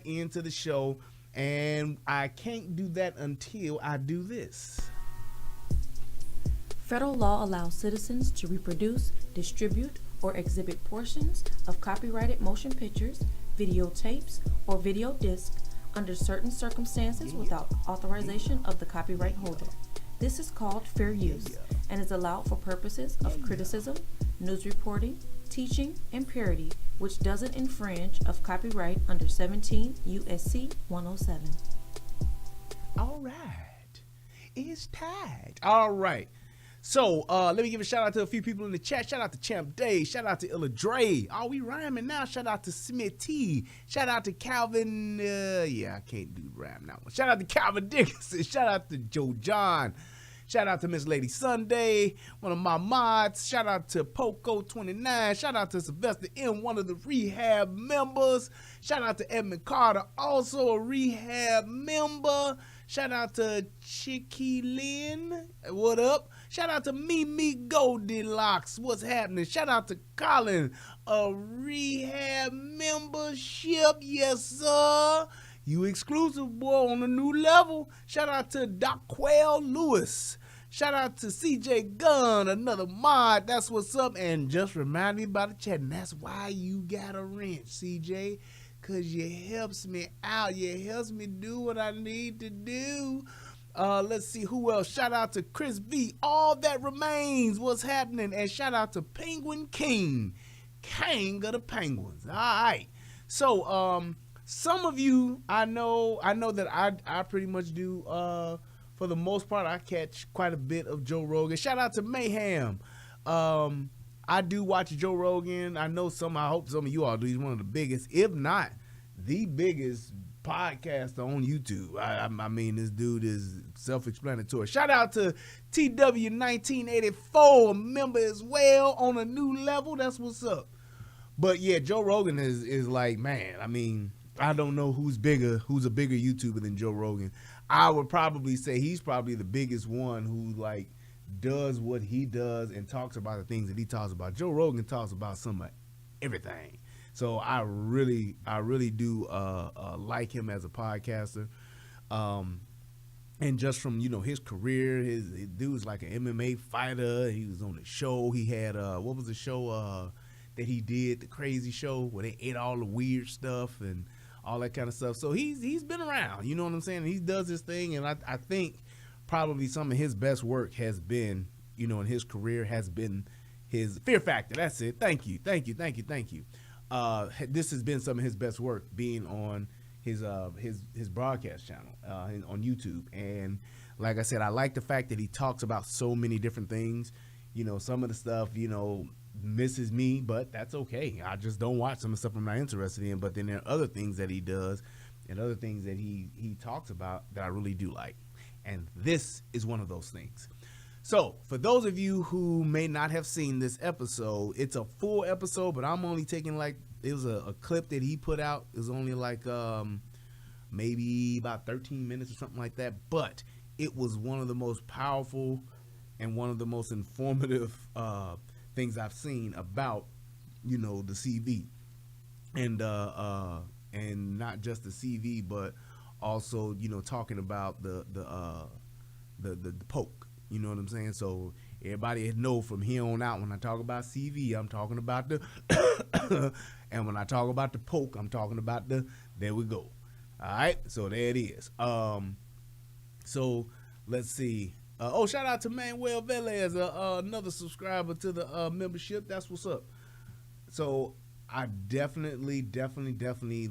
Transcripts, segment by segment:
into the show, and I can't do that until I do this. Federal law allows citizens to reproduce, distribute, or exhibit portions of copyrighted motion pictures, videotapes, or video discs under certain circumstances without authorization of the copyright holder. This is called fair use and is allowed for purposes of criticism, news reporting, teaching, and parody, which doesn't infringe of copyright under 17 U.S.C. 107. All right. It's tied. All right. So let me give a shout out to a few people in the chat. Shout out to Champ Day. Shout out to Illa Dre. Oh, we rhyming now. Shout out to Smitty. Shout out to Calvin. Yeah, I can't do rhyme now. Shout out to Calvin Dickinson. Shout out to Joe John. Shout out to Miss Lady Sunday, one of my mods. Shout out to Poco29. Shout out to Sylvester M, one of the rehab members. Shout out to Edmund Carter, also a rehab member. Shout out to Chicky Lynn. What up? Shout out to Mimi Goldilocks. What's happening? Shout out to Colin, a rehab membership. Yes, sir. You exclusive, boy, on a new level. Shout out to Daquel Lewis. Shout out to CJ Gunn, another mod. That's what's up. And just remind me about the chat. And that's why you got a wrench, CJ. Because you helps me out. You helps me do what I need to do. Let's see who else. Shout out to Chris V. All that remains. What's happening? And shout out to Penguin King. King of the Penguins. All right. So, some of you, I know that I pretty much do, for the most part, I catch quite a bit of Joe Rogan. Shout out to Mayhem. I do watch Joe Rogan. I hope some of you all do. He's one of the biggest, if not the biggest podcaster on YouTube. I mean, this dude is self-explanatory. Shout out to TW1984, a member as well on a new level. That's what's up. But yeah, Joe Rogan is like, man, I mean, I don't know who's a bigger YouTuber than Joe Rogan. I would probably say he's probably the biggest one who like does what he does and talks about the things that he talks about. Joe Rogan talks about some of everything. So I really do like him as a podcaster. And just from, his career, his dude's like an MMA fighter. He was on the show. He had what was the show that he did, the crazy show where they ate all the weird stuff and all that kind of stuff. So he's been around, you know what I'm saying? He does his thing, and I think probably some of his best work has been, in his career has been his Fear Factor. That's it. Thank you. This has been some of his best work, being on his broadcast channel on YouTube. And like I said, I like the fact that he talks about so many different things. Some of the stuff, misses me, but that's okay. I just don't watch some of the stuff I'm not interested in. But then there are other things that he does and other things that he talks about that I really do like. And this is one of those things. So for those of you who may not have seen this episode, it's a full episode, but I'm only taking it was a clip that he put out. It was only maybe about 13 minutes or something like that. But it was one of the most powerful and one of the most informative things I've seen about, the CV, and not just the CV, but also, talking about the poke. You know what I'm saying? So everybody know from here on out, when I talk about CV, I'm talking about the, and when I talk about the poke, I'm talking about the. There we go. All right, so there it is. So let's see. Shout out to Manuel Velez, another subscriber to the membership. That's what's up. So I definitely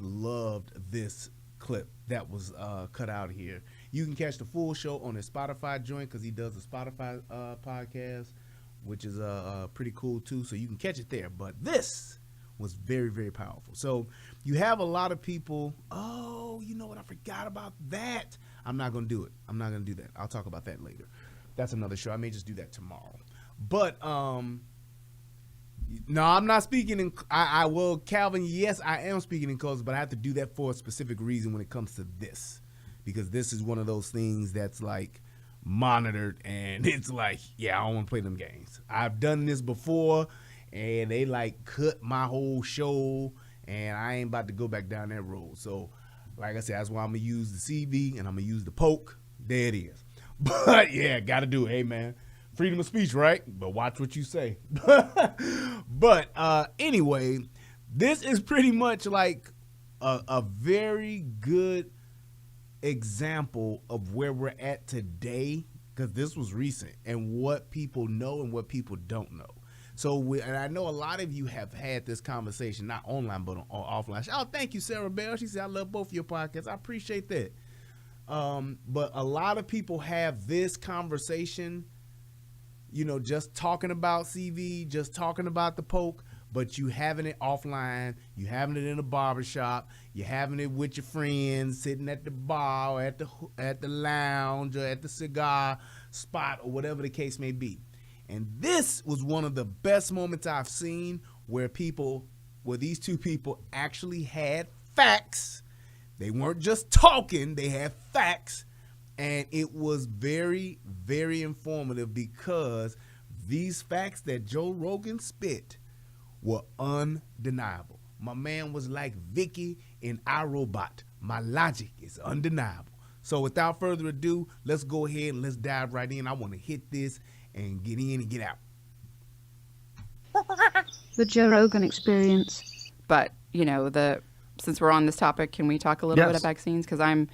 loved this clip that was cut out here. You can catch the full show on his Spotify joint because he does a Spotify podcast, which is pretty cool too. So you can catch it there. But this was very, very powerful. So you have a lot of people. Oh, you know what? I forgot about that. I'm not going to do it. I'm not going to do that. I'll talk about that later. That's another show. I may just do that tomorrow. But no, I'm not speaking in. I will, Calvin. Yes, I am speaking in codes, but I have to do that for a specific reason when it comes to this, because this is one of those things that's like monitored, and it's like, yeah, I don't want to play them games. I've done this before, and they like cut my whole show, and I ain't about to go back down that road. So Like I said, that's why I'm going to use the CV and I'm going to use the poke. There it is. But yeah, got to do it. Hey, man. Freedom of speech, right? But watch what you say. But anyway, this is pretty much like a very good example of where we're at today, because this was recent, and what people know and what people don't know. So, and I know a lot of you have had this conversation, not online, but on offline. Oh, thank you, Sarah Bell. She said, I love both of your podcasts. I appreciate that. But a lot of people have this conversation, you know, just talking about CV, just talking about the poke, but you having it offline, you having it in a barbershop, you having it with your friends, sitting at the bar, or at the lounge, or at the cigar spot, or whatever the case may be. And this was one of the best moments I've seen where these two people actually had facts. They weren't just talking, they had facts. And it was very, very informative, because these facts that Joe Rogan spit were undeniable. My man was like Vicky in iRobot. My logic is undeniable. So without further ado, let's go ahead and let's dive right in. I want to hit this and get in and get out. The Joe Rogan experience. But, you know, since we're on this topic, can we talk a little bit about vaccines? Because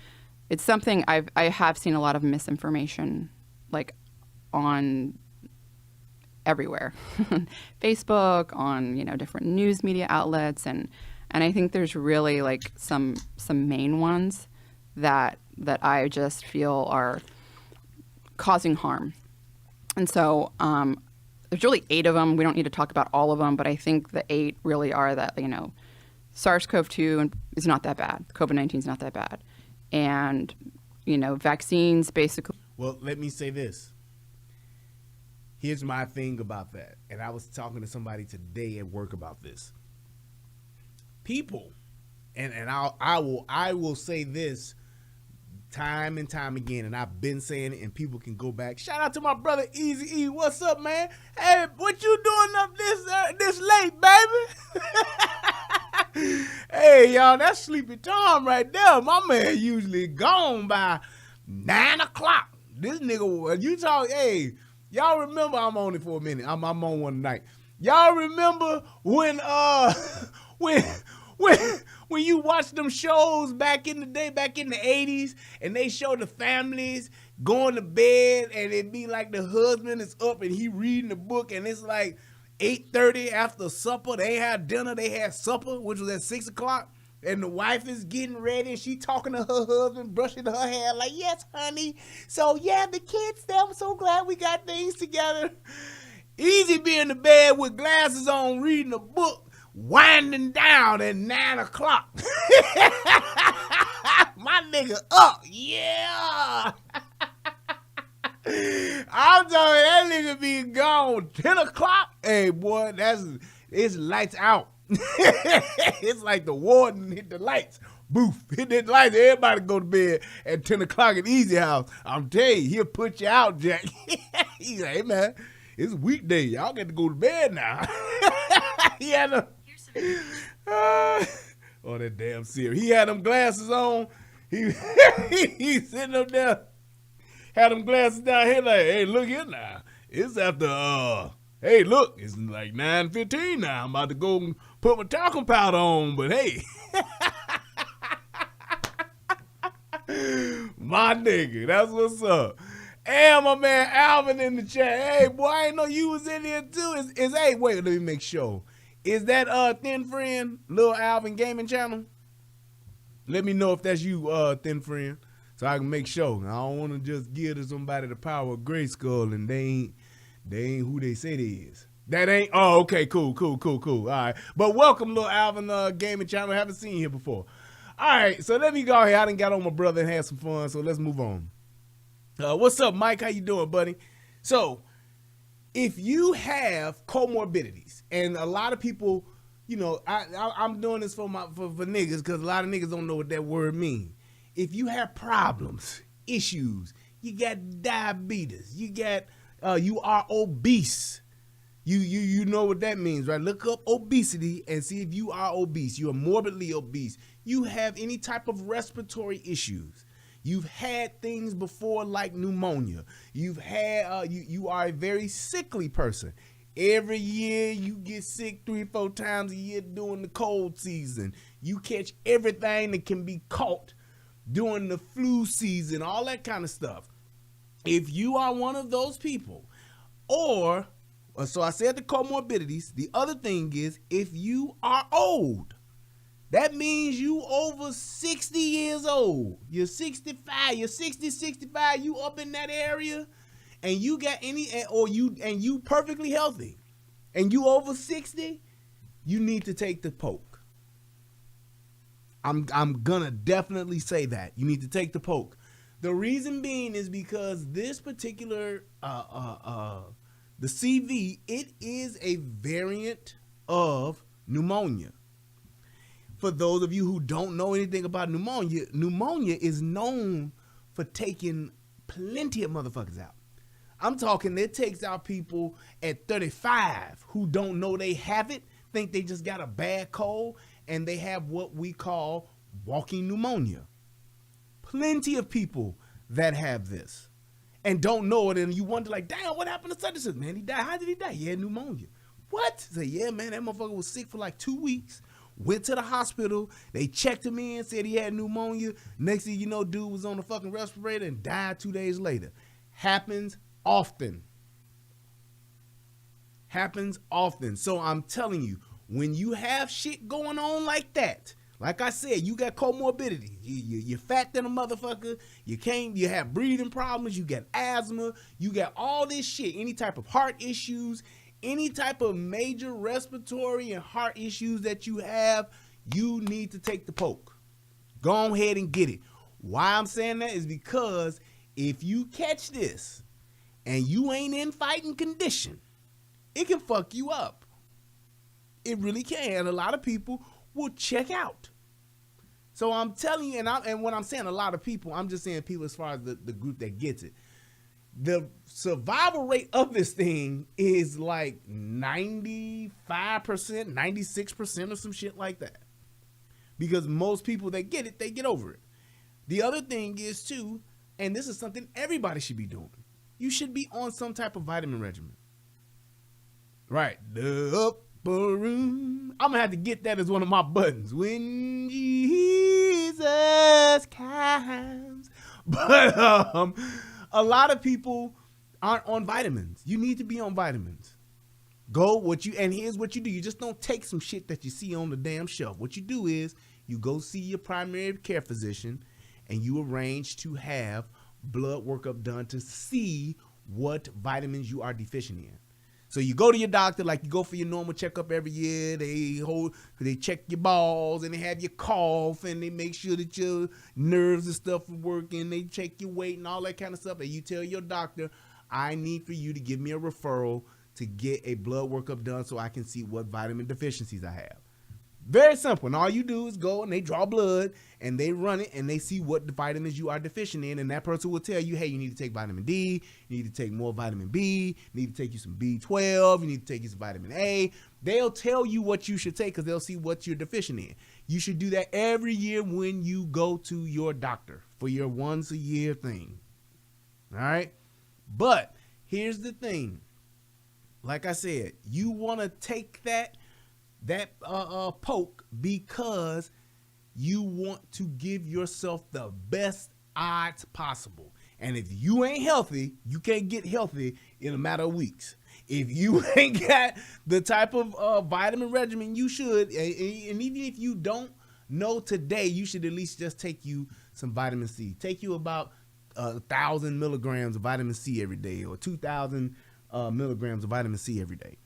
it's something I have seen a lot of misinformation, like, on everywhere. Facebook, on, you know, different news media outlets, and I think there's really like some main ones that I just feel are causing harm. And so there's really 8 of them. We don't need to talk about all of them, but I think the 8 really are that, you know, SARS-CoV-2 is not that bad. COVID-19 is not that bad. And, you know, vaccines basically. Well, let me say this. Here's my thing about that. And I was talking to somebody today at work about this. People, and I will say this time and time again, and I've been saying it, and people can go back. Shout out to my brother Easy E. What's up, man? Hey, what you doing up this late, baby? Hey, y'all, that's Sleepy Tom right there. My man usually gone by 9 o'clock. This nigga, you talk, hey, y'all remember, I'm on it for a minute. I'm on one tonight. Y'all remember when when you watch them shows back in the day, back in the 80s, and they show the families going to bed, and it be like the husband is up and he reading the book, and it's like 8:30 after supper. They had dinner, they had supper, which was at 6 o'clock, and the wife is getting ready, and she talking to her husband, brushing her hair, like, yes, honey. So, yeah, the kids, I'm so glad we got things together. Easy be in the bed with glasses on, reading a book, winding down at 9 o'clock. My nigga up, yeah. I'm telling you, that nigga be gone 10 o'clock. Hey, boy, it's lights out. It's like the warden hit the lights. Boof, hit the lights. Everybody go to bed at 10 o'clock at Easy House. I'm telling you, he'll put you out, Jack. He's like, hey, man, it's a weekday. Y'all got to go to bed now. He had a... oh, that damn Siri. He had them glasses on. He's sitting up there, had them glasses down here like, hey, look here now. It's after, hey, look, it's like 9:15 now. I'm about to go and put my talcum powder on, but hey. My nigga, that's what's up. And my man Alvin in the chat. Hey, boy, I ain't know you was in here too. Hey, wait, let me make sure. Is that Thin Friend, Lil Alvin Gaming Channel? Let me know if that's you, Thin Friend, so I can make sure. I don't want to just give to somebody the power of Grayskull and they ain't who they say they is. That ain't. Oh, okay, cool. All right, but welcome, Lil Alvin Gaming Channel. I haven't seen you here before. All right, so let me go here. I done got on my brother and had some fun, so let's move on. What's up, Mike? How you doing, buddy? So, if you have comorbidities, and a lot of people, you know, I'm doing this for niggas, because a lot of niggas don't know what that word means. If you have problems, issues, you got diabetes, you are obese. You know what that means, right? Look up obesity and see if you are obese. You are morbidly obese. you have any type of respiratory issues, you've had things before like pneumonia, you've had, you are a very sickly person. Every year you get sick 3-4 times a year during the cold season. You catch everything that can be caught during the flu season, all that kind of stuff. If you are one of those people, or so I said the comorbidities, the other thing is if you are old, that means you over 60 years old. You're 65, you're 60, 65, you up in that area, and you got you perfectly healthy, and you over 60, you need to take the poke. I'm gonna definitely say that. You need to take the poke. The reason being is because this particular the CV, it is a variant of pneumonia. For those of you who don't know anything about pneumonia, pneumonia is known for taking plenty of motherfuckers out. I'm talking, it takes out people at 35 who don't know they have it, think they just got a bad cold, and they have what we call walking pneumonia. Plenty of people that have this and don't know it, and you wonder like, damn, what happened to such and such? Man, he died. How did he die? He had pneumonia. What? Say, yeah, man, that motherfucker was sick for like 2 weeks. Went to the hospital. They checked him in, said he had pneumonia. Next thing you know, dude was on the fucking respirator and died 2 days later. Happens often. Happens often. So I'm telling you, when you have shit going on like that, like I said, you got comorbidity. You're fat than a motherfucker. You have breathing problems. You got asthma. You got all this shit. Any type of heart issues, any type of major respiratory and heart issues that you have, you need to take the poke. Go ahead and get it. Why I'm saying that is because if you catch this and you ain't in fighting condition, it can fuck you up. It really can. A lot of people will check out. So I'm telling you, and when I'm saying a lot of people, I'm just saying people as far as the group that gets it. The survival rate of this thing is like 95%, 96% or some shit like that. Because most people that get it, they get over it. The other thing is too, and this is something everybody should be doing, you should be on some type of vitamin regimen. Right. The upper room. I'm going to have to get that as one of my buttons. When Jesus comes. But a lot of people aren't on vitamins. You need to be on vitamins. And here's what you do. You just don't take some shit that you see on the damn shelf. What you do is you go see your primary care physician and you arrange to have blood workup done to see what vitamins you are deficient in. So you go to your doctor, like you go for your normal checkup every year. They check your balls and they have you cough and they make sure that your nerves and stuff are working. They check your weight and all that kind of stuff. And you tell your doctor, I need for you to give me a referral to get a blood workup done so I can see what vitamin deficiencies I have. Very simple. And all you do is go and they draw blood and they run it and they see what the vitamins you are deficient in. And that person will tell you, hey, you need to take vitamin D. You need to take more vitamin B. You need to take you some B12. You need to take you some vitamin A. They'll tell you what you should take because they'll see what you're deficient in. You should do that every year when you go to your doctor for your once a year thing. All right. But here's the thing. Like I said, you want to take that poke because you want to give yourself the best odds possible. And if you ain't healthy, you can't get healthy in a matter of weeks. If you ain't got the type of vitamin regimen you should, and even if you don't know today, you should at least just take you some vitamin C. Take you about 1,000 milligrams of vitamin C every day, or 2,000 milligrams of vitamin C every day.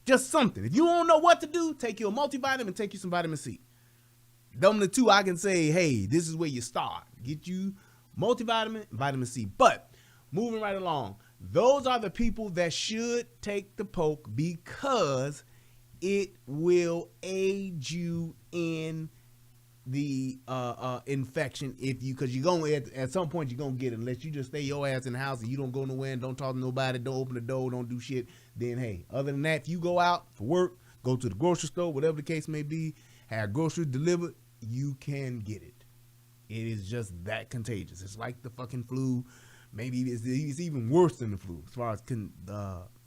Just something. If you don't know what to do, take you a multivitamin, take you some vitamin C. Them the two I can say, hey, this is where you start. Get you multivitamin and vitamin C. But moving right along, those are the people that should take the poke because it will aid you in the infection because you're going at some point you're gonna get it unless you just stay your ass in the house and you don't go nowhere and don't talk to nobody, don't open the door, don't do shit. Then hey, other than that, if you go out for work, go to the grocery store, whatever the case may be, have groceries delivered, you can get it. It is just that contagious. It's like the fucking flu. Maybe it's even worse than the flu as far as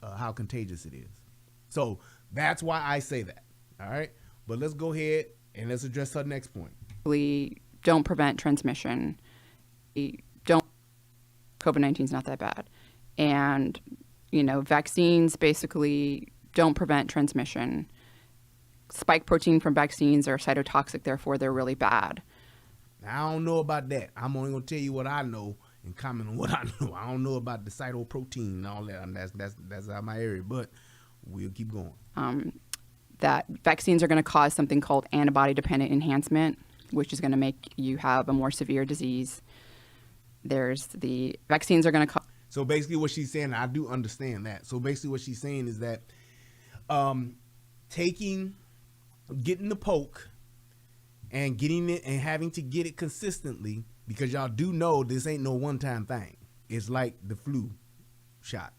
how contagious it is. So that's why I say that. All right. But let's go ahead and let's address her next point. Don't prevent transmission. COVID-19 is not that bad. And, vaccines basically don't prevent transmission. Spike protein from vaccines are cytotoxic, therefore they're really bad. Now, I don't know about that. I'm only going to tell you what I know and comment on what I know. I don't know about the cytoprotein and all that. That's out of my area, but we'll keep going. That vaccines are going to cause something called antibody-dependent enhancement, which is going to make you have a more severe disease. Vaccines are going to cause... So basically what she's saying, I do understand that. So basically what she's saying is that getting the poke and getting it and having to get it consistently, because y'all do know this ain't no one-time thing. It's like the flu shot.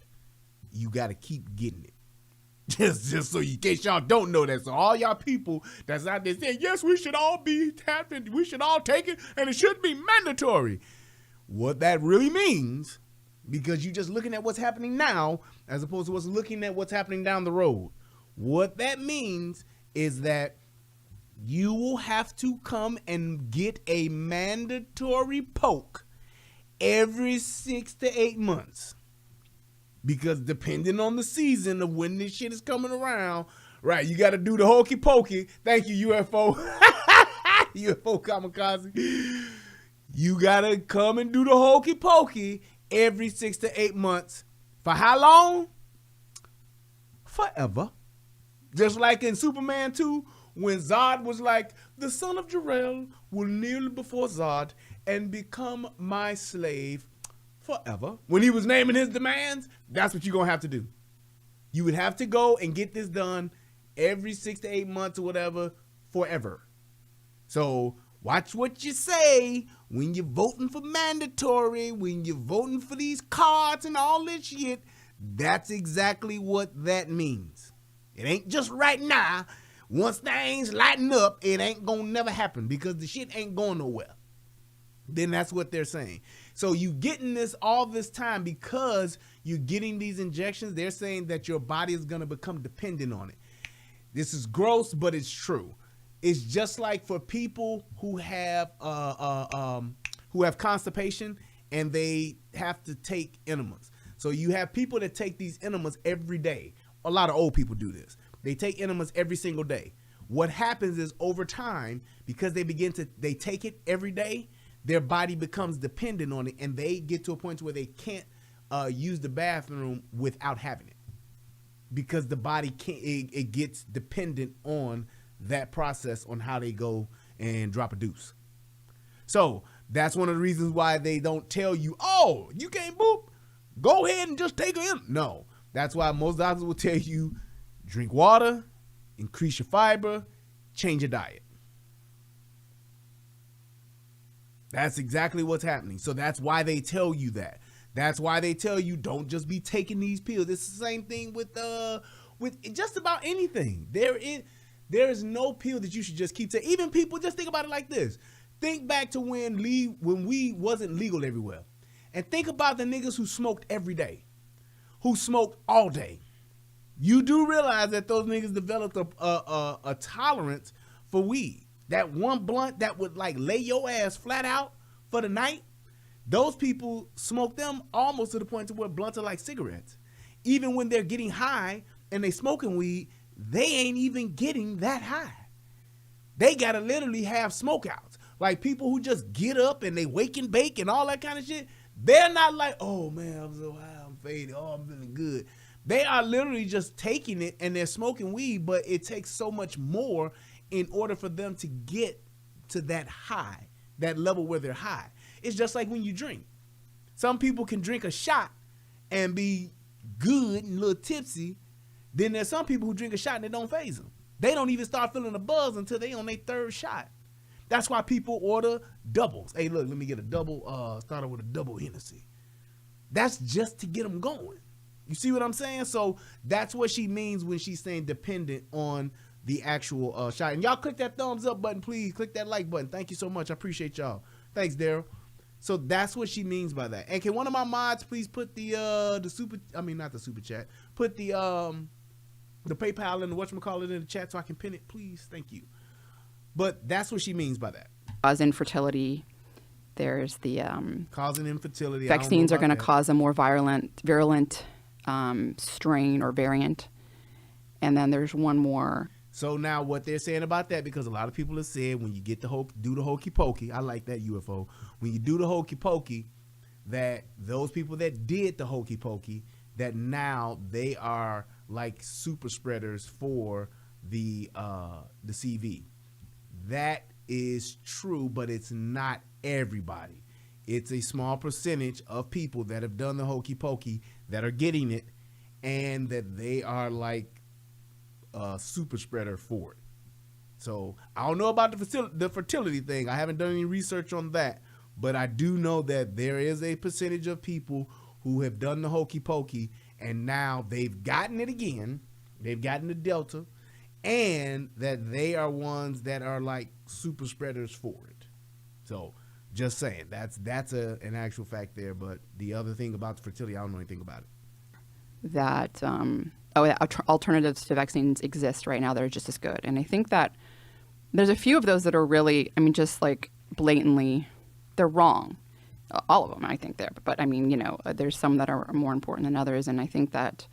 You got to keep getting it. Just so in case y'all don't know that. So all y'all people that's out there saying, yes, we should all be tapped in, we should all take it, and it should be mandatory. What that really means, because you're just looking at what's happening now as opposed to looking at what's happening down the road. What that means is that you will have to come and get a mandatory poke every 6 to 8 months. Because depending on the season of when this shit is coming around, right, you got to do the hokey pokey. Thank you, UFO. UFO kamikaze. You got to come and do the hokey pokey every 6 to 8 months. For how long? Forever. Just like in Superman 2, when Zod was like, the son of Jor-El will kneel before Zod and become my slave forever. When he was naming his demands, that's what you're going to have to do. You would have to go and get this done every 6 to 8 months or whatever, forever. So watch what you say when you're voting for mandatory, when you're voting for these cards and all this shit. That's exactly what that means. It ain't just right now. Once things lighten up, it ain't gonna never happen because the shit ain't going nowhere. Then that's what they're saying. So you getting this all this time because you're getting these injections. They're saying that your body is going to become dependent on it. This is gross, but it's true. It's just like for people who have constipation and they have to take enemas. So you have people that take these enemas every day. A lot of old people do this. They take enemas every single day. What happens is over time, because they take it every day, their body becomes dependent on it, and they get to a point where they can't use the bathroom without having it, because the body can't. It gets dependent on that process on how they go and drop a deuce. So that's one of the reasons why they don't tell you, oh, you can't boop, go ahead and just take it in. No, that's why most doctors will tell you, drink water, increase your fiber, change your diet. That's exactly what's happening. So that's why they tell you that. That's why they tell you don't just be taking these pills. It's the same thing with just about anything. There is no pill that you should just keep taking. Even people, just think about it like this. Think back to when weed wasn't legal everywhere. And think about the niggas who smoked every day, who smoked all day. You do realize that those niggas developed a tolerance for weed. That one blunt that would like lay your ass flat out for the night, those people smoke them almost to the point to where blunts are like cigarettes. Even when they're getting high and they smoking weed, they ain't even getting that high. They gotta literally have smoke outs. Like people who just get up and they wake and bake and all that kind of shit. They're not like, oh man, I'm so high, I'm faded, oh, I'm feeling good. They are literally just taking it and they're smoking weed, but it takes so much more in order for them to get to that high, that level where they're high. It's just like when you drink. Some people can drink a shot and be good and a little tipsy. Then there's some people who drink a shot and it don't faze them. They don't even start feeling a buzz until they on their third shot. That's why people order doubles. Hey, look, let me get a double, start with a double Hennessy. That's just to get them going. You see what I'm saying? So that's what she means when she's saying dependent on the actual shot. And y'all click that thumbs up button, please. Click that like button. Thank you so much. I appreciate y'all. Thanks, Daryl. So that's what she means by that. And can one of my mods please put the super, I mean not the super chat, put the PayPal and the whatchamacallit in the chat so I can pin it, please. Thank you. But that's what she means by that. Cause infertility. There's the causing infertility. Vaccines are going to cause a more virulent strain or variant. And then there's one more. So now what they're saying about that, because a lot of people have said when you get do the hokey pokey, I like that UFO. When you do the hokey pokey, that those people that did the hokey pokey, that now they are like super spreaders for the CV. That is true, but it's not everybody. It's a small percentage of people that have done the hokey pokey that are getting it, and that they are like a super spreader for it. So I don't know about the fertility thing. I haven't done any research on that, but I do know that there is a percentage of people who have done the hokey pokey, and now they've gotten it again. They've gotten the Delta, and that they are ones that are like super spreaders for it. So just saying, that's an actual fact there. But the other thing about the fertility, I don't know anything about it. That alternatives to vaccines exist right now that are just as good. And I think that there's a few of those that are really, I mean, just like blatantly, they're wrong. All of them, I think they're. But I mean, you know, there's some that are more important than others. And I think that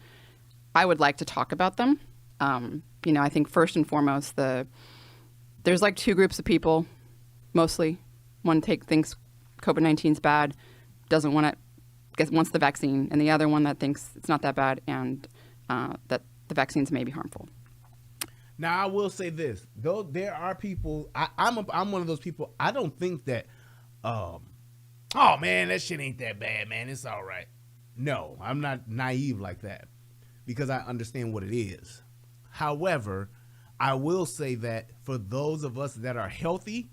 I would like to talk about them. You know, I think first and foremost, there's like two groups of people, mostly. One thinks COVID-19 is bad, doesn't want it, wants the vaccine, and the other one that thinks it's not that bad and that the vaccines may be harmful. Now, I will say this, though there are people, I'm one of those people, I don't think that, oh man, that shit ain't that bad, man, it's all right. No, I'm not naive like that, because I understand what it is. However, I will say that for those of us that are healthy,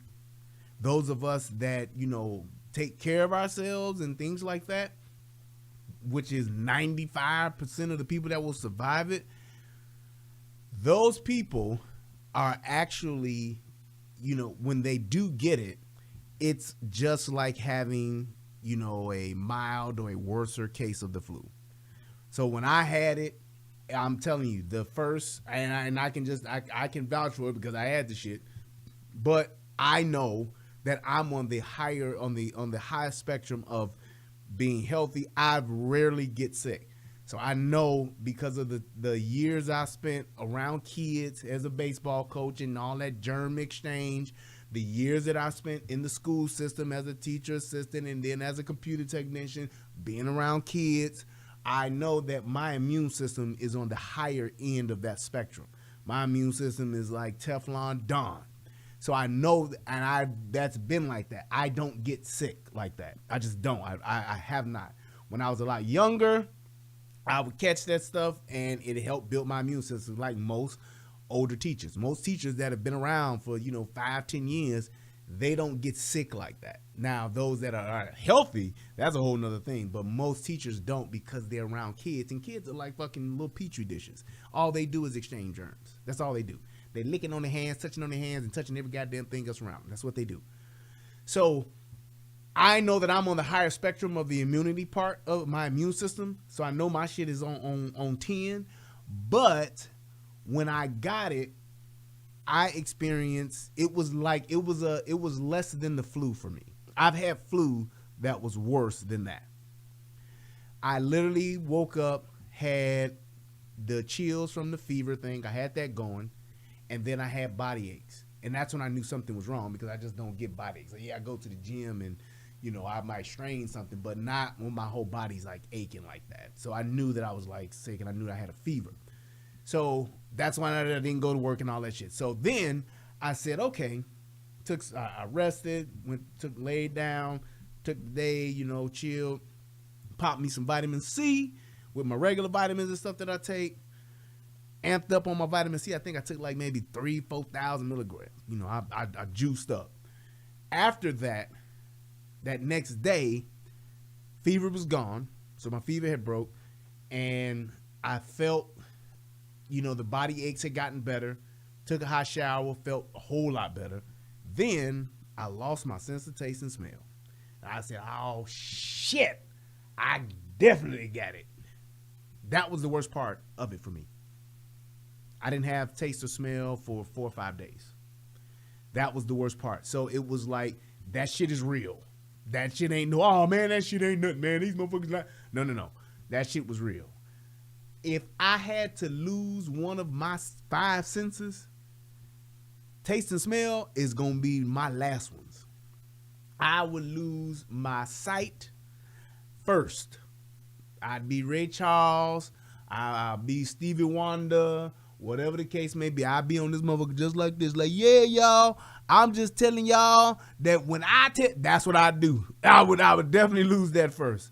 those of us that, you know, take care of ourselves and things like that, which is 95% of the people that will survive it, those people are actually, you know, when they do get it, it's just like having, you know, a mild or a worser case of the flu. So when I had it, I'm telling you, the first, and I can vouch for it because I had the shit, but I know that I'm on the highest spectrum of being healthy. I rarely get sick. So I know because of the years I spent around kids as a baseball coach and all that germ exchange, the years that I spent in the school system as a teacher assistant and then as a computer technician, being around kids, I know that my immune system is on the higher end of that spectrum. My immune system is like Teflon Don. So I know, and that's been like that. I don't get sick like that. I just don't. I have not. When I was a lot younger, I would catch that stuff, and it helped build my immune system like most older teachers. Most teachers that have been around for, 5-10 years, they don't get sick like that. Now, those that are healthy, that's a whole nother thing. But most teachers don't because they're around kids, and kids are like fucking little petri dishes. All they do is exchange germs. That's all they do. They licking on their hands, touching on their hands, and touching every goddamn thing else around. That's what they do. So I know that I'm on the higher spectrum of the immunity part of my immune system. So I know my shit is on 10. But when I got it, I experienced, it was less than the flu for me. I've had flu that was worse than that. I literally woke up, had the chills from the fever thing. I had that going. And then I had body aches. And that's when I knew something was wrong because I just don't get body aches. Like, yeah, I go to the gym and, I might strain something, but not when my whole body's like aching like that. So I knew that I was like sick and I knew I had a fever. So that's why I didn't go to work and all that shit. So then I said, okay, I rested, laid down, took the day, chilled, popped me some vitamin C with my regular vitamins and stuff that I take. Amped up on my vitamin C. I think I took like maybe 4,000 milligrams. I juiced up. After that next day, fever was gone. So my fever had broke. And I felt, the body aches had gotten better. took a hot shower, felt a whole lot better. Then I lost my sense of taste and smell. And I said, oh, shit, I definitely got it. That was the worst part of it for me. I didn't have taste or smell for 4 or 5 days. That was the worst part. So it was like, that shit is real. That shit ain't oh man, that shit ain't nothing, man. These motherfuckers like, no. That shit was real. If I had to lose one of my 5 senses, taste and smell is going to be my last ones. I would lose my sight first. I'd be Ray Charles. I'd be Stevie Wonder. Whatever the case may be, I'd be on this motherfucker just like this. Like, yeah, y'all, I'm just telling y'all that when that's what I do. I would definitely lose that first.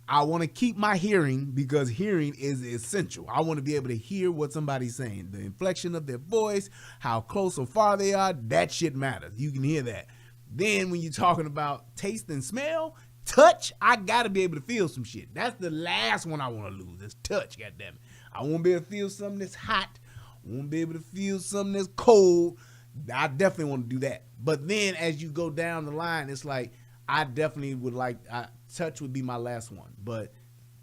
I want to keep my hearing because hearing is essential. I want to be able to hear what somebody's saying. The inflection of their voice, how close or far they are, that shit matters. You can hear that. Then when you're talking about taste and smell, touch, I got to be able to feel some shit. That's the last one I want to lose is touch, goddammit. I want to be able to feel something that's hot. I want to be able to feel something that's cold. I definitely want to do that. But then as you go down the line, it's like I definitely would like touch would be my last one. But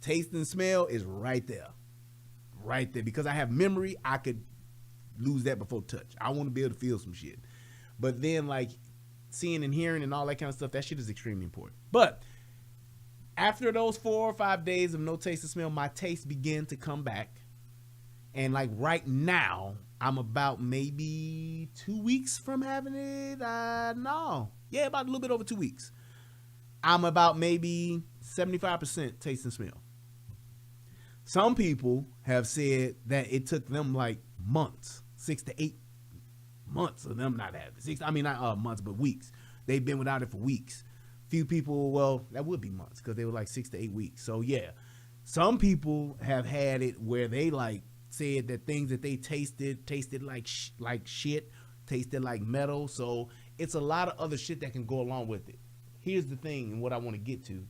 taste and smell is right there. Right there. Because I have memory, I could lose that before touch. I want to be able to feel some shit. But then like seeing and hearing and all that kind of stuff, that shit is extremely important. But after those 4 or 5 days of no taste and smell, my taste began to come back. And like right now, I'm about maybe 2 weeks from having it. No. Yeah, about a little bit over 2 weeks. I'm about maybe 75% taste and smell. Some people have said that it took them like months, 6 to 8 months of them not having it. Not months, but weeks. They've been without it for weeks. Few people, well, that would be months because they were like 6 to 8 weeks. So yeah, some people have had it where they like said that things that they tasted like shit, tasted like metal. So it's a lot of other shit that can go along with it. Here's the thing and what I want to get to.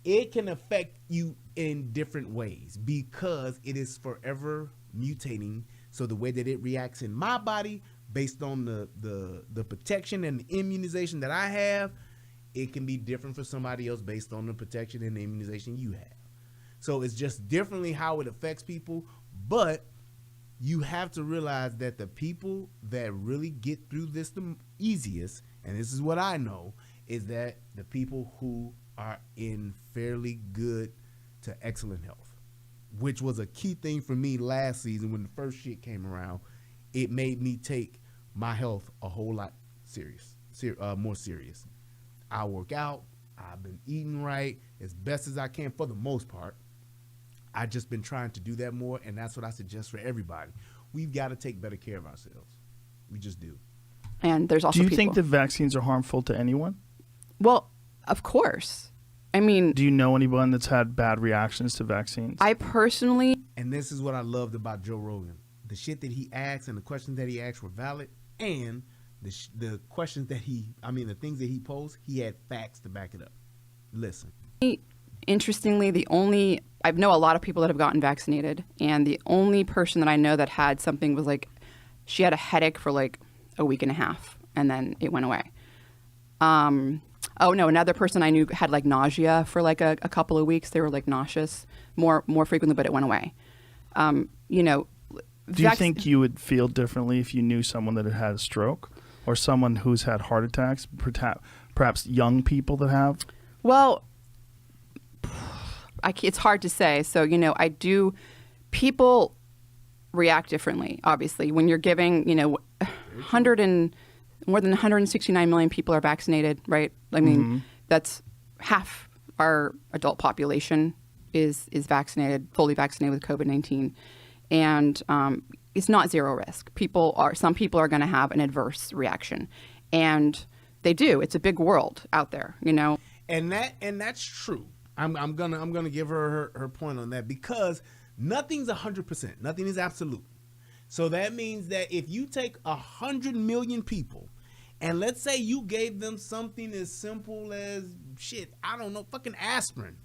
It can affect you in different ways because it is forever mutating. So the way that it reacts in my body based on the protection and the immunization that I have, it can be different for somebody else based on the protection and the immunization you have. So it's just differently how it affects people. But you have to realize that the people that really get through this the easiest, and this is what I know, is that the people who are in fairly good to excellent health, which was a key thing for me last season when the first shit came around. It made me take my health a whole lot more serious. I work out. I've been eating right as best as I can for the most part. I just been trying to do that more, and that's what I suggest for everybody. We've got to take better care of ourselves. We just do. And there's also Do you think that vaccines are harmful to anyone? Well, of course. I mean, do you know anyone that's had bad reactions to vaccines? I personally... And this is what I loved about Joe Rogan. The shit that he asked and the questions that he asked were valid, and the questions that the things that he posed, he had facts to back it up. Listen. Interestingly, I know a lot of people that have gotten vaccinated, and the only person that I know that had something was like, she had a headache for like a week and a half, and then it went away. Another person I knew had like nausea for like a couple of weeks. They were like nauseous more frequently, but it went away. Do you think you would feel differently if you knew someone that had had a stroke or someone who's had heart attacks, perhaps young people that have? Well, it's hard to say. So, people react differently, obviously. When you're giving, more than 169 million people are vaccinated, right? I mean, that's half our adult population is vaccinated, fully vaccinated with COVID-19. And it's not zero risk. Some people are going to have an adverse reaction. And they do. It's a big world out there, And that's true. I'm gonna give her point on that because nothing's 100%. Nothing is absolute. So that means that if you take 100 million people and let's say you gave them something as simple as fucking aspirin,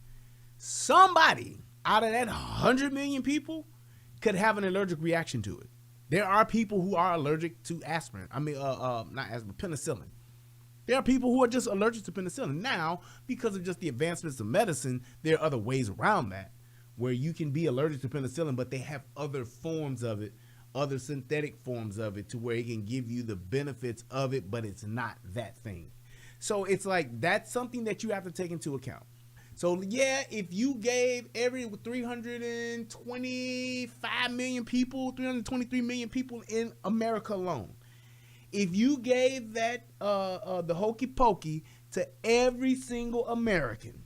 somebody out of that 100 million people could have an allergic reaction to it. There are people who are allergic to aspirin. I mean, not aspirin, penicillin. There are people who are just allergic to penicillin. Now, because of just the advancements of medicine, there are other ways around that where you can be allergic to penicillin, but they have other forms of it, other synthetic forms of it, to where it can give you the benefits of it, but it's not that thing. So it's like, that's something that you have to take into account. So yeah, if you gave every 325 million people, 323 million people in America alone, if you gave that the hokey pokey to every single American,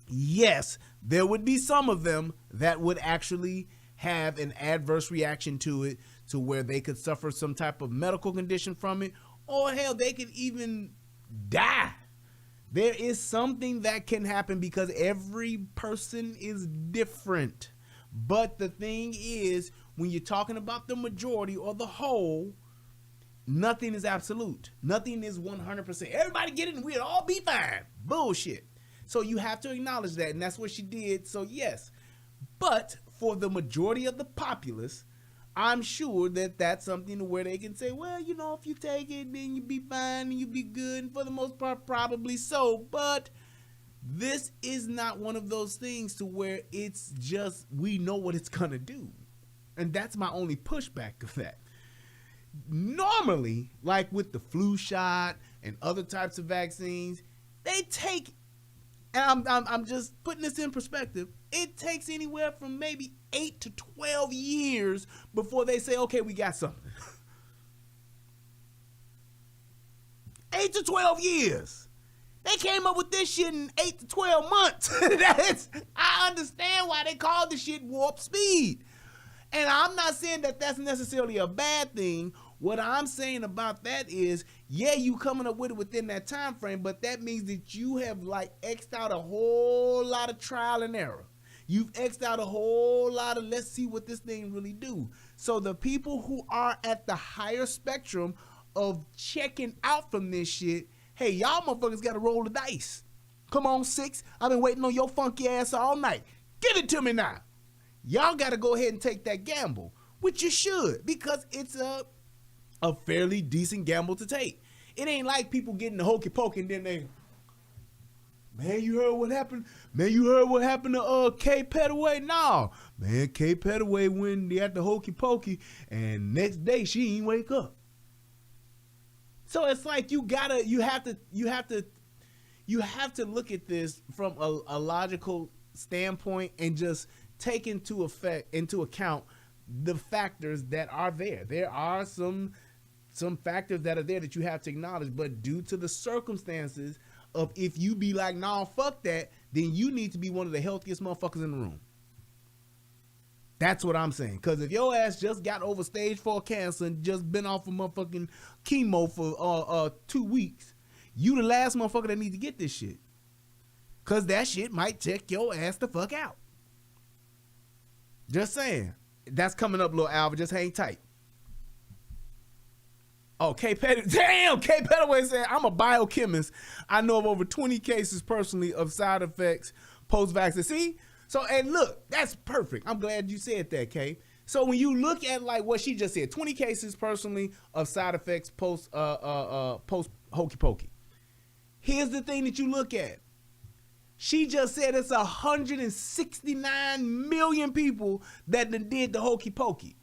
yes, there would be some of them that would actually have an adverse reaction to it, to where they could suffer some type of medical condition from it, or hell, they could even die. There is something that can happen because every person is different. But the thing is, when you're talking about the majority or the whole, nothing is absolute. Nothing is 100%. Everybody get it and we'll all be fine. Bullshit. So you have to acknowledge that, and that's what she did. So yes, but for the majority of the populace, I'm sure that that's something where they can say, well, you know, if you take it, then you be fine and you be good. And for the most part, probably so. But this is not one of those things to where it's just, we know what it's going to do. And that's my only pushback of that. Normally, like with the flu shot and other types of vaccines, they take, and I'm just putting this in perspective, it takes anywhere from maybe 8 to 12 years before they say, okay, we got something. 8 to 12 years. They came up with this shit in 8 to 12 months. I understand why they call this shit warp speed. And I'm not saying that that's necessarily a bad thing. What I'm saying about that is, yeah, you coming up with it within that time frame, but that means that you have like X'd out a whole lot of trial and error. You've X'd out a whole lot of let's see what this thing really do. So the people who are at the higher spectrum of checking out from this shit, hey, y'all motherfuckers got to roll the dice. Come on, 6. I've been waiting on your funky ass all night. Give it to me now. Y'all got to go ahead and take that gamble, which you should, because it's a fairly decent gamble to take. It ain't like people getting the hokey pokey and then they, man, you heard what happened? Man, you heard what happened to Kay Petaway? No, man, Kay Petaway went at the hokey pokey and next day she ain't wake up. So it's like you have to look at this from a logical standpoint and just take into account the factors that are there. There are some factors that are there that you have to acknowledge, but due to the circumstances of, if you be like, nah, fuck that, then you need to be one of the healthiest motherfuckers in the room. That's what I'm saying. Because if your ass just got over stage 4 cancer and just been off of motherfucking chemo for 2 weeks, you the last motherfucker that need to get this shit. Because that shit might check your ass the fuck out. Just saying. That's coming up, little Alva. Just hang tight. Oh, Kay Petaway said, I'm a biochemist. I know of over 20 cases personally of side effects post-vaccine. See? So, and look, that's perfect. I'm glad you said that, Kay. So when you look at like what she just said, 20 cases personally of side effects post hokey pokey. Here's the thing that you look at. She just said it's 169 million people that did the hokey pokey.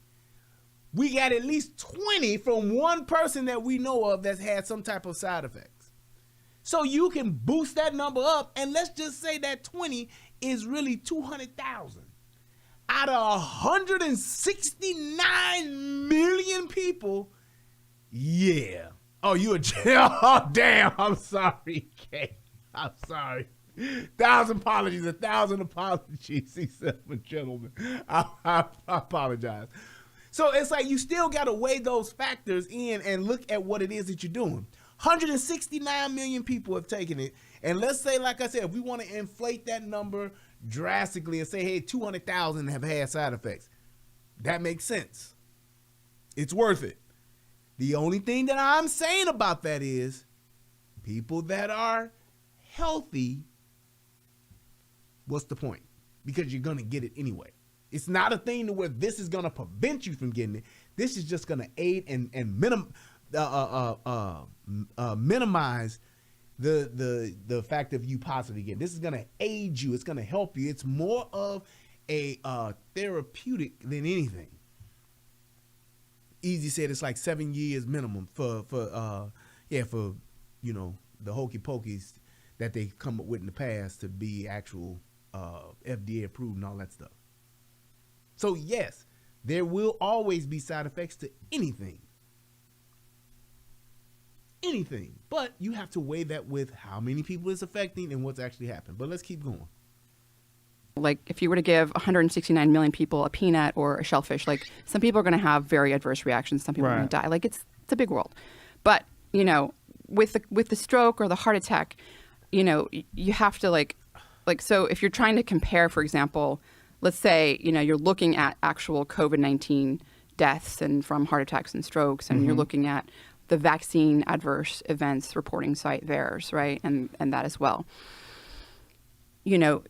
We got at least 20 from one person that we know of that's had some type of side effects. So you can boost that number up, and let's just say that 20 is really 200,000. Out of 169 million people, yeah. Oh, you a jail? Oh, damn. I'm sorry, Kay. I'm sorry. 1,000 apologies. 1,000 apologies. Gentlemen. I apologize. So it's like you still got to weigh those factors in and look at what it is that you're doing. 169 million people have taken it. And let's say, like I said, if we want to inflate that number drastically and say, hey, 200,000 have had side effects. That makes sense. It's worth it. The only thing that I'm saying about that is people that are healthy, what's the point? Because you're going to get it anyway. It's not a thing to where this is going to prevent you from getting it. This is just going to aid and minimize the fact of you possibly getting. This is going to aid you. It's going to help you. It's more of a therapeutic than anything. Easy said it's like 7 years minimum for the hokey pokeys that they come up with in the past to be actual FDA approved and all that stuff. So yes, there will always be side effects to anything. Anything. But you have to weigh that with how many people it's affecting and what's actually happened. But let's keep going. Like if you were to give 169 million people a peanut or a shellfish, like some people are going to have very adverse reactions. Some people are going to die. Like it's a big world. But, with the stroke or the heart attack, you have to like, so if you're trying to compare, for example, let's say, you're looking at actual COVID-19 deaths and from heart attacks and strokes, and you're looking at the vaccine adverse events reporting site, VAERS, right? And that as well. You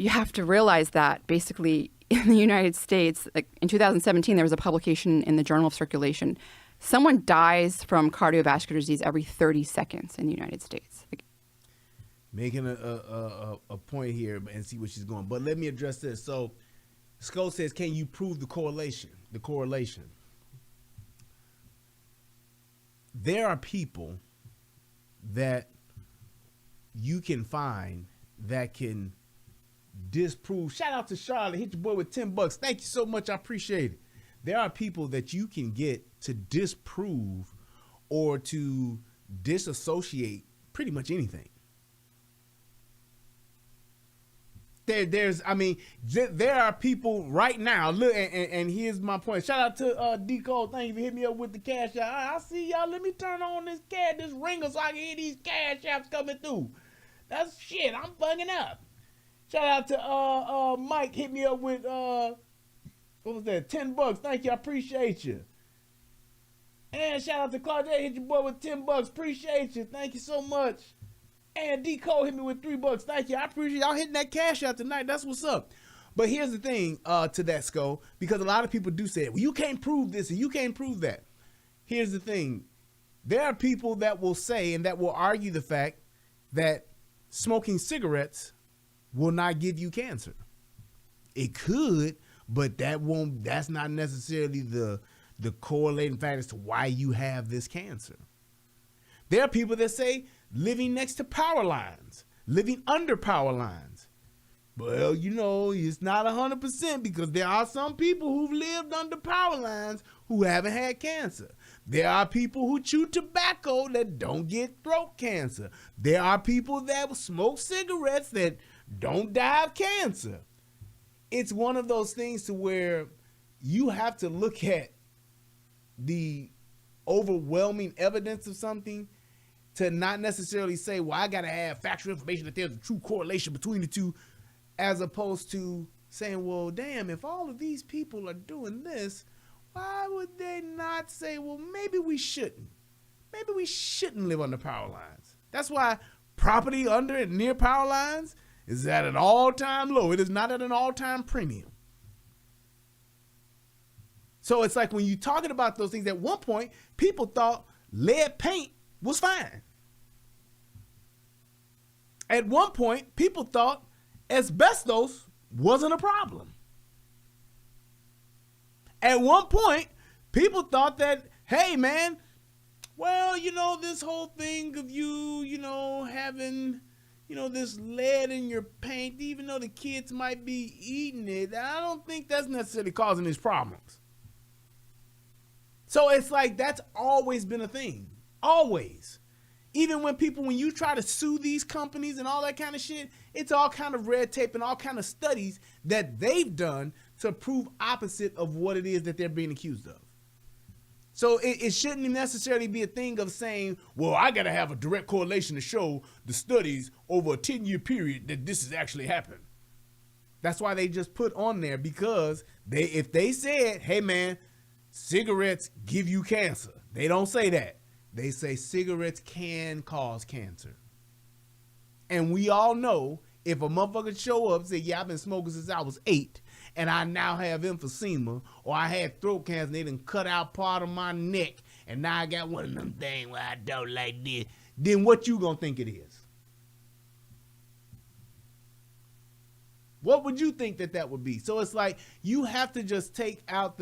have to realize that basically in the United States, like in 2017, there was a publication in the Journal of Circulation. Someone dies from cardiovascular disease every 30 seconds in the United States. Making a point here and see where she's going. But let me address this. So Skull says, can you prove the correlation? There are people that you can find that can disprove. Shout out to Charlotte. Hit your boy with $10. Thank you so much. I appreciate it. There are people that you can get to disprove or to disassociate pretty much anything. There are people right now. Look, and here's my point. Shout out to D Cole. Thank you for hitting me up with the cash out. I see y'all. Let me turn on this ringer so I can hear these cash apps coming through. That's shit. I'm bugging up. Shout out to Mike. Hit me up with what was that? $10. Thank you. I appreciate you. And shout out to Claudia. Hit your boy with $10. Appreciate you. Thank you so much. And D Cole hit me with $3. Thank you. I appreciate y'all hitting that cash out tonight. That's what's up. But here's the thing to that, Skull, because a lot of people do say, well, you can't prove this and you can't prove that. Here's the thing. There are people that will say and that will argue the fact that smoking cigarettes will not give you cancer. It could, but that's not necessarily the correlating factor as to why you have this cancer. There are people that say living next to power lines, living under power lines. Well, it's not 100% because there are some people who've lived under power lines who haven't had cancer. There are people who chew tobacco that don't get throat cancer. There are people that smoke cigarettes that don't die of cancer. It's one of those things to where you have to look at the overwhelming evidence of something to not necessarily say, well, I got to have factual information that there's a true correlation between the two, as opposed to saying, well, damn, if all of these people are doing this, why would they not say, well, maybe we shouldn't? Maybe we shouldn't live under power lines. That's why property under and near power lines is at an all-time low. It is not at an all-time premium. So it's like when you're talking about those things, at one point, people thought lead paint was fine. At one point, people thought asbestos wasn't a problem. At one point, people thought that, hey, man, well, this whole thing of you, having, this lead in your paint, even though the kids might be eating it, I don't think that's necessarily causing these problems. So it's like that's always been a thing. Always. Even when you try to sue these companies and all that kind of shit, it's all kind of red tape and all kind of studies that they've done to prove opposite of what it is that they're being accused of. So it shouldn't necessarily be a thing of saying, well, I got to have a direct correlation to show the studies over a 10-year period that this has actually happened. That's why they just put on there, because if they said, hey, man, cigarettes give you cancer, they don't say that. They say cigarettes can cause cancer. And we all know If a motherfucker show up and say, yeah, I've been smoking since I was 8, and I now have emphysema, or I had throat cancer and they done cut out part of my neck, and now I got one of them things where I don't like this, then what you gonna think it is? What would you think that would be? So it's like you have to just take out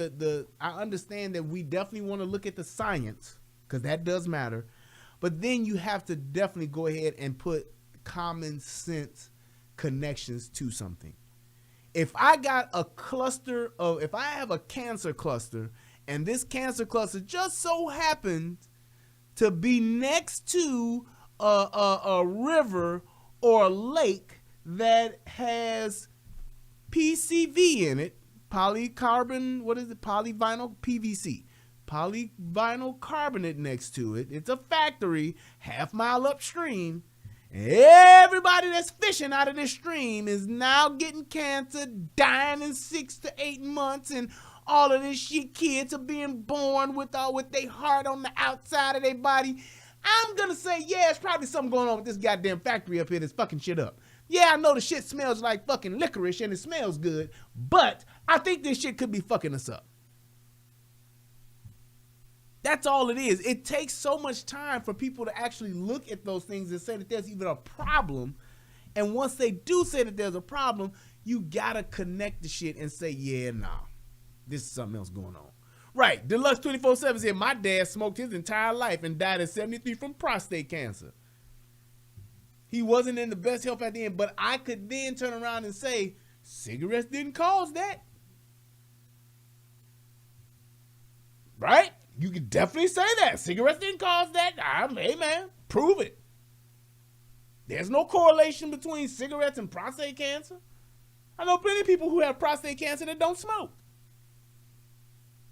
I understand that we definitely want to look at the science, because that does matter, but then you have to definitely go ahead and put common sense connections to something. If I got a cluster of, if I have a cancer cluster, and this cancer cluster just so happens to be next to a river or a lake that has PCV in it, polycarbon, what is it, polyvinyl PVC, polyvinyl carbonate next to it. It's a factory half mile upstream. Everybody that's fishing out of this stream is now getting cancer, dying in 6 to 8 months, and all of this shit. Kids are being born with their heart on the outside of their body. I'm gonna say, yeah, it's probably something going on with this goddamn factory up here that's fucking shit up. Yeah, I know the shit smells like fucking licorice and it smells good, but I think this shit could be fucking us up. That's all it is. It takes so much time for people to actually look at those things and say that there's even a problem. And once they do say that there's a problem, you gotta connect the shit and say, yeah, nah, this is something else going on. Right, Deluxe 24/7 said, my dad smoked his entire life and died at 73 from prostate cancer. He wasn't in the best health at the end, but I could then turn around and say, cigarettes didn't cause that. Right? You could definitely say that. Cigarettes didn't cause that. Hey, man, prove it. There's no correlation between cigarettes and prostate cancer. I know plenty of people who have prostate cancer that don't smoke.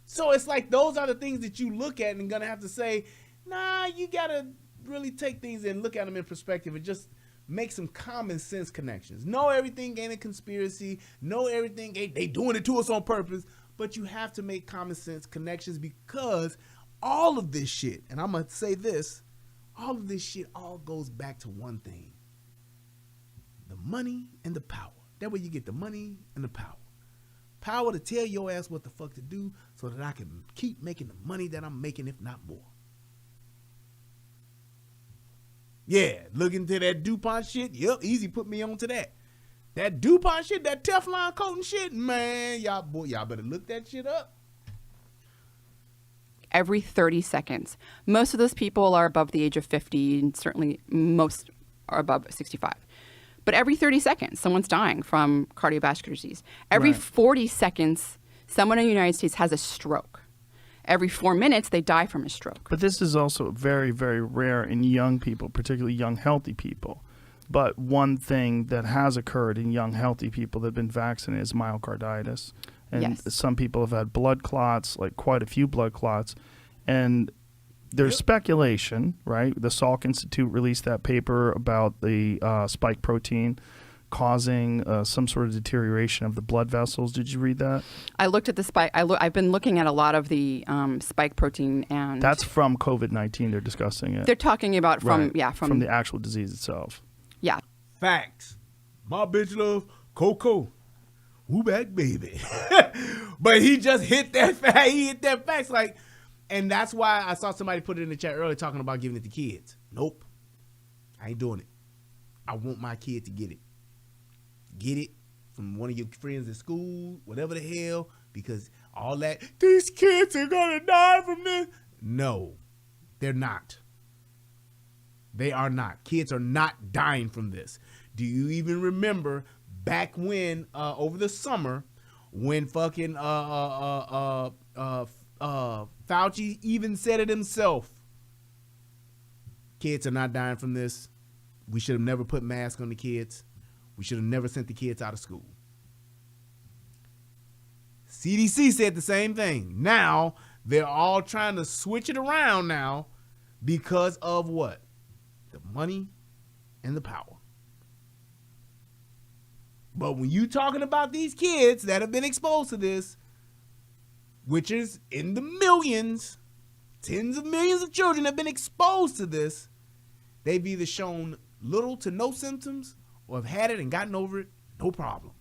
So it's like those are the things that you look at and gonna have to say, nah, you gotta really take things and look at them in perspective and just make some common sense connections. Know everything ain't a conspiracy. Know everything ain't they doing it to us on purpose. But you have to make common sense connections, because all of this shit, and I'm gonna say this, all of this shit all goes back to one thing: the money and the power. That way you get the money and the power. Power to tell your ass what the fuck to do so that I can keep making the money that I'm making, if not more. Yeah, look into that DuPont shit. Yep, easy put me on to that. That DuPont shit, that Teflon coating shit, man, y'all better look that shit up. Every 30 seconds. Most of those people are above the age of 50, and certainly most are above 65. But every 30 seconds, someone's dying from cardiovascular disease. Every 40 seconds, someone in the United States has a stroke. Every 4 minutes, they die from a stroke. But this is also very, very rare in young people, particularly young, healthy people. But one thing that has occurred in young, healthy people that have been vaccinated is myocarditis. And some people have had blood clots, like quite a few blood clots. And there's speculation, right? The Salk Institute released that paper about the spike protein causing some sort of deterioration of the blood vessels. Did you read that? I looked at the spike. I've been looking at a lot of the spike protein, and that's from COVID-19. They're discussing it. They're talking about from the actual disease itself. Yeah. Facts. My bitch love Coco. Who back, baby? But he just hit that fact. He hit that facts like, and that's why I saw somebody put it in the chat earlier talking about giving it to kids. Nope. I ain't doing it. I want my kid to get it. Get it from one of your friends at school, whatever the hell, because all that, these kids are gonna die from this. No, they're not. They are not. Kids are not dying from this. Do you even remember back when, over the summer, when fucking Fauci even said it himself? Kids are not dying from this. We should have never put masks on the kids. We should have never sent the kids out of school. CDC said the same thing. Now, they're all trying to switch it around now because of what? The money and the power. But when you talking about these kids that have been exposed to this, which is in the millions, tens of millions of children have been exposed to this, they've either shown little to no symptoms or have had it and gotten over it, no problem.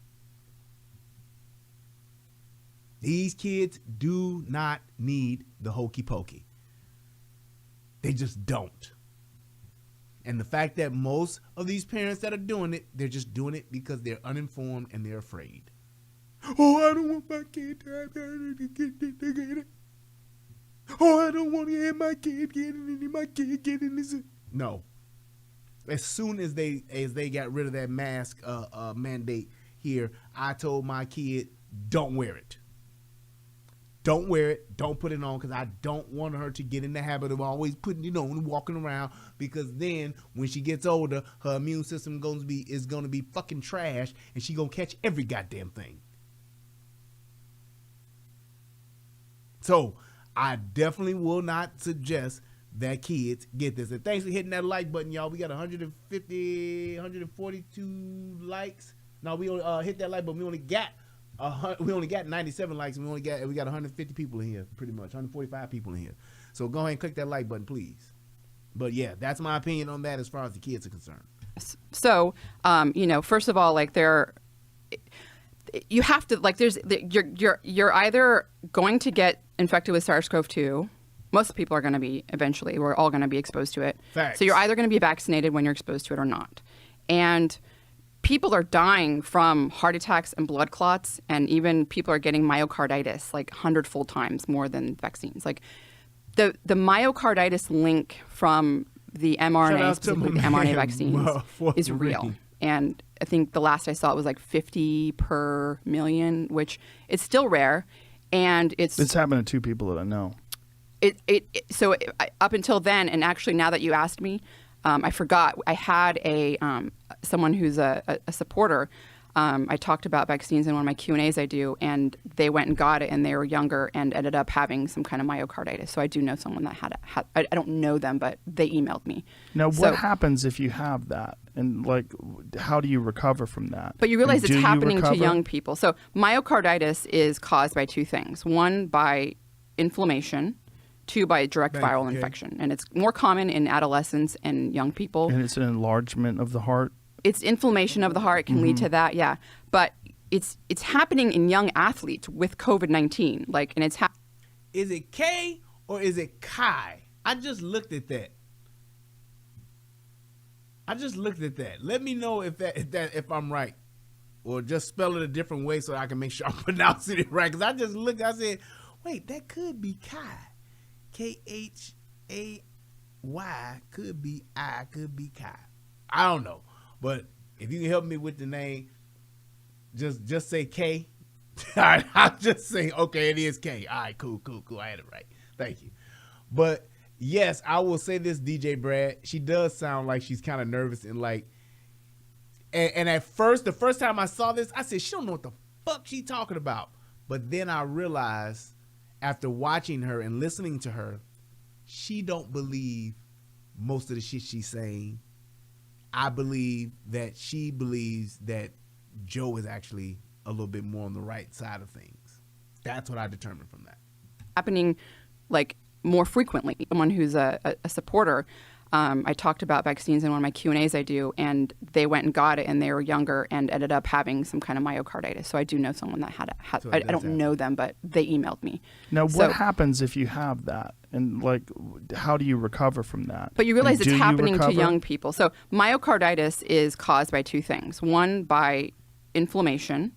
These kids do not need the hokey pokey. They just don't. And the fact that most of these parents that are doing it, they're just doing it because they're uninformed and they're afraid. Oh, I don't want my kid to have it. Oh, I don't want to have my kid getting this. No. As soon as they got rid of that mask mandate here, I told my kid, don't wear it. Don't wear it. Don't put it on, because I don't want her to get in the habit of always putting, walking around, because then when she gets older, her immune system is going to be fucking trash, and she going to catch every goddamn thing. So I definitely will not suggest that kids get this. And thanks for hitting that like button, y'all. We got 142 likes. No, we only hit that like button. We only got 97 likes, and we got 150 people in here, pretty much 145 people in here. So go ahead and click that like button, please. But yeah, that's my opinion on that as far as the kids are concerned. So, first of all, you have to you're either going to get infected with SARS-CoV-2. Most people are going to be eventually. We're all going to be exposed to it. Facts. So you're either going to be vaccinated when you're exposed to it or not. And people are dying from heart attacks and blood clots, and even people are getting myocarditis 100-fold times more than vaccines. The myocarditis link from the mRNA, specifically the mRNA vaccines, is real. And I think the last I saw it was 50 per million, which it's still rare. And it's happened to 2 people that I know. Up until then, and actually now that you asked me, I forgot. I had someone who's a supporter. I talked about vaccines in one of my Q&As I do, and they went and got it, and they were younger and ended up having some kind of myocarditis. So I do know someone that had I don't know them, but they emailed me. Now, what happens if you have that? And how do you recover from that? But you realize it's happening to young people. So myocarditis is caused by 2 things. 1, by inflammation. 2, by direct viral infection. And it's more common in adolescents and young people. And it's an enlargement of the heart? It's inflammation of the heart. It can lead to that, yeah. But it's happening in young athletes with COVID-19. And it's Is it K or is it Kai? I just looked at that. Let me know if I'm right, or just spell it a different way so I can make sure I'm pronouncing it right. Because I just looked, I said, wait, that could be Kai. Khay, could be Kai. I don't know. But if you can help me with the name, just say K. All right, I'll just say, okay, it is K. All right, cool. I had it right. Thank you. But yes, I will say this, DJ Brad. She does sound like she's kind of nervous and and at first, the first time I saw this, I said, she don't know what the fuck she talking about. But then I realized, after watching her and listening to her, she don't believe most of the shit she's saying. I believe that she believes that Joe is actually a little bit more on the right side of things. That's what I determined from that. Happening more frequently. Someone who's a supporter, I talked about vaccines in one of my Q&As I do, and they went and got it, and they were younger and ended up having some kind of myocarditis. So I do know someone that had it. I don't know them, but they emailed me. Now, what happens if you have that? And how do you recover from that? But you realize it's happening to young people. So myocarditis is caused by 2 things. 1, by inflammation.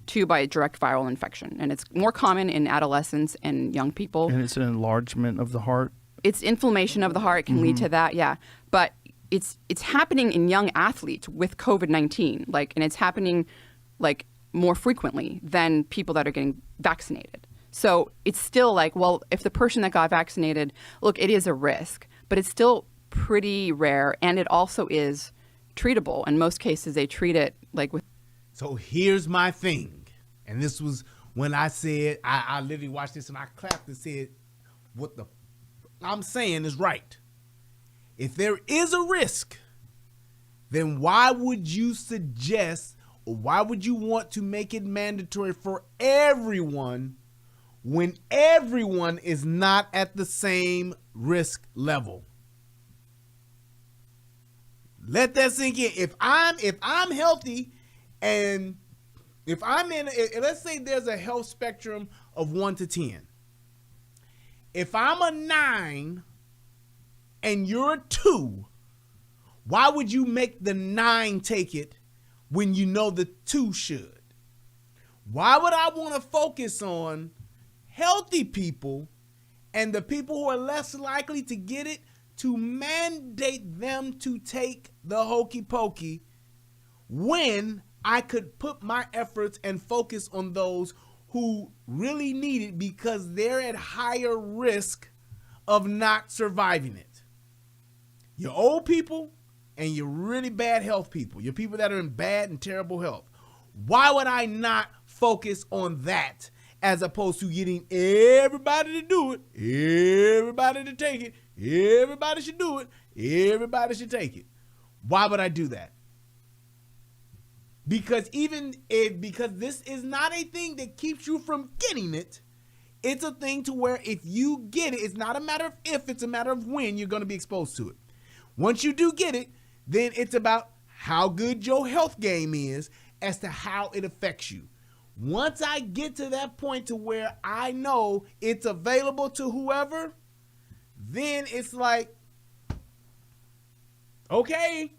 2, by direct viral infection. And it's more common in adolescents and young people. And it's an enlargement of the heart? It's inflammation of the heart. It can lead to that, yeah. But it's happening in young athletes with COVID-19. And it's happening more frequently than people that are getting vaccinated. So it's still well, if the person that got vaccinated, look, it is a risk, but it's still pretty rare, and it also is treatable. In most cases, they treat it with. So here's my thing, and this was when I said, I literally watched this and I clapped and said, what the I'm saying is right. If there is a risk, then why would you suggest, or why would you want to make it mandatory for everyone when everyone is not at the same risk level? Let that sink in. If I'm healthy, and if I'm in, let's say there's a health spectrum of 1 to 10. If I'm a 9 and you're a 2, why would you make the 9 take it when you know the 2 should? Why would I want to focus on healthy people and the people who are less likely to get it to mandate them to take the hokey pokey when I could put my efforts and focus on those who really need it because they're at higher risk of not surviving it? Your old people and your really bad health people, your people that are in bad and terrible health. Why would I not focus on that as opposed to getting everybody to do it, everybody to take it, everybody should do it, everybody should take it? Why would I do that? Because because this is not a thing that keeps you from getting it. It's a thing to where if you get it, it's not a matter of if, it's a matter of when you're going to be exposed to it. Once you do get it, then it's about how good your health game is as to how it affects you. Once I get to that point to where I know it's available to whoever, then it's like, okay,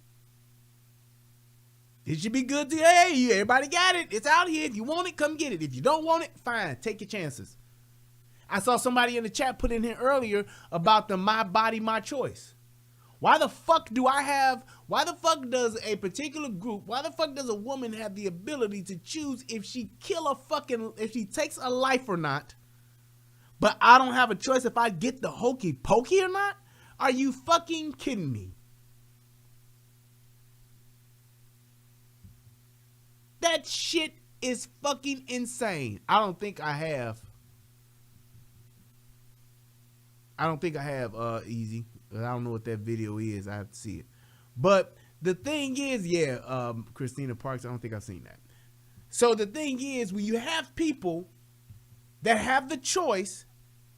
it should be good to you. Hey, everybody got it. It's out here. If you want it, come get it. If you don't want it, fine. Take your chances. I saw somebody in the chat put in here earlier about the my body, my choice. Why the fuck does a particular group, why the fuck does a woman have the ability to choose if she if she takes a life or not, but I don't have a choice if I get the hokey pokey or not? Are you fucking kidding me? That shit is fucking insane. I don't think I have Easy. I don't know what that video is. I have to see it. But the thing is, Christina Parks, I don't think I've seen that. So the thing is, when you have people that have the choice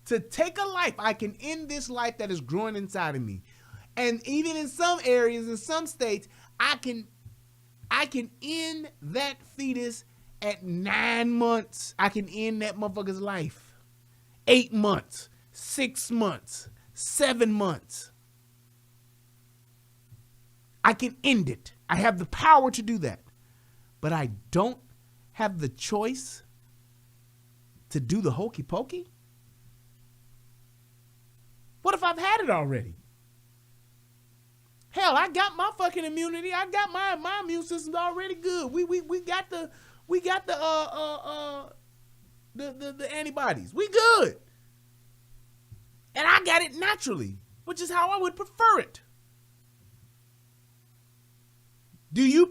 to take a life, I can end this life that is growing inside of me. And even in some areas, in some states, I can end that fetus at 9 months. I can end that motherfucker's life. 8 months, 6 months, 7 months. I can end it. I have the power to do that. But I don't have the choice to do the hokey pokey? What if I've had it already? Hell, I got my fucking immunity. I got my immune system's already good. We got the antibodies. We good. And I got it naturally, which is how I would prefer it. Do you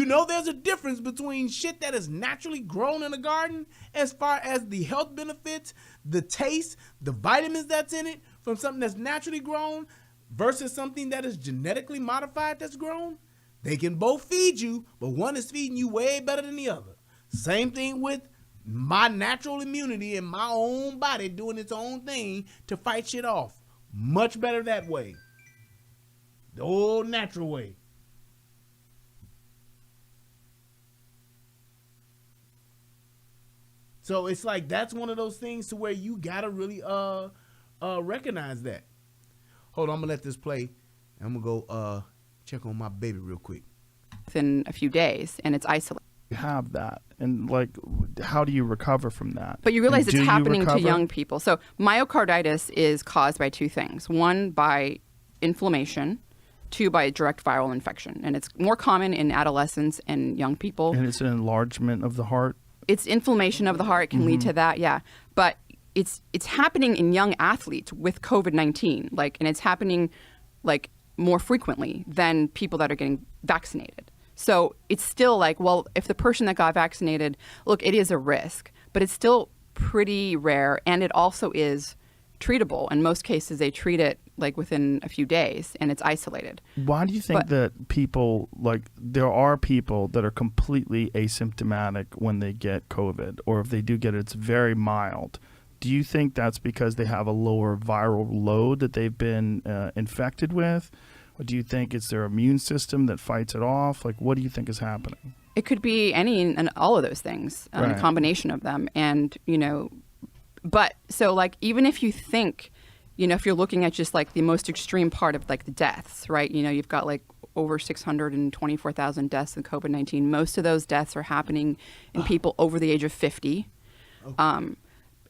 know there's a difference between shit that is naturally grown in a garden as far as the health benefits, the taste, the vitamins that's in it from something that's naturally grown versus something that is genetically modified that's grown? They can both feed you, but one is feeding you way better than the other. Same thing with my natural immunity and my own body doing its own thing to fight shit off. Much better that way. The old natural way. So it's like that's one of those things to where you gotta really recognize that. Hold on, I'm gonna let this play. I'm gonna go check on my baby real quick. Within a few days, and it's isolated. You have that, and like, how do you recover from that? But you realize it's happening to young people. So myocarditis is caused by two things: one, by inflammation; two, by direct viral infection. And it's more common in adolescents and young people. And it's an enlargement of the heart. It's inflammation of the heart can lead to that, yeah. But it's happening in young athletes with COVID-19, and it's happening more frequently than people that are getting vaccinated. So it's still well, if the person that got vaccinated, look, it is a risk, but it's still pretty rare, and it also is treatable. In most cases, they treat it within a few days, and it's isolated. Why do you think that people, there are people that are completely asymptomatic when they get COVID, or if they do get it, it's very mild? Do you think that's because they have a lower viral load that they've been infected with? Do you think it's their immune system that fights it off? Like, what do you think is happening? It could be any and all of those things, a combination of them. And, but so like, even if you think, if you're looking at just like the most extreme part of like the deaths, right? You've got like over 624,000 deaths in COVID-19. Most of those deaths are happening in people over the age of 50. Okay.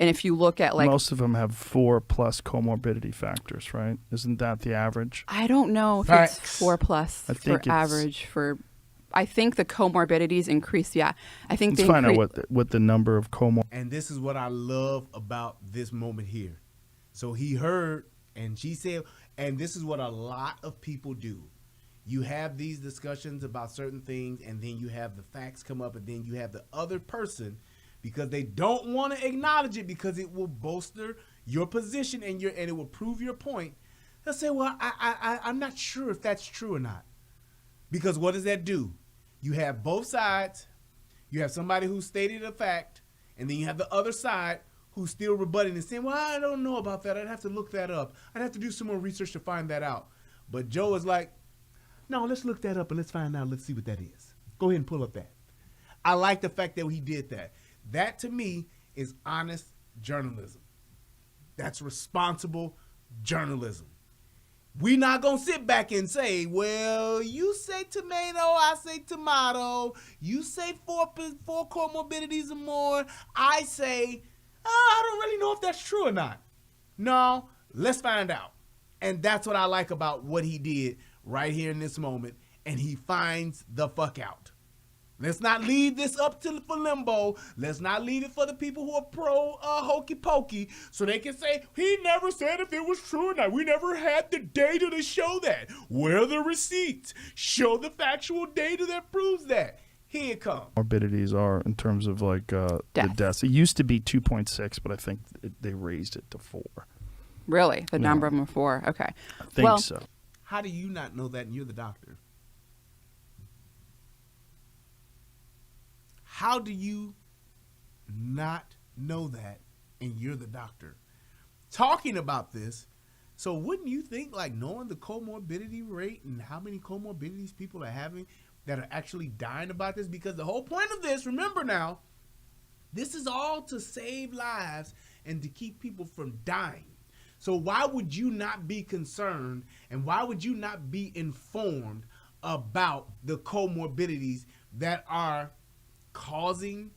And if you look at like... Most of them have 4+ comorbidity factors, right? Isn't that the average? I don't know if it's 4+ for average for... I think the comorbidities increase, yeah. I think Let's find out what the number of And this is what I love about this moment here. So he heard, and she said, and this is what a lot of people do. You have these discussions about certain things, and then you have the facts come up, and then you have the other person, because they don't want to acknowledge it because it will bolster your position and it will prove your point. They'll say, well, I'm not sure if that's true or not. Because what does that do? You have both sides. You have somebody who stated a fact, and then you have the other side who's still rebutting and saying, well, I don't know about that. I'd have to look that up. I'd have to do some more research to find that out. But Joe is like, no, let's look that up and let's find out. Let's see what that is. Go ahead and pull up that. I like the fact that he did that. That, to me, is honest journalism. That's responsible journalism. We're not going to sit back and say, well, you say tomato, I say tomato. You say four comorbidities or more. I say, I don't really know if that's true or not. No, let's find out. And that's what I like about what he did right here in this moment. And he finds the fuck out. Let's not leave this up for limbo. Let's not leave it for the people who are pro hokey pokey so they can say, he never said if it was true or not. We never had the data to show that. Where are the receipts? Show the factual data that proves that. Here it comes. Morbidities are in terms of like the deaths. It used to be 2.6, but I think they raised it to 4. Really? The number of them are 4? Okay. I think so. How do you not know that and you're the doctor? How do you not know that and you're the doctor? Talking about this, so wouldn't you think like knowing the comorbidity rate and how many comorbidities people are having that are actually dying about this? Because the whole point of this, remember now, this is all to save lives and to keep people from dying. So why would you not be concerned and why would you not be informed about the comorbidities that are causing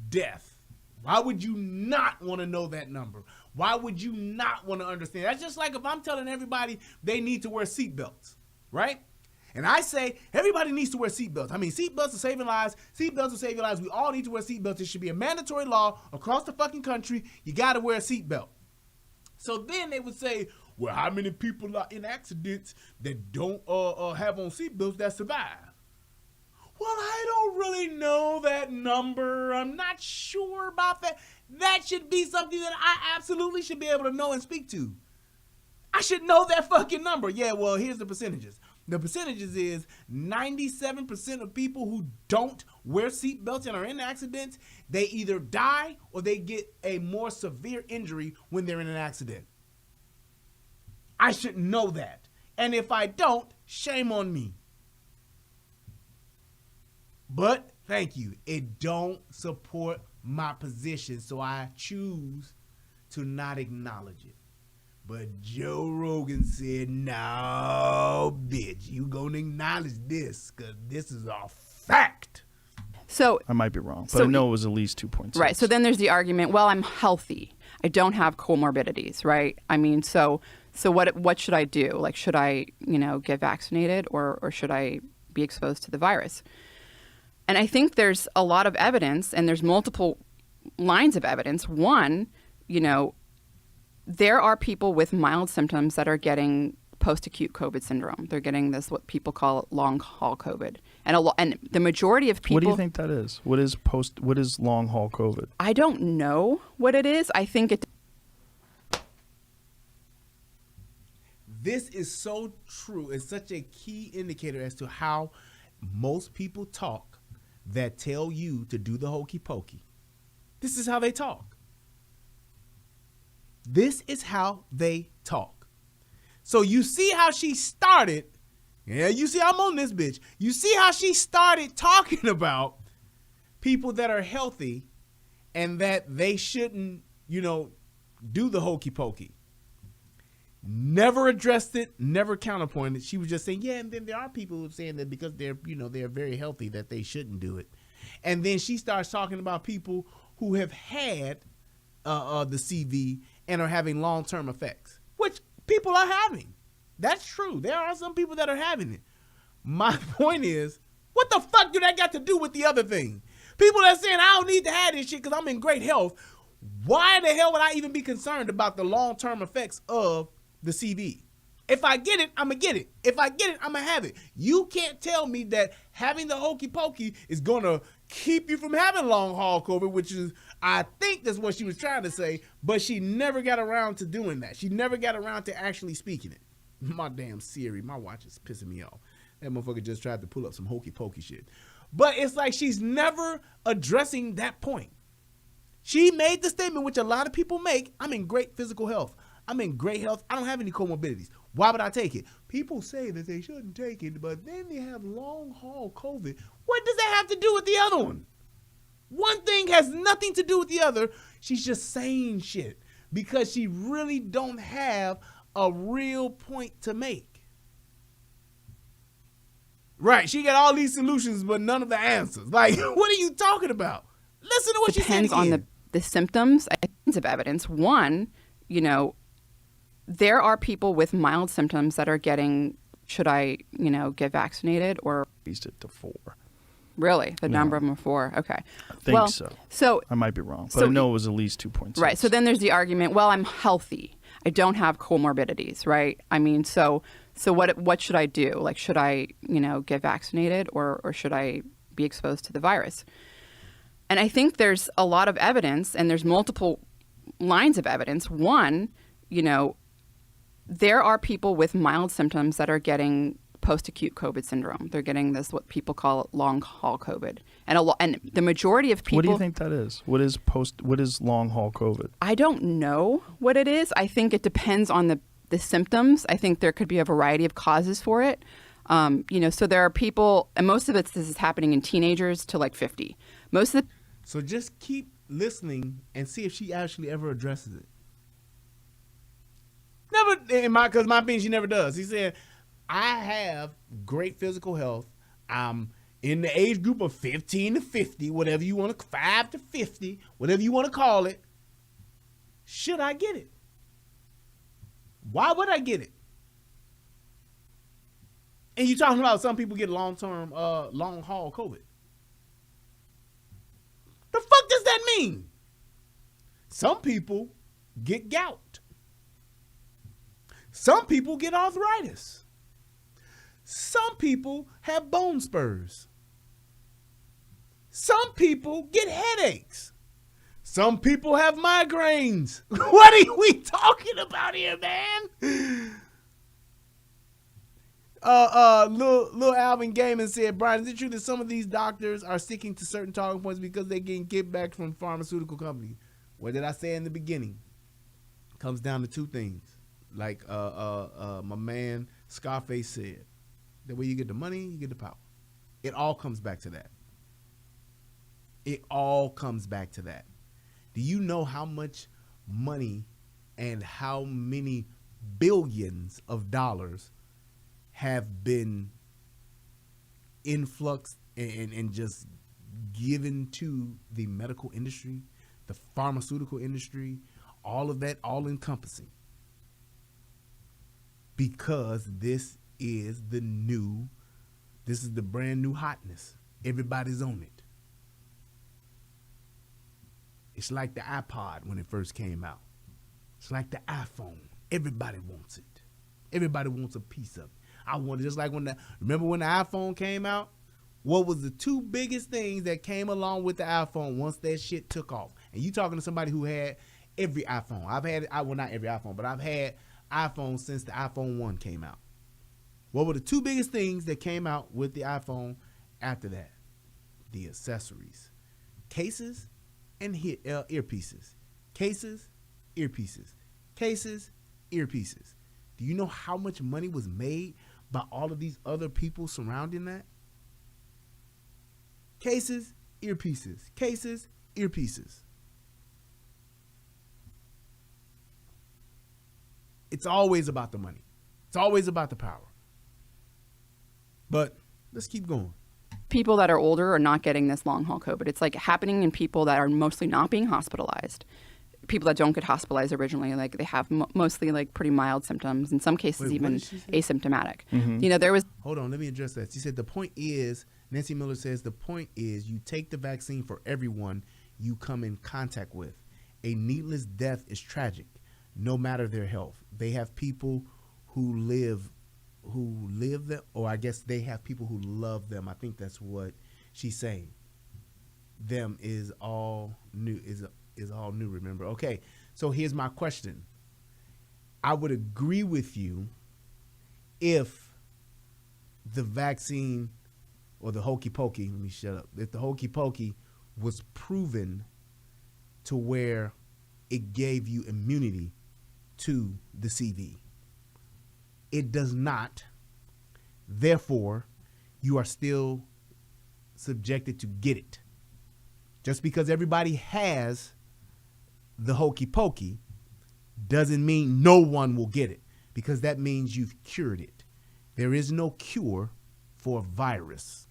death? Why would you not want to know that number? Why would you not want to understand? That's just like if I'm telling everybody they need to wear seatbelts, right? And I say everybody needs to wear seatbelts. I mean, seatbelts are saving lives. Seatbelts will save your lives. We all need to wear seatbelts. It should be a mandatory law across the fucking country. You got to wear a seatbelt. So then they would say, well, how many people are in accidents that don't have on seatbelts that survive? Well, I don't really know that number. I'm not sure about that. That should be something that I absolutely should be able to know and speak to. I should know that fucking number. Yeah, well, here's the percentages. The percentages is 97% of people who don't wear seatbelts and are in accidents, they either die or they get a more severe injury when they're in an accident. I should know that. And if I don't, shame on me. But thank you. It don't support my position, so I choose to not acknowledge it. But Joe Rogan said, no, bitch, you gonna acknowledge this because this is a fact. So I might be wrong, but I know it was at least 2.6. Right. So then there's the argument, well, I'm healthy. I don't have comorbidities, right? I mean, so what should I do? Like, should I, get vaccinated or should I be exposed to the virus? And I think there's a lot of evidence, and there's multiple lines of evidence. One, there are people with mild symptoms that are getting post-acute COVID syndrome. They're getting this, what people call long-haul COVID. And the majority of people... What do you think that is? What is long-haul COVID? I don't know what it is. I think it... This is so true. It's such a key indicator as to how most people talk that tell you to do the hokey pokey. This is how they talk. This is how they talk. So you see how she started Yeah, you see, I'm on this bitch. You see how she started talking about people that are healthy and that they shouldn't, do the hokey pokey. Never addressed it, never counterpointed. She was just saying, yeah, and then there are people who are saying that because they're very healthy that they shouldn't do it. And then she starts talking about people who have had the CV and are having long-term effects, which people are having. That's true. There are some people that are having it. My point is, what the fuck do that got to do with the other thing? People that are saying, I don't need to have this shit because I'm in great health. Why the hell would I even be concerned about the long-term effects of the CV? If I get it, I'm going to get it. If I get it, I'm going to have it. You can't tell me that having the hokey pokey is going to keep you from having long haul COVID, which is, I think that's what she was trying to say, but she never got around to doing that. She never got around to actually speaking it. My damn Siri, my watch is pissing me off. That motherfucker just tried to pull up some hokey pokey shit. But it's like she's never addressing that point. She made the statement, which a lot of people make, I'm in great physical health. I'm in great health. I don't have any comorbidities. Why would I take it? People say that they shouldn't take it, but then they have long haul COVID. What does that have to do with the other one? One thing has nothing to do with the other. She's just saying shit because she really don't have a real point to make. Right. She got all these solutions, but none of the answers. Like, what are you talking about? Listen to what she said. Depends on the symptoms. Of evidence. One, there are people with mild symptoms that are getting, should I, get vaccinated or? Raised it to 4. Really? The number of them are 4? Okay. I think so. So I might be wrong, but I know it was at least 2.6. Right. So then there's the argument, well, I'm healthy. I don't have comorbidities, right? I mean, so what should I do? Like, should I, get vaccinated or should I be exposed to the virus? And I think there's a lot of evidence, and there's multiple lines of evidence. One, there are people with mild symptoms that are getting post-acute COVID syndrome. They're getting this, what people call long haul COVID. And the majority of people... What do you think that is? What is long haul COVID? I don't know what it is. I think it depends on the symptoms. I think there could be a variety of causes for it. So there are people, and most of this is happening in teenagers to like 50. So just keep listening and see if she actually ever addresses it. Never, because my opinion, she never does. He said, I have great physical health. I'm in the age group of 15 to 50, whatever you want to, 5 to 50, whatever you want to call it. Should I get it? Why would I get it? And you're talking about some people get long haul COVID. The fuck does that mean? Some people get gout. Some people get arthritis. Some people have bone spurs. Some people get headaches. Some people have migraines. What are we talking about here, man? Lil Alvin Gaiman said, Brian, is it true that some of these doctors are sticking to certain talking points because they're getting kickback from pharmaceutical companies? What did I say in the beginning? It comes down to 2 things. Like my man Scarface said, the way you get the money, you get the power. It all comes back to that. It all comes back to that. Do you know how much money and how many billions of dollars have been influxed and just given to the medical industry, the pharmaceutical industry, all of that, all encompassing? Because this is the brand new hotness. Everybody's on it. It's like the iPod when it first came out. It's like the iPhone. Everybody wants it. Everybody wants a piece of it. I want it just like remember when the iPhone came out? What was the 2 biggest things that came along with the iPhone once that shit took off? And you talking to somebody who had every iPhone. Not every iPhone, but I've had iPhone since the iPhone 1 came out. What were the 2 biggest things that came out with the iPhone after that? The accessories. Cases and earpieces. Cases, earpieces. Cases, earpieces. Do you know how much money was made by all of these other people surrounding that? Cases, earpieces. Cases, earpieces. It's always about the money. It's always about the power. But let's keep going. People that are older are not getting this long haul COVID. It's like happening in people that are mostly not being hospitalized. People that don't get hospitalized originally, like they have mostly like pretty mild symptoms. In some cases, even asymptomatic. Mm-hmm. You know, there was. Hold on, let me address that. She said the point is, Nancy Miller says the point is you take the vaccine for everyone you come in contact with. A needless death is tragic, no matter their health. They have people who live them, or I guess they have people who love them. I think that's what she's saying. Them is all new, is all new, remember? Okay, so here's my question. I would agree with you if the vaccine or the hokey pokey, let me shut up, if the hokey pokey was proven to where it gave you immunity to the CV. It does not. Therefore, you are still subjected to get it. Just because everybody has the hokey pokey doesn't mean no one will get it, because that means you've cured it. There is no cure for a virus.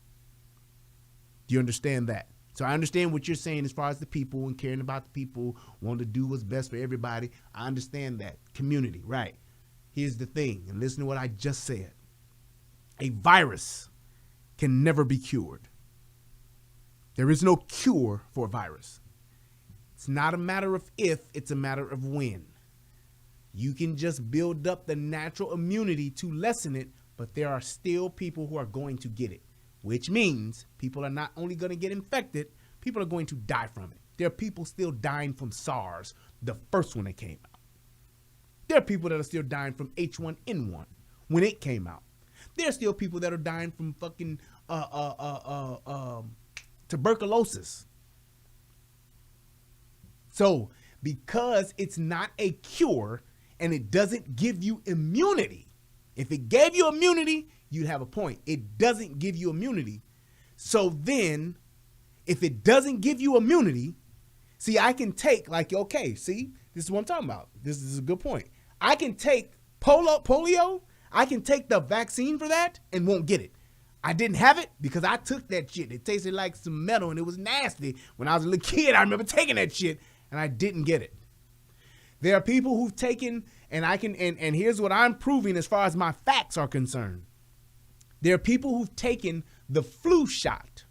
Do you understand that? So I understand what you're saying as far as the people and caring about the people, wanting to do what's best for everybody. I understand that. Community, right. Here's the thing, and listen to what I just said. A virus can never be cured. There is no cure for a virus. It's not a matter of if, it's a matter of when. You can just build up the natural immunity to lessen it, but there are still people who are going to get it, which means people are not only going to get infected, people are going to die from it. There are people still dying from SARS, the first one that came out. There are people that are still dying from H1N1 when it came out. There are still people that are dying from fucking tuberculosis. So because it's not a cure and it doesn't give you immunity, if it gave you immunity, you'd have a point. It doesn't give you immunity. So then if it doesn't give you immunity, see, I can take like, okay, see, this is what I'm talking about. This is a good point. I can take polio. I can take the vaccine for that and won't get it. I didn't have it because I took that shit. It tasted like some metal and it was nasty. When I was a little kid, I remember taking that shit and I didn't get it. There are people who've taken, and here's what I'm proving as far as my facts are concerned. There are people who've taken the flu shot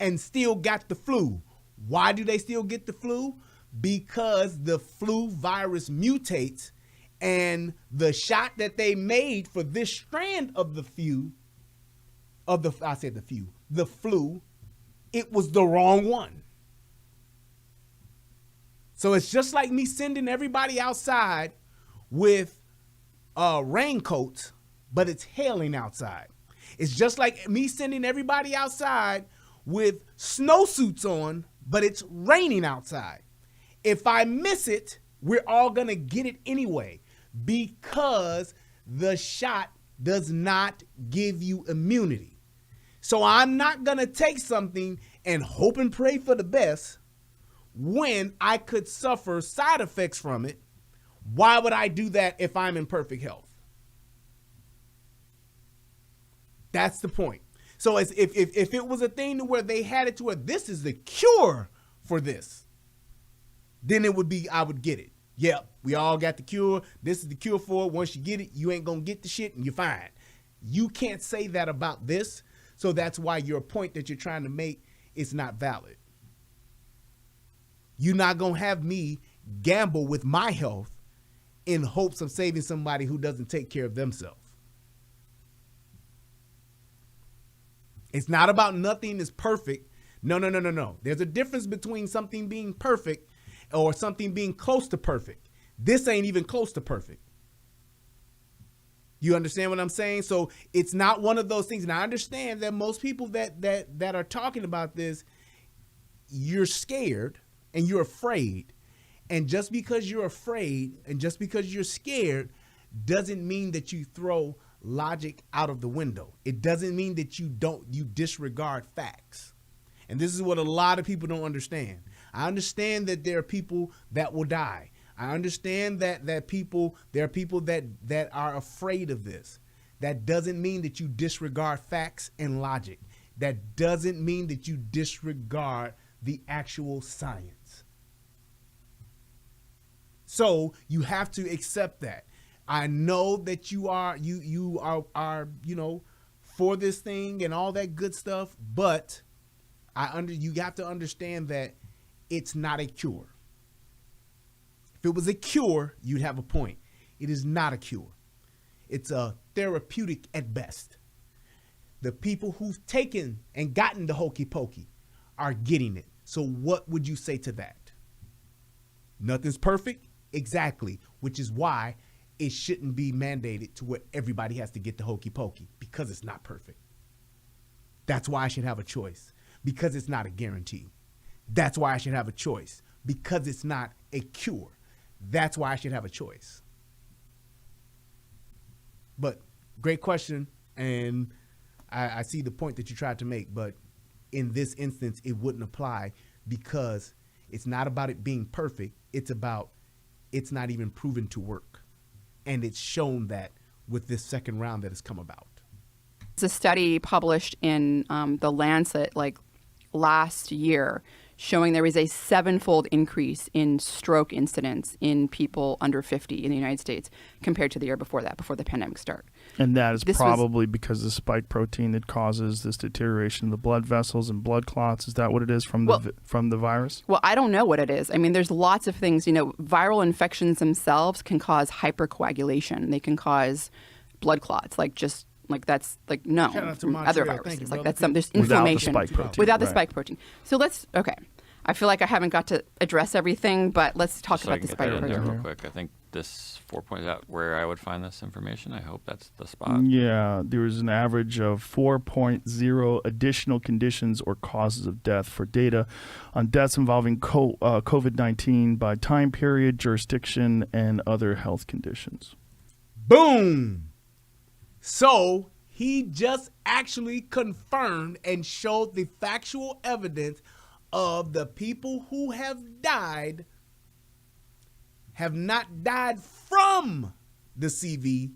and still got the flu. Why do they still get the flu? Because the flu virus mutates, and the shot that they made for this strand of the flu, it was the wrong one. So it's just like me sending everybody outside with raincoats, but it's hailing outside. It's just like me sending everybody outside with snowsuits on, but it's raining outside. If I miss it, we're all going to get it anyway, because the shot does not give you immunity. So I'm not going to take something and hope and pray for the best when I could suffer side effects from it. Why would I do that if I'm in perfect health? That's the point. So as if it was a thing to where they had it to where this is the cure for this, then it would be, I would get it. Yep, we all got the cure. This is the cure for it. Once you get it, you ain't going to get the shit and you're fine. You can't say that about this. So that's why your point that you're trying to make is not valid. You're not going to have me gamble with my health in hopes of saving somebody who doesn't take care of themselves. It's not about nothing is perfect. No. There's a difference between something being perfect or something being close to perfect. This ain't even close to perfect. You understand what I'm saying? So it's not one of those things. And I understand that most people that are talking about this, you're scared and you're afraid. And just because you're afraid and just because you're scared doesn't mean that you throw logic out of the window. It doesn't mean that you disregard facts. And this is what a lot of people don't understand. I understand that there are people that will die. I understand that there are people that are afraid of this. That doesn't mean that you disregard facts and logic. That doesn't mean that you disregard the actual science. So you have to accept that. I know that you are for this thing and all that good stuff, but you have to understand that it's not a cure. If it was a cure, you'd have a point. It is not a cure. It's a therapeutic at best. The people who've taken and gotten the hokey pokey are getting it. So what would you say to that? Nothing's perfect? Exactly. Which is why it shouldn't be mandated to where everybody has to get the hokey pokey, because it's not perfect. That's why I should have a choice, because it's not a guarantee. That's why I should have a choice, because it's not a cure. That's why I should have a choice. But great question, and I see the point that you tried to make, but in this instance, it wouldn't apply, because it's not about it being perfect. It's about it's not even proven to work. And it's shown that with this second round that has come about. It's a study published in The Lancet last year showing there was a 7-fold increase in stroke incidence in people under 50 in the United States compared to the year before that, before the pandemic started. And that is probably because of the spike protein that causes this deterioration of the blood vessels and blood clots. Is that what it is from the virus? Well, I don't know what it is. I mean, there's lots of things. Viral infections themselves can cause hypercoagulation. They can cause blood clots, that's no from other viruses. There's inflammation without the spike protein. So I feel like I haven't got to address everything, but let's talk about the spike protein real quick. I think this 4 points out where I would find this information. I hope that's the spot. Yeah, there was an average of 4.0 additional conditions or causes of death for data on deaths involving COVID-19 by time period, jurisdiction, and other health conditions. Boom! So he just actually confirmed and showed the factual evidence of the people who have died have not died from the CV.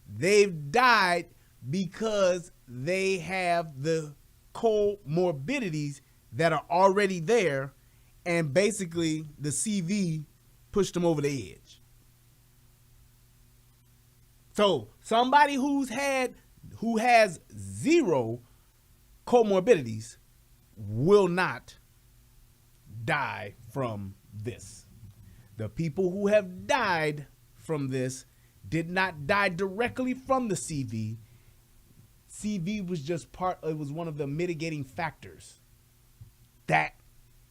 They've died because they have the comorbidities that are already there, and basically the CV pushed them over the edge. So somebody who has zero comorbidities will not die from this. The people who have died from this did not die directly from the CV. CV was just it was one of the mitigating factors. That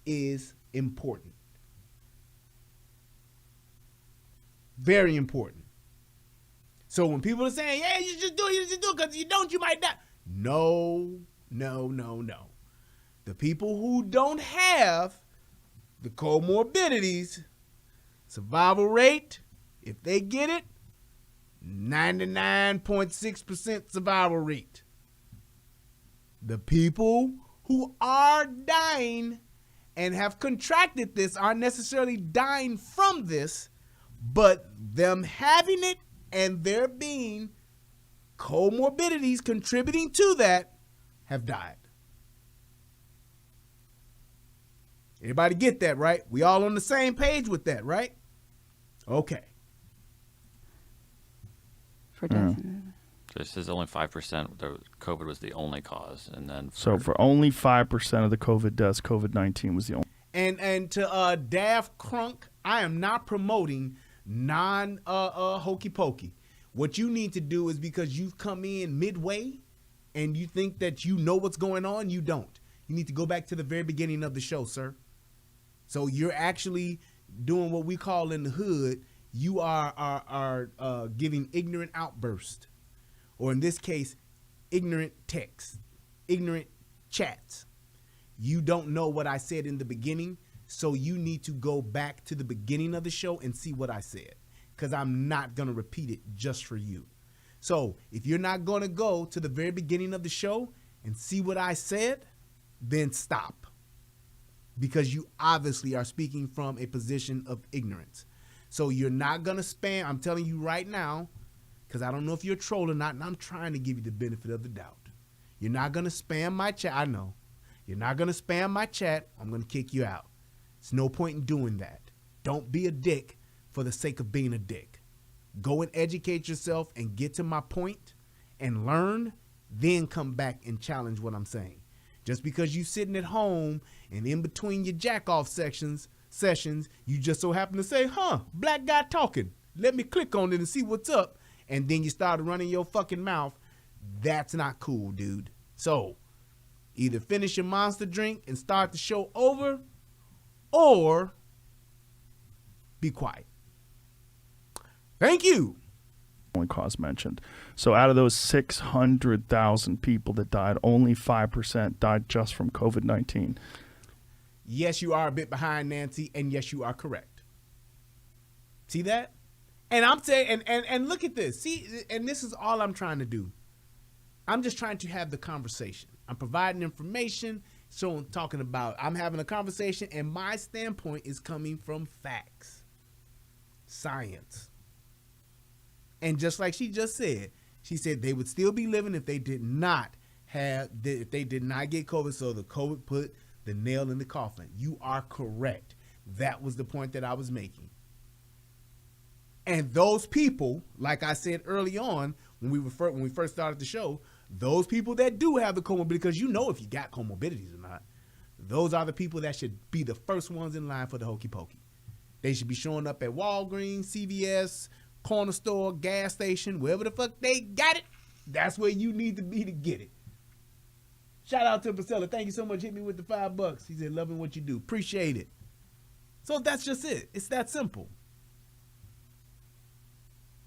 is important. Very important. So when people are saying, yeah, you just do it, because if you don't, you might die. No. The people who don't have the comorbidities, survival rate, if they get it, 99.6% survival rate. The people who are dying and have contracted this aren't necessarily dying from this, but them having it and there being comorbidities contributing to that have died. Everybody get that, right? We all on the same page with that, right? Okay. For death. So it says only 5% the COVID was the only cause, and then for only 5% of the COVID deaths, COVID-19 was the only. And to Daft Crunk, I am not promoting hokey pokey. What you need to do is, because you've come in midway and you think that you know what's going on, you don't. You need to go back to the very beginning of the show, sir. So you're actually doing what we call in the hood, you are giving ignorant outbursts, or in this case, ignorant texts, ignorant chats. You don't know what I said in the beginning, so you need to go back to the beginning of the show and see what I said, because I'm not going to repeat it just for you. So if you're not going to go to the very beginning of the show and see what I said, then stop. Because you obviously are speaking from a position of ignorance. So you're not going to spam. I'm telling you right now, because I don't know if you're a troll or not, and I'm trying to give you the benefit of the doubt. You're not going to spam my chat. I know. You're not going to spam my chat. I'm going to kick you out. There's no point in doing that. Don't be a dick for the sake of being a dick. Go and educate yourself and get to my point and learn, then come back and challenge what I'm saying. Just because you sitting at home and in between your jack-off sessions, you just so happen to say, black guy talking. Let me click on it and see what's up. And then you start running your fucking mouth. That's not cool, dude. So either finish your monster drink and start the show over, or be quiet. Thank you. Only cause mentioned. So out of those 600,000 people that died, only 5% died just from COVID-19. Yes, you are a bit behind, Nancy, and yes, you are correct. See that? And I'm saying, and look at this. See, and this is all I'm trying to do. I'm just trying to have the conversation. I'm providing information, so I'm talking about, I'm having a conversation, and my standpoint is coming from facts, science. And just like she just said, she said they would still be living if they did not get COVID. So the COVID put the nail in the coffin. You are correct. That was the point that I was making. And those people, like I said early on, when we first started the show, those people that do have the comorbidity, because you know if you got comorbidities or not, those are the people that should be the first ones in line for the hokey pokey. They should be showing up at Walgreens, CVS, corner store, gas station, wherever the fuck they got it. That's where you need to be to get it. Shout out to Priscilla. Thank you so much. Hit me with the $5. He said, loving what you do. Appreciate it. So that's just it. It's that simple.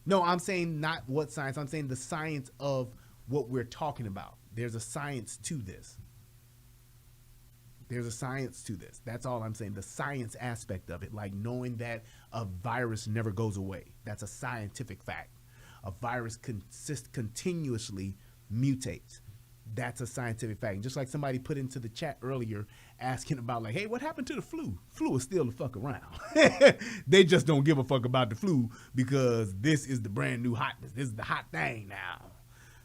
No, I'm saying not what science. I'm saying the science of what we're talking about. There's a science to this. There's a science to this. That's all I'm saying. The science aspect of it, like knowing that a virus never goes away. That's a scientific fact. A virus continuously mutates. That's a scientific fact. And just like somebody put into the chat earlier asking about like, hey, what happened to the flu? Flu is still the fuck around. They just don't give a fuck about the flu because this is the brand new hotness. This is the hot thing now.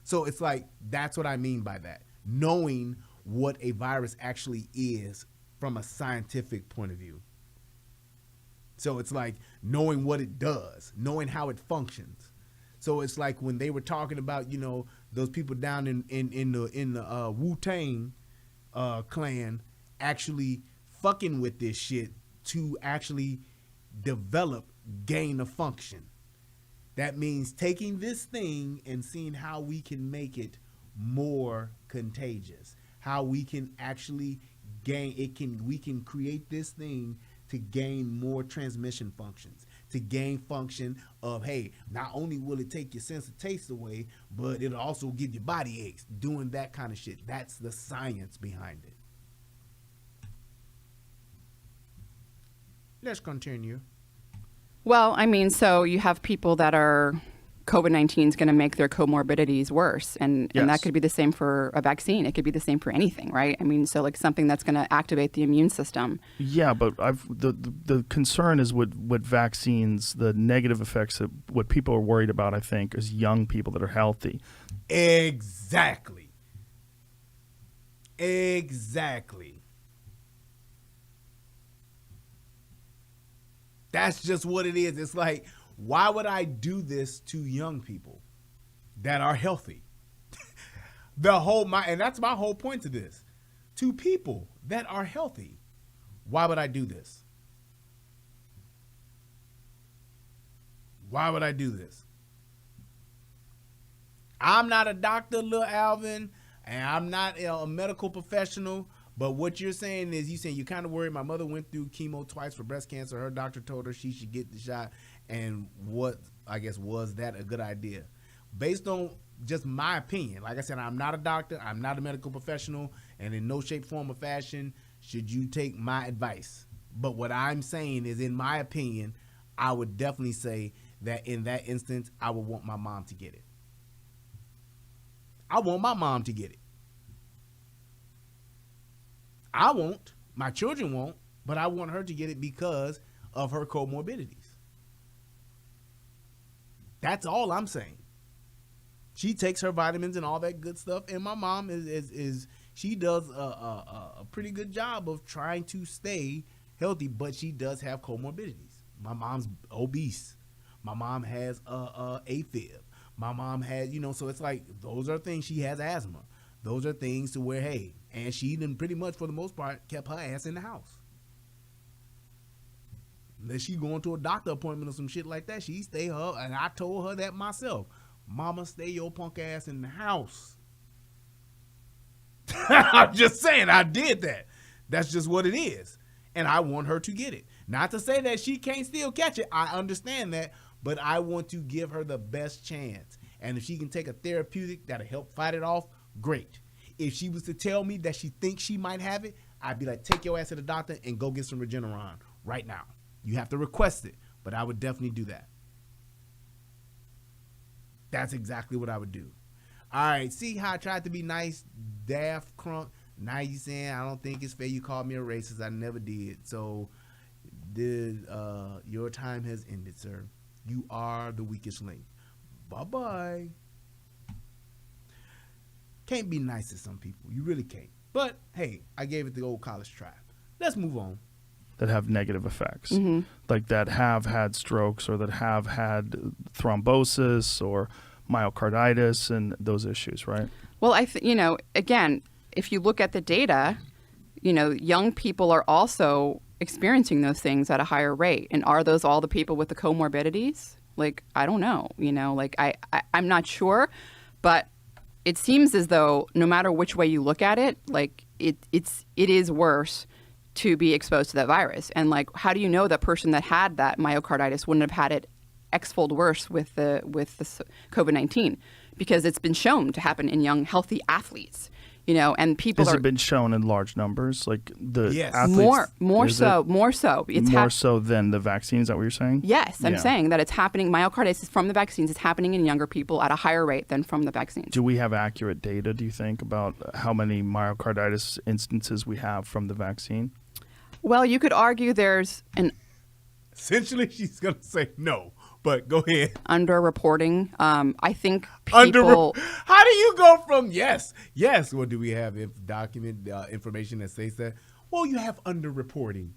So it's like, that's what I mean by that. Knowing what a virus actually is from a scientific point of view. So it's like knowing what it does, knowing how it functions. So it's like when they were talking about, you know, those people down in the Wu-Tang clan actually fucking with this shit to actually develop gain of function. That means taking this thing and seeing how we can make it more contagious, how we can actually we can create this thing to gain more transmission functions, to gain function of, hey, not only will it take your sense of taste away, but it'll also give you body aches, doing that kind of shit. That's the science behind it. Let's continue. Well, I mean, so you have people that are COVID-19 is going to make their comorbidities worse. And that could be the same for a vaccine. It could be the same for anything, right? I mean, so like something that's going to activate the immune system. Yeah, but the concern is with vaccines, the negative effects that what people are worried about, I think, is young people that are healthy. Exactly. That's just what it is. It's like, why would I do this to young people that are healthy? And that's my whole point to this. To people that are healthy, why would I do this? Why would I do this? I'm not a doctor, Lil Alvin, and I'm not a medical professional. But what you're saying is, you're kind of worried. My mother went through chemo twice for breast cancer. Her doctor told her she should get the shot. And what, I guess, was that a good idea? Based on just my opinion, like I said, I'm not a doctor. I'm not a medical professional. And in no shape, form, or fashion should you take my advice. But what I'm saying is, in my opinion, I would definitely say that in that instance, I would want my mom to get it. I want my mom to get it. I won't. My children won't. But I want her to get it because of her comorbidities. That's all I'm saying. She takes her vitamins and all that good stuff, and my mom is she does a pretty good job of trying to stay healthy, but she does have comorbidities. My mom's obese. My mom has AFib. My mom has, so it's like those are things. She has asthma. Those are things to where, hey, and she done pretty much for the most part kept her ass in the house. Unless she going to a doctor appointment or some shit like that, she stay her, and I told her that myself. Mama, stay your punk ass in the house. I'm just saying, I did that. That's just what it is. And I want her to get it. Not to say that she can't still catch it. I understand that. But I want to give her the best chance. And if she can take a therapeutic that'll help fight it off, great. If she was to tell me that she thinks she might have it, I'd be like, take your ass to the doctor and go get some Regeneron right now. You have to request it, but I would definitely do that. That's exactly what I would do. All right, see how I tried to be nice, daft, crunk. Now you saying I don't think it's fair you called me a racist. I never did. So your time has ended, sir. You are the weakest link. Bye-bye. Can't be nice to some people. You really can't. But, hey, I gave it the old college try. Let's move on. That have negative effects, Mm-hmm. like that have had strokes or that have had thrombosis or myocarditis and those issues, right? Well, again, if you look at the data, young people are also experiencing those things at a higher rate. And are those all the people with the comorbidities? Like, I don't know, I'm not sure, but it seems as though no matter which way you look at it, like it is worse to be exposed to that virus. And like, how do you know that person that had that myocarditis wouldn't have had it X-fold worse with the COVID-19? Because it's been shown to happen in young, healthy athletes, and people Has it been shown in large numbers? Like the Yes. athletes? more so. It's more so than the vaccine, is that what you're saying? Yes, I'm Yeah. saying that it's happening. Myocarditis from the vaccines is happening in younger people at a higher rate than from the vaccines. Do we have accurate data, do you think, about how many myocarditis instances we have from the vaccine? Well, you could argue there's an Essentially, she's going to say no. But go ahead. underreporting. I think people. How do you go from yes? Well, do we have document information that says that? Well, you have underreporting.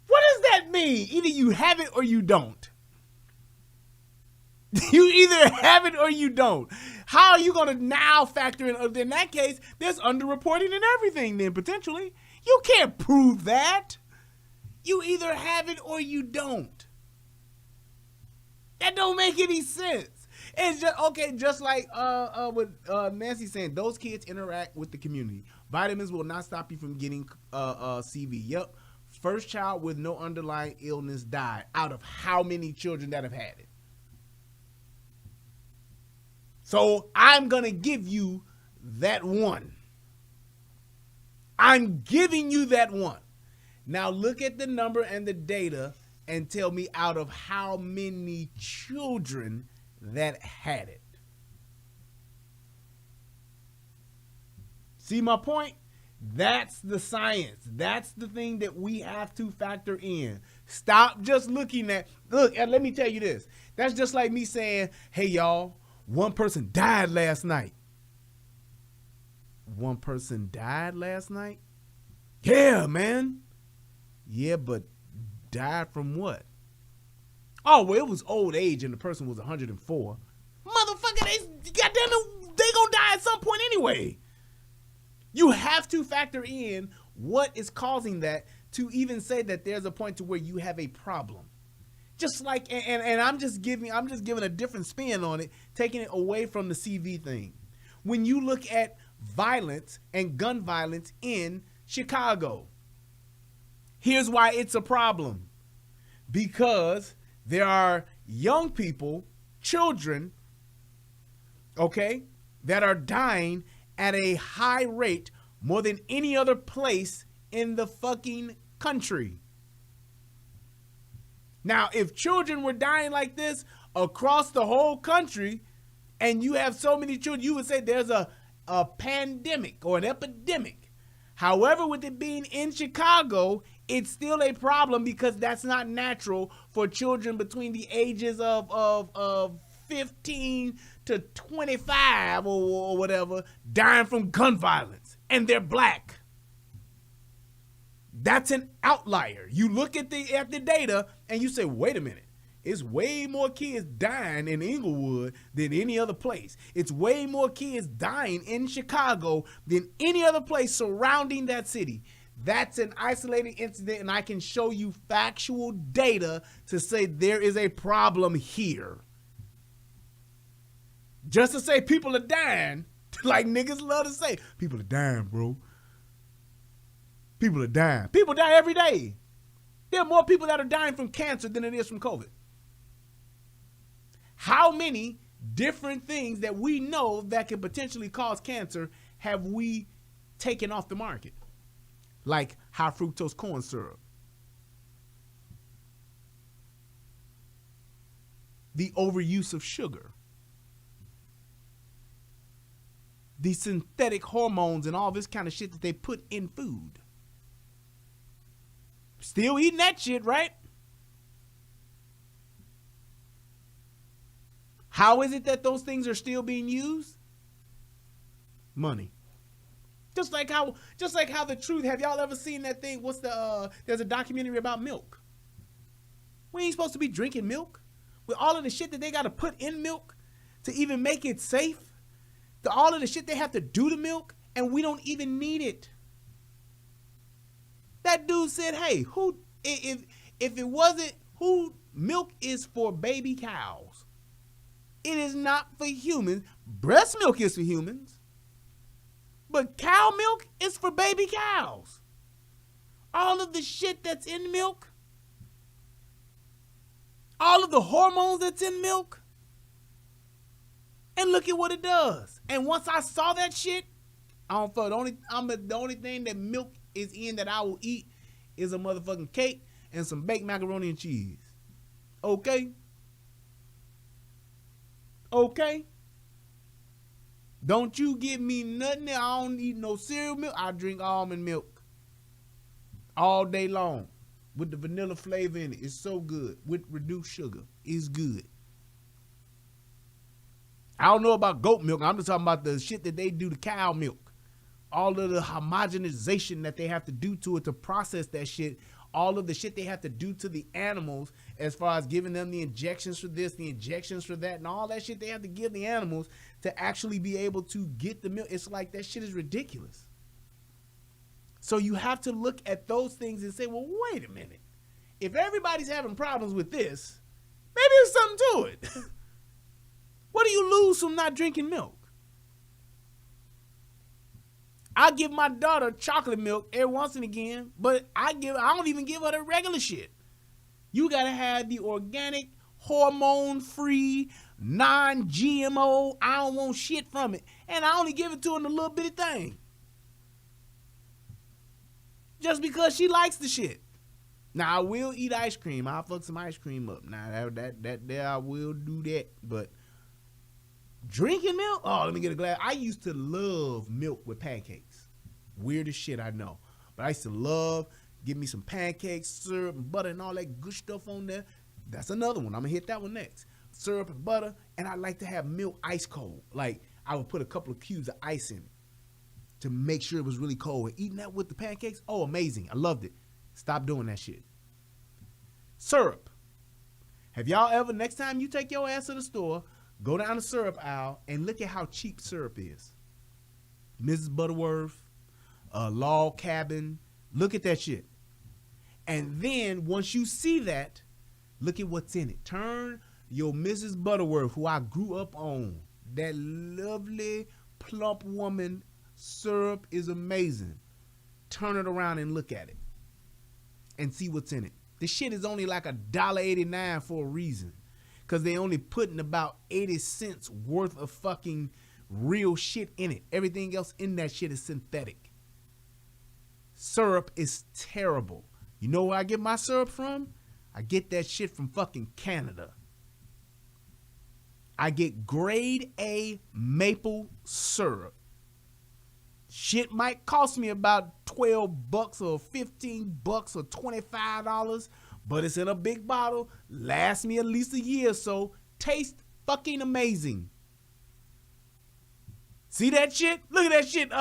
What does that mean? Either you have it or you don't. You either have it or you don't. How are you going to now factor in that case, there's underreporting in everything then, potentially. You can't prove that. You either have it or you don't. That don't make any sense. It's just okay, just like what Nancy saying, those kids interact with the community. Vitamins will not stop you from getting CV. Yep. First child with no underlying illness died out of how many children that have had it? So I'm gonna give you that one. I'm giving you that one. Now look at the number and the data and tell me out of how many children that had it. See my point? That's the science. That's the thing that we have to factor in. Stop just looking at, look, and let me tell you this. That's just like me saying, hey, y'all, one person died last night. One person died last night? Yeah, man. Yeah, but died from what? Oh, well, it was old age and the person was 104. Motherfucker, goddamn it, they gonna die at some point anyway. You have to factor in what is causing that to even say that there's a point to where you have a problem. Just like, and I'm just giving a different spin on it, taking it away from the CV thing. When you look at violence and gun violence in Chicago, here's why it's a problem. Because there are young people, children, okay, that are dying at a high rate more than any other place in the fucking country. Now, if children were dying like this across the whole country, and you have so many children, you would say there's a pandemic or an epidemic. However, with it being in Chicago, it's still a problem because that's not natural for children between the ages of 15 to 25 or whatever dying from gun violence, and they're black. That's an outlier. You look at the data and you say, wait a minute. It's way more kids dying in Inglewood than any other place. It's way more kids dying in Chicago than any other place surrounding that city. That's an isolated incident, and I can show you factual data to say there is a problem here. Just to say people are dying, like niggas love to say, people are dying, bro. People are dying. People die every day. There are more people that are dying from cancer than it is from COVID. How many different things that we know that could potentially cause cancer have we taken off the market? Like high fructose corn syrup. The overuse of sugar. The synthetic hormones and all this kind of shit that they put in food. Still eating that shit, right? How is it that those things are still being used? Money. Just like how the truth. Have y'all ever seen that thing? There's a documentary about milk. We ain't supposed to be drinking milk. With all of the shit that they got to put in milk to even make it safe. All of the shit they have to do to milk, and we don't even need it. That dude said, hey, if it wasn't, milk is for baby cows. It is not for humans. Breast milk is for humans. But cow milk is for baby cows. All of the shit that's in milk, all of the hormones that's in milk, and look at what it does. And once I saw that shit, the only thing that milk is in that I will eat is a motherfucking cake and some baked macaroni and cheese. Okay? Okay? Don't you give me nothing. I don't eat no cereal milk. I drink almond milk all day long with the vanilla flavor in it. It's so good. With reduced sugar. It's good. I don't know about goat milk. I'm just talking about the shit that they do to cow milk. All of the homogenization that they have to do to it to process that shit. All of the shit they have to do to the animals as far as giving them the injections for this, the injections for that, and all that shit they have to give the animals to actually be able to get the milk. It's like that shit is ridiculous. So you have to look at those things and say, well, wait a minute. If everybody's having problems with this, maybe there's something to it. What do you lose from not drinking milk? I give my daughter chocolate milk every once and again, but I don't even give her the regular shit. You gotta have the organic, hormone-free, non-GMO. I don't want shit from it, and I only give it to her in a little bitty thing, just because she likes the shit. Now I will eat ice cream. I'll fuck some ice cream up. Now that I will do that, but. Drinking milk? Oh, let me get a glass. I used to love milk with pancakes. Weirdest shit I know. But I used to love, give me some pancakes, syrup, and butter, and all that good stuff on there. That's another one. I'm going to hit that one next. Syrup and butter, and I like to have milk ice cold. Like, I would put a couple of cubes of ice in it to make sure it was really cold. And eating that with the pancakes, oh, amazing. I loved it. Stop doing that shit. Syrup. Have y'all ever, next time you take your ass to the store, go down the syrup aisle and look at how cheap syrup is. Mrs. Butterworth, Log Cabin, look at that shit. And then once you see that, look at what's in it. Turn your Mrs. Butterworth, who I grew up on, that lovely, plump woman, syrup is amazing. Turn it around and look at it and see what's in it. This shit is only like $1.89 for a reason. Because they only putting about 80 cents worth of fucking real shit in it. Everything else in that shit is synthetic. Syrup is terrible. You know where I get my syrup from? I get that shit from fucking Canada. I get grade A maple syrup. Shit might cost me about $12 or $15 or $25, but it's in a big bottle, lasts me at least a year or so, tastes fucking amazing. See that shit? Look at that shit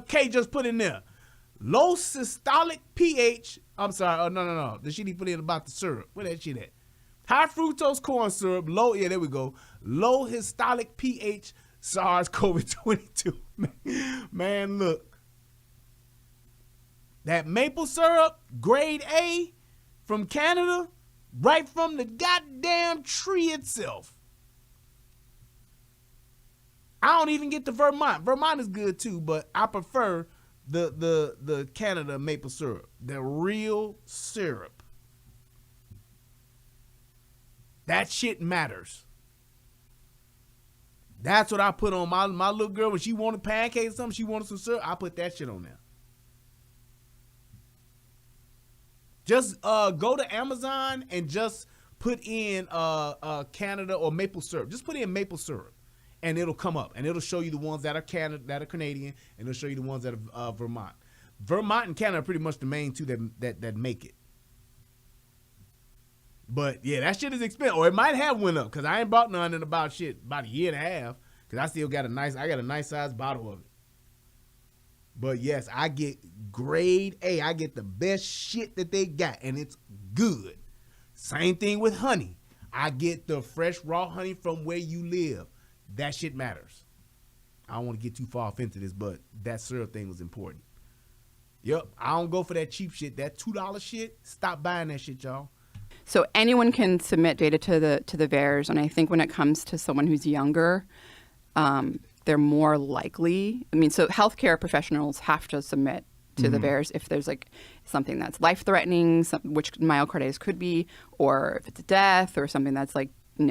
Kay just put in there. Low systolic pH. I'm sorry, no. The shit he put in about the syrup. Where that shit at? High fructose corn syrup, there we go. Low histolic pH SARS-CoV-22. Man, look. That maple syrup, grade A from Canada, right from the goddamn tree itself. I don't even get the Vermont. Vermont is good too, but I prefer the Canada maple syrup. The real syrup. That shit matters. That's what I put on my little girl when she wanted pancakes or something, she wanted some syrup, I put that shit on there. Just go to Amazon and just put in Canada or maple syrup. Just put in maple syrup and it'll come up and it'll show you the ones that are Canadian, and it'll show you the ones that are Vermont. Vermont and Canada are pretty much the main two that make it. But yeah, that shit is expensive. Or it might have went up because I ain't bought none in about a year and a half. Because I still got a nice sized bottle of it. But yes, I get grade A. I get the best shit that they got, and it's good. Same thing with honey. I get the fresh raw honey from where you live. That shit matters. I don't want to get too far off into this, but that syrup thing was important. Yep, I don't go for that cheap shit. That $2 shit, stop buying that shit, y'all. So anyone can submit data to the VAERS, and I think when it comes to someone who's younger, they're more likely. I mean, so healthcare professionals have to submit to the VAERS if there's like something that's life-threatening, which myocarditis could be, or if it's a death, or something that's like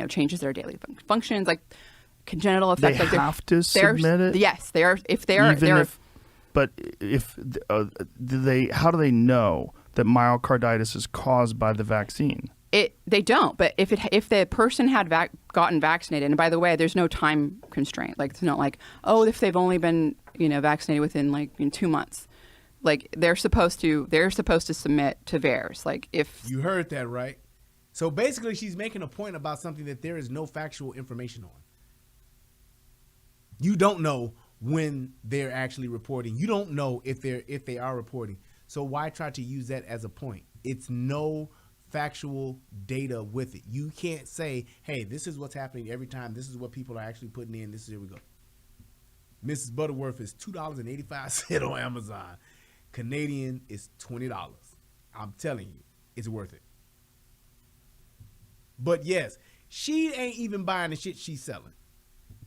changes their daily functions, like congenital effects. They like have to submit it. Yes, they are. But how do they know that myocarditis is caused by the vaccine? They don't. But if the person had gotten vaccinated, and by the way, there's no time constraint. Like it's not like, oh, if they've only been vaccinated within like 2 months, like they're supposed to submit to VAERS. Like if you heard that right. So basically, she's making a point about something that there is no factual information on. You don't know when they're actually reporting. You don't know if they are reporting. So why try to use that as a point? It's no factual data with it. You can't say, hey, this is what's happening every time. This is what people are actually putting in. Here we go. Mrs. Butterworth is $2.85 on Amazon. Canadian is $20. I'm telling you, it's worth it. But yes, she ain't even buying the shit she's selling.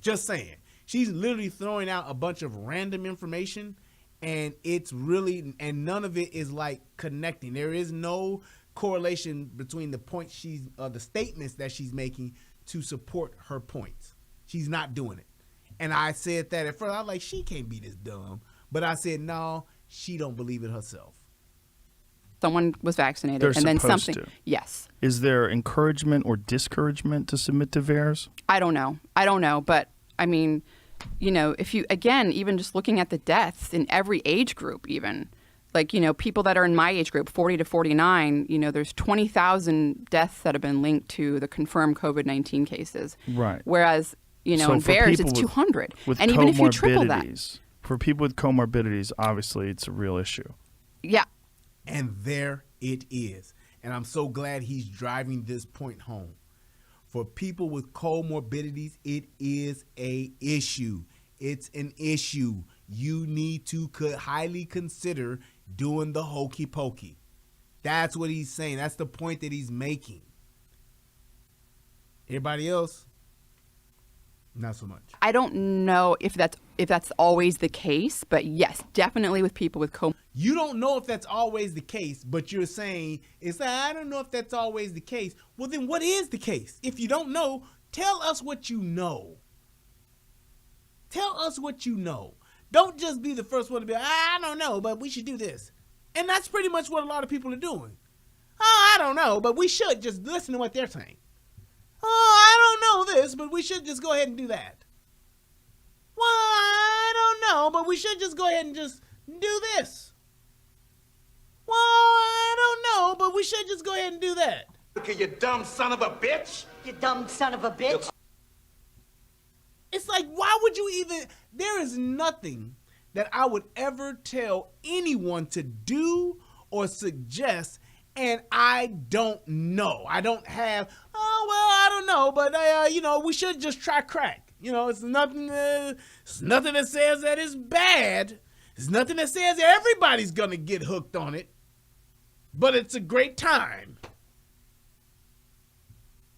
Just saying. She's literally throwing out a bunch of random information, and none of it is like connecting. There is no correlation between the points the statements that she's making to support her points. She's not doing it. And I said that at first. I was like, she can't be this dumb. But I said, no, she don't believe it herself. Someone was vaccinated, They're and then supposed something. to. Yes. Is there encouragement or discouragement to submit to VAERS? I don't know, but I mean, if you, again, even just looking at the deaths in every age group, even like, people that are in my age group, 40 to 49, there's 20,000 deaths that have been linked to the confirmed COVID-19 cases. Right. Whereas, in VAERS, it's 200. And even if you triple that. For people with comorbidities, obviously, it's a real issue. Yeah. And there it is. And I'm so glad he's driving this point home. For people with comorbidities, it is a issue. It's an issue. You need to highly consider doing the hokey pokey. That's what he's saying. That's the point that he's making. Everybody else? Not so much. I don't know if that's always the case, but yes, definitely with people with You don't know if that's always the case, but you're saying, I don't know if that's always the case. Well, then what is the case? If you don't know, tell us what you know. Tell us what you know. Don't just be the first one to be like, I don't know, but we should do this. And that's pretty much what a lot of people are doing. I don't know, but we should just listen to what they're saying. I don't know this, but we should just go ahead and do that. Well, I don't know, but we should just go ahead and just do this. Well, I don't know, but we should just go ahead and do that. Okay, you dumb son of a bitch. You dumb son of a bitch. It's like, why would you even... There is nothing that I would ever tell anyone to do or suggest, and I don't know. I don't have, I don't know, but, we should just try crack. It's nothing that says that it's bad. There's nothing that says that everybody's going to get hooked on it. But it's a great time.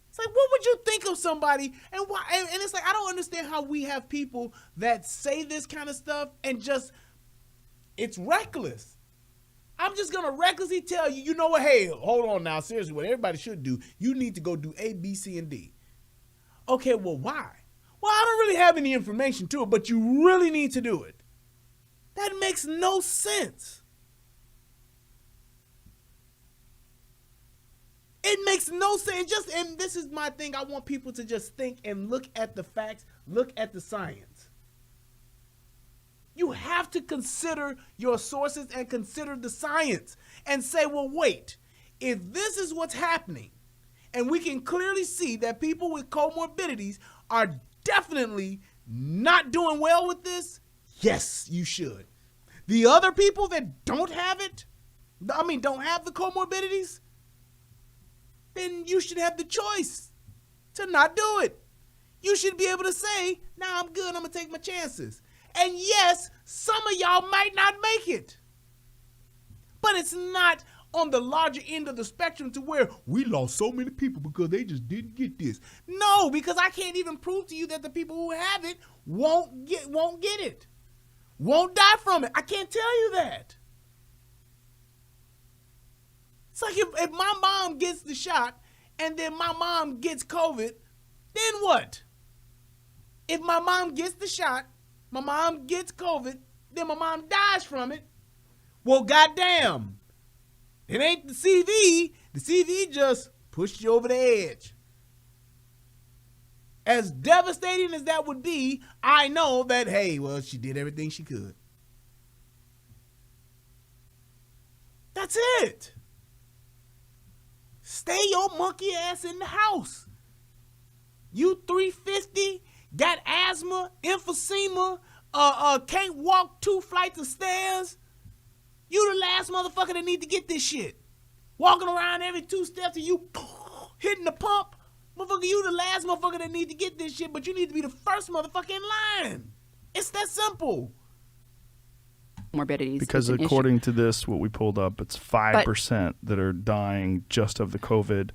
It's like, what would you think of somebody, and why? And it's like, I don't understand how we have people that say this kind of stuff and just, it's reckless. I'm just going to recklessly tell you, you know what, hey, hold on now, seriously, what everybody should do, you need to go do A, B, C, and D. Okay, well, why? Well, I don't really have any information to it, but you really need to do it. That makes no sense. It makes no sense. And this is my thing. I want people to just think and look at the facts, look at the science. You have to consider your sources and consider the science and say, well, wait, if this is what's happening, and we can clearly see that people with comorbidities are definitely not doing well with this, yes, you should. The other people that don't have it, don't have the comorbidities, then you should have the choice to not do it. You should be able to say, nah, I'm good, I'm gonna take my chances. And yes, some of y'all might not make it. But it's not on the larger end of the spectrum to where we lost so many people because they just didn't get this. No, because I can't even prove to you that the people who have it won't get it. Won't die from it. I can't tell you that. It's like if my mom gets the shot and then my mom gets COVID, then what? If my mom gets the shot, my mom gets COVID, then my mom dies from it, well, goddamn, it ain't the CV. The CV just pushed you over the edge. As devastating as that would be, I know that, hey, well, she did everything she could. That's it. Stay your monkey ass in the house. You 350, got asthma, emphysema, can't walk 2 flights of stairs. You the last motherfucker that need to get this shit. Walking around every 2 steps and you hitting the pump. Motherfucker, you the last motherfucker that need to get this shit, but you need to be the first motherfucker in line. It's that simple. Morbidities. Because according to this, what we pulled up, it's 5% that are dying just of the COVID.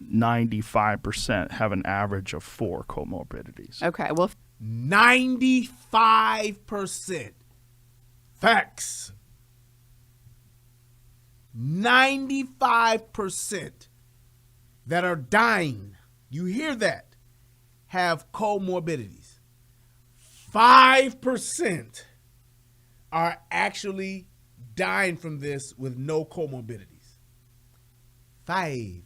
95% have an average of 4 comorbidities. Okay, well, 95%. Facts. 95% that are dying, you hear that, have comorbidities. 5% are actually dying from this with no comorbidities. 5.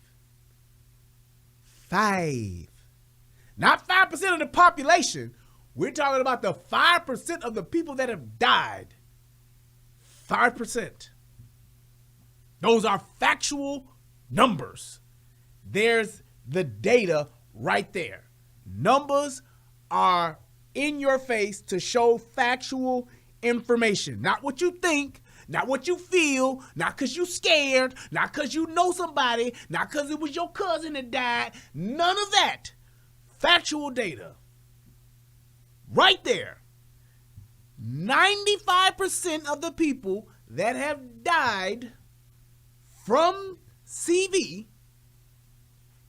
Not 5% of the population. We're talking about the 5% of the people that have died. 5%. Those are factual numbers. There's the data right there. Numbers are in your face to show factual information. Not what you think, not what you feel, not because you're scared, not because you know somebody, not because it was your cousin that died. None of that. Factual data. Right there. 95% of the people that have died from CV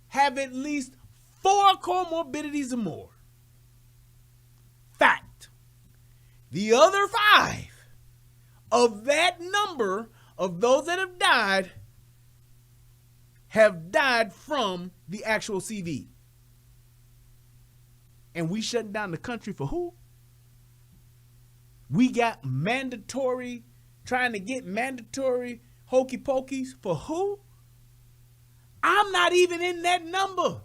have at least 4 comorbidities or more. Fact. The other 5 of that number of those that have died from the actual CV. And we shutting down the country for who? We got trying to get mandatory hokey pokeys for who? I'm not even in that number.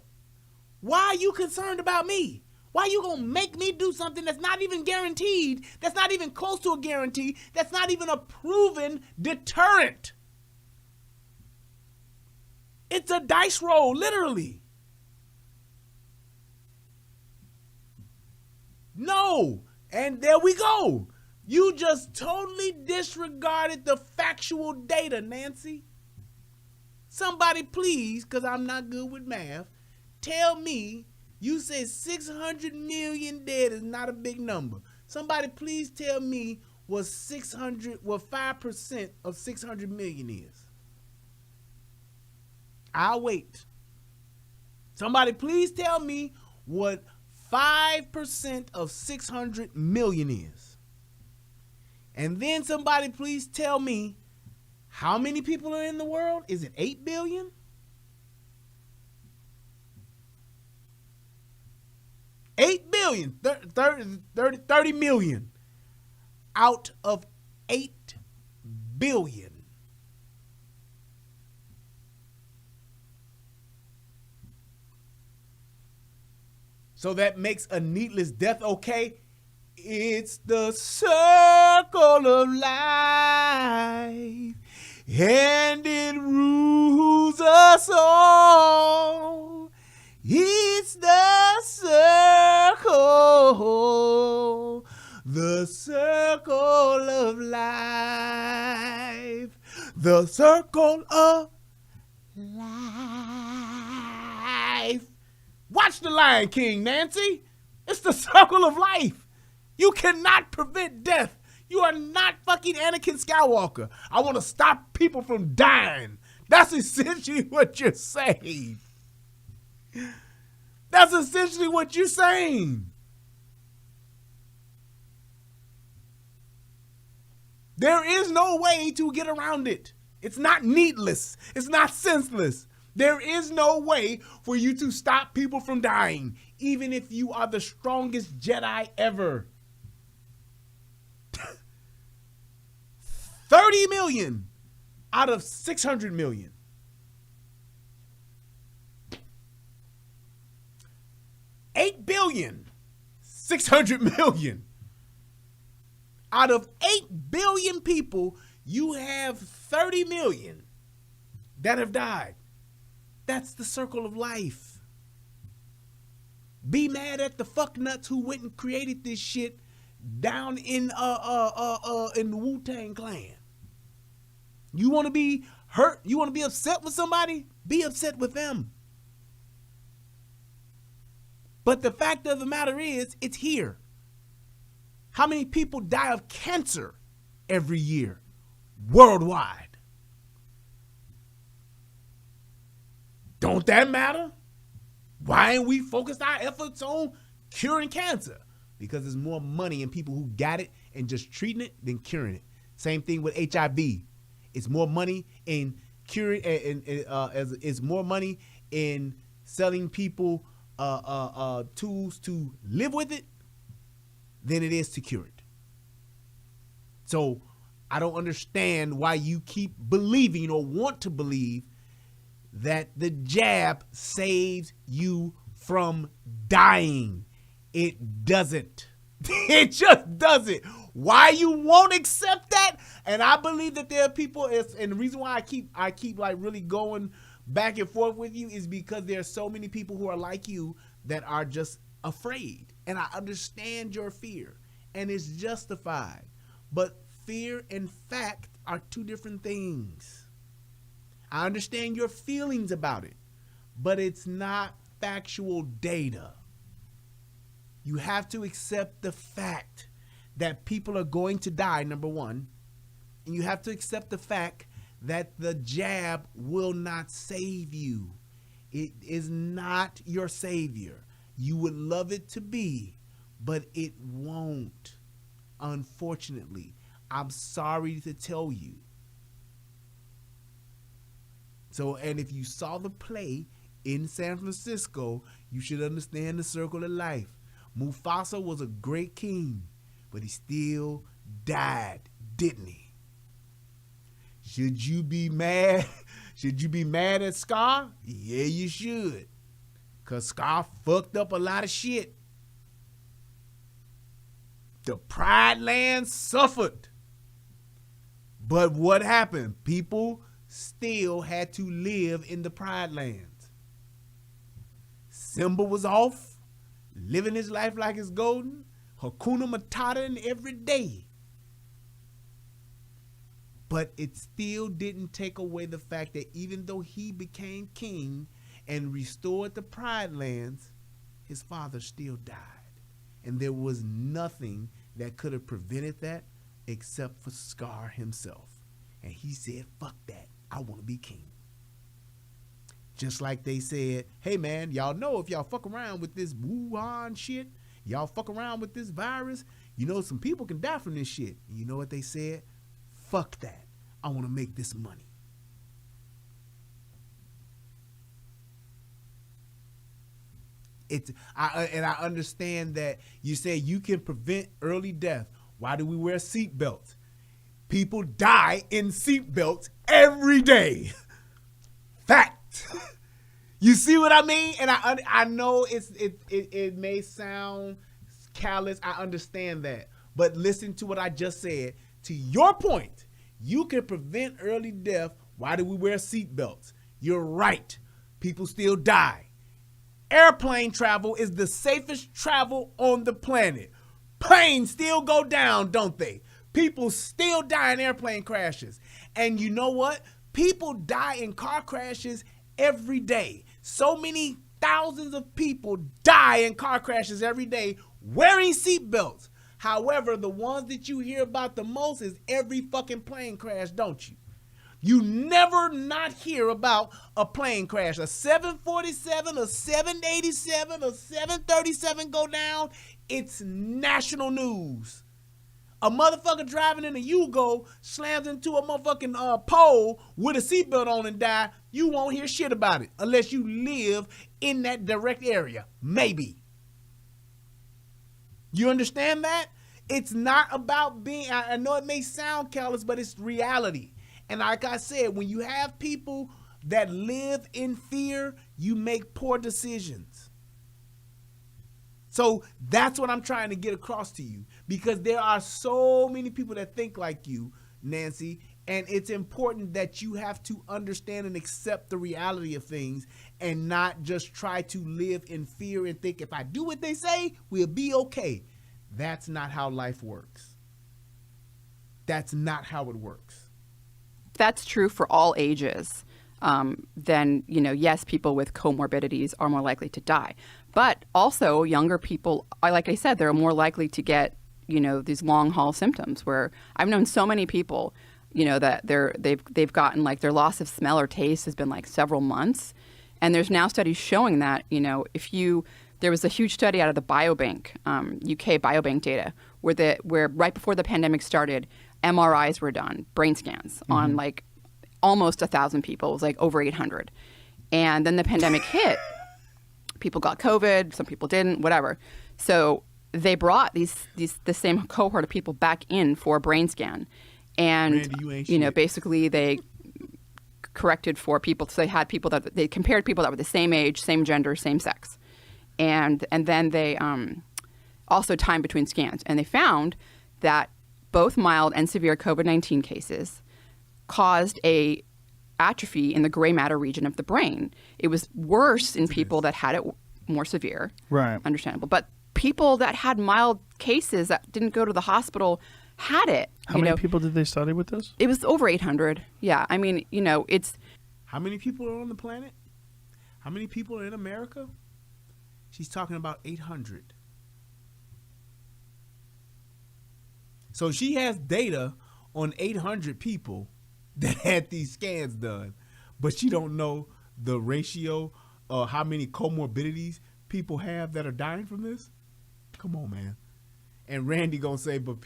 Why are you concerned about me? Why are you going to make me do something that's not even guaranteed, that's not even close to a guarantee, that's not even a proven deterrent? It's a dice roll, literally. No. And there we go. You just totally disregarded the factual data, Nancy. Somebody please, because I'm not good with math, tell me, you said 600 million dead is not a big number. Somebody please tell me what 5% of 600 million is. I'll wait. Somebody please tell me what 5% of 600 million is. And then somebody please tell me how many people are in the world? Is it 8 billion? 8 billion, 30 million out of 8 billion. So that makes a needless death okay? It's the circle of life, and it rules us all. It's the circle of life, the circle of life. Watch The Lion King, Nancy. It's the circle of life. You cannot prevent death. You are not fucking Anakin Skywalker. I want to stop people from dying. That's essentially what you're saying. That's essentially what you're saying. There is no way to get around it. It's not needless. It's not senseless. There is no way for you to stop people from dying, even if you are the strongest Jedi ever. 30 million out of 600 million. 8 billion, 600 million. Out of 8 billion people, you have 30 million that have died. That's the circle of life. Be mad at the fucknuts who went and created this shit down in the Wu-Tang Clan. You want to be hurt? You want to be upset with somebody? Be upset with them. But the fact of the matter is, it's here. How many people die of cancer every year worldwide? Don't that matter? Why ain't we focused our efforts on curing cancer? Because there's more money in people who got it and just treating it than curing it. Same thing with HIV. It's more money in curing, it's more money in selling people tools to live with it than it is to cure it. So I don't understand why you keep believing or want to believe that the jab saves you from dying. It doesn't. It just doesn't. Why you won't accept that? And I believe that there are people, and the reason why I keep like really going back and forth with you is because there are so many people who are like you that are just afraid. And I understand your fear, and it's justified. But fear and fact are two different things. I understand your feelings about it, but it's not factual data. You have to accept the fact that people are going to die, number one. And you have to accept the fact that the jab will not save you. It is not your savior. You would love it to be, but it won't. Unfortunately, I'm sorry to tell you. So, and if you saw the play in San Francisco, you should understand the circle of life. Mufasa was a great king, but he still died, didn't he? Should you be mad? Should you be mad at Scar? Yeah, you should. Because Scar fucked up a lot of shit. The Pride Land suffered. But what happened? People still had to live in the Pride Lands. Simba was off, living his life like it's golden. Hakuna Matata in every day. But it still didn't take away the fact that even though he became king and restored the Pride Lands, his father still died. And there was nothing that could have prevented that except for Scar himself. And he said, fuck that. I want to be king. Just like they said, hey man, y'all know if y'all fuck around with this Wuhan shit, y'all fuck around with this virus, you know some people can die from this shit. And you know what they said? Fuck that. I want to make this money. I understand that you say you can prevent early death. Why do we wear seatbelts? People die in seatbelts every day. Fact. You see what I mean? And I know it may sound callous. I understand that. But listen to what I just said. To your point, you can prevent early death. Why do we wear seatbelts? You're right. People still die. Airplane travel is the safest travel on the planet. Planes still go down, don't they? People still die in airplane crashes. And you know what? People die in car crashes every day. So many thousands of people die in car crashes every day wearing seatbelts. However, the ones that you hear about the most is every fucking plane crash, don't you? You never not hear about a plane crash. A 747, a 787, a 737 go down. It's national news. A motherfucker driving in a Yugo slams into a motherfucking pole with a seatbelt on and die. You won't hear shit about it unless you live in that direct area. Maybe. You understand that? It's not about being, I know it may sound callous, but it's reality. And like I said, when you have people that live in fear, you make poor decisions. So that's what I'm trying to get across to you, because there are so many people that think like you, Nancy, and it's important that you have to understand and accept the reality of things and not just try to live in fear and think if I do what they say, we'll be okay. That's not how life works. That's not how it works. That's true for all ages. Then, yes, people with comorbidities are more likely to die. But also younger people, like I said, they're more likely to get, these long haul symptoms where I've known so many people, that they've gotten like their loss of smell or taste has been like several months. And there's now studies showing that, there was a huge study out of the Biobank, UK Biobank data, where right before the pandemic started, MRIs were done, brain scans on like almost 1,000 people. It was like over 800. And then the pandemic hit. People got COVID, some people didn't, whatever. So they brought the same cohort of people back in for a brain scan. And, Randy, basically they corrected for people. So they compared people that were the same age, same gender, same sex. And then they also time between scans. And they found that both mild and severe COVID-19 cases caused a atrophy in the gray matter region of the brain. It was worse in people that had it more severe. Right. Understandable. But people that had mild cases that didn't go to the hospital had it. How many people did they study with this? It was over 800. Yeah. I mean, it's... How many people are on the planet? How many people are in America? She's talking about 800. So she has data on 800 people that had these scans done, but she don't know the ratio of how many comorbidities people have that are dying from this. Come on, man. And Randy gonna say, but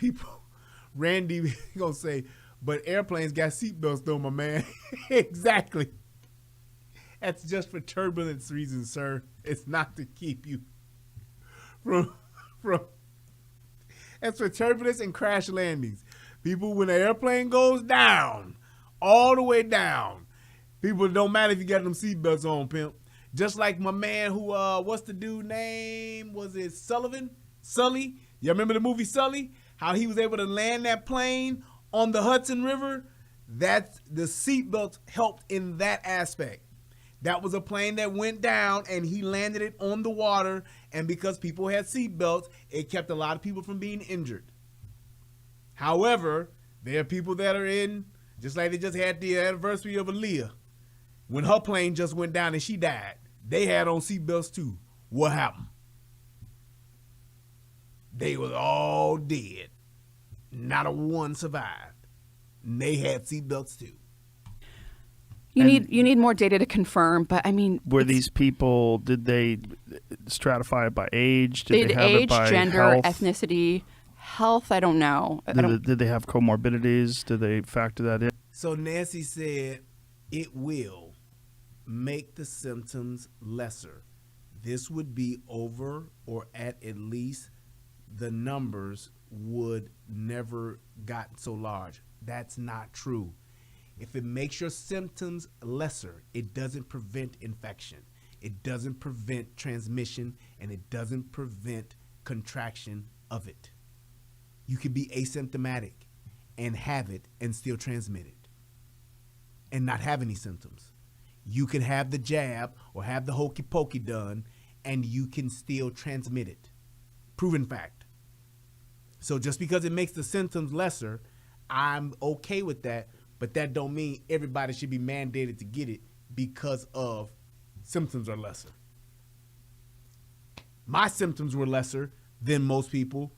airplanes got seatbelts though, my man. Exactly. That's just for turbulence reasons, sir. It's not to keep you from That's for turbulence and crash landings. People, when the airplane goes down, all the way down, people, don't matter if you got them seatbelts on, pimp. Just like my man who, what's the dude name? Was it Sully? You remember the movie Sully? How he was able to land that plane on the Hudson River? That's the seatbelts helped in that aspect. That was a plane that went down and he landed it on the water, and because people had seatbelts, it kept a lot of people from being injured. However, there are people that are in, just like they just had the anniversary of Aaliyah, when her plane just went down and she died. They had on seatbelts too. What happened? They was all dead. Not a one survived. And they had seatbelts too. You need more data to confirm, but I mean, were these people? Did they stratify it by age? Did they have age, it by gender, health? ethnicity, health? I don't know. Did they have comorbidities? Did they factor that in? So Nancy said it will make the symptoms lesser. This would be over, or at least the numbers would never gotten so large. That's not true. If it makes your symptoms lesser, it doesn't prevent infection. It doesn't prevent transmission, and it doesn't prevent contraction of it. You can be asymptomatic and have it and still transmit it and not have any symptoms. You can have the jab or have the hokey pokey done and you can still transmit it. Proven fact. So just because it makes the symptoms lesser, I'm okay with that, but that don't mean everybody should be mandated to get it because of symptoms are lesser. My symptoms were lesser than most people,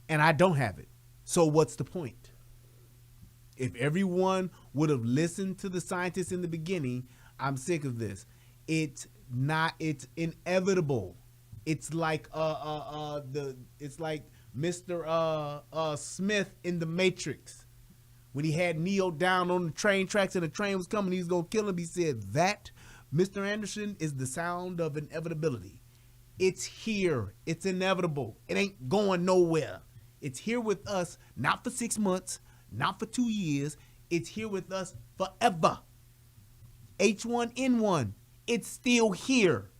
and I don't have it. So what's the point? If everyone would have listened to the scientists in the beginning, I'm sick of this. It's inevitable. It's like it's like Mr. Smith in The Matrix. When he had Neo down on the train tracks and the train was coming, he was going to kill him. He said, that, Mr. Anderson, is the sound of inevitability. It's here. It's inevitable. It ain't going nowhere. It's here with us, not for 6 months, not for 2 years. It's here with us forever. H1N1, it's still here.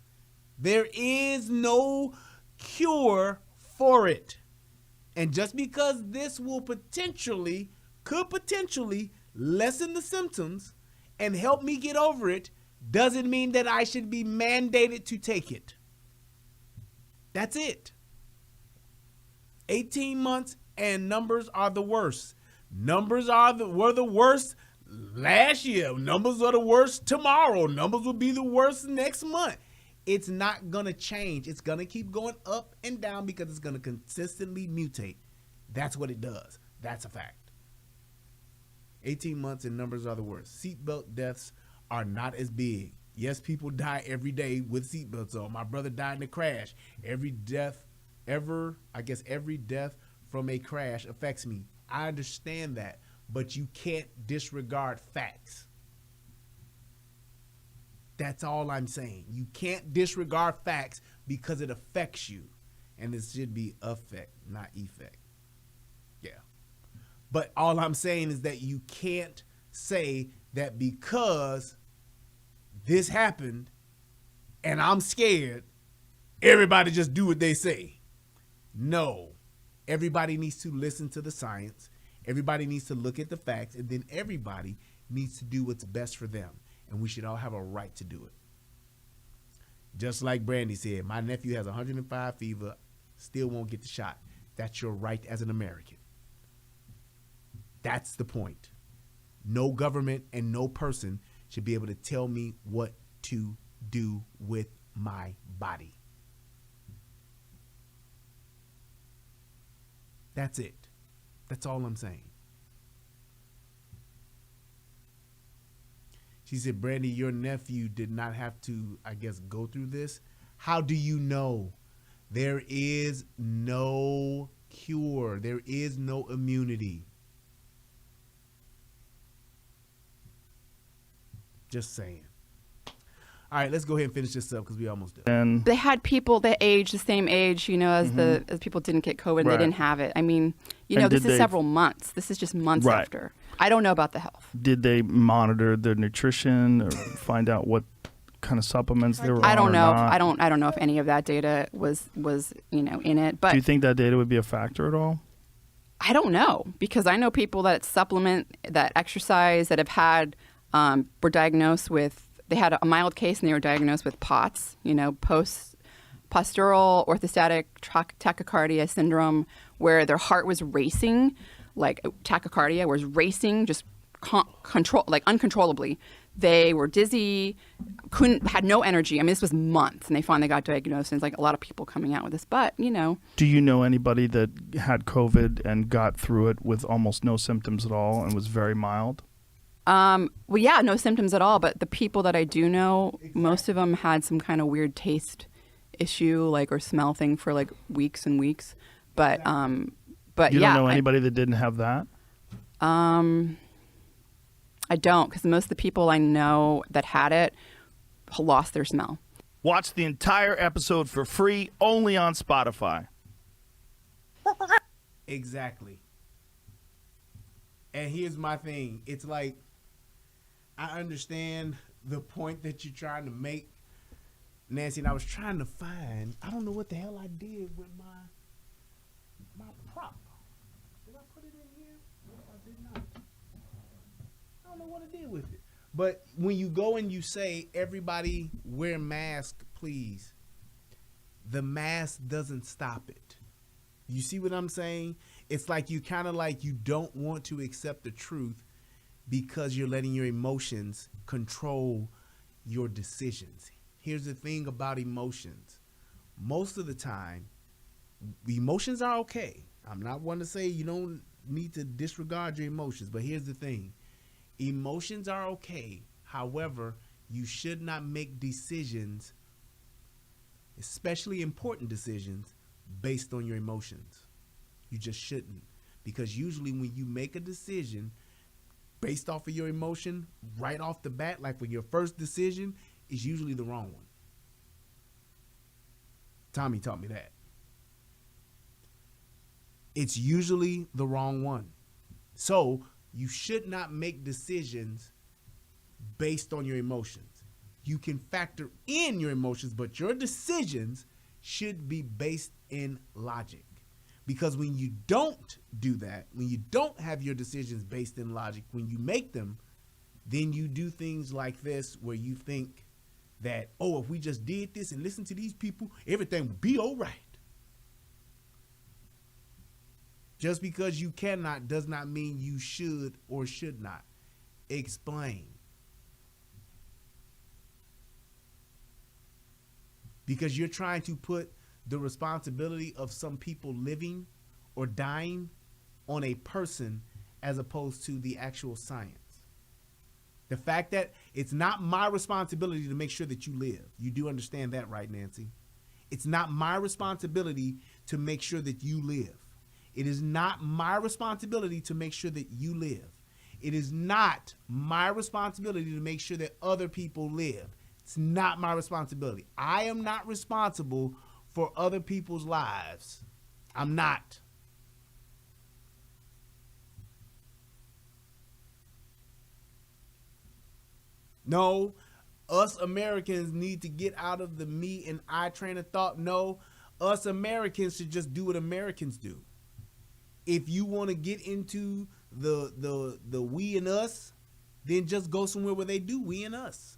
There is no cure for it. And just because this will could potentially lessen the symptoms and help me get over it, doesn't mean that I should be mandated to take it. That's it. 18 months and numbers are the worst. Numbers were the worst last year. Numbers are the worst tomorrow. Numbers will be the worst next month. It's not going to change. It's going to keep going up and down because it's going to consistently mutate. That's what it does. That's a fact. 18 months and numbers are the worst. Seatbelt deaths are not as big. Yes, people die every day with seatbelts on. My brother died in a crash. Every death from a crash affects me. I understand that, but you can't disregard facts. That's all I'm saying. You can't disregard facts because it affects you. And this should be affect, not effect. Yeah. But all I'm saying is that you can't say that because this happened and I'm scared, everybody just do what they say. No. Everybody needs to listen to the science. Everybody needs to look at the facts, and then everybody needs to do what's best for them. And we should all have a right to do it. Just like Brandy said, my nephew has 105 fever, still won't get the shot. That's your right as an American. That's the point. No government and no person should be able to tell me what to do with my body. That's it. That's all I'm saying. She said, Brandy, your nephew did not have to, I guess, go through this. How do you know? There is no cure. There is no immunity. Just saying. All right, let's go ahead and finish this up because we almost done. And they had people that age the same age, as as people didn't get COVID, and they didn't have it. I mean, this is several months. This is just months after. I don't know about the health. Did they monitor their nutrition or find out what kind of supplements they were I on don't or know. not? I don't know if any of that data was in it. But do you think that data would be a factor at all? I don't know, because I know people that supplement, that exercise, that have had were diagnosed with, they had a mild case and they were diagnosed with POTS, postural orthostatic tachycardia syndrome, where their heart was racing, like tachycardia was racing, just uncontrollably. They were dizzy, had no energy. I mean, this was months, and they finally got diagnosed. And it's like a lot of people coming out with this, but Do you know anybody that had COVID and got through it with almost no symptoms at all and was very mild? Well, yeah, no symptoms at all. But the people that I do know, most of them had some kind of weird taste issue, or smell thing for weeks and weeks. But you don't know anybody that didn't have that? I don't, because most of the people I know that had it lost their smell. Watch the entire episode for free only on Spotify. Exactly. And here's my thing. It's like, I understand the point that you're trying to make, Nancy, and I was trying to find, I don't know what the hell I did with my prop. Did I put it in here? No, I did not. I don't know what I did with it. But when you go and you say, everybody wear mask, please, the mask doesn't stop it. You see what I'm saying? It's like you kind of you don't want to accept the truth because you're letting your emotions control your decisions. Here's the thing about emotions. Most of the time, emotions are okay. I'm not one to say you don't need to disregard your emotions, but here's the thing. Emotions are okay. However, you should not make decisions, especially important decisions, based on your emotions. You just shouldn't. Because usually when you make a decision based off of your emotion, right off the bat, like when your first decision is usually the wrong one. Tommy taught me that. It's usually the wrong one. So you should not make decisions based on your emotions. You can factor in your emotions, but your decisions should be based in logic. Because when you don't do that, when you don't have your decisions based in logic, when you make them, then you do things like this where you think that, oh, if we just did this and listened to these people, everything would be all right. Just because you cannot does not mean you should or should not. Explain. Because you're trying to put the responsibility of some people living or dying on a person as opposed to the actual science. The fact that it's not my responsibility to make sure that you live. You do understand that, right, Nancy? It's not my responsibility to make sure that you live. It is not my responsibility to make sure that you live. It is not my responsibility to make sure that other people live. It's not my responsibility. I am not responsible for other people's lives. I'm not. No, us Americans need to get out of the me and I train of thought. No, us Americans should just do what Americans do. If you want to get into the we and us, then just go somewhere where they do we and us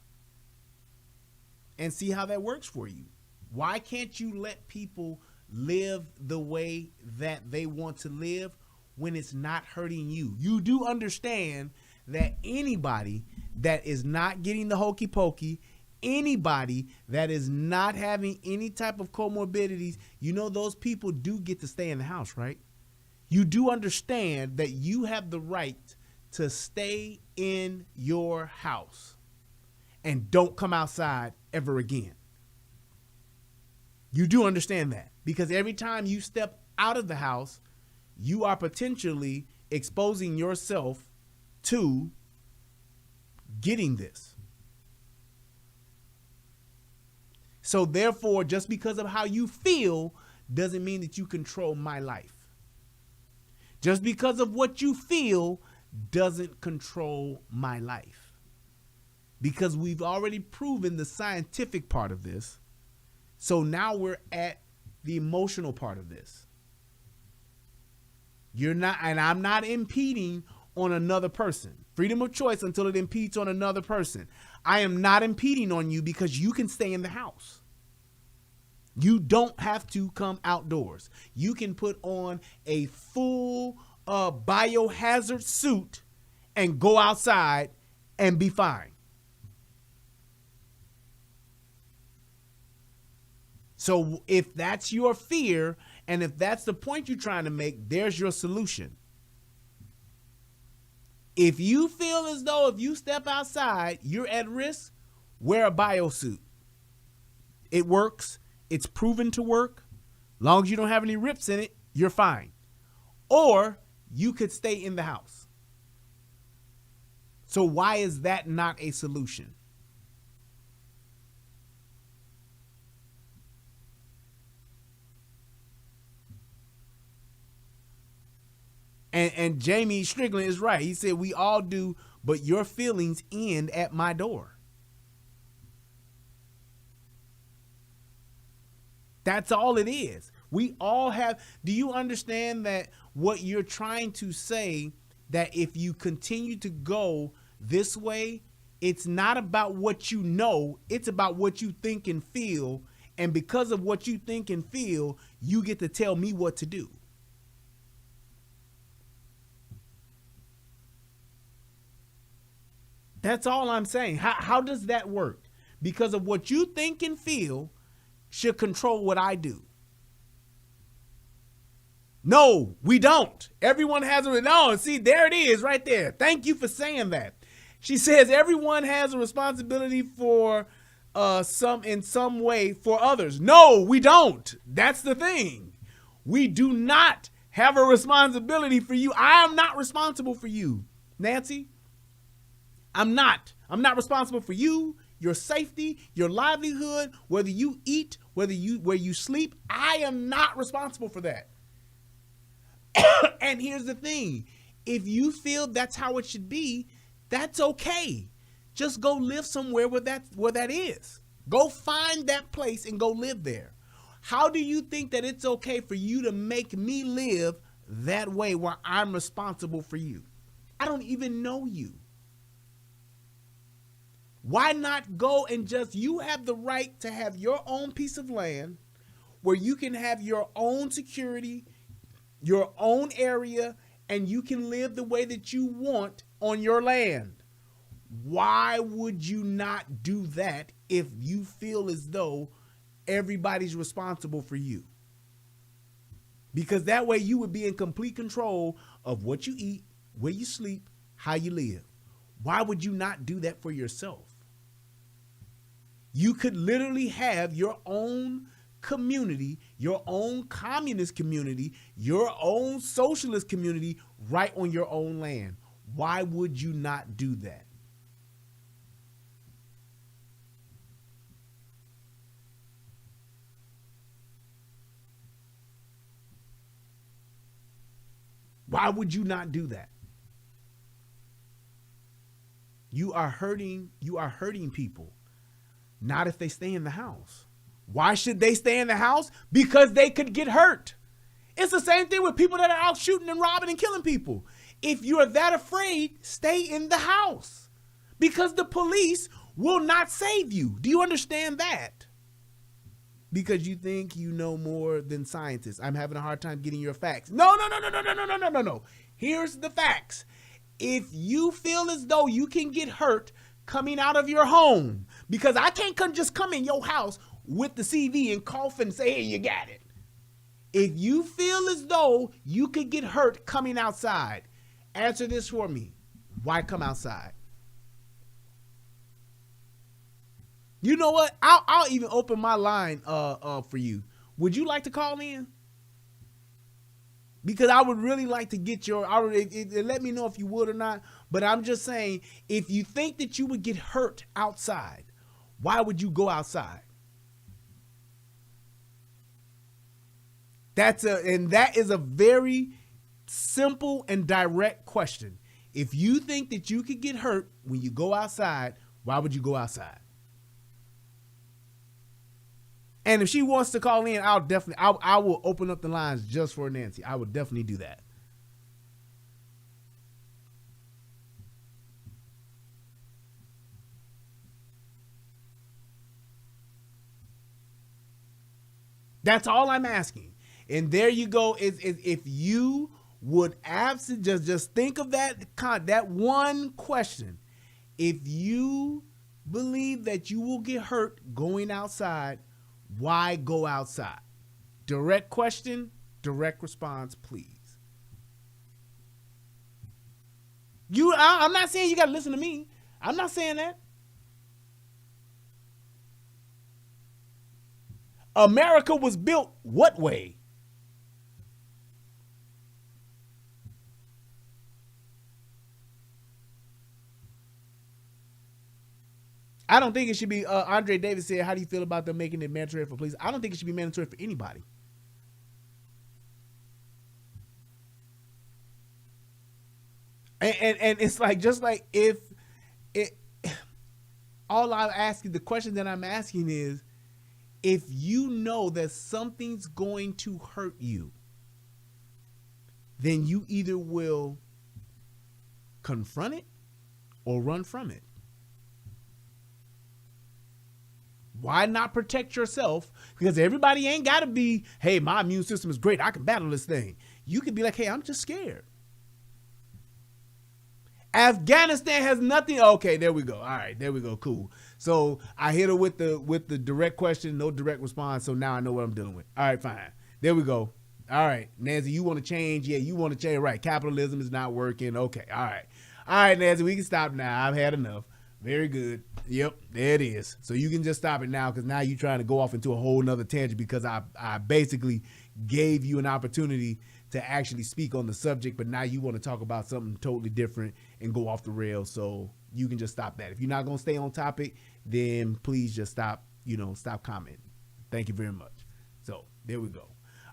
and see how that works for you. Why can't you let people live the way that they want to live when it's not hurting you? You do understand that anybody that is not getting the hokey pokey, anybody that is not having any type of comorbidities, you know those people do get to stay in the house, right? You do understand that you have the right to stay in your house and don't come outside ever again. You do understand that, because every time you step out of the house, you are potentially exposing yourself to getting this. So therefore, just because of how you feel doesn't mean that you control my life. Just because of what you feel doesn't control my life. because we've already proven the scientific part of this. So now we're at the emotional part of this. You're not, and I'm not impeding on another person. Freedom of choice until it impedes on another person. I am not impeding on you because you can stay in the house. You don't have to come outdoors. You can put on a full biohazard suit and go outside and be fine. So if that's your fear, and if that's the point you're trying to make, there's your solution. If you feel as though if you step outside, you're at risk, wear a biosuit. It works. It's proven to work. Long as you don't have any rips in it, you're fine. Or you could stay in the house. So why is that not a solution? And Jamie Strickland is right. He said, we all do, but your feelings end at my door. That's all it is. We all have. Do you understand that what you're trying to say, that if you continue to go this way, it's not about what you know, it's about what you think and feel. And because of what you think and feel, you get to tell me what to do. That's all I'm saying. How does that work? Because of what you think and feel should control what I do. No, we don't. Everyone has a, no, see, there it is right there. Thank you for saying that. She says everyone has a responsibility for in some way for others. No, we don't. That's the thing. We do not have a responsibility for you. I am not responsible for you, Nancy. I'm not responsible for you, your safety, your livelihood, whether you eat, where you sleep. I am not responsible for that. And here's the thing. If you feel that's how it should be, that's okay. Just go live somewhere where that is. Go find that place and go live there. How do you think that it's okay for you to make me live that way where I'm responsible for you? I don't even know you. Why not go and just, you have the right to have your own piece of land where you can have your own security, your own area, and you can live the way that you want on your land. Why would you not do that if you feel as though everybody's responsible for you? Because that way you would be in complete control of what you eat, where you sleep, how you live. Why would you not do that for yourself? You could literally have your own community, your own communist community, your own socialist community right on your own land. Why would you not do that? Why would you not do that? You are hurting people. Not if they stay in the house. Why should they stay in the house? Because they could get hurt. It's the same thing with people that are out shooting and robbing and killing people. If you're that afraid, stay in the house. Because the police will not save you. Do you understand that? Because you think you know more than scientists. I'm having a hard time getting your facts. No. Here's the facts. If you feel as though you can get hurt coming out of your home, because I can't just come in your house with the CV and cough and say, hey, you got it. If you feel as though you could get hurt coming outside, answer this for me. Why come outside? You know what? I'll even open my line for you. Would you like to call in? Because I would really like to get let me know if you would or not. But I'm just saying, if you think that you would get hurt outside, why would you go outside? That is a very simple and direct question. If you think that you could get hurt when you go outside, Why would you go outside? And if she wants to call in, I will open up the lines just for Nancy. I would definitely do that. That's all I'm asking. And there you go. If you would absolutely just think of that one question. If you believe that you will get hurt going outside, why go outside? Direct question, direct response, please. I'm not saying you got to listen to me. I'm not saying that. America was built what way? I don't think it should be, Andre Davis said, how do you feel about them making it mandatory for police? I don't think it should be mandatory for anybody. And it's like, just like if it, all I'm asking, the question that I'm asking is, if you know that something's going to hurt you, then you either will confront it or run from it. Why not protect yourself? Because everybody ain't got to be, hey, my immune system is great, I can battle this thing. You could be like, hey, I'm just scared. Afghanistan has nothing. Okay, there we go. All right, there we go. Cool. So I hit her with the direct question, no direct response. So now I know what I'm dealing with. All right, fine. There we go. All right, Nancy, you want to change? Yeah, you want to change. Right. Capitalism is not working. Okay. All right. All right, Nancy, we can stop now. I've had enough. Very good. Yep, there it is. So you can just stop it now, because now you're trying to go off into a whole nother tangent, because I basically gave you an opportunity to actually speak on the subject, but now you want to talk about something totally different and go off the rails. So you can just stop that. If you're not going to stay on topic, then please just stop commenting. Thank you very much. So there we go.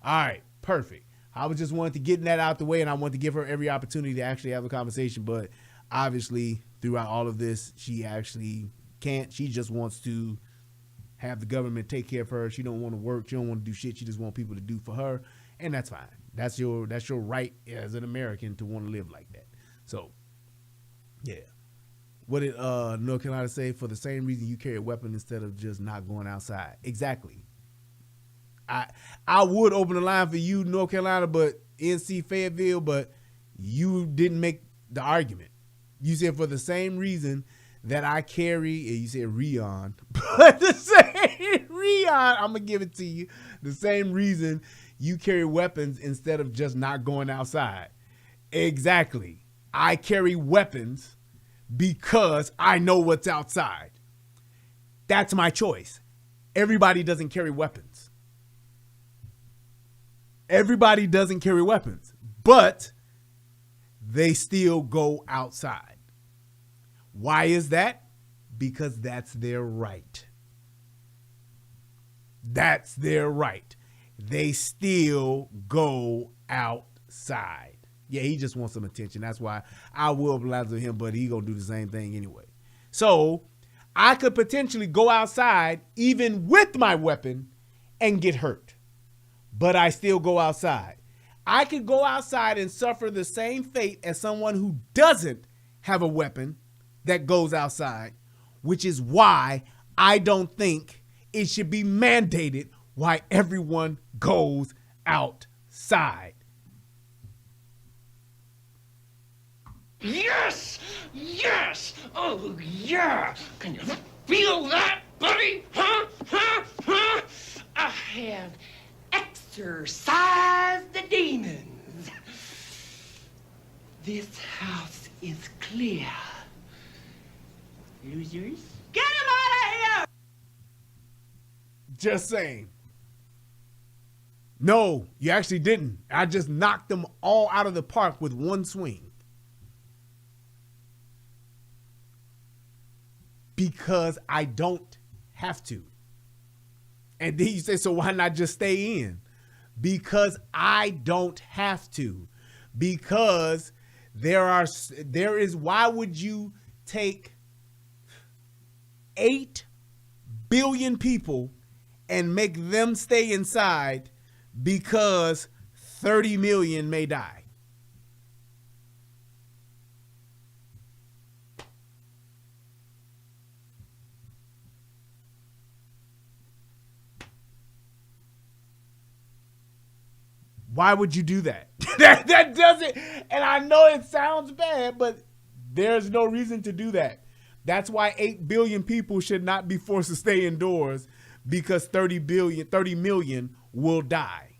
All right, perfect. I was just wanted to get that out the way, and I want to give her every opportunity to actually have a conversation, but obviously throughout all of this, she actually can't. She just wants to have the government take care of her. She don't want to work. She don't want to do shit. She just want people to do for her, and that's fine. That's your right as an American to want to live like that. So, yeah. What did North Carolina say? For the same reason you carry a weapon instead of just not going outside. Exactly. I would open the line for you, North Carolina, but NC Fayetteville, but you didn't make the argument. You said for the same reason that I carry, and you said Rion, but the same Rion, I'm gonna give it to you. The same reason you carry weapons instead of just not going outside. Exactly. I carry weapons because I know what's outside. That's my choice. Everybody doesn't carry weapons. Everybody doesn't carry weapons, but they still go outside. Why is that? Because that's their right. That's their right. They still go outside. Yeah, he just wants some attention. That's why I will blast with him, but he gonna do the same thing anyway. So I could potentially go outside even with my weapon and get hurt, but I still go outside. I could go outside and suffer the same fate as someone who doesn't have a weapon that goes outside, which is why I don't think it should be mandated why everyone goes outside. Yes! Yes! Oh, yeah! Can you feel that, buddy? Huh? Huh? Huh? I have exorcised the demons. This house is clear. Losers, get him out of here! Just saying. No, you actually didn't. I just knocked them all out of the park with one swing. Because I don't have to. And then you say, so why not just stay in? Because I don't have to. Because why would you take 8 billion people and make them stay inside because 30 million may die? Why would you do that? that doesn't, and I know it sounds bad, but there's no reason to do that. That's why 8 billion people should not be forced to stay indoors, because 30 million will die.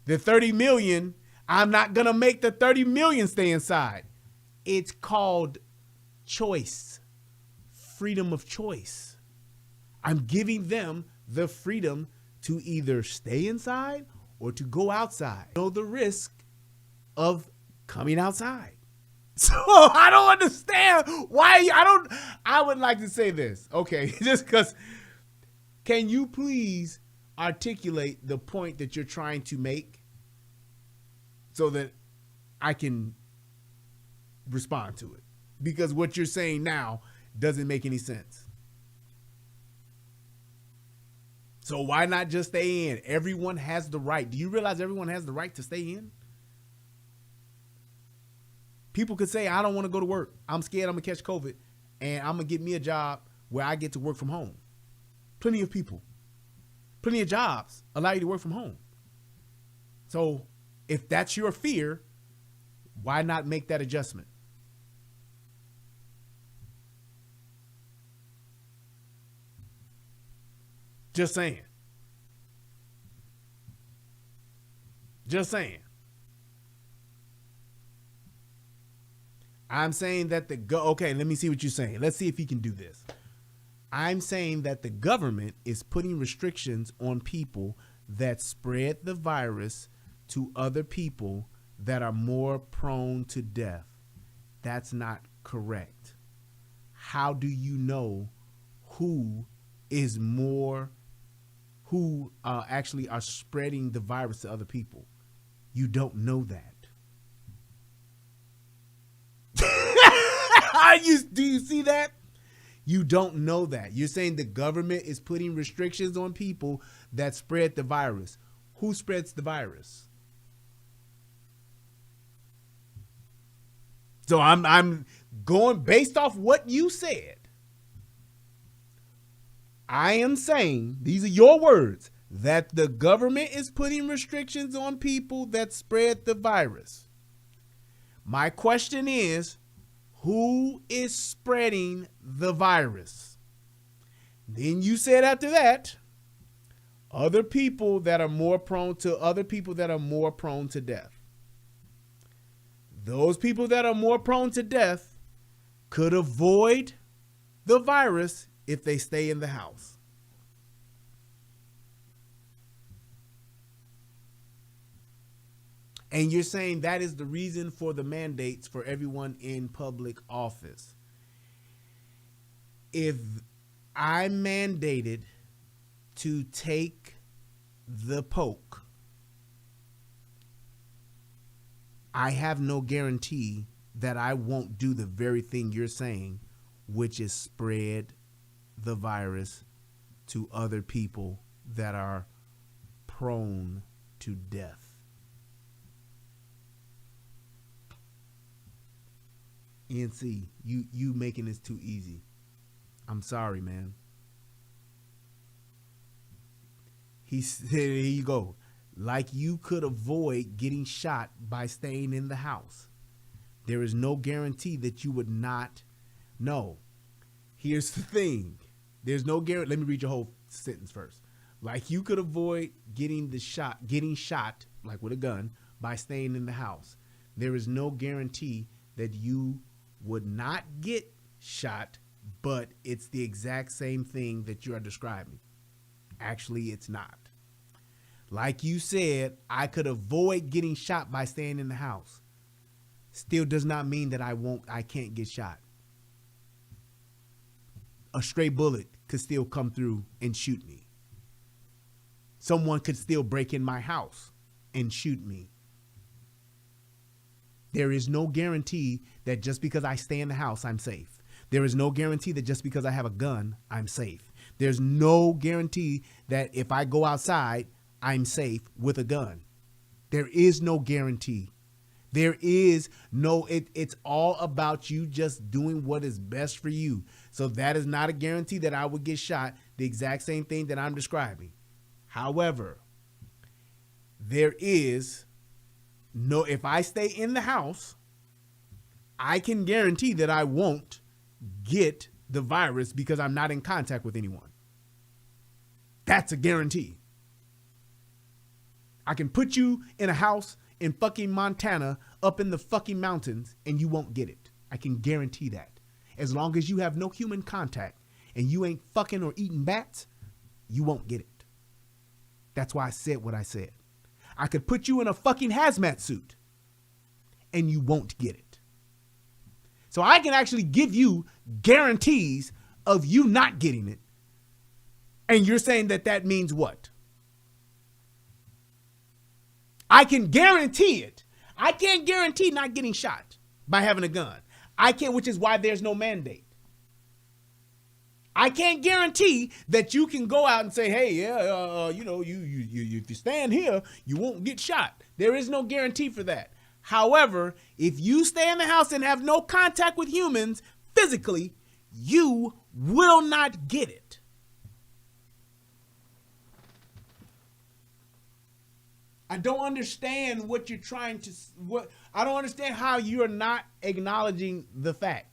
The 30 million, I'm not going to make the 30 million stay inside. It's called choice, freedom of choice. I'm giving them the freedom to either stay inside or to go outside. Know the risk of coming outside. So I don't understand why I would like to say this. Okay, just because, can you please articulate the point that you're trying to make so that I can respond to it? Because what you're saying now doesn't make any sense. So why not just stay in? Everyone has the right. Do you realize everyone has the right to stay in? People could say, I don't want to go to work. I'm scared I'm going to catch COVID, and I'm going to get me a job where I get to work from home. Plenty of people, plenty of jobs allow you to work from home. So if that's your fear, why not make that adjustment? Just saying. Just saying. I'm saying that okay, let me see what you're saying. Let's see if you can do this. I'm saying that the government is putting restrictions on people that spread the virus to other people that are more prone to death. That's not correct. How do you know who actually are spreading the virus to other people? You don't know that. Do you see that? You don't know that. You're saying the government is putting restrictions on people that spread the virus. Who spreads the virus? So I'm going based off what you said. I am saying, these are your words, that the government is putting restrictions on people that spread the virus. My question is, who is spreading the virus? Then you said after that, other people that are more prone to death. Those people that are more prone to death could avoid the virus if they stay in the house. And you're saying that is the reason for the mandates for everyone in public office. If I'm mandated to take the poke, I have no guarantee that I won't do the very thing you're saying, which is spread the virus to other people that are prone to death. NC, you making this too easy. I'm sorry, man. He said, here you go. Like you could avoid getting shot by staying in the house. There is no guarantee that you would not. No. Here's the thing. There's no guarantee. Let me read your whole sentence first. Like you could avoid getting shot, like with a gun, by staying in the house. There is no guarantee that you would not get shot, but it's the exact same thing that you are describing. Actually, it's not. Like you said, I could avoid getting shot by staying in the house. Still does not mean that I can't get shot. A stray bullet could still come through and shoot me. Someone could still break in my house and shoot me. There is no guarantee that just because I stay in the house, I'm safe. There is no guarantee that just because I have a gun, I'm safe. There's no guarantee that if I go outside, I'm safe with a gun. There is no guarantee. There is no, it's all about you just doing what is best for you. So that is not a guarantee that I would get shot, the exact same thing that I'm describing. However, there is no, if I stay in the house, I can guarantee that I won't get the virus because I'm not in contact with anyone. That's a guarantee. I can put you in a house in fucking Montana up in the fucking mountains and you won't get it. I can guarantee that. As long as you have no human contact and you ain't fucking or eating bats, you won't get it. That's why I said what I said. I could put you in a fucking hazmat suit and you won't get it. So I can actually give you guarantees of you not getting it. And you're saying that that means what? I can guarantee it. I can't guarantee not getting shot by having a gun. I can't, which is why there's no mandate. I can't guarantee that you can go out and say, hey, yeah, you if you stand here, you won't get shot. There is no guarantee for that. However, if you stay in the house and have no contact with humans physically, you will not get it. I don't understand what you're trying to, I don't understand how you're not acknowledging the fact.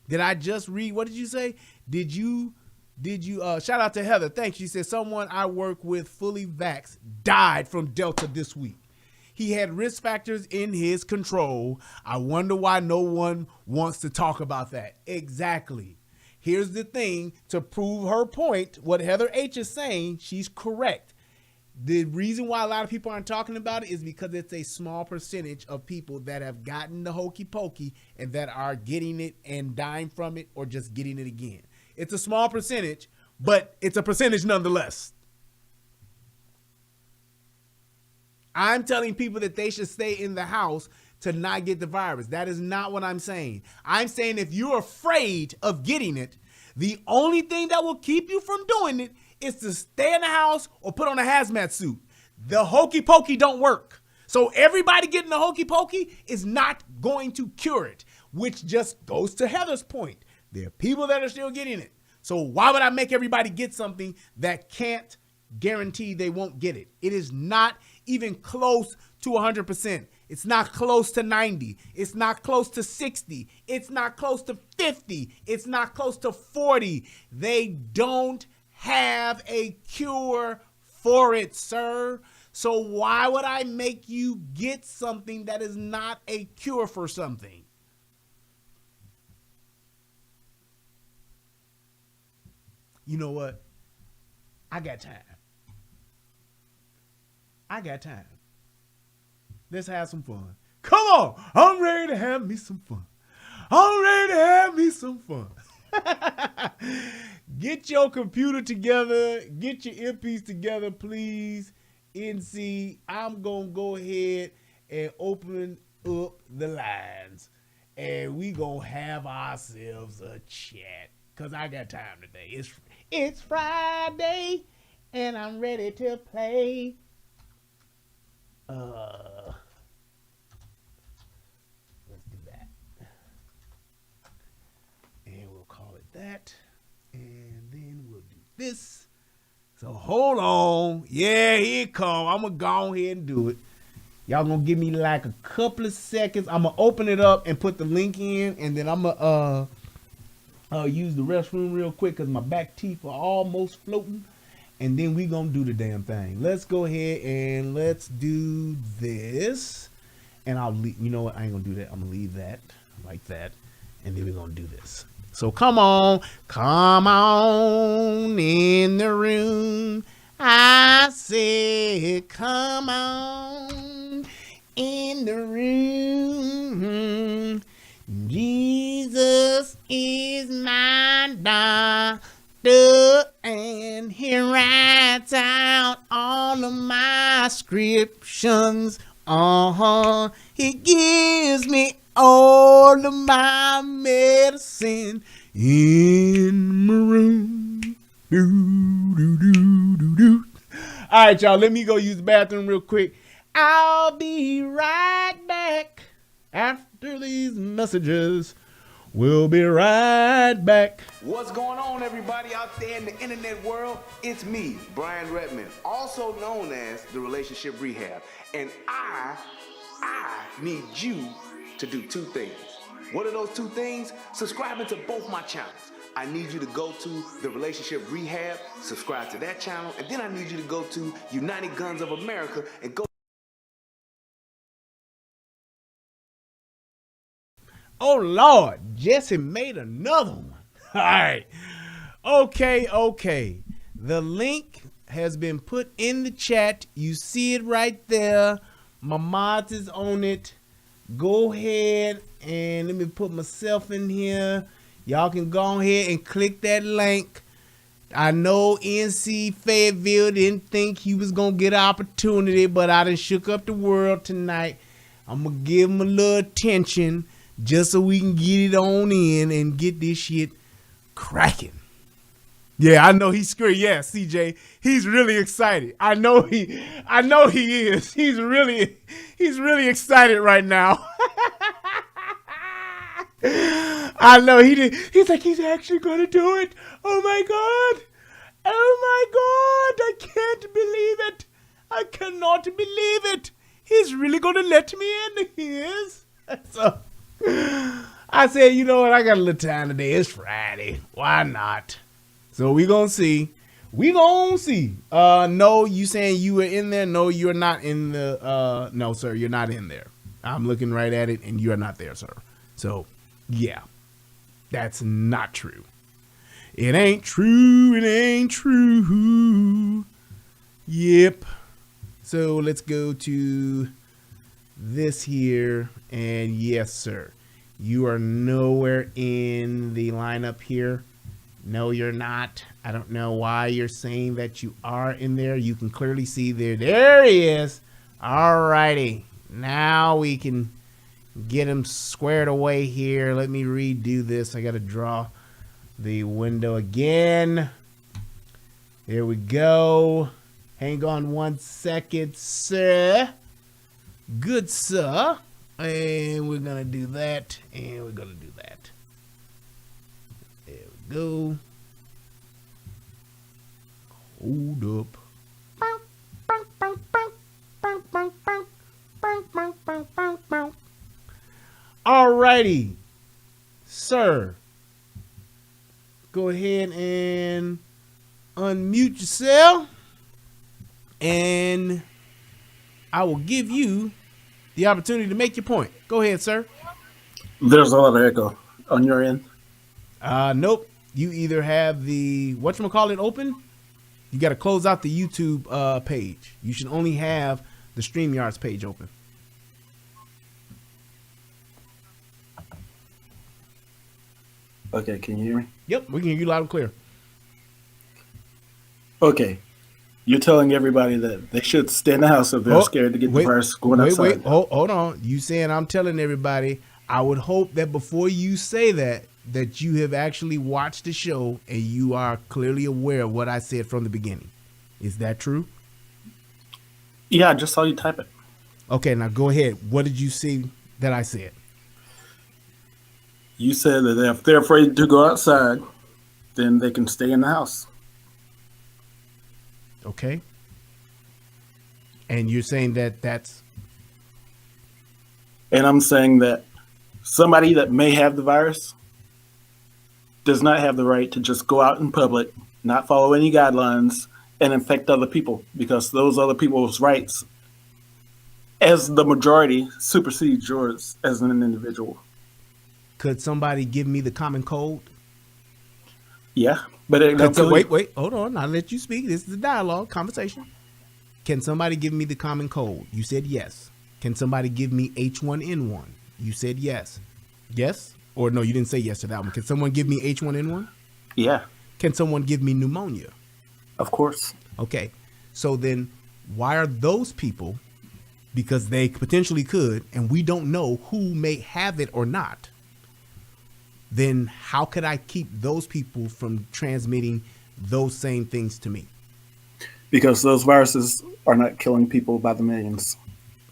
Did I just read, what did you say? Did you, shout out to Heather. Thanks. She said, someone I work with fully vaxxed died from Delta this week. He had risk factors in his control. I wonder why no one wants to talk about that. Exactly. Here's the thing to prove her point. What Heather H is saying, she's correct. The reason why a lot of people aren't talking about it is because it's a small percentage of people that have gotten the hokey pokey and that are getting it and dying from it or just getting it again. It's a small percentage, but it's a percentage nonetheless. I'm telling people that they should stay in the house to not get the virus. That is not what I'm saying. I'm saying if you're afraid of getting it, the only thing that will keep you from doing it is to stay in the house or put on a hazmat suit. The hokey pokey don't work. So everybody getting the hokey pokey is not going to cure it, which just goes to Heather's point. There are people that are still getting it. So why would I make everybody get something that can't guarantee they won't get it? It is not even close to 100%. It's not close to 90. It's not close to 60. It's not close to 50. It's not close to 40. They don't have a cure for it, sir. So why would I make you get something that is not a cure for something? You know what? I got time. Let's have some fun. Come on. I'm ready to have me some fun. Get your computer together. Get your earpiece together, please. NC, I'm going to go ahead and open up the lines. And we going to have ourselves a chat. Because I got time today. It's Friday. And I'm ready to play. Let's do that. And we'll call it that. And then we'll do this. So hold on. Yeah, here it come. I'm going to go ahead and do it. Y'all going to give me like a couple of seconds. I'm going to open it up and put the link in. And then I'm going to use the restroom real quick because my back teeth are almost floating. And then we gonna do the damn thing. Let's go ahead and let's do this. And I'll leave, you know what? I ain't gonna do that. I'm gonna leave that like that. And then we're gonna do this. So come on in the room. I said, come on in the room. Jesus is my doctor. And he writes out all of my prescriptions. He gives me all of my medicine in maroon. Do, do, do, do, do. All right, y'all, let me go use the bathroom real quick. I'll be right back after these messages. We'll be right back. What's going on, everybody out there in the internet world? It's me, Brian Redmond, also known as the Relationship Rehab. And I need you to do two things. What are those two things? Subscribing to both my channels. I need you to go to the Relationship Rehab, subscribe to that channel, and then I need you to go to United Guns of America and go. Oh, Lord, Jesse made another one. All right. Okay. The link has been put in the chat. You see it right there. My mod is on it. Go ahead and let me put myself in here. Y'all can go ahead and click that link. I know NC Fayetteville didn't think he was going to get an opportunity, but I done shook up the world tonight. I'm going to give him a little attention just so we can get it on in and get this shit cracking. Yeah, I know he's screwed. Yeah, CJ, he's really excited. I know he is. He's really excited right now. I know he did. He's like, he's actually going to do it. Oh my God. I can't believe it. I cannot believe it. He's really going to let me in. He is. So I said, you know what? I got a little time today. It's Friday. Why not? So we gonna see. No, you saying you were in there? No, you're not in the. No, sir, you're not in there. I'm looking right at it, and you're not there, sir. So, yeah, that's not true. It ain't true. It ain't true. Yep. So let's go to this here, and yes, sir, you are nowhere in the lineup here. No, you're not. I don't know why you're saying that you are in there. You can clearly see there. There he is. All righty. Now we can get him squared away here. Let me redo this. I got to draw the window again. There we go. Hang on 1 second, sir. Good, sir. And we're going to do that. And we're going to do that. There we go. Hold up. Alrighty, sir. Go ahead and unmute yourself. And I will give you the opportunity to make your point. Go ahead, sir. There's a lot of echo on your end. Nope. You either have the whatchamacallit open. You got to close out the YouTube page. You should only have the StreamYards page open. Okay, can you hear me? Yep, we can hear you loud and clear. Okay. You're telling everybody that they should stay in the house if they're scared to get the virus going outside. Hold on. You saying I'm telling everybody. I would hope that before you say that you have actually watched the show and you are clearly aware of what I said from the beginning. Is that true? Yeah, I just saw you type it. Okay, now go ahead. What did you see that I said? You said that if they're afraid to go outside, then they can stay in the house. Okay. And you're saying that that's... And I'm saying that somebody that may have the virus does not have the right to just go out in public, not follow any guidelines, and infect other people, because those other people's rights, as the majority, supersedes yours as an individual. Could somebody give me the common code? Yeah, but wait, hold on. I'll let you speak. This is a dialogue, conversation. Can somebody give me the common code? You said yes. Can somebody give me H1N1? You said yes. Yes? Or no, you didn't say yes to that one. Can someone give me H1N1? Yeah. Can someone give me pneumonia? Of course. Okay. So then why are those people because they potentially could, and we don't know who may have it or not, then how could I keep those people from transmitting those same things to me? Because those viruses are not killing people by the millions.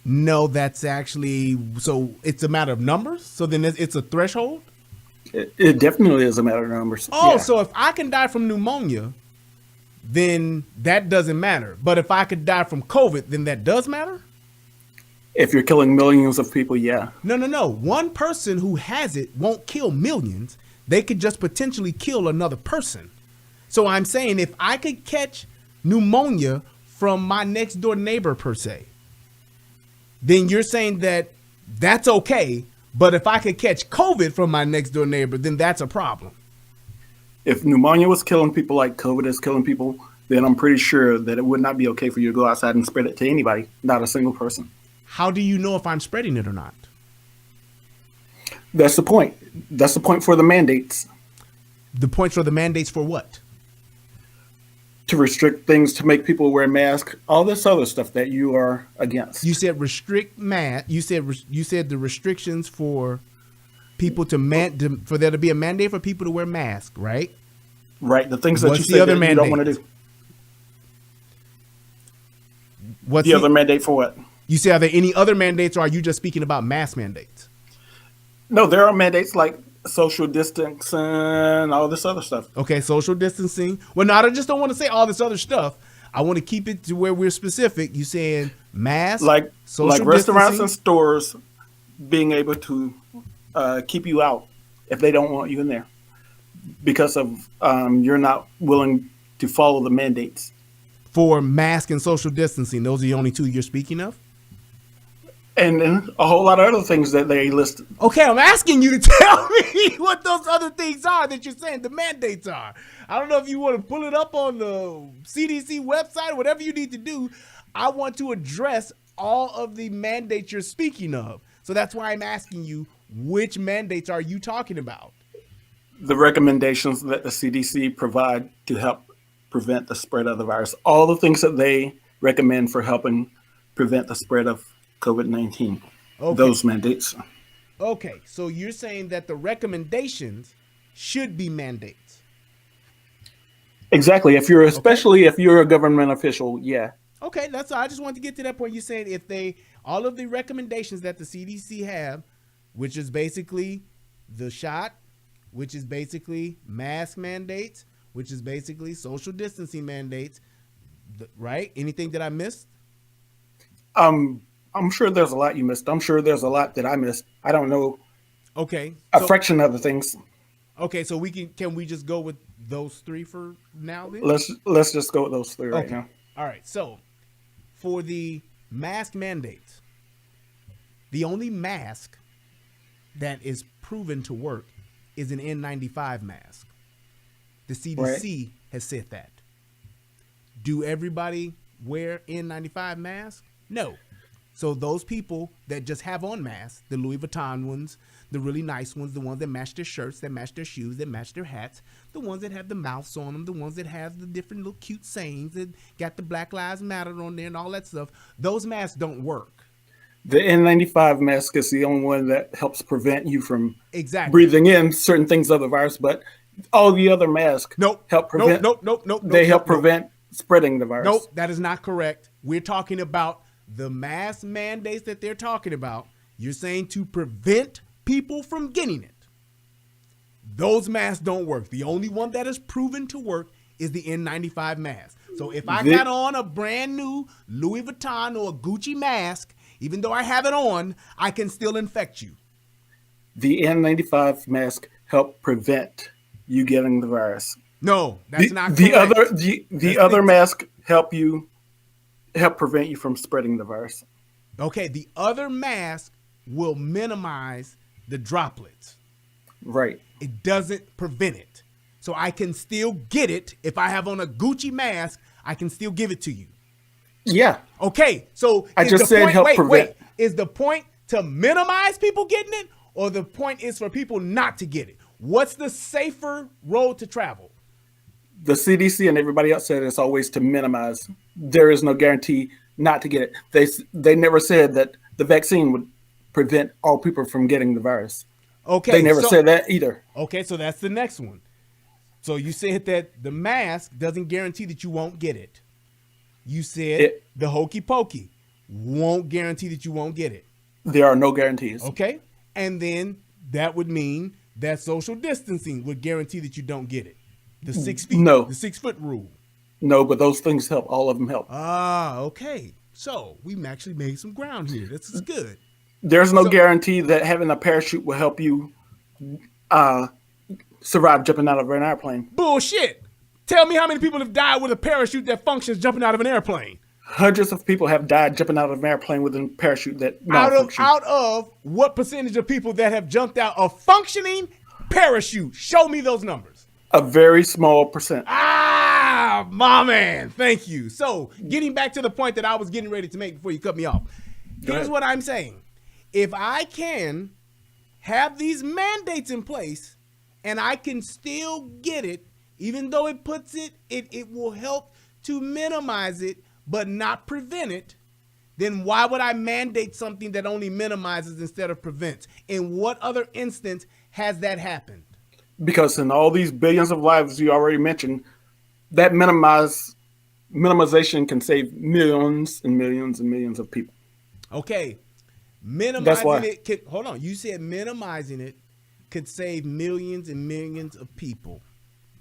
No, that's actually, so it's a matter of numbers. So then it's a threshold. It definitely is a matter of numbers. Oh, yeah. So if I can die from pneumonia, then that doesn't matter. But if I could die from COVID, then that does matter? If you're killing millions of people, yeah. No. One person who has it won't kill millions. They could just potentially kill another person. So I'm saying if I could catch pneumonia from my next door neighbor per se, then you're saying that that's okay. But if I could catch COVID from my next door neighbor, then that's a problem. If pneumonia was killing people like COVID is killing people, then I'm pretty sure that it would not be okay for you to go outside and spread it to anybody, not a single person. How do you know if I'm spreading it or not? That's the point. That's the point for the mandates. The point for the mandates for what? To restrict things, to make people wear masks, all this other stuff that you are against. You said restrict mask. You said the restrictions for people for there to be a mandate for people to wear masks, right? Right. The things that What's you the say other that you don't mandate? want to do. What's the other mandate for what? You say, are there any other mandates, or are you just speaking about mask mandates? No, there are mandates like social distancing, all this other stuff. Okay, social distancing. Well, no, I just don't want to say all this other stuff. I want to keep it to where we're specific. You saying masks, like social restaurants distancing? and stores being able to keep you out if they don't want you in there because of you're not willing to follow the mandates. For mask and social distancing, those are the only two you're speaking of? And then a whole lot of other things that they listed. Okay, I'm asking you to tell me what those other things are that you're saying the mandates are. I don't know if you want to pull it up on the CDC website, whatever you need to do. I want to address all of the mandates you're speaking of. So that's why I'm asking you, which mandates are you talking about? The recommendations that the CDC provide to help prevent the spread of the virus. All the things that they recommend for helping prevent the spread of COVID-19. Okay. Those mandates. Okay, so you're saying that the recommendations should be mandates. Exactly. If you're, especially if you're a government official, yeah. Okay, that's all. I just wanted to get to that point. You're saying if all of the recommendations that the CDC have, which is basically the shot, which is basically mask mandates, which is basically social distancing mandates, right? Anything that I missed? I'm sure there's a lot you missed. I'm sure there's a lot that I missed. I don't know. Okay. A fraction of the things. Okay, so can we just go with those three for now then? Let's just go with those three right now. All right. So for the mask mandates, the only mask that is proven to work is an N95 mask. The CDC has said that. Do everybody wear N95 masks? No. So those people that just have on masks, the Louis Vuitton ones, the really nice ones, the ones that match their shirts, that match their shoes, that match their hats, the ones that have the mouths on them, the ones that have the different little cute sayings that got the Black Lives Matter on there and all that stuff, those masks don't work. The N95 mask is the only one that helps prevent you from breathing in certain things of the virus, but all the other masks help prevent. They help prevent spreading the virus. Nope, that is not correct. We're talking about the mask mandates that they're talking about. You're saying to prevent people from getting it. Those masks don't work. The only one that is proven to work is the N95 mask. So if I got on a brand new Louis Vuitton or a Gucci mask, even though I have it on, I can still infect you. The N95 mask help prevent you getting the virus. No, that's not correct. The other mask help prevent you from spreading the virus. Okay, the other mask will minimize the droplets. Right. It doesn't prevent it. So I can still get it. If I have on a Gucci mask, I can still give it to you. Yeah. Okay, so I just said help prevent. Is the point to minimize people getting it, or the point is for people not to get it? What's the safer road to travel? The CDC and everybody else said it's always to minimize. There is no guarantee not to get it. They never said that the vaccine would prevent all people from getting the virus. Okay. They never said that either. Okay, so that's the next one. So you said that the mask doesn't guarantee that you won't get it. You said the hokey pokey won't guarantee that you won't get it. There are no guarantees. Okay. And then that would mean that social distancing would guarantee that you don't get it. The 6 feet. No. The 6 foot rule. No, but those things help. All of them help. Ah, okay. So we've actually made some ground here. This is good. There's no guarantee that having a parachute will help you survive jumping out of an airplane. Bullshit. Tell me how many people have died with a parachute that functions jumping out of an airplane. Hundreds of people have died jumping out of an airplane with a parachute that malfunctions. Out of what percentage of people that have jumped out a functioning parachute? Show me those numbers. A very small percent. Ah, my man. Thank you. So getting back to the point that I was getting ready to make before you cut me off. Here's what I'm saying. If I can have these mandates in place and I can still get it, even though it puts it will help to minimize it, but not prevent it, then why would I mandate something that only minimizes instead of prevents? In what other instance has that happened? Because in all these billions of lives you already mentioned, that minimization can save millions and millions and millions of people. Okay. Minimizing it hold on. You said minimizing it could save millions and millions of people.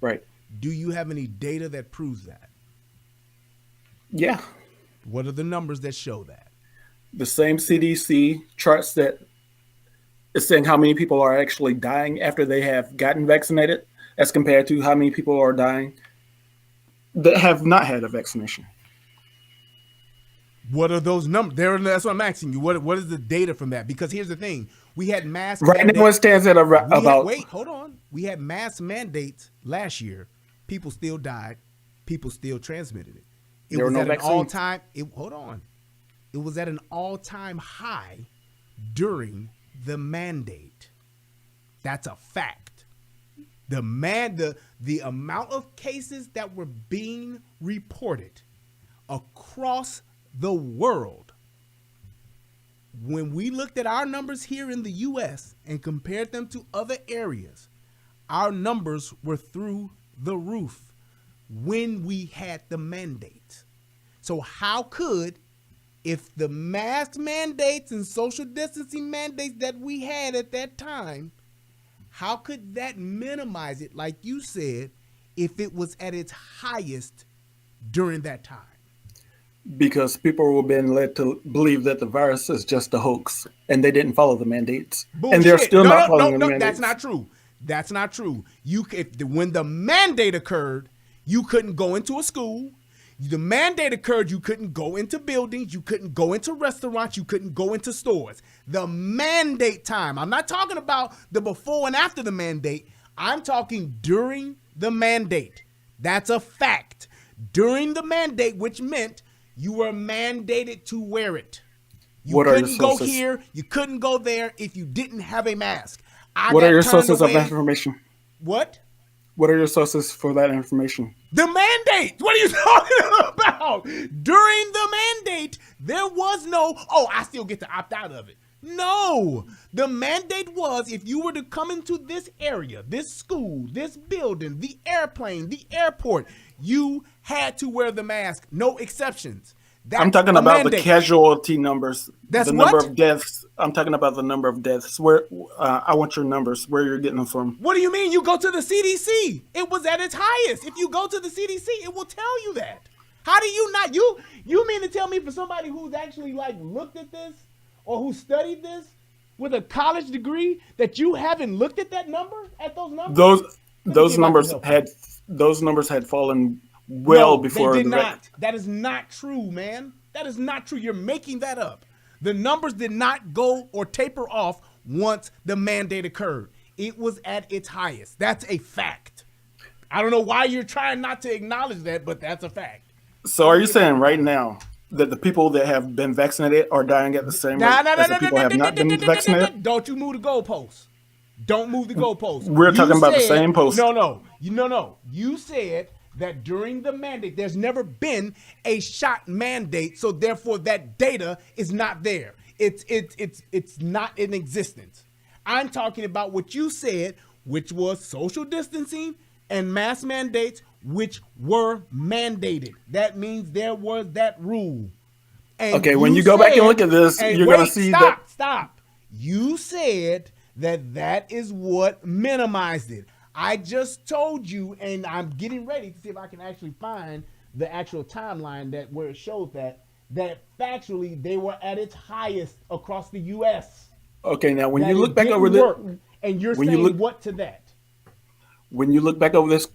Right. Do you have any data that proves that? Yeah. What are the numbers that show that? The same CDC charts that is saying how many people are actually dying after they have gotten vaccinated as compared to how many people are dying that have not had a vaccination. What are those numbers? That's what I'm asking you. What is the data from that? Because here's the thing. We had mask right now it stands at wait, hold on. We had mask mandates last year. People still died. People still transmitted it. It was at an all-time. Hold on. It was at an all-time high during the mandate. That's a fact. The amount of cases that were being reported across the world, when we looked at our numbers here in the U.S. and compared them to other areas, our numbers were through the roof when we had the mandate. So how could, if the mask mandates and social distancing mandates that we had at that time, how could that minimize it, like you said, if it was at its highest during that time? Because people were being led to believe that the virus is just a hoax and they didn't follow the mandates. Bullshit. And they're still not following the mandates. That's not true. That's not true. When the mandate occurred, you couldn't go into a school. The mandate occurred, you couldn't go into buildings, you couldn't go into restaurants, you couldn't go into stores. The mandate time. I'm not talking about the before and after the mandate. I'm talking during the mandate. That's a fact. During the mandate, which meant you were mandated to wear it. You couldn't go here, you couldn't go there if you didn't have a mask. What are your sources of information? What? What are your sources for that information? The mandate. What are you talking about? During the mandate, there was no, I still get to opt out of it. No. The mandate was if you were to come into this area, this school, this building, the airplane, the airport, you had to wear the mask. No exceptions. I'm talking about the casualty numbers. That's the number of deaths. I'm talking about the number of deaths. Where I want your numbers. Where you're getting them from? What do you mean? You go to the CDC. It was at its highest. If you go to the CDC, it will tell you that. How do you not? You mean to tell me for somebody who's actually looked at this or who studied this with a college degree that you haven't looked at that number? At those numbers? Those numbers had fallen well before they did not. That is not true, man. That is not true. You're making that up. The numbers did not go or taper off once the mandate occurred. It was at its highest. That's a fact. I don't know why you're trying not to acknowledge that, but that's a fact. So are you saying right now that the people that have been vaccinated are dying at the same rate as the people who have not been vaccinated? Don't you move the goalposts. Don't move the goalposts. We're talking about the same post. No. You said that during the mandate, there's never been a shot mandate, so therefore that data is not there. It's not in existence. I'm talking about what you said, which was social distancing and mask mandates, which were mandated. That means there was that rule. And okay, when you go back and look at this, you're going to see that. Stop. You said that is what minimized it. I just told you, and I'm getting ready to see if I can actually find the actual timeline that where it shows that factually they were at its highest across the U.S. Okay, now when you look back over this, and you're saying what to that? When you look back over this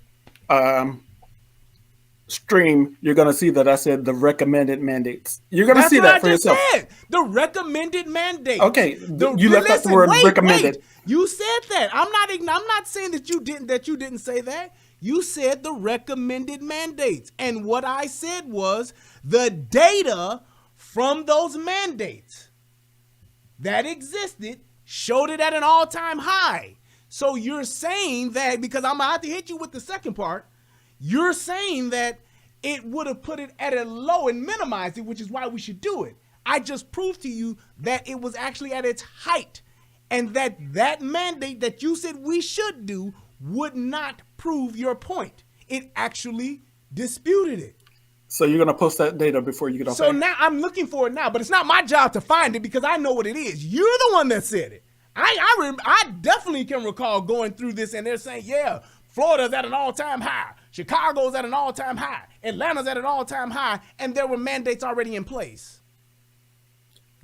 stream, you're going to see that I said the recommended mandates. You're going to see that for yourself. Said. The recommended mandate. Okay, you left out the word recommended. Wait. You said that. I'm not saying that you didn't say that. You said the recommended mandates. And what I said was the data from those mandates that existed showed it at an all-time high. So you're saying that, because I'm going to have to hit you with the second part, you're saying that it would have put it at a low and minimized it, which is why we should do it. I just proved to you that it was actually at its height, and that mandate that you said we should do would not prove your point. It actually disputed it. So you're going to post that data before you get off. So now I'm looking for it now, but it's not my job to find it because I know what it is. You're the one that said it. I definitely can recall going through this and they're saying, yeah, Florida's at an all-time high. Chicago's at an all-time high. Atlanta's at an all-time high. And there were mandates already in place.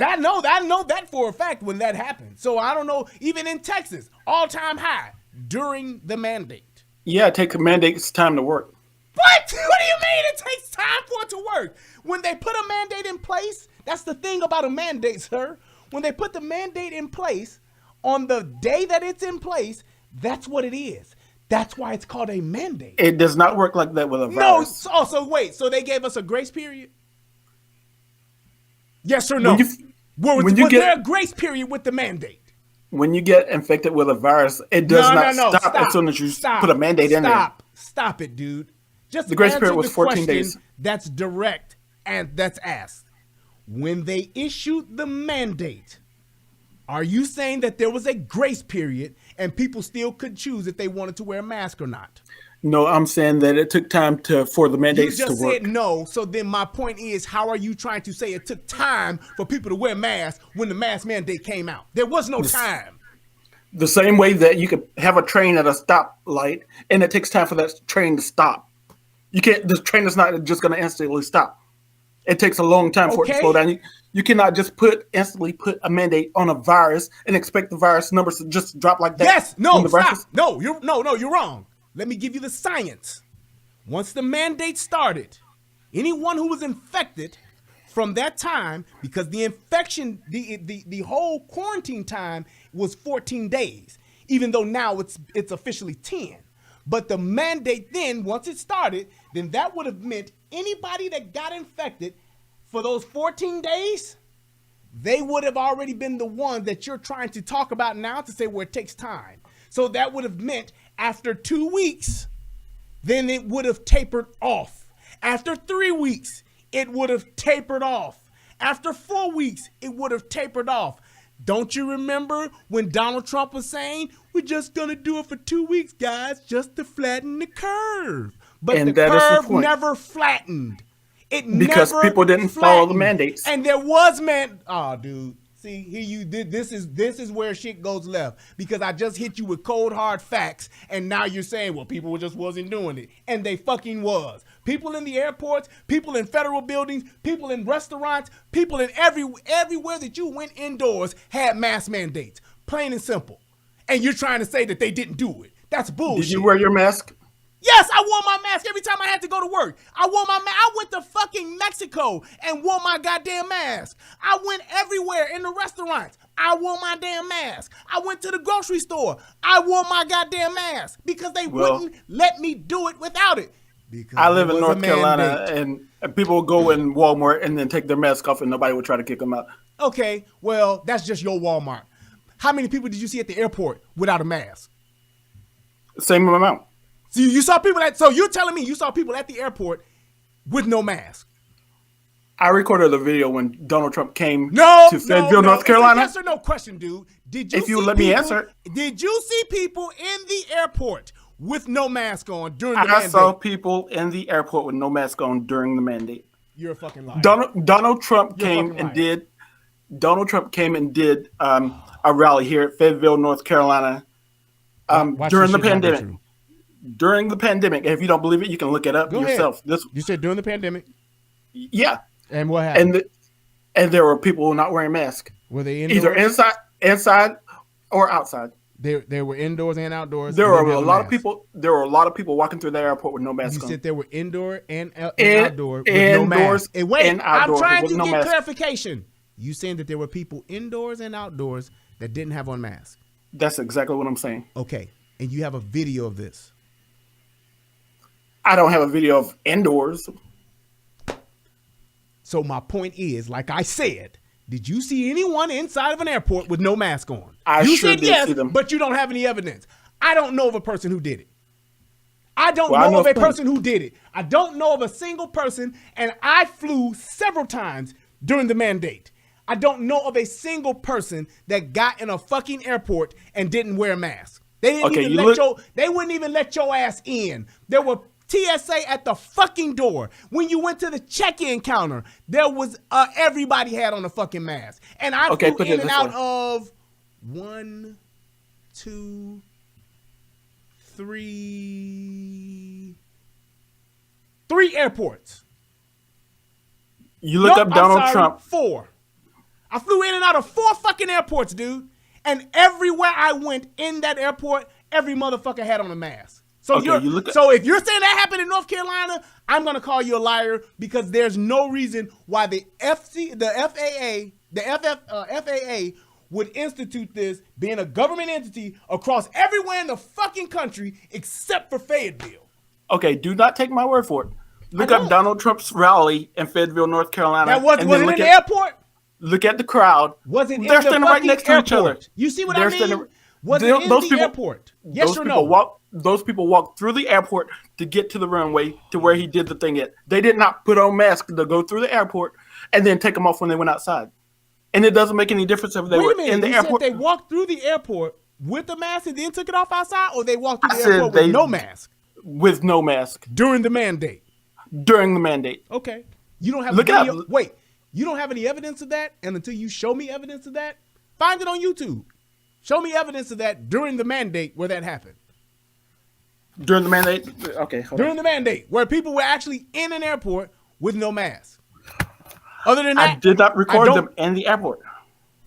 I know that for a fact when that happened. So I don't know, even in Texas, all-time high during the mandate. Yeah, it takes a mandate's time to work. What? What do you mean it takes time for it to work? When they put a mandate in place, that's the thing about a mandate, sir. When they put the mandate in place, on the day that it's in place, that's what it is. That's why it's called a mandate. It does not work like that with a virus. No, so wait, so they gave us a grace period? Yes or no? Was there a grace period with the mandate? When you get infected with a virus, it does not stop as soon as you put a mandate in there. Stop it, dude. Just the grace period was 14 days. That's direct and that's asked. When they issued the mandate, are you saying that there was a grace period and people still could choose if they wanted to wear a mask or not? No, I'm saying that it took time for the mandates to work. You just said no, so then my point is, how are you trying to say it took time for people to wear masks when the mask mandate came out? There was no time. The same way that you could have a train at a stoplight and it takes time for that train to stop. You can't. The train is not just going to instantly stop. It takes a long time for it to slow down. You cannot just instantly put a mandate on a virus and expect the virus numbers to just drop like that. Yes, no, stop. No, you're wrong. Let me give you the science. Once the mandate started, anyone who was infected from that time, because the infection, the whole quarantine time was 14 days, even though now it's officially 10. But the mandate then, once it started, then that would have meant anybody that got infected for those 14 days, they would have already been the ones that you're trying to talk about now to say where it takes time. So that would have meant after 2 weeks, then it would have tapered off. After 3 weeks, it would have tapered off. After 4 weeks, it would have tapered off. Don't you remember when Donald Trump was saying, we're just going to do it for 2 weeks, guys, just to flatten the curve. But the curve never flattened. Because people didn't follow the mandates. And there was dude. See, here you did. This is where shit goes left, because I just hit you with cold hard facts, and now you're saying, well, people just wasn't doing it, and they fucking was. People in the airports, people in federal buildings, people in restaurants, people in everywhere that you went indoors had mask mandates, plain and simple. And you're trying to say that they didn't do it. That's bullshit. Did you wear your mask? Yes, I wore my mask every time I had to go to work. I went to fucking Mexico and wore my goddamn mask. I went everywhere in the restaurants. I wore my damn mask. I went to the grocery store. I wore my goddamn mask because they wouldn't let me do it without it. Because I live in North Carolina, and people would go in Walmart and then take their mask off, and nobody would try to kick them out. Okay, well, that's just your Walmart. How many people did you see at the airport without a mask? Same amount. So you saw people so you're telling me you saw people at the airport with no mask? I recorded the video when Donald Trump came to Fayetteville, North Carolina. It's a yes or no question, dude. If you let me answer. Did you see people in the airport with no mask on during the mandate? I saw people in the airport with no mask on during the mandate. You're a fucking liar. Donald Trump came and did a rally here at Fayetteville, North Carolina during the pandemic. During the pandemic. If you don't believe it, you can look it up yourself. You said during the pandemic? Yeah. And what happened? And there were people not wearing masks. Were they indoors? Either inside or outside. They were indoors and outdoors. There were a lot of people. There were a lot of people walking through the airport with no masks on. You said there were indoor and outdoor with no masks. And wait, I'm trying to get clarification. You saying that there were people indoors and outdoors that didn't have on masks? That's exactly what I'm saying. Okay, and you have a video of this? I don't have a video of indoors. So my point is, like I said, did you see anyone inside of an airport with no mask on? You said yes, but you don't have any evidence. I don't know of a person who did it. I don't know of a person who did it. I don't know of a single person, and I flew several times during the mandate. I don't know of a single person that got in a fucking airport and didn't wear a mask. They wouldn't even let your ass in. There were TSA at the fucking door. When you went to the check-in counter, there was everybody had on a fucking mask. And I flew in and out of 1, 2, 3 airports. You look up Donald Trump. 4. I flew in and out of 4 fucking airports, dude. And everywhere I went in that airport, every motherfucker had on a mask. So so if you're saying that happened in North Carolina, I'm gonna call you a liar because there's no reason why the FAA would institute this, being a government entity across everywhere in the fucking country except for Fayetteville. Okay, do not take my word for it. Look up Donald Trump's rally in Fayetteville, North Carolina. That was it in the airport? Look at the crowd. They're standing right next to each other. You see what I mean? Was it in the airport? Yes or no? Those people walked through the airport to get to the runway to where he did the thing at. They did not put on masks to go through the airport and then take them off when they went outside. And it doesn't make any difference if they were in the airport. Said they walked through the airport with a mask and then took it off outside, or they walked through the airport with no mask? With no mask. During the mandate. During the mandate. Okay. You don't have video. Wait, you don't have any evidence of that? And until you show me evidence of that, find it on YouTube. Show me evidence of that during the mandate where that happened. During the mandate? Okay. During the mandate, where people were actually in an airport with no mask. Other than that, I did not record them in the airport.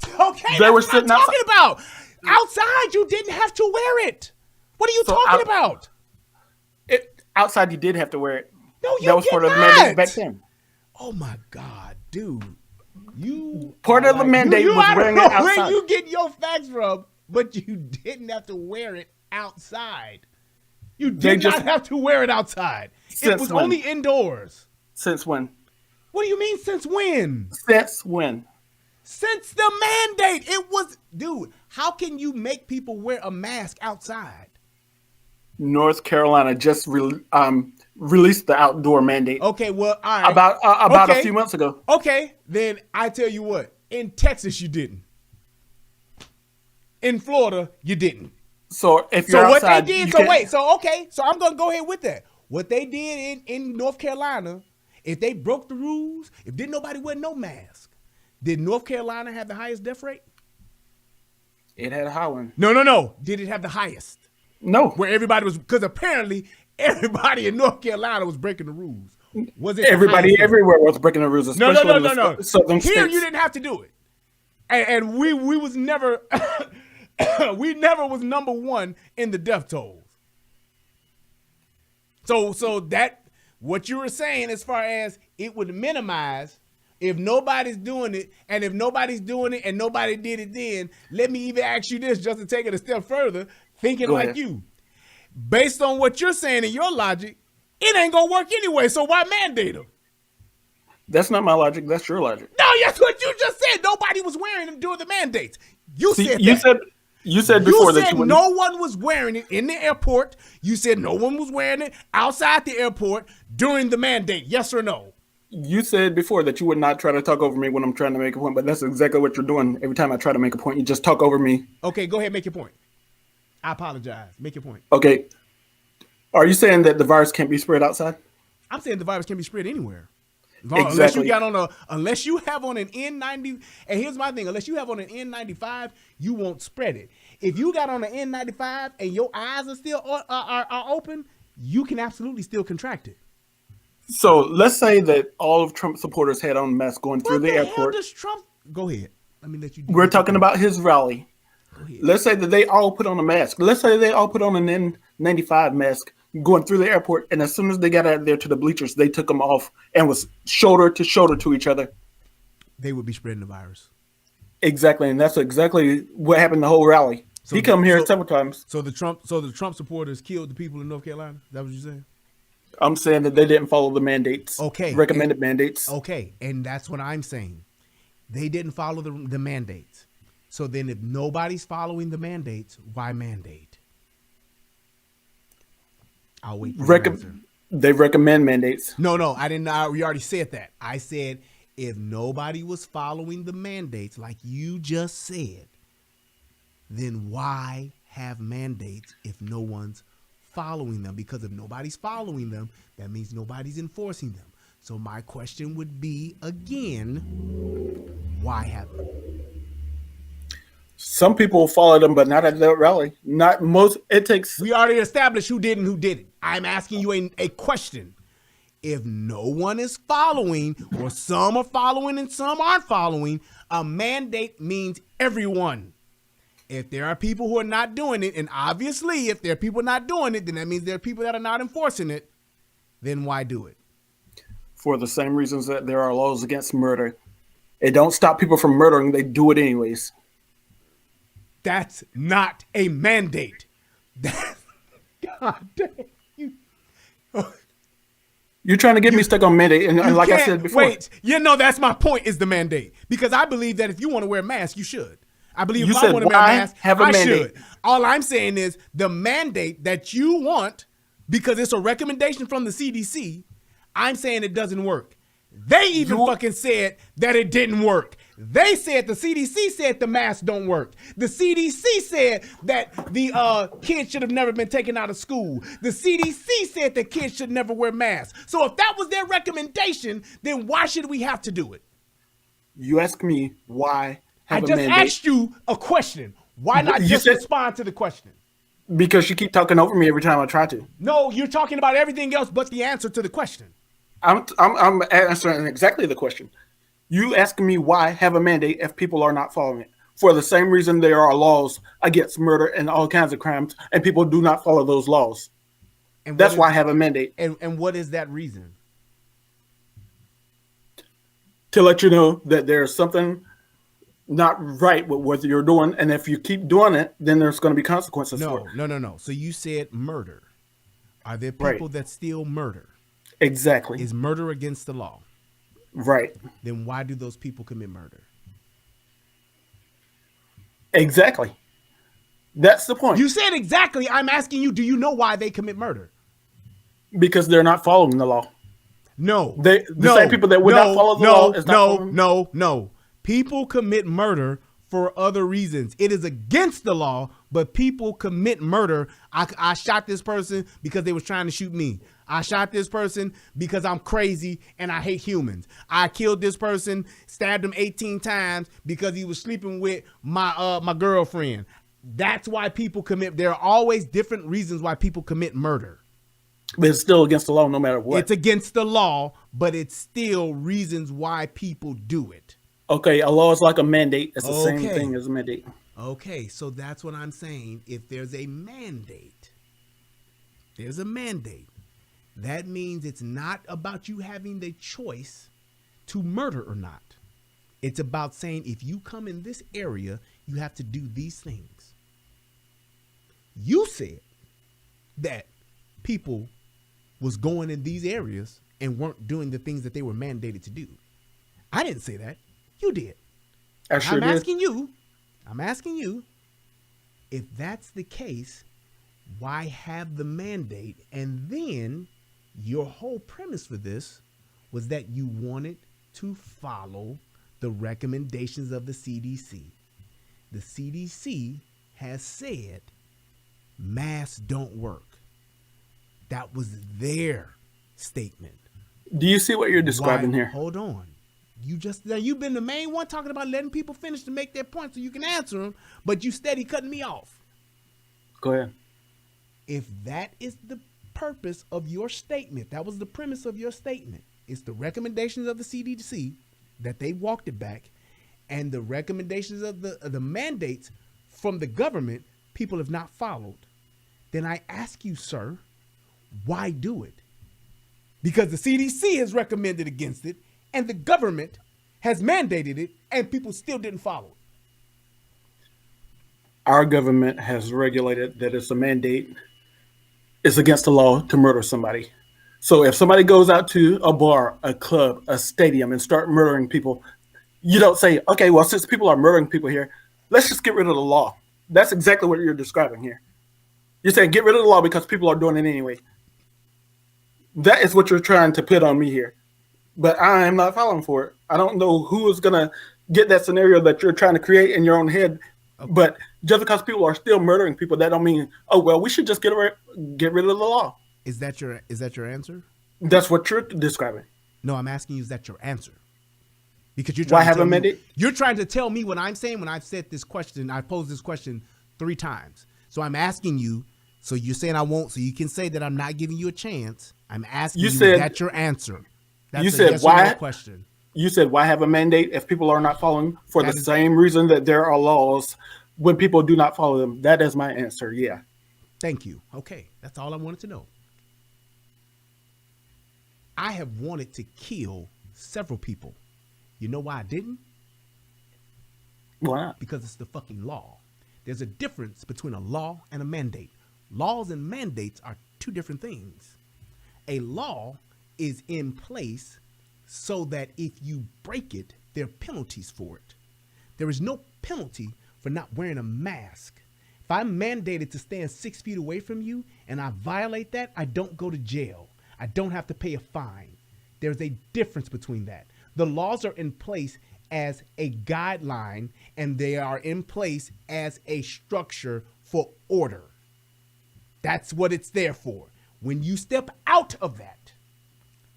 Okay, that's what I'm talking about. Outside, you didn't have to wear it. What are you talking about? Outside, you did have to wear it. No, you That was part of the mandate back then. Oh my God, dude. Part of the mandate was wearing it outside. Where you get your facts from, but you didn't have to wear it outside. You did not have to wear it outside. It was only indoors. Since when? What do you mean, since when? Since when? Since the mandate. It was, dude, how can you make people wear a mask outside? North Carolina just released the outdoor mandate. Okay, well, all right. About a few months ago. Okay, then I tell you what. In Texas, you didn't. In Florida, you didn't. So if you're outside, what they did, so I'm gonna go ahead with that. What they did in North Carolina, if they broke the rules, if didn't nobody wear no mask, did North Carolina have the highest death rate? It had a high one. No. Did it have the highest? No. Where everybody was, because apparently everybody in North Carolina was breaking the rules. Was it everybody everywhere was breaking the rules? Especially No. Southern Here states. you didn't have to do it, and we was never. We never was number one in the death tolls. So that what you were saying as far as it would minimize if nobody's doing it, and if nobody's doing it and nobody did it then, let me even ask you this just to take it a step further, thinking Go like ahead. you. Based on what you're saying and your logic, it ain't gonna work anyway, so why mandate them? That's not my logic, that's your logic. No, that's what you just said. Nobody was wearing them during the mandates. You said that. You said before that no one was wearing it in the airport. You said no one was wearing it outside the airport during the mandate. Yes or no? You said before that you would not try to talk over me when I'm trying to make a point, but that's exactly what you're doing. Every time I try to make a point, you just talk over me. Okay, go ahead, make your point. I apologize. Make your point. Okay. Are you saying that the virus can't be spread outside? I'm saying the virus can be spread anywhere. Exactly. Unless you have on an N90, and here's my thing, unless you have on an N95, you won't spread it. If you got on an N95 and your eyes are still are open, you can absolutely still contract it. So let's say that all of Trump supporters had on masks going through the airport. Hell does Trump? Go ahead. Let me let you. We're talking about his rally. Go ahead. Let's say that they all put on a mask. Let's say they all put on an N95 mask going through the airport, and as soon as they got out there to the bleachers, they took them off and was shoulder to shoulder to each other. They would be spreading the virus. Exactly, and that's exactly what happened the whole rally. So he come here several times. So the Trump supporters killed the people in North Carolina? Is that what you're saying? I'm saying that they didn't follow the mandates. Okay. Recommended mandates. Okay, and that's what I'm saying. They didn't follow the mandates. So then if nobody's following the mandates, why mandate? I'll wait for your answer. They recommend mandates. No, I didn't. We already said that. I said if nobody was following the mandates like you just said, then why have mandates if no one's following them? Because if nobody's following them, that means nobody's enforcing them. So my question would be again, why have them? Some people follow them, but not at the rally. Not most. It takes. We already established who did and who didn't. I'm asking you a question. If no one is following, or some are following and some aren't following, a mandate means everyone. If there are people who are not doing it, and obviously if there are people not doing it, then that means there are people that are not enforcing it, then why do it? For the same reasons that there are laws against murder. It don't stop people from murdering, they do it anyways. That's not a mandate. God damn. You're trying to get me stuck on mandate, and like I said before. Wait, that's my point is the mandate. Because I believe that if you want to wear a mask, you should. I believe if I want to wear a mask, I should. All I'm saying is the mandate that you want, because it's a recommendation from the CDC, I'm saying it doesn't work. They even fucking said that it didn't work. They said, the CDC said the masks don't work. The CDC said that the kids should have never been taken out of school. The CDC said that kids should never wear masks. So if that was their recommendation, then why should we have to do it? You ask me why have I just a mandate. asked you a question. Why not just respond to the question? Because you keep talking over me every time I try to. No, you're talking about everything else but the answer to the question. I'm answering exactly the question. You asking me why have a mandate if people are not following it? For the same reason there are laws against murder and all kinds of crimes, and people do not follow those laws. And that's why I have a mandate. And what is that reason? To let you know that there's something not right with what you're doing, and if you keep doing it, then there's going to be consequences for it. No. So you said murder. Are there people that still murder? Exactly. Is murder against the law? Right. Then why do those people commit murder? Exactly. That's the point. You said exactly. I'm asking you, do you know why they commit murder? Because they're not following the law. No. The same people that would not follow the law is not following. No. People commit murder for other reasons. It is against the law, but people commit murder. I shot this person because they was trying to shoot me. I shot this person because I'm crazy and I hate humans. I killed this person, stabbed him 18 times because he was sleeping with my girlfriend. That's why people commit. There are always different reasons why people commit murder. But it's still against the law no matter what. It's against the law, but it's still reasons why people do it. Okay, a law is like a mandate. It's the same thing as a mandate. Okay, so that's what I'm saying. If there's a mandate, that means it's not about you having the choice to murder or not. It's about saying if you come in this area, you have to do these things. You said that people was going in these areas and weren't doing the things that they were mandated to do. I didn't say that. You did. I sure did. I'm asking you, If that's the case, why have the mandate? And then your whole premise for this was that you wanted to follow the recommendations of the CDC. The CDC has said masks don't work. That was their statement. Do you see what you're describing here? Hold on. You've been the main one talking about letting people finish to make their point so you can answer them, but you steady cutting me off. Go ahead. If that is the purpose of your statement, that was the premise of your statement, it's the recommendations of the CDC that they walked it back, and the recommendations of the mandates from the government people have not followed, then I ask you, sir, why do it? Because the CDC has recommended against it, and the government has mandated it, and people still didn't follow it. Our government has regulated that it's a mandate. It's against the law to murder somebody. So if somebody goes out to a bar, a club, a stadium, and start murdering people, you don't say, okay, well, since people are murdering people here, let's just get rid of the law. That's exactly what you're describing here. You're saying get rid of the law because people are doing it anyway. That is what you're trying to put on me here. But I am not falling for it. I don't know who is going to get that scenario that you're trying to create in your own head. Okay. But just because people are still murdering people, that don't mean, oh, well, we should just get rid of the law. Is that your answer? That's what you're describing. No, I'm asking you, is that your answer? Because you're trying to tell me what I'm saying when I've said this question. I posed this question 3 times. So I'm asking you, so you're saying I won't, so you can say that I'm not giving you a chance. I'm asking you, is that your answer? That's you said yes why? No question. You said why have a mandate if people are not following for the same reason that there are laws when people do not follow them? That is my answer. Yeah. Thank you. Okay, that's all I wanted to know. I have wanted to kill several people. You know why I didn't? Why not? Because it's the fucking law. There's a difference between a law and a mandate. Laws and mandates are 2 different things. A law is in place so that if you break it, there are penalties for it. There is no penalty for not wearing a mask. If I'm mandated to stand 6 feet away from you and I violate that, I don't go to jail. I don't have to pay a fine. There's a difference between that. The laws are in place as a guideline, and they are in place as a structure for order. That's what it's there for. When you step out of that,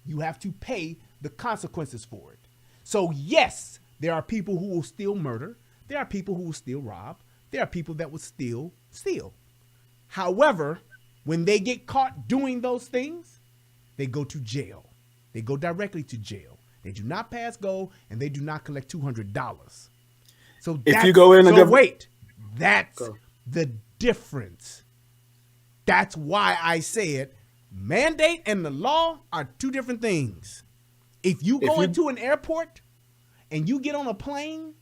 you have to pay the consequences for it. So yes, there are people who will still murder. There are people who will still rob. There are people that will still steal. However, when they get caught doing those things, they go to jail. They go directly to jail. They do not pass go, and they do not collect $200. So if you go in and that's the difference. That's why I said mandate and the law are 2 different things. If you go into an airport and you get on a plane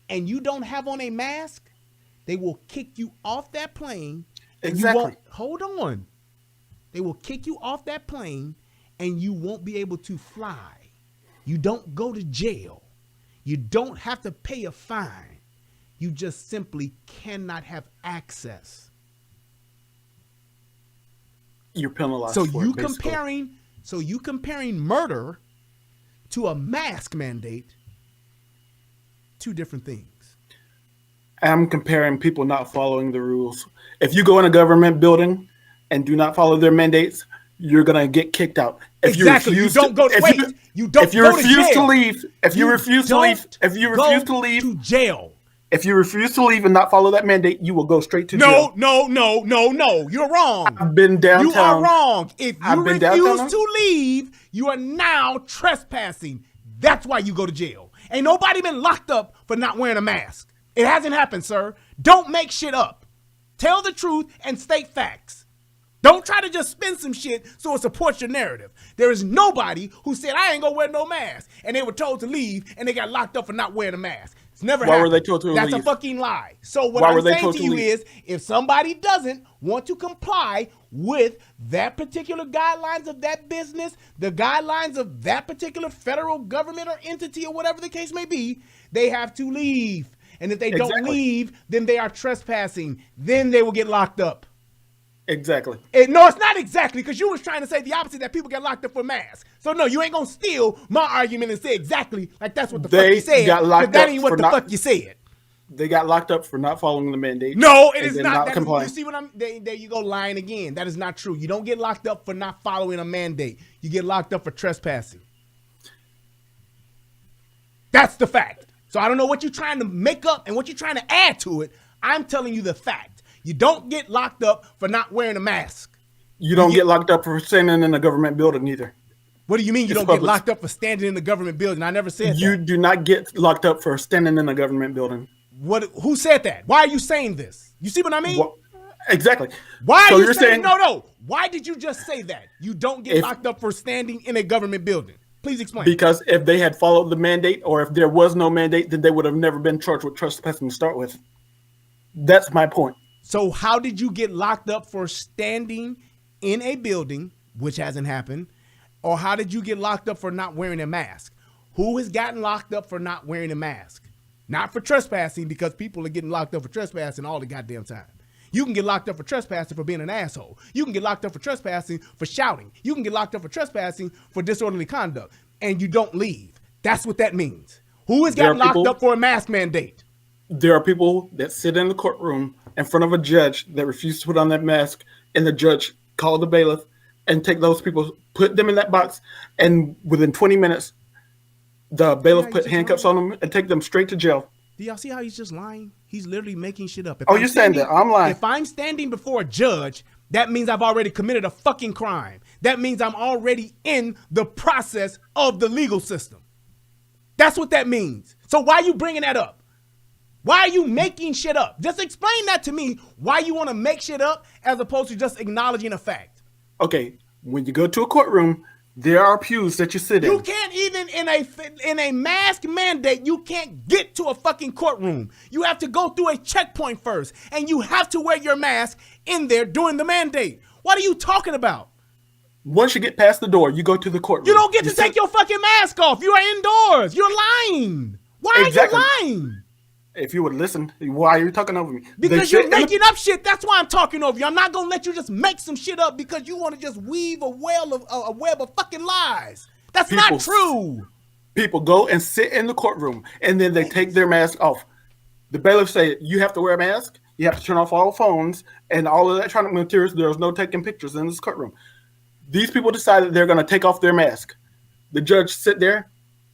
and you don't have on a mask, they will kick you off that plane. Exactly. Hold on. They will kick you off that plane and you won't be able to fly. You don't go to jail. You don't have to pay a fine. You just simply cannot have access. You're penalized. So you comparing murder to a mask mandate, 2 different things. I'm comparing people not following the rules. If you go in a government building and do not follow their mandates, you're gonna get kicked out. If you refuse to jail. If you refuse to leave and not follow that mandate, you will go straight to jail. No. You're wrong. I've been downtown. You are wrong. If you refuse to leave, you are now trespassing. That's why you go to jail. Ain't nobody been locked up for not wearing a mask. It hasn't happened, sir. Don't make shit up. Tell the truth and state facts. Don't try to just spin some shit so it supports your narrative. There is nobody who said, I ain't gonna wear no mask, and they were told to leave, and they got locked up for not wearing a mask. It's never happened. Why were they told to leave? That's a fucking lie. So what I'm saying to you is, if somebody doesn't want to comply with that particular guidelines of that business, the guidelines of that particular federal government or entity or whatever the case may be, they have to leave. And if they don't leave, then they are trespassing. Then they will get locked up. Exactly. No, it's not exactly, because you was trying to say the opposite, that people get locked up for masks. So no, you ain't gonna steal my argument and say exactly like that's what the fuck you said. Got locked that up ain't what the fuck you said. They got locked up for not following the mandate. No, it is not. You see what I'm? There you go, lying again. That is not true. You don't get locked up for not following a mandate. You get locked up for trespassing. That's the fact. So I don't know what you're trying to make up and what you're trying to add to it. I'm telling you the fact. You don't get locked up for not wearing a mask. You don't get locked up for standing in a government building either. What do you mean you don't get locked up for standing in the government building? I never said that. You do not get locked up for standing in a government building. Who said that? Why are you saying this? You see what I mean? Well, exactly. Why are you saying no? Why did you just say that? You don't get locked up for standing in a government building. Please explain. Because if they had followed the mandate, or if there was no mandate, then they would have never been charged with trespassing to start with. That's my point. So how did you get locked up for standing in a building, which hasn't happened, or how did you get locked up for not wearing a mask? Who has gotten locked up for not wearing a mask? Not for trespassing, because people are getting locked up for trespassing all the goddamn time. You can get locked up for trespassing for being an asshole. You can get locked up for trespassing for shouting. You can get locked up for trespassing for disorderly conduct, and you don't leave. That's what that means. Who has gotten locked up for a mask mandate? There are people that sit in the courtroom in front of a judge that refuse to put on that mask, and the judge call the bailiff and take those people, put them in that box, and within 20 minutes, the bailiff put handcuffs on them and take them straight to jail. Do y'all see how he's just lying? He's literally making shit up. You're saying that I'm lying. If I'm standing before a judge, that means I've already committed a fucking crime. That means I'm already in the process of the legal system. That's what that means. So why are you bringing that up? Why are you making shit up? Just explain that to me, why you want to make shit up as opposed to just acknowledging a fact. Okay, when you go to a courtroom, there are pews that you sit in. You can't even, in a mask mandate, you can't get to a fucking courtroom. You have to go through a checkpoint first, and you have to wear your mask in there during the mandate. What are you talking about? Once you get past the door, you go to the courtroom. You don't get to take your fucking mask off. You are indoors. You're lying. Why are you lying? If you would listen, why are you talking over me? Because you're making up shit. That's why I'm talking over you. I'm not going to let you just make some shit up because you want to just weave a web of fucking lies. That's not true. People go and sit in the courtroom, and then they take their mask off. The bailiff say, you have to wear a mask. You have to turn off all phones and all electronic materials. There's no taking pictures in this courtroom. These people decided they're going to take off their mask. The judge sit there.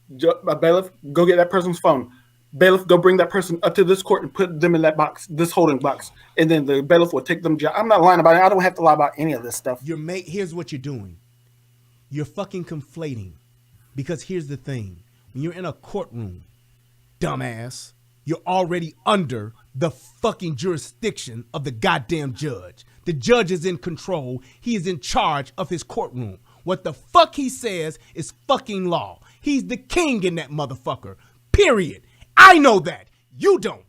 Bailiff, go get that person's phone. Bailiff, go bring that person up to this court and put them in that box, this holding box. And then the bailiff will take them to jail. I'm not lying about it. I don't have to lie about any of this stuff. Here's what you're doing. You're fucking conflating. Because here's the thing. When you're in a courtroom, dumbass, you're already under the fucking jurisdiction of the goddamn judge. The judge is in control. He is in charge of his courtroom. What the fuck he says is fucking law. He's the king in that motherfucker. Period. I know that. You don't.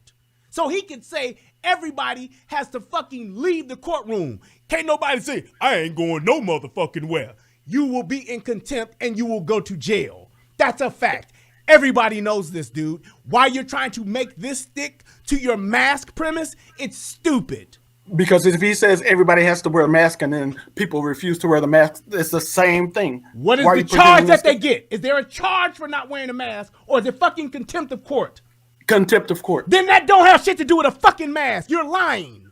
So he can say everybody has to fucking leave the courtroom. Can't nobody say, I ain't going no motherfucking where. You will be in contempt and you will go to jail. That's a fact. Everybody knows this, dude. Why you're trying to make this stick to your mask premise, it's stupid. Because if he says everybody has to wear a mask and then people refuse to wear the mask, it's the same thing. What is the charge that they get? Is there a charge for not wearing a mask, or is it fucking contempt of court? Contempt of court. Then that don't have shit to do with a fucking mask. You're lying.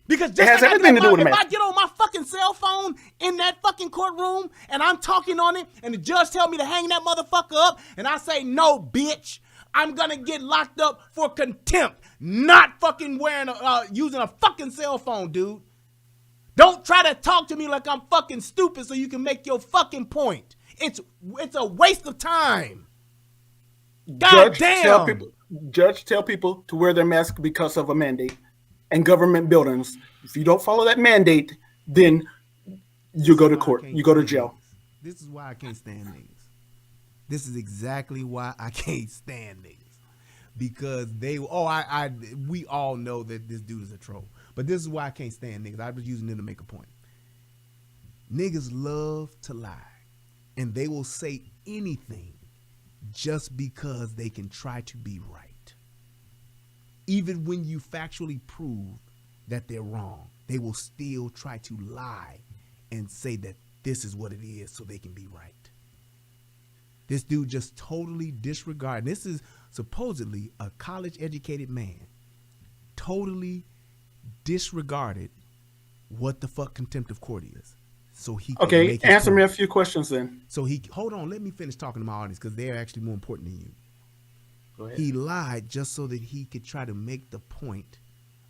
Because just it has everything to do with a mask. If I get on my fucking cell phone in that fucking courtroom and I'm talking on it and the judge tell me to hang that motherfucker up and I say, no, bitch, I'm going to get locked up for contempt. Not fucking using a fucking cell phone, dude. Don't try to talk to me like I'm fucking stupid so you can make your fucking point. It's a waste of time. God damn. Judge tell people to wear their mask because of a mandate. And government buildings, if you don't follow that mandate, then you go to court. You go to jail. This is why I can't stand niggas. This is exactly why I can't stand niggas. Because we all know that this dude is a troll. But this is why I can't stand niggas. I was using them to make a point. Niggas love to lie. And they will say anything just because they can try to be right. Even when you factually prove that they're wrong, they will still try to lie and say that this is what it is so they can be right. This dude just totally disregarded. This is supposedly a college-educated man. Totally disregarded what the fuck contempt of court is. So he could make his answer point. me a few questions then. So hold on, let me finish talking to my audience because they're actually more important than you. Go ahead. He lied just so that he could try to make the point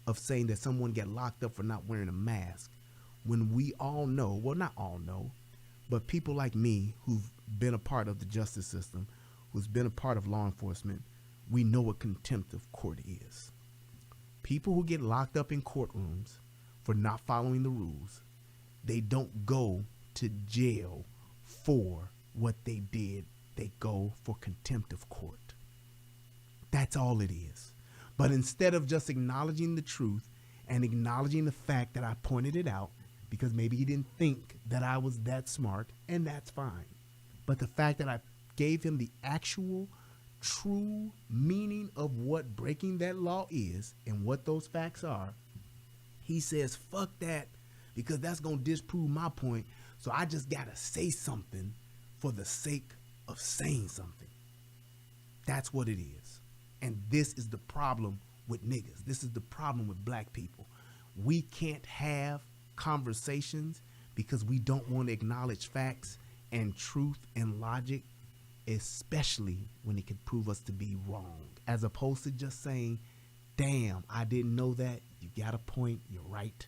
of saying that someone got locked up for not wearing a mask, when we all know, well, not all know, but people like me who've been a part of the justice system, who's been a part of law enforcement, we know what contempt of court is. People who get locked up in courtrooms for not following the rules, they don't go to jail for what they did. They go for contempt of court. That's all it is. But instead of just acknowledging the truth and acknowledging the fact that I pointed it out, because maybe he didn't think that I was that smart, and that's fine. But the fact that I gave him the actual true meaning of what breaking that law is and what those facts are, he says, fuck that, because that's going to disprove my point. So I just got to say something for the sake of saying something. That's what it is. And this is the problem with niggas. This is the problem with black people. We can't have conversations because we don't want to acknowledge facts and truth and logic, especially when it could prove us to be wrong, as opposed to just saying, damn, I didn't know that. You got a point. You're right.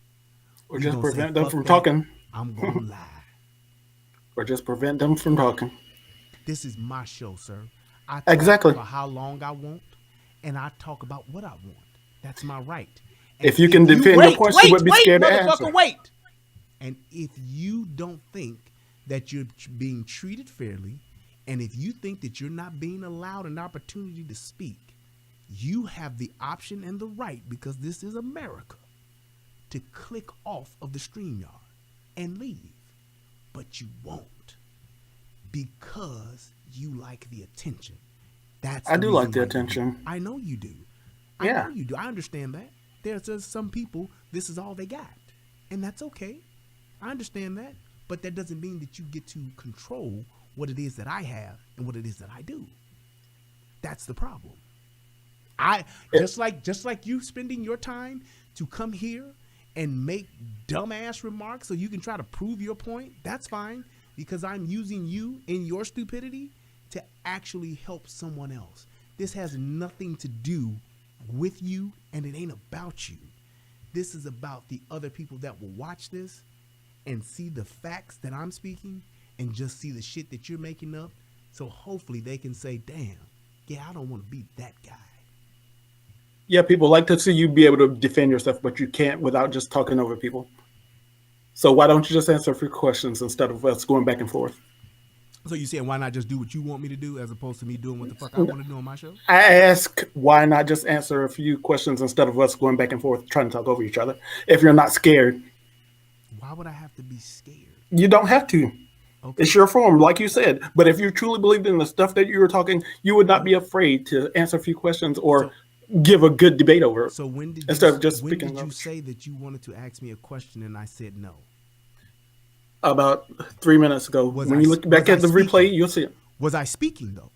Or just prevent them from talking. I'm going to lie. Or just prevent them from talking. This is my show, sir. I talk Exactly. for how long I want, and I talk about what I want. That's my right. And if you can defend your points, you would be scared to answer. Wait. And if you don't think that you're being treated fairly, and if you think that you're not being allowed an opportunity to speak, you have the option and the right, because this is America, to click off of the StreamYard and leave. But you won't, because you like the attention. I do like the attention. I know you do. I know you do. I understand that. There's just some people, this is all they got. And that's okay. I understand that. But that doesn't mean that you get to control what it is that I have and what it is that I do. That's the problem. Just like you spending your time to come here and make dumbass remarks so you can try to prove your point, that's fine, because I'm using you in your stupidity to actually help someone else. This has nothing to do with you, and it ain't about you. This is about the other people that will watch this and see the facts that I'm speaking and just see the shit that you're making up. So hopefully they can say, damn, yeah, I don't want to be that guy. Yeah, people like to see you be able to defend yourself, but you can't without just talking over people. So why don't you just answer a few questions instead of us going back and forth? So you saying why not just do what you want me to do as opposed to me doing what the fuck I want to do on my show? I ask why not just answer a few questions instead of us going back and forth trying to talk over each other if you're not scared. Why would I have to be scared? You don't have to. Okay. It's your form, like you said. But if you truly believed in the stuff that you were talking, you would not be afraid to answer a few questions or give a good debate over it. So when did you say that you wanted to ask me a question and I said no? About 3 minutes ago. When you look back at the replay, you'll see it. Was I speaking though?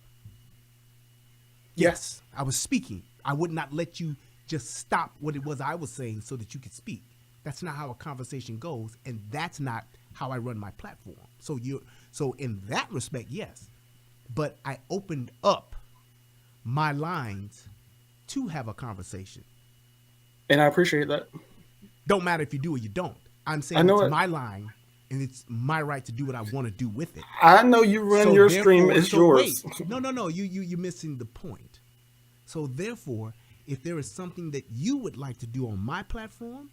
Yes, I was speaking. I would not let you just stop what it was I was saying so that you could speak. That's not how a conversation goes, and that's not how I run my platform. So in that respect, yes. But I opened up my lines to have a conversation. And I appreciate that. Don't matter if you do or you don't. I'm saying it's my line, and it's my right to do what I want to do with it. I know you run your stream. It's yours. Wait. No. You're missing the point. So therefore, if there is something that you would like to do on my platform,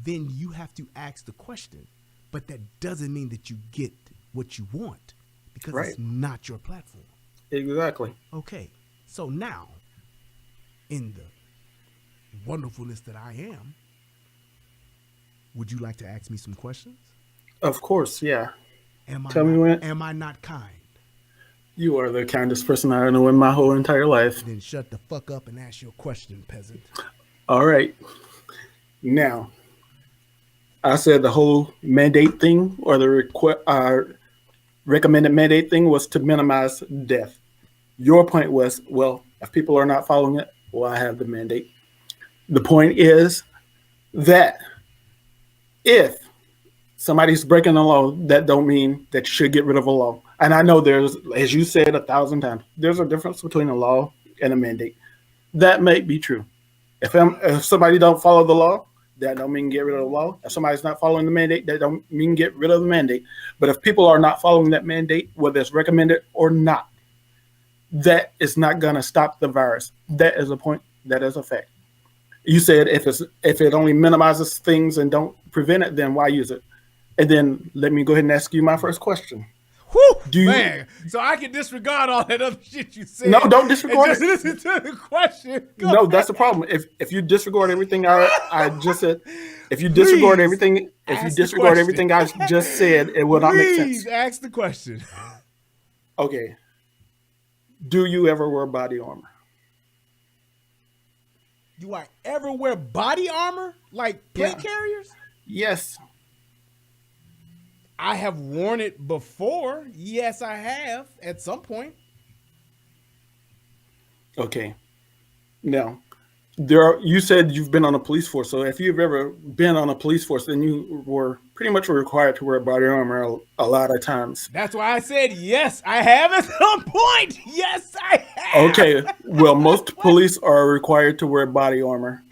then you have to ask the question. But that doesn't mean that you get what you want, because it's not your platform. Exactly. Okay. So now, in the wonderfulness that I am, would you like to ask me some questions? Of course, yeah. Am I not kind? You are the kindest person I know in my whole entire life. Then shut the fuck up and ask your question, peasant. All right. Now, I said the whole mandate thing or the recommended mandate thing was to minimize death. Your point was, well, if people are not following it, well, I have the mandate. The point is that if somebody's breaking the law, that don't mean that you should get rid of a law. And I know there's, as you said 1,000 times, there's a difference between a law and a mandate. That may be true. If somebody don't follow the law, that don't mean get rid of the law. If somebody's not following the mandate, that don't mean get rid of the mandate. But if people are not following that mandate, whether it's recommended or not, that is not going to stop the virus. That is a point. That is a fact. You said if it only minimizes things and don't prevent it, then why use it? And then let me go ahead and ask you my first question. Whew, man, so I can disregard all that other shit you said. No, don't disregard it. Just listen to the question. Go ahead. That's the problem. If you disregard everything I just said, if you disregard everything, everything I just said, it will not make sense. Please ask the question. Okay. Do you ever wear body armor? Do I ever wear body armor like plate carriers? Yes. I have worn it before. Yes, I have at some point. Okay. Now, you said you've been on a police force. So if you've ever been on a police force, then you were pretty much required to wear body armor a lot of times. That's why I said yes, I have at some point. Yes, I have. Okay. Well, most police are required to wear body armor.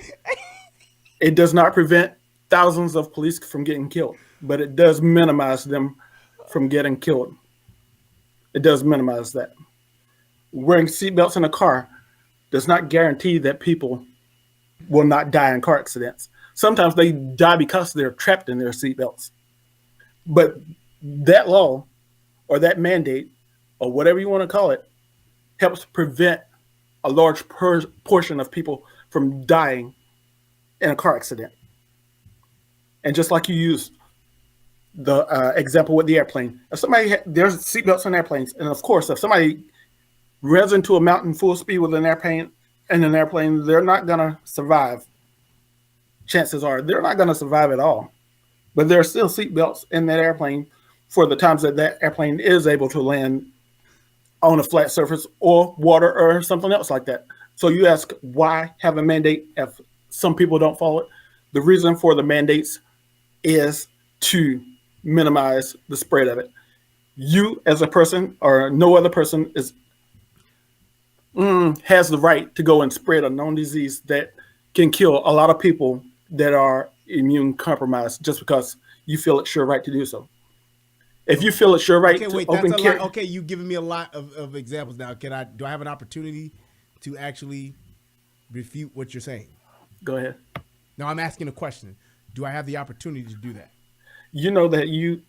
It does not prevent thousands of police from getting killed, but it does minimize them from getting killed. It does minimize that. Wearing seatbelts in a car does not guarantee that people will not die in car accidents. Sometimes they die because they're trapped in their seatbelts. But that law or that mandate or whatever you want to call it helps prevent a large portion of people from dying in a car accident. And just like you used the example with the airplane, if there's seatbelts on airplanes, and of course, if somebody revs into a mountain full speed with an airplane, they're not gonna survive. Chances are they're not gonna survive at all. But there are still seatbelts in that airplane for the times that airplane is able to land on a flat surface or water or something else like that. So you ask, why have a mandate if some people don't follow it? The reason for the mandates is to minimize the spread of it. You as a person or no other person has the right to go and spread a known disease that can kill a lot of people that are immune compromised just because you feel it's your right to do so. If you feel it's your right to open carry. Okay, you've given me a lot of examples now. Do I have an opportunity to actually refute what you're saying? Go ahead. No, I'm asking a question. Do I have the opportunity to do that? You know that you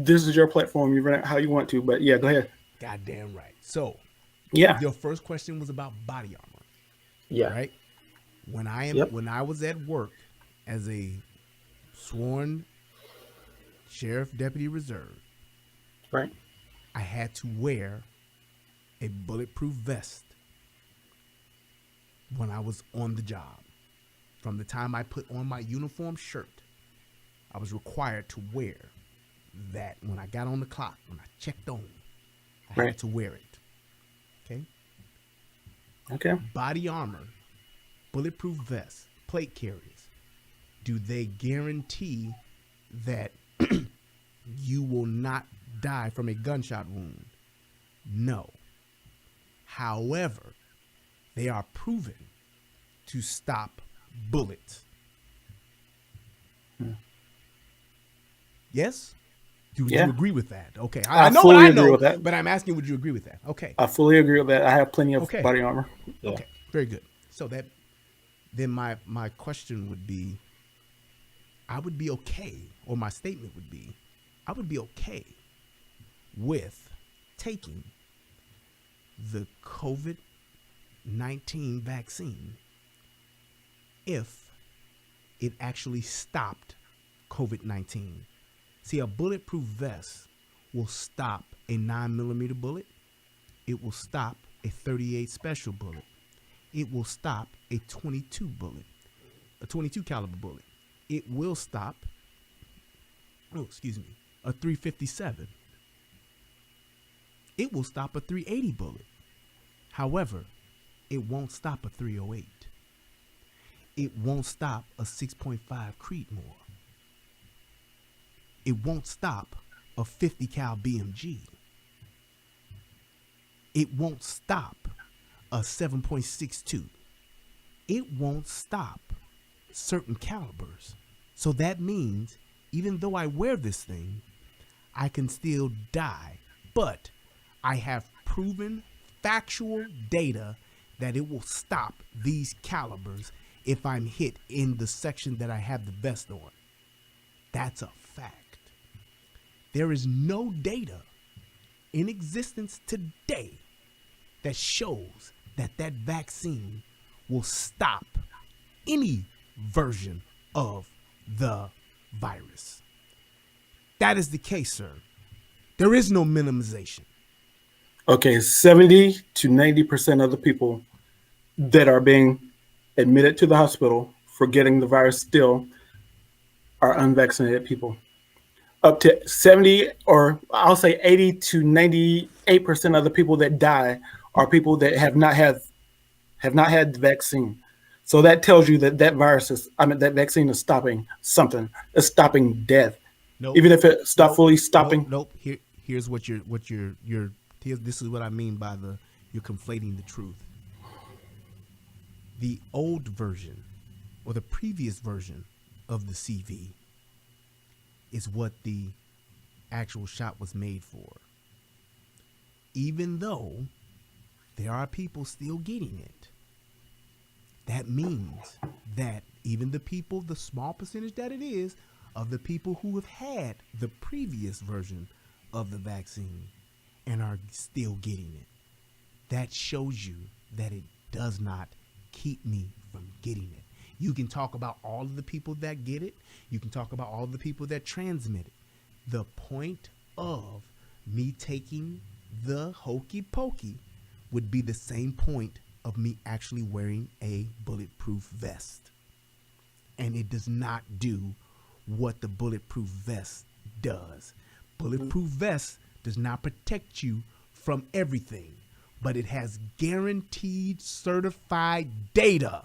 this is your platform. You run it how you want to, but yeah, go ahead. Goddamn right. So, yeah, your first question was about body armor. Yeah. Right. When I was at work as a sworn sheriff deputy reserve, right, I had to wear a bulletproof vest when I was on the job. From the time I put on my uniform shirt, I was required to wear that. When I got on the clock, when I checked on, I had to wear it. Okay? Okay. Body armor, bulletproof vests, plate carriers, do they guarantee that you will not die from a gunshot wound? No. However, they are proven to stop bullets. Yes? Do you agree with that? Okay. I know what I know, but I'm asking, would you agree with that? Okay. I fully agree with that. I have plenty of body armor. Yeah. Okay. Very good. So then my question would be, I would be okay, or my statement would be, I would be okay with taking the COVID-19 vaccine if it actually stopped COVID-19. See, a bulletproof vest will stop a 9mm bullet It will stop a 38 special bullet. It will stop a 22 caliber bullet. It will stop, a 357. It will stop a 380 bullet. However, it won't stop a 308. It won't stop a 6.5 Creedmoor. It won't stop a 50 cal BMG. It won't stop a 7.62. It won't stop certain calibers. So that means even though I wear this thing, I can still die. But I have proven factual data that it will stop these calibers if I'm hit in the section that I have the vest on. That's a fact. There is no data in existence today that shows that that vaccine will stop any version of the virus. That is the case, sir. There is no minimization. Okay, 70 to 90% of the people that are being admitted to the hospital for getting the virus still are unvaccinated people. Up to 70, or I'll say 80 to 98% of the people that die are people that have not had the vaccine. So that tells you that that vaccine is stopping something. It's stopping death. Nope. Even if it's not fully stopping. Nope. Here's what this is what I mean by you're conflating the truth. The old version or the previous version of the CV is what the actual shot was made for. Even though there are people still getting it, that means that even the people, the small percentage that it is, of the people who have had the previous version of the vaccine and are still getting it, that shows you that it does not keep me from getting it. You can talk about all of the people that get it. You can talk about all of the people that transmit it. The point of me taking the hokey pokey would be the same point of me actually wearing a bulletproof vest. And it does not do what the bulletproof vest does. Bulletproof vest does not protect you from everything, but it has guaranteed certified data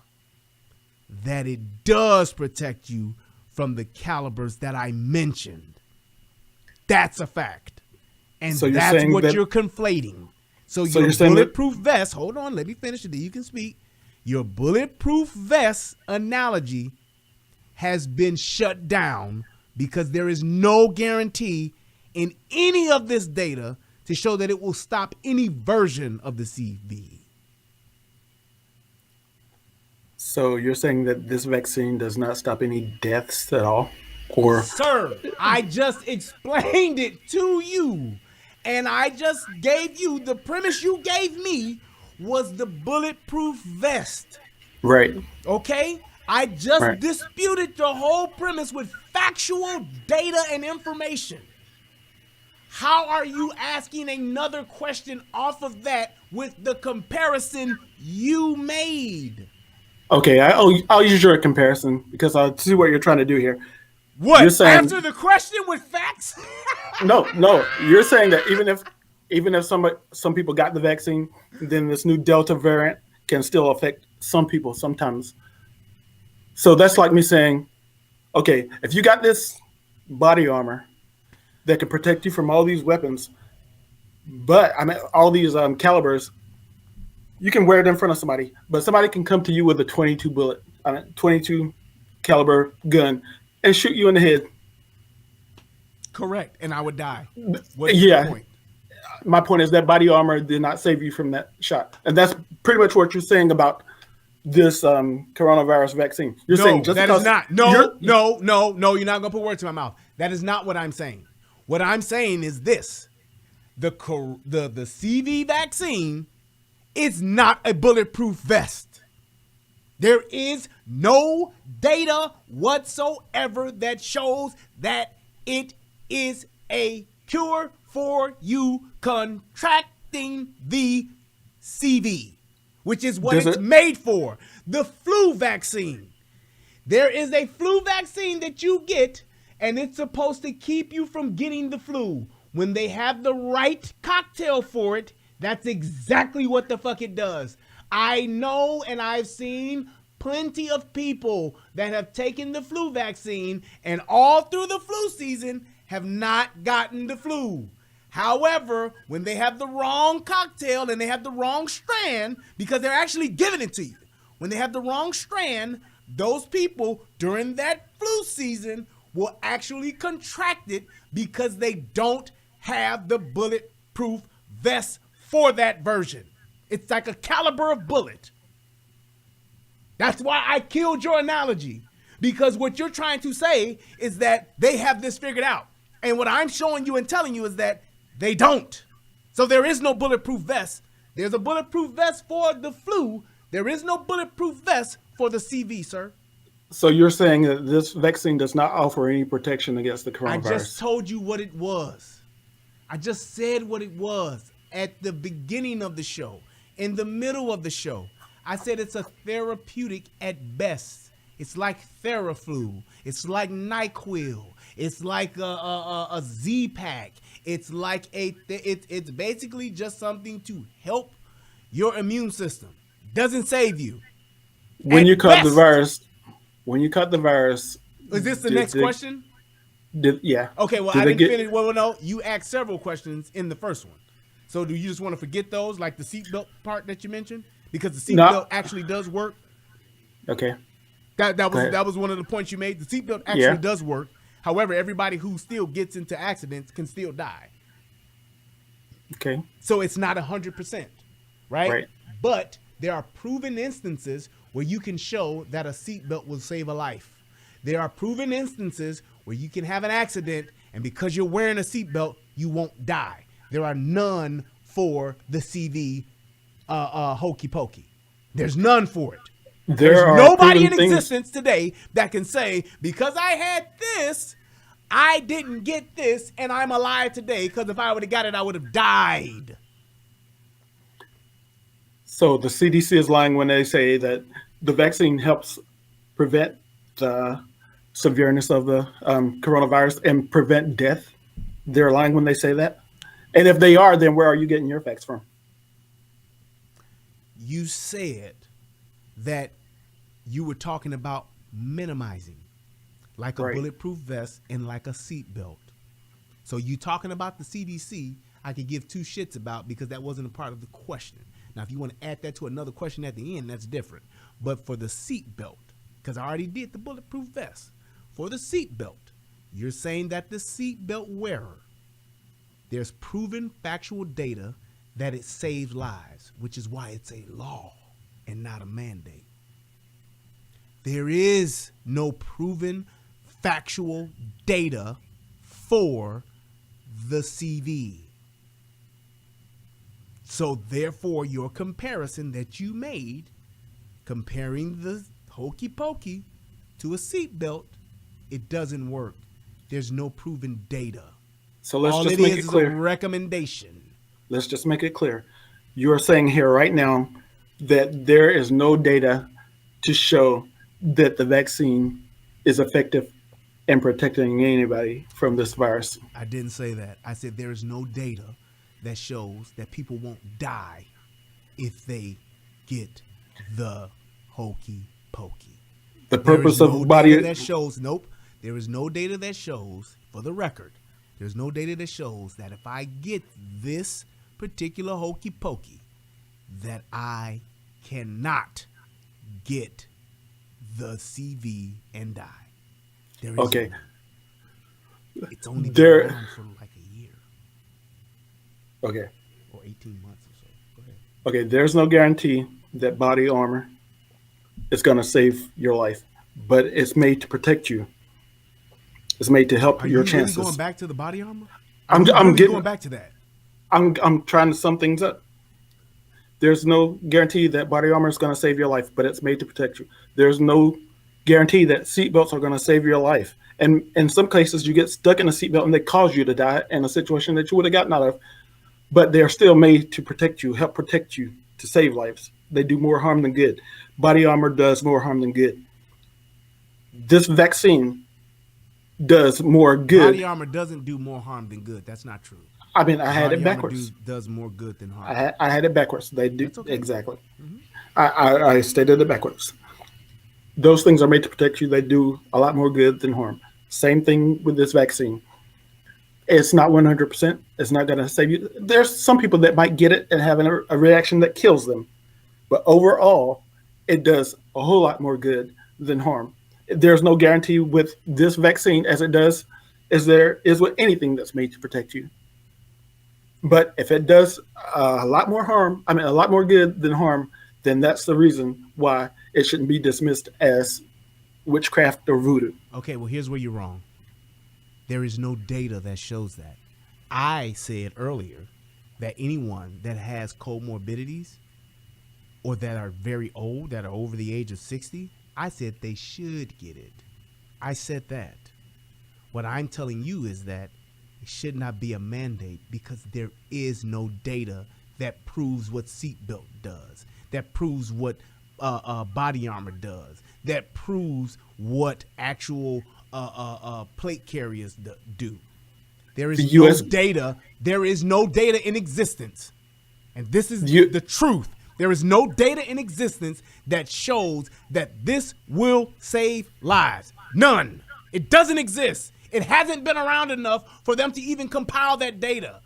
that it does protect you from the calibers that I mentioned. That's a fact. And so that's what you're conflating. So your bulletproof vest, hold on, let me finish it, then you can speak. Your bulletproof vest analogy has been shut down because there is no guarantee in any of this data to show that it will stop any version of the CV. So you're saying that this vaccine does not stop any deaths at all? Or sir, I just explained it to you. And I just gave you the premise you gave me was the bulletproof vest. Right. Okay? I just disputed the whole premise with factual data and information. How are you asking another question off of that with the comparison you made? Okay, I'll use your comparison because I see what you're trying to do here. What? You're saying, answer the question with facts? No. You're saying that even if some people got the vaccine, then this new Delta variant can still affect some people sometimes. So that's like me saying, okay, if you got this body armor that can protect you from all these weapons, but all these calibers, you can wear it in front of somebody, but somebody can come to you with a 22 caliber gun and shoot you in the head. Correct, and I would die. What's your point? My point is that body armor did not save you from that shot, and that's pretty much what you're saying about this coronavirus vaccine. You're saying just that is not. No, you're not gonna put words in my mouth. That is not what I'm saying. What I'm saying is this: the CV vaccine is not a bulletproof vest. There is no data whatsoever that shows that it is a cure for you contracting contracting the CV, which is what it's made for. The flu vaccine. There is a flu vaccine that you get, and it's supposed to keep you from getting the flu. When they have the right cocktail for it, that's exactly what the fuck it does. I know, and I've seen plenty of people that have taken the flu vaccine and all through the flu season have not gotten the flu. However, when they have the wrong cocktail and they have the wrong strand, because they're actually giving it to you, when they have the wrong strand, those people during that flu season will actually contract it because they don't have the bulletproof vest for that version. It's like a caliber of bullet. That's why I killed your analogy, because what you're trying to say is that they have this figured out. And what I'm showing you and telling you is that they don't. So there is no bulletproof vest. There's a bulletproof vest for the flu. There is no bulletproof vest for the CV, sir. So you're saying that this vaccine does not offer any protection against the coronavirus? I just told you what it was. I just said what it was at the beginning of the show, in the middle of the show. I said it's a therapeutic at best. It's like Theraflu. It's like NyQuil. It's like a Z-Pack. It's like it's basically just something to help your immune system. Doesn't save you. When you caught the virus, is this the next question? Yeah. Okay, well, I didn't finish. Well, no, you asked several questions in the first one. So do you just want to forget those, like the seatbelt part that you mentioned? Because the seatbelt actually does work. Okay. That was one of the points you made. The seatbelt actually does work. However, everybody who still gets into accidents can still die. Okay. So it's not 100%, right? But there are proven instances where you can show that a seatbelt will save a life. There are proven instances where you can have an accident, and because you're wearing a seatbelt, you won't die. There are none for the CV hokey pokey. There's none for it. There's nobody in existence today that can say, because I had this, I didn't get this, and I'm alive today, because if I would have got it, I would have died. So the CDC is lying when they say that the vaccine helps prevent the severeness of the coronavirus and prevent death. They're lying when they say that. And if they are, then where are you getting your facts from? You said that you were talking about minimizing, like a bulletproof vest and like a seatbelt. So you talking about the CDC, I could give two shits about, because that wasn't a part of the question. Now, if you want to add that to another question at the end, that's different. But for the seatbelt, because I already did the bulletproof vest, for the seatbelt, you're saying that the seatbelt wearer, there's proven factual data that it saves lives, which is why it's a law and not a mandate. There is no proven factual data for the CV. So therefore, your comparison that you made, comparing the hokey pokey to a seatbelt, it doesn't work. There's no proven data. So let's just make it clear. All it is a recommendation. Let's just make it clear. You are saying here right now that there is no data to show that the vaccine is effective in protecting anybody from this virus. I didn't say that. I said there is no data that shows that people won't die if they get the hokey pokey. The purpose of body that shows there is no data that shows, for the record, there's no data that shows that if I get this particular hokey pokey, that I cannot get the CV and die. There is okay. It's only been around for like a year. Okay. Or 18 months or so. Go ahead. Okay, there's no guarantee that body armor is going to save your life, but it's made to protect you. It's made to help your chances. Are you really going back to the body armor? I'm going back to that. I'm trying to sum things up. There's no guarantee that body armor is going to save your life, but it's made to protect you. There's no guarantee that seatbelts are going to save your life. And in some cases, you get stuck in a seatbelt and they cause you to die in a situation that you would have gotten out of but they're still made to protect you, help protect you, to save lives. They do more harm than good. Body armor does more harm than good. This vaccine does more good. Body armor doesn't do more harm than good. That's not true. I mean, I had it backwards. Does more good than harm. I had it backwards. They do okay. Exactly. Mm-hmm. I stated it backwards. Those things are made to protect you. They do a lot more good than harm. Same thing with this vaccine. It's not 100%. It's not going to save you. There's some people that might get it and have a reaction that kills them. But overall, it does a whole lot more good than harm. There's no guarantee with this vaccine as it does as there is with anything that's made to protect you. But if it does a lot more good than harm, then that's the reason why it shouldn't be dismissed as witchcraft or voodoo. Okay, well, here's where you're wrong. There is no data that shows that. I said earlier that anyone that has comorbidities or that are very old, that are over the age of 60, I said they should get it. I said that. What I'm telling you is that it should not be a mandate because there is no data that proves what seatbelt does, that proves what body armor does, that proves what actual plate carriers do. There is no data. There is no data in existence. And this is the truth. There is no data in existence that shows that this will save lives. None. It doesn't exist. It hasn't been around enough for them to even compile that data.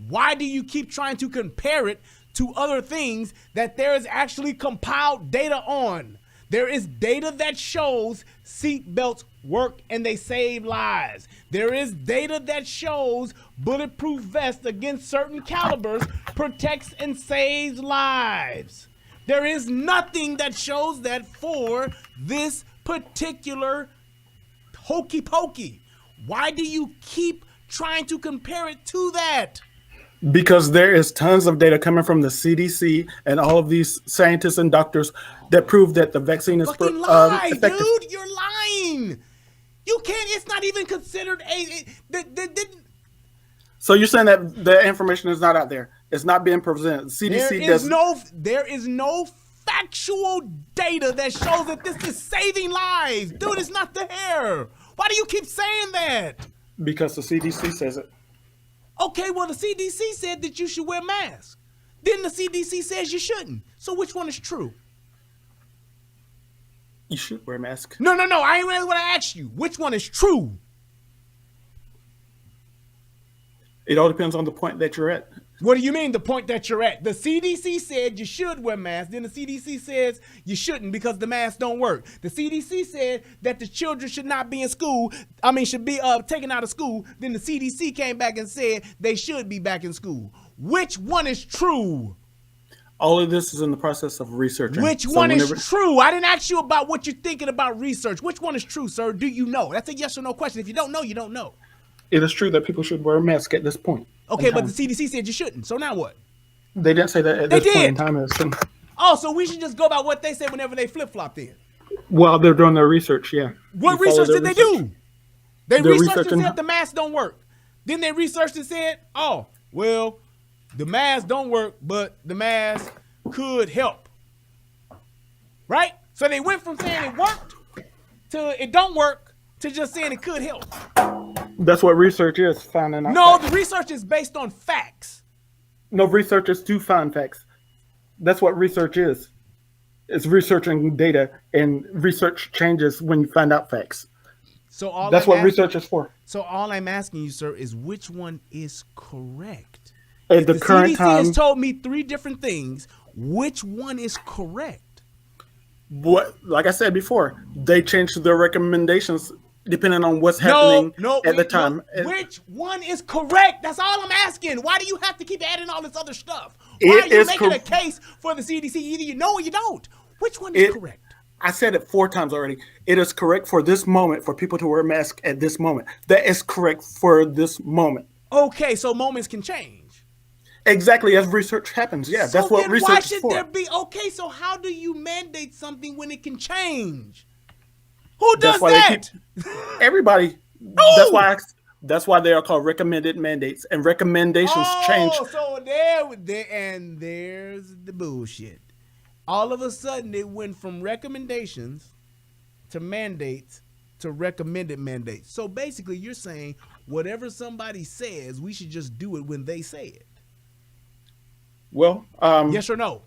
Why do you keep trying to compare it to other things that there is actually compiled data on? There is data that shows seat belts work and they save lives. There is data that shows bulletproof vests against certain calibers protects and saves lives. There is nothing that shows that for this particular hokey pokey. Why do you keep trying to compare it to that? Because there is tons of data coming from the CDC and all of these scientists and doctors that prove that the vaccine is effective. Dude, you're lying. You can't. It's not even considered So you're saying that the information is not out there? It's not being presented. CDC There is no factual data that shows that this is saving lives, dude. It's not there. Why do you keep saying that? Because the CDC says it. Okay, well, the CDC said that you should wear masks. Then the CDC says you shouldn't. So which one is true? You should wear a mask. No. I ain't really what I asked you. Which one is true? It all depends on the point that you're at. What do you mean the point that you're at? The CDC said you should wear masks. Then the CDC says you shouldn't because the masks don't work. The CDC said that the children should not be in school. Should be taken out of school. Then the CDC came back and said they should be back in school. Which one is true? All of this is in the process of researching. Which one is true? I didn't ask you about what you're thinking about research. Which one is true, sir? Do you know? That's a yes or no question. If you don't know, you don't know. It is true that people should wear a mask at this point. Okay, but the CDC said you shouldn't. So now what? They didn't say that at this point in time. Oh, so we should just go by what they said whenever they flip-flopped in. While they're doing their research, yeah. What research did they do? They researched and said the masks don't work. Then they researched and said, oh, well, the masks don't work, but the mask could help. Right? So they went from saying it worked to it don't work to just saying it could help. That's what research is, finding out. No, the research is based on facts. No, researchers do find facts. That's what research is. It's researching data, and research changes when you find out facts. So that's what research is for. So all I'm asking you, sir, is which one is correct? At the current time, CDC has told me 3 different things. Which one is correct? Like I said before, they changed their recommendations depending on what's happening at the time. Which one is correct? That's all I'm asking. Why do you have to keep adding all this other stuff? Why are you making a case for the CDC? Either you know or you don't. Which one is correct? I said it 4 times already. It is correct for this moment for people to wear a mask at this moment. That is correct for this moment. Okay, so moments can change. Exactly, as research happens. Yeah, so that's what research is for. Why should there be? Okay, so how do you mandate something when it can change? Who does that? Everybody. That's why they are called recommended mandates, and recommendations change. So there's the bullshit. All of a sudden, it went from recommendations to mandates to recommended mandates. So basically, you're saying whatever somebody says, we should just do it when they say it. Well, yes or no?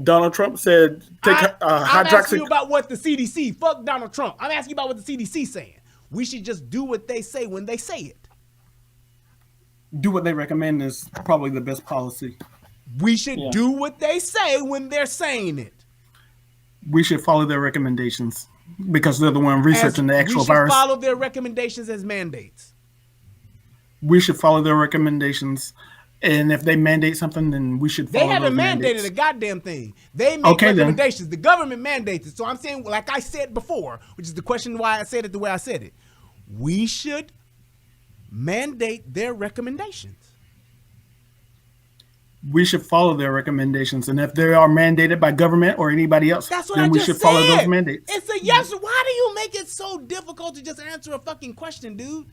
Donald Trump said, I'm asking you about what the CDC, fuck Donald Trump. I'm asking you about what the CDC saying. We should just do what they say when they say it. Do what they recommend is probably the best policy. We should do what they say when they're saying it. We should follow their recommendations because they're the one researching the actual virus. We should follow their recommendations as mandates. We should follow their recommendations. And if they mandate something, then we should follow They haven't mandated a goddamn thing. They make recommendations. The government mandates it. So I'm saying, like I said before, which is the question why I said it the way I said it. We should mandate their recommendations. We should follow their recommendations. And if they are mandated by government or anybody else, then we should follow those mandates. It's a yes. Why do you make it so difficult to just answer a fucking question, dude?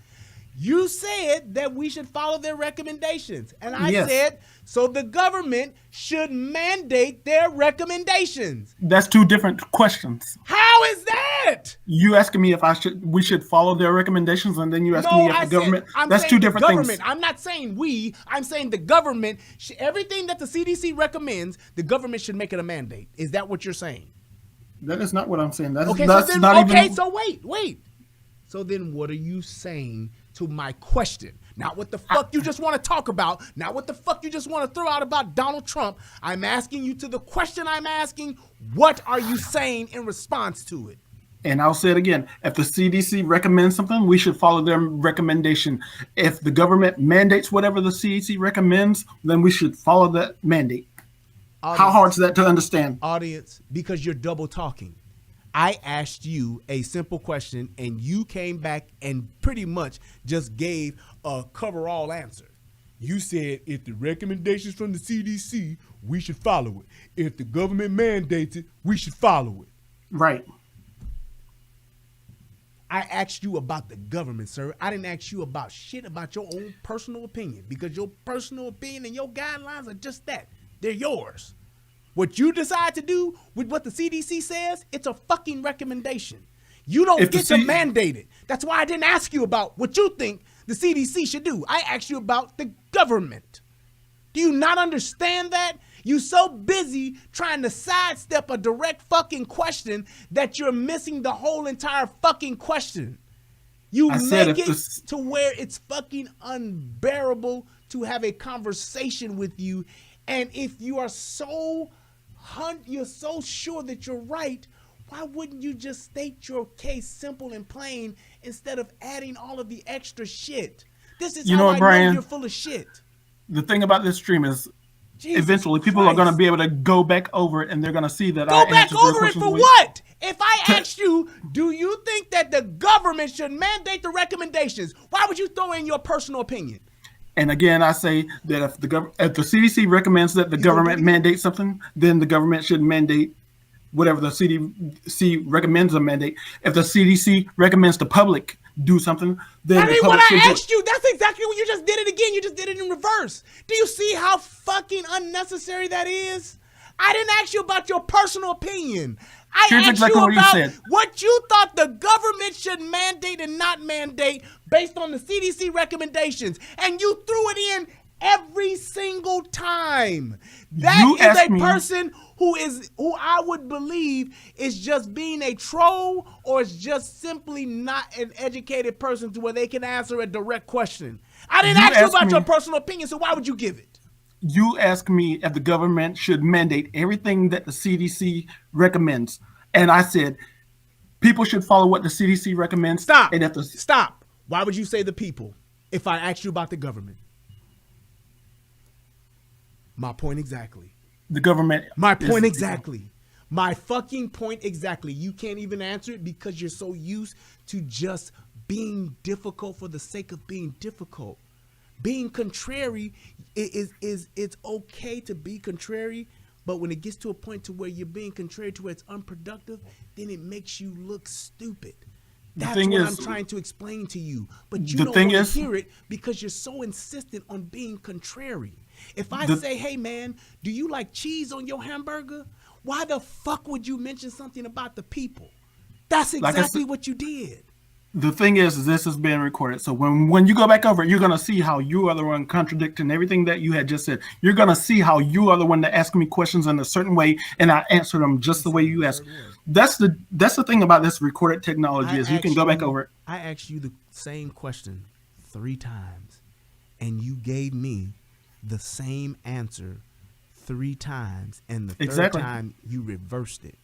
You said that we should follow their recommendations. And I said, so the government should mandate their recommendations. That's two different questions. How is that? You asking me if we should follow their recommendations, and then you asking me if the government. That's two different things. I'm not saying we. I'm saying the government. Everything that the CDC recommends, the government should make it a mandate. Is that what you're saying? That is not what I'm saying. That's okay. That's so then, not okay. even... So wait. So then, what are you saying to my question? Not what the fuck you just want to talk about. Not what the fuck you just want to throw out about Donald Trump. I'm asking you to the question I'm asking. What are you saying in response to it? And I'll say it again. If the CDC recommends something, we should follow their recommendation. If the government mandates whatever the CDC recommends, then we should follow that mandate. Audience, how hard is that to understand? Audience, because you're double talking. I asked you a simple question, and you came back and pretty much just gave a cover-all answer. You said if the recommendations from the CDC, we should follow it. If the government mandates it, we should follow it. Right. I asked you about the government, sir. I didn't ask you about shit about your own personal opinion, because your personal opinion and your guidelines are just that. They're yours. What you decide to do with what the CDC says, it's a fucking recommendation. You don't get to mandate it. That's why I didn't ask you about what you think the CDC should do. I asked you about the government. Do you not understand that? You so busy trying to sidestep a direct fucking question that you're missing the whole entire fucking question. You make it to where it's fucking unbearable to have a conversation with you. And if you are you're so sure that you're right, why wouldn't you just state your case simple and plain instead of adding all of the extra shit? This is how I know you're full of shit. The thing about this stream is eventually people are going to be able to go back over it, and they're going to see that I answered your question. Go back over it for what? If I asked you, do you think that the government should mandate the recommendations? Why would you throw in your personal opinion? And again, I say that if the CDC recommends that the government mandate something, then the government should mandate whatever the CDC recommends a mandate. If the CDC recommends the public do something, then that ain't what I asked you. That's exactly what you just did it again. You just did it in reverse. Do you see how fucking unnecessary that is? I didn't ask you about your personal opinion. I asked you about what you thought the government should mandate and not mandate based on the CDC recommendations. And you threw it in every single time. That is a person who I would believe is just being a troll, or is just simply not an educated person to where they can answer a direct question. I didn't ask you about your personal opinion, so why would you give it? You asked me if the government should mandate everything that the CDC recommends. And I said, people should follow what the CDC recommends. Stop. And Stop. Why would you say the people if I asked you about the government? My point exactly. The government. My point exactly. My fucking point exactly. You can't even answer it because you're so used to just being difficult for the sake of being difficult. Being contrary it's okay to be contrary, but when it gets to a point to where you're being contrary to where it's unproductive, then it makes you look stupid. That's what I'm trying to explain to you. But you don't want to hear it because you're so insistent on being contrary. If I say, hey, man, do you like cheese on your hamburger? Why the fuck would you mention something about the people? That's exactly what you did. The thing is this is being recorded. So when you go back over it, you're going to see how you are the one contradicting everything that you had just said. You're going to see how you are the one that asked me questions in a certain way, and I answer them just the way you asked. That's the thing about this recorded technology is you can go back over it. I asked you the same question 3 times, and you gave me the same answer 3 times, and the third time you reversed it.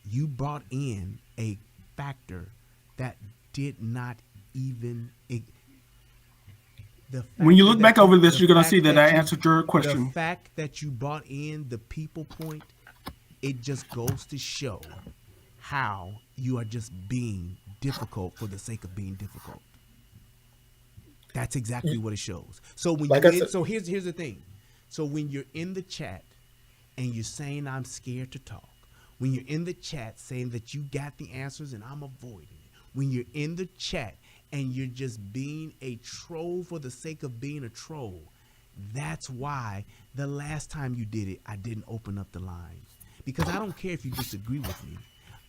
You brought in a factor that did not even. When you look back over this, you're going to see that I answered your question. The fact that you brought in the people point, it just goes to show how you are just being difficult for the sake of being difficult. That's exactly what it shows. So when here's the thing. So when you're in the chat and you're saying I'm scared to talk, when you're in the chat saying that you got the answers and I'm avoiding it, when you're in the chat and you're just being a troll for the sake of being a troll, that's why the last time you did it, I didn't open up the lines. Because I don't care if you disagree with me.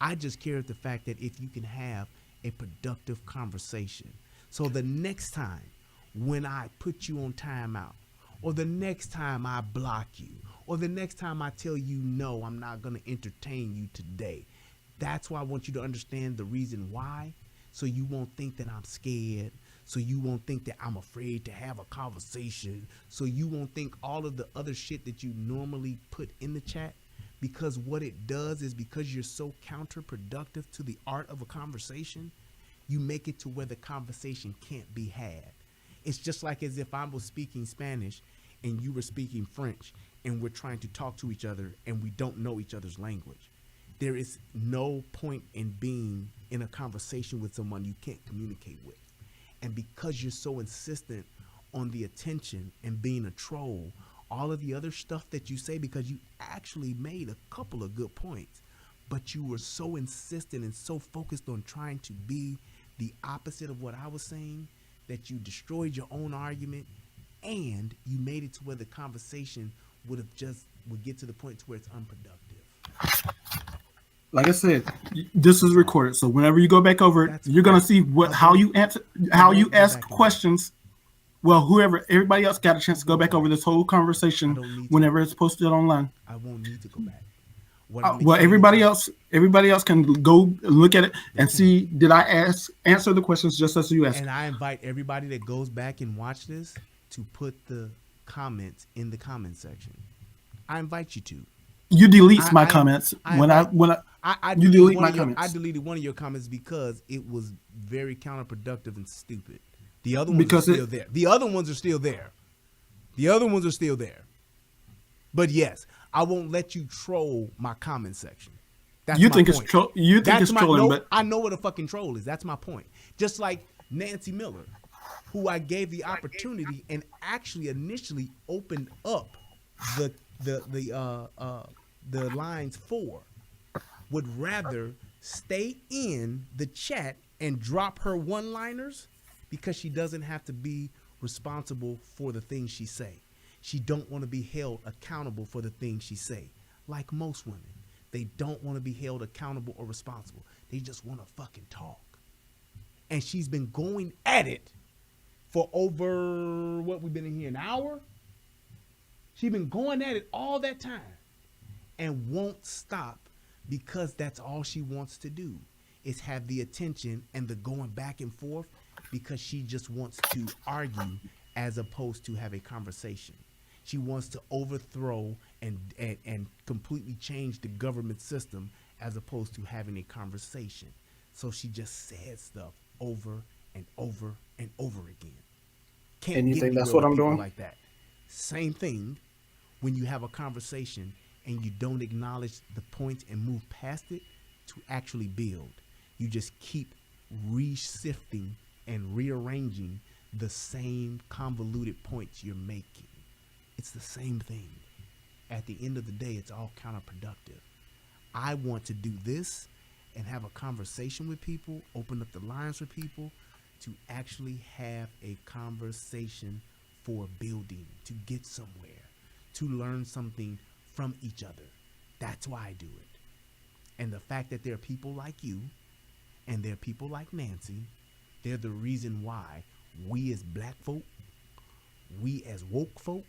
I just care at the fact that if you can have a productive conversation. So the next time when I put you on timeout, or the next time I block you, or the next time I tell you, no, I'm not going to entertain you today. That's why I want you to understand the reason why, so you won't think that I'm scared, so you won't think that I'm afraid to have a conversation, so you won't think all of the other shit that you normally put in the chat, because what it does is because you're so counterproductive to the art of a conversation, you make it to where the conversation can't be had. It's just like as if I was speaking Spanish and you were speaking French and we're trying to talk to each other and we don't know each other's language. There is no point in being in a conversation with someone you can't communicate with. And because you're so insistent on the attention and being a troll, all of the other stuff that you say, because you actually made a couple of good points, but you were so insistent and so focused on trying to be the opposite of what I was saying, that you destroyed your own argument, and you made it to where the conversation would get to the point to where it's unproductive. Like I said, this is recorded, so whenever you go back over it, you're gonna see how you ask questions. Well, everybody else got a chance to go back over this whole conversation whenever it's posted online. I won't need to go back. Well, everybody else can go look at it and see, did I answer the questions just as you asked? And I invite everybody that goes back and watch this to put the comments in the comment section. I invite you to. You delete my comments when I you delete my comments. I deleted one of your comments because it was very counterproductive and stupid. The other ones are still there. The other ones are still there. But yes, I won't let you troll my comment section. That's you my think point. it's troll? You think it's trolling? But I know what a fucking troll is. That's my point. Just like Nancy Miller, who I gave the opportunity and actually initially opened up the lines for, would rather stay in the chat and drop her one-liners because she doesn't have to be responsible for the things she say. She don't want to be held accountable for the things she say. Like most women, they don't want to be held accountable or responsible. They just want to fucking talk. And she's been going at it for over, we've been in here, an hour? She's been going at it all that time and won't stop because that's all she wants to do is have the attention and the going back and forth because she just wants to argue as opposed to have a conversation. She wants to overthrow and completely change the government system as opposed to having a conversation. So she just says stuff over and over and over again. Can't and you think that's what I'm doing? Like that. Same thing when you have a conversation and you don't acknowledge the point and move past it to actually build. You just keep re-sifting and rearranging the same convoluted points you're making. It's the same thing. At the end of the day, it's all counterproductive. I want to do this and have a conversation with people, open up the lines for people to actually have a conversation for building, to get somewhere, to learn something from each other. That's why I do it. And the fact that there are people like you and there are people like Nancy, they're the reason why we as black folk, we as woke folk,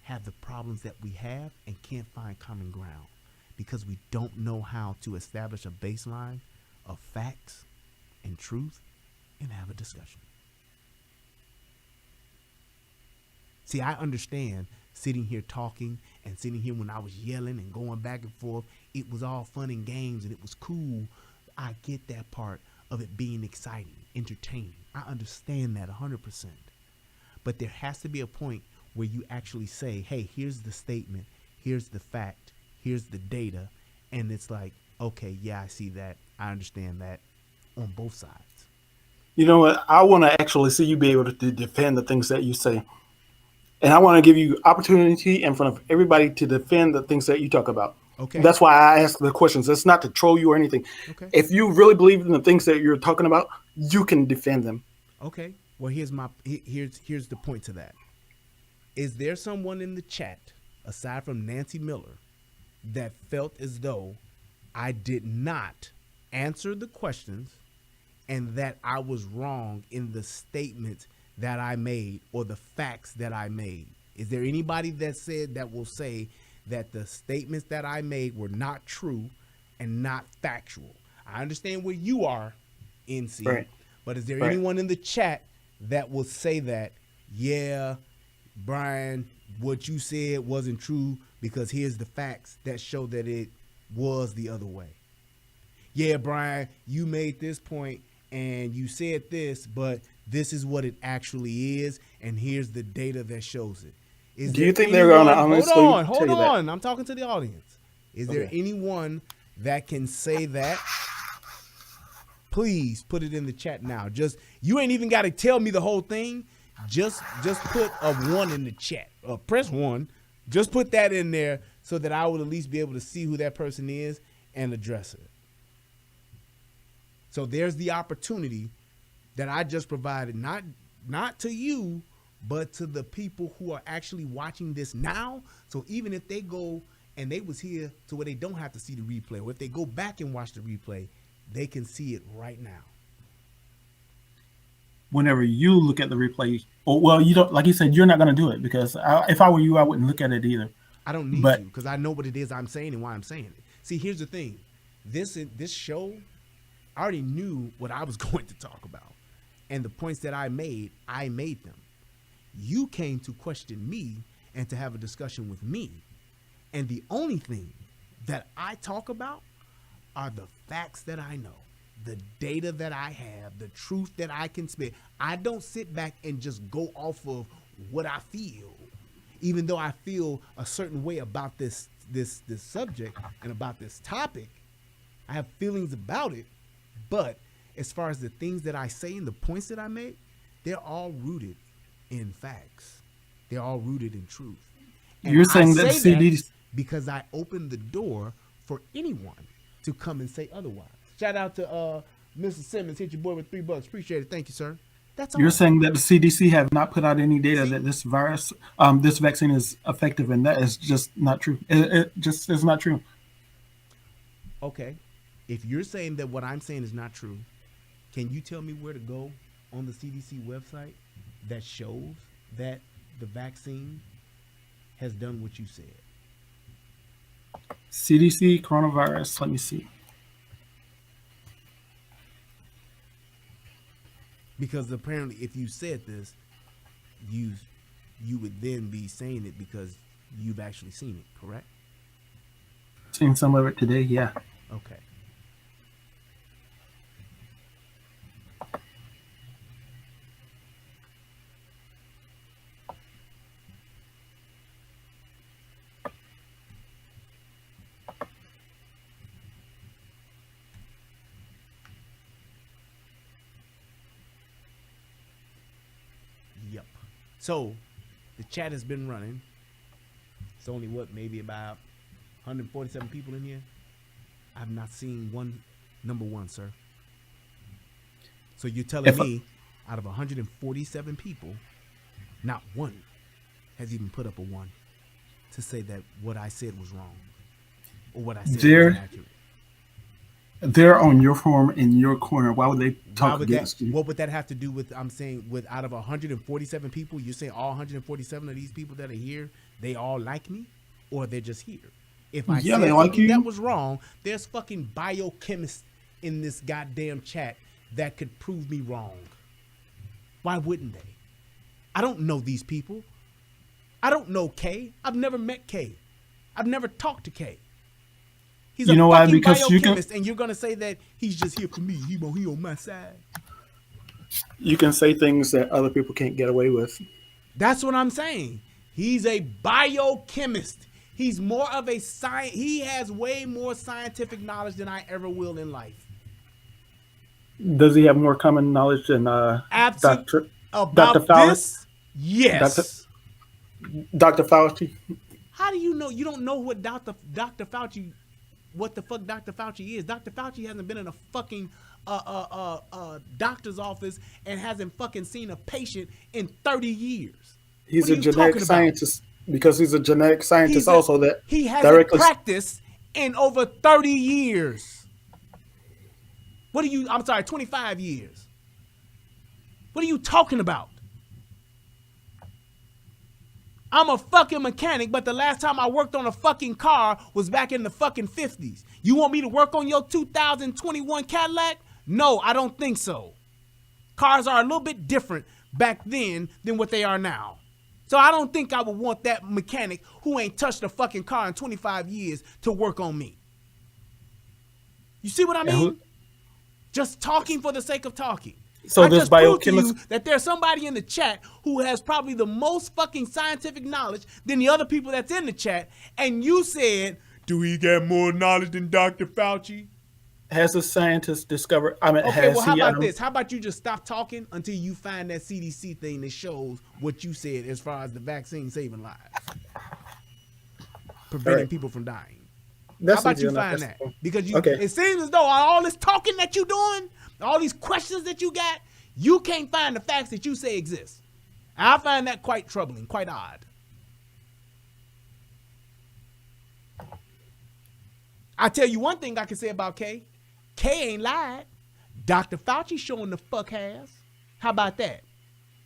have the problems that we have and can't find common ground because we don't know how to establish a baseline of facts and truth and have a discussion. See, I understand sitting here talking and sitting here when I was yelling and going back and forth. It was all fun and games and it was cool. I get that part of it being exciting, entertaining. I understand that 100%. But there has to be a point where you actually say, hey, here's the statement, here's the fact, here's the data. And it's like, okay, yeah, I see that. I understand that on both sides. You know what? I want to actually see you be able to defend the things that you say. And I want to give you opportunity in front of everybody to defend the things that you talk about. Okay. That's why I ask the questions. It's not to troll you or anything. Okay. If you really believe in the things that you're talking about, you can defend them. Okay. Well, here's the point to that. Is there someone in the chat, aside from Nancy Miller, that felt as though I did not answer the questions and that I was wrong in the statements that I made or the facts that I made? Is there anybody that will say that the statements that I made were not true and not factual? I understand where you are, NC, right. But is there anyone in the chat that will say that, yeah, Brian, what you said wasn't true because here's the facts that show that it was the other way? Yeah, Brian, you made this point and you said this, but this is what it actually is, and here's the data that shows it. Do you think they're going to honestly Hold on. I'm talking to the audience. Is there anyone that can say that? Please put it in the chat now. You ain't even got to tell me the whole thing. Just put a 1 in the chat. Press 1. Just put that in there so that I would at least be able to see who that person is and address it. So there's the opportunity that I just provided, not to you, but to the people who are actually watching this now. So even if they go and they was here to where they don't have to see the replay, or if they go back and watch the replay, they can see it right now. Whenever you look at the replay, well, you don't, like you said, you're not going to do it because if I were you, I wouldn't look at it either. I don't need to because I know what it is I'm saying and why I'm saying it. See, here's the thing. This show, I already knew what I was going to talk about. And the points that I made them. You came to question me and to have a discussion with me. And the only thing that I talk about are the facts that I know, the data that I have, the truth that I can spit. I don't sit back and just go off of what I feel, even though I feel a certain way about this subject and about this topic. I have feelings about it, but as far as the things that I say and the points that I make, they're all rooted in facts. They're all rooted in truth. And you're saying that CDs because I opened the door for anyone to come and say otherwise. Shout out to Mr. Simmons, hit your boy with $3. Appreciate it. Thank you, sir. That's all. You're saying that the CDC have not put out any data that this virus, this vaccine is effective, and that is just not true. It just is not true. Okay. If you're saying that what I'm saying is not true, can you tell me where to go on the CDC website that shows that the vaccine has done what you said? CDC coronavirus. Let me see. Because apparently, if you said this, you would then be saying it because you've actually seen it, correct? Seen some of it today, yeah. Okay. Yep. So the chat has been running. It's only maybe about 147 people in here. I've not seen one Number one, sir. So you're telling me out of 147 people, not one has even put up a one to say that what I said was wrong or what I said was inaccurate. They're on your form in your corner. Why would they talk against you? What would that have to do with, I'm saying, with out of 147 people, you're saying all 147 of these people that are here, they all like me? Or they're just here? If I said something that was wrong, there's fucking biochemists in this goddamn chat that could prove me wrong. Why wouldn't they? I don't know these people. I don't know Kay. I've never met Kay. I've never talked to Kay. He's a fucking biochemist, and you're gonna say that he's just here for me. He on my side. You can say things that other people can't get away with. That's what I'm saying. He's a biochemist. He's more of a science. He has way more scientific knowledge than I ever will in life. Does he have more common knowledge than Dr. Fauci? Yes. Dr. Fauci. How do you know? You don't know what Dr. Fauci, what the fuck Dr. Fauci is. Dr. Fauci hasn't been in a fucking doctor's office and hasn't fucking seen a patient in 30 years. He's a genetic scientist because he's a genetic scientist also that he hasn't practiced in over 30 years. What are you, I'm sorry, 25 years. What are you talking about? I'm a fucking mechanic, but the last time I worked on a fucking car was back in the fucking 50s. You want me to work on your 2021 Cadillac? No, I don't think so. Cars are a little bit different back then than what they are now. So I don't think I would want that mechanic who ain't touched a fucking car in 25 years to work on me. You see what I mean? Just talking for the sake of talking. So I this just proved to you biochemist that there's somebody in the chat who has probably the most fucking scientific knowledge than the other people that's in the chat, and you said, "Do he get more knowledge than Dr. Fauci?" Has a scientist discovered? I mean, okay, well, how about this? How about you just stop talking until you find that CDC thing that shows what you said as far as the vaccine saving lives, preventing people from dying. How about you find that? Because it seems as though all this talking that you're doing, all these questions that you got, you can't find the facts that you say exist. I find that quite troubling, quite odd. I tell you one thing I can say about Kay. Kay ain't lied. Dr. Fauci showing the fuck has. How about that?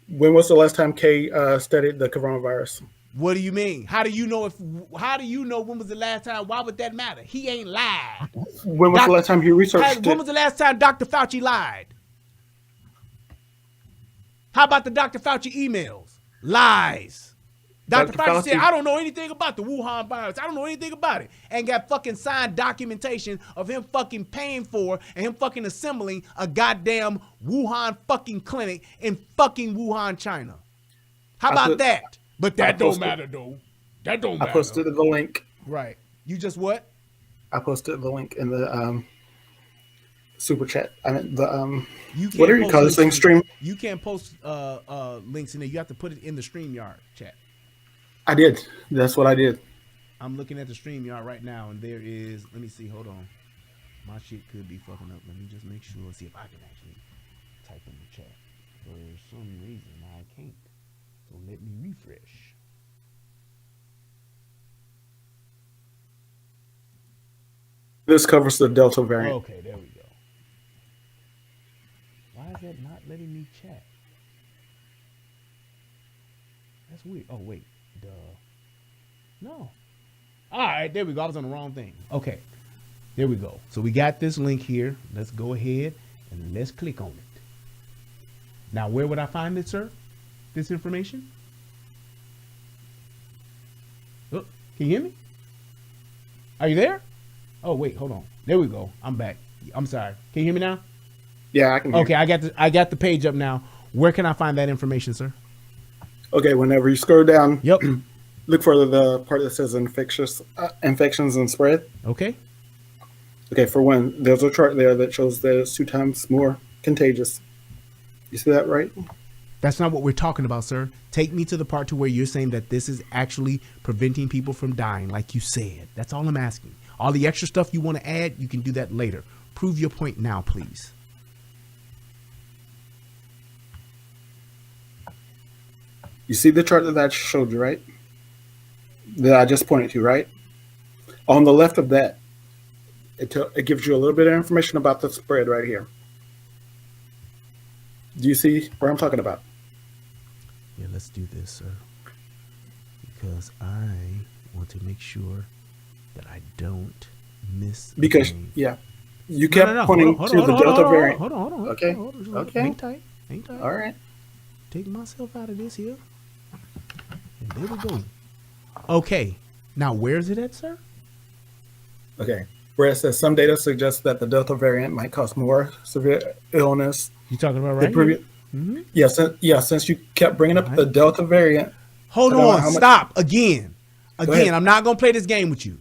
When was the last time Kay studied the coronavirus? What do you mean? How do you know when was the last time? Why would that matter? He ain't lied. When was the last time he researched it? When was the last time Dr. Fauci lied? How about the Dr. Fauci emails? Lies. Dr. Fauci said, I don't know anything about the Wuhan virus. I don't know anything about it. And got fucking signed documentation of him fucking paying for and him fucking assembling a goddamn Wuhan fucking clinic in fucking Wuhan, China. How about that? But that don't matter, though. That don't matter. I posted the link. Right. You just what? I posted the link in the super chat. I mean, the what do you call this thing? Stream. You can't post links in there. You have to put it in the StreamYard chat. I did. That's what I did. I'm looking at the StreamYard right now, and there is. Let me see. Hold on. My shit could be fucking up. Let me just make sure. See if I can actually type in the chat. For some reason, I can't. So let me refresh. This covers the Delta variant. Okay, there we go. Why is that not letting me chat? That's weird. Oh, wait. Duh. No. All right, there we go. I was on the wrong thing. Okay. There we go. So we got this link here. Let's go ahead and let's click on it. Now, where would I find it, sir? This information? Oh, can you hear me? Are you there? Oh, wait, hold on. There we go. I'm back. I'm sorry. Can you hear me now? Yeah, I can hear you. I got the page up now. Where can I find that information, sir? Okay, whenever you scroll down, yep. Look for the part that says infections and spread. Okay. Okay, for one, there's a chart there that shows that it's 2 times more contagious. You see that, right? That's not what we're talking about, sir. Take me to the part to where you're saying that this is actually preventing people from dying, like you said. That's all I'm asking. All the extra stuff you want to add, you can do that later. Prove your point now, please. You see the chart that I showed you, right? That I just pointed to, right? On the left of that, it gives you a little bit of information about the spread right here. Do you see what I'm talking about? Yeah, let's do this, sir. Because I want to make sure that I don't miss. Because, yeah, you kept pointing to the Delta variant. Hold on. Okay. Okay. Hang tight. All right. Take myself out of this here. And there we go. Okay. Now, where is it at, sir? Okay. Where it says some data suggests that the Delta variant might cause more severe illness. You talking about right here? Mm-hmm. Yeah, since you kept bringing up the Delta variant. Hold on. Stop. Again, I'm not going to play this game with you.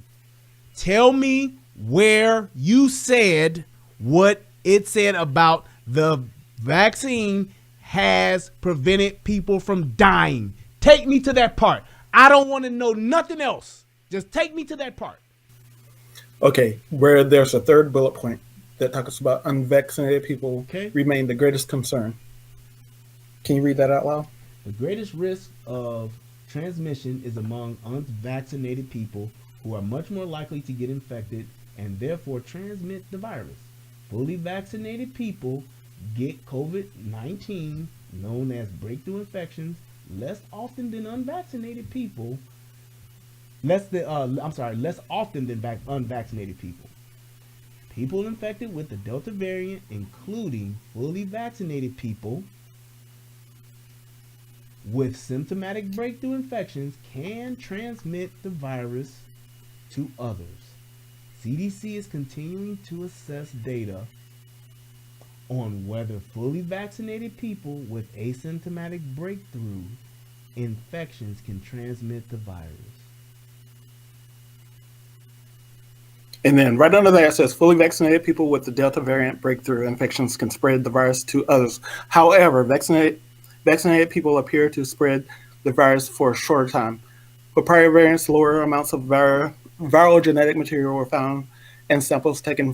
Tell me where you said what it said about the vaccine has prevented people from dying. Take me to that part. I don't want to know nothing else. Just take me to that part. Okay, where there's a third bullet point that talks about unvaccinated people remain the greatest concern. Can you read that out loud? The greatest risk of transmission is among unvaccinated people who are much more likely to get infected and therefore transmit the virus. Fully vaccinated people get COVID-19, known as breakthrough infections, less often than unvaccinated people. Less often than unvaccinated people. People infected with the Delta variant, including fully vaccinated people with symptomatic breakthrough infections, can transmit the virus to others. CDC is continuing to assess data on whether fully vaccinated people with asymptomatic breakthrough infections can transmit the virus. And then right under there it says fully vaccinated people with the Delta variant breakthrough infections can spread the virus to others. However, vaccinated people appear to spread the virus for a shorter time. For prior variants, lower amounts of viral genetic material were found in samples taken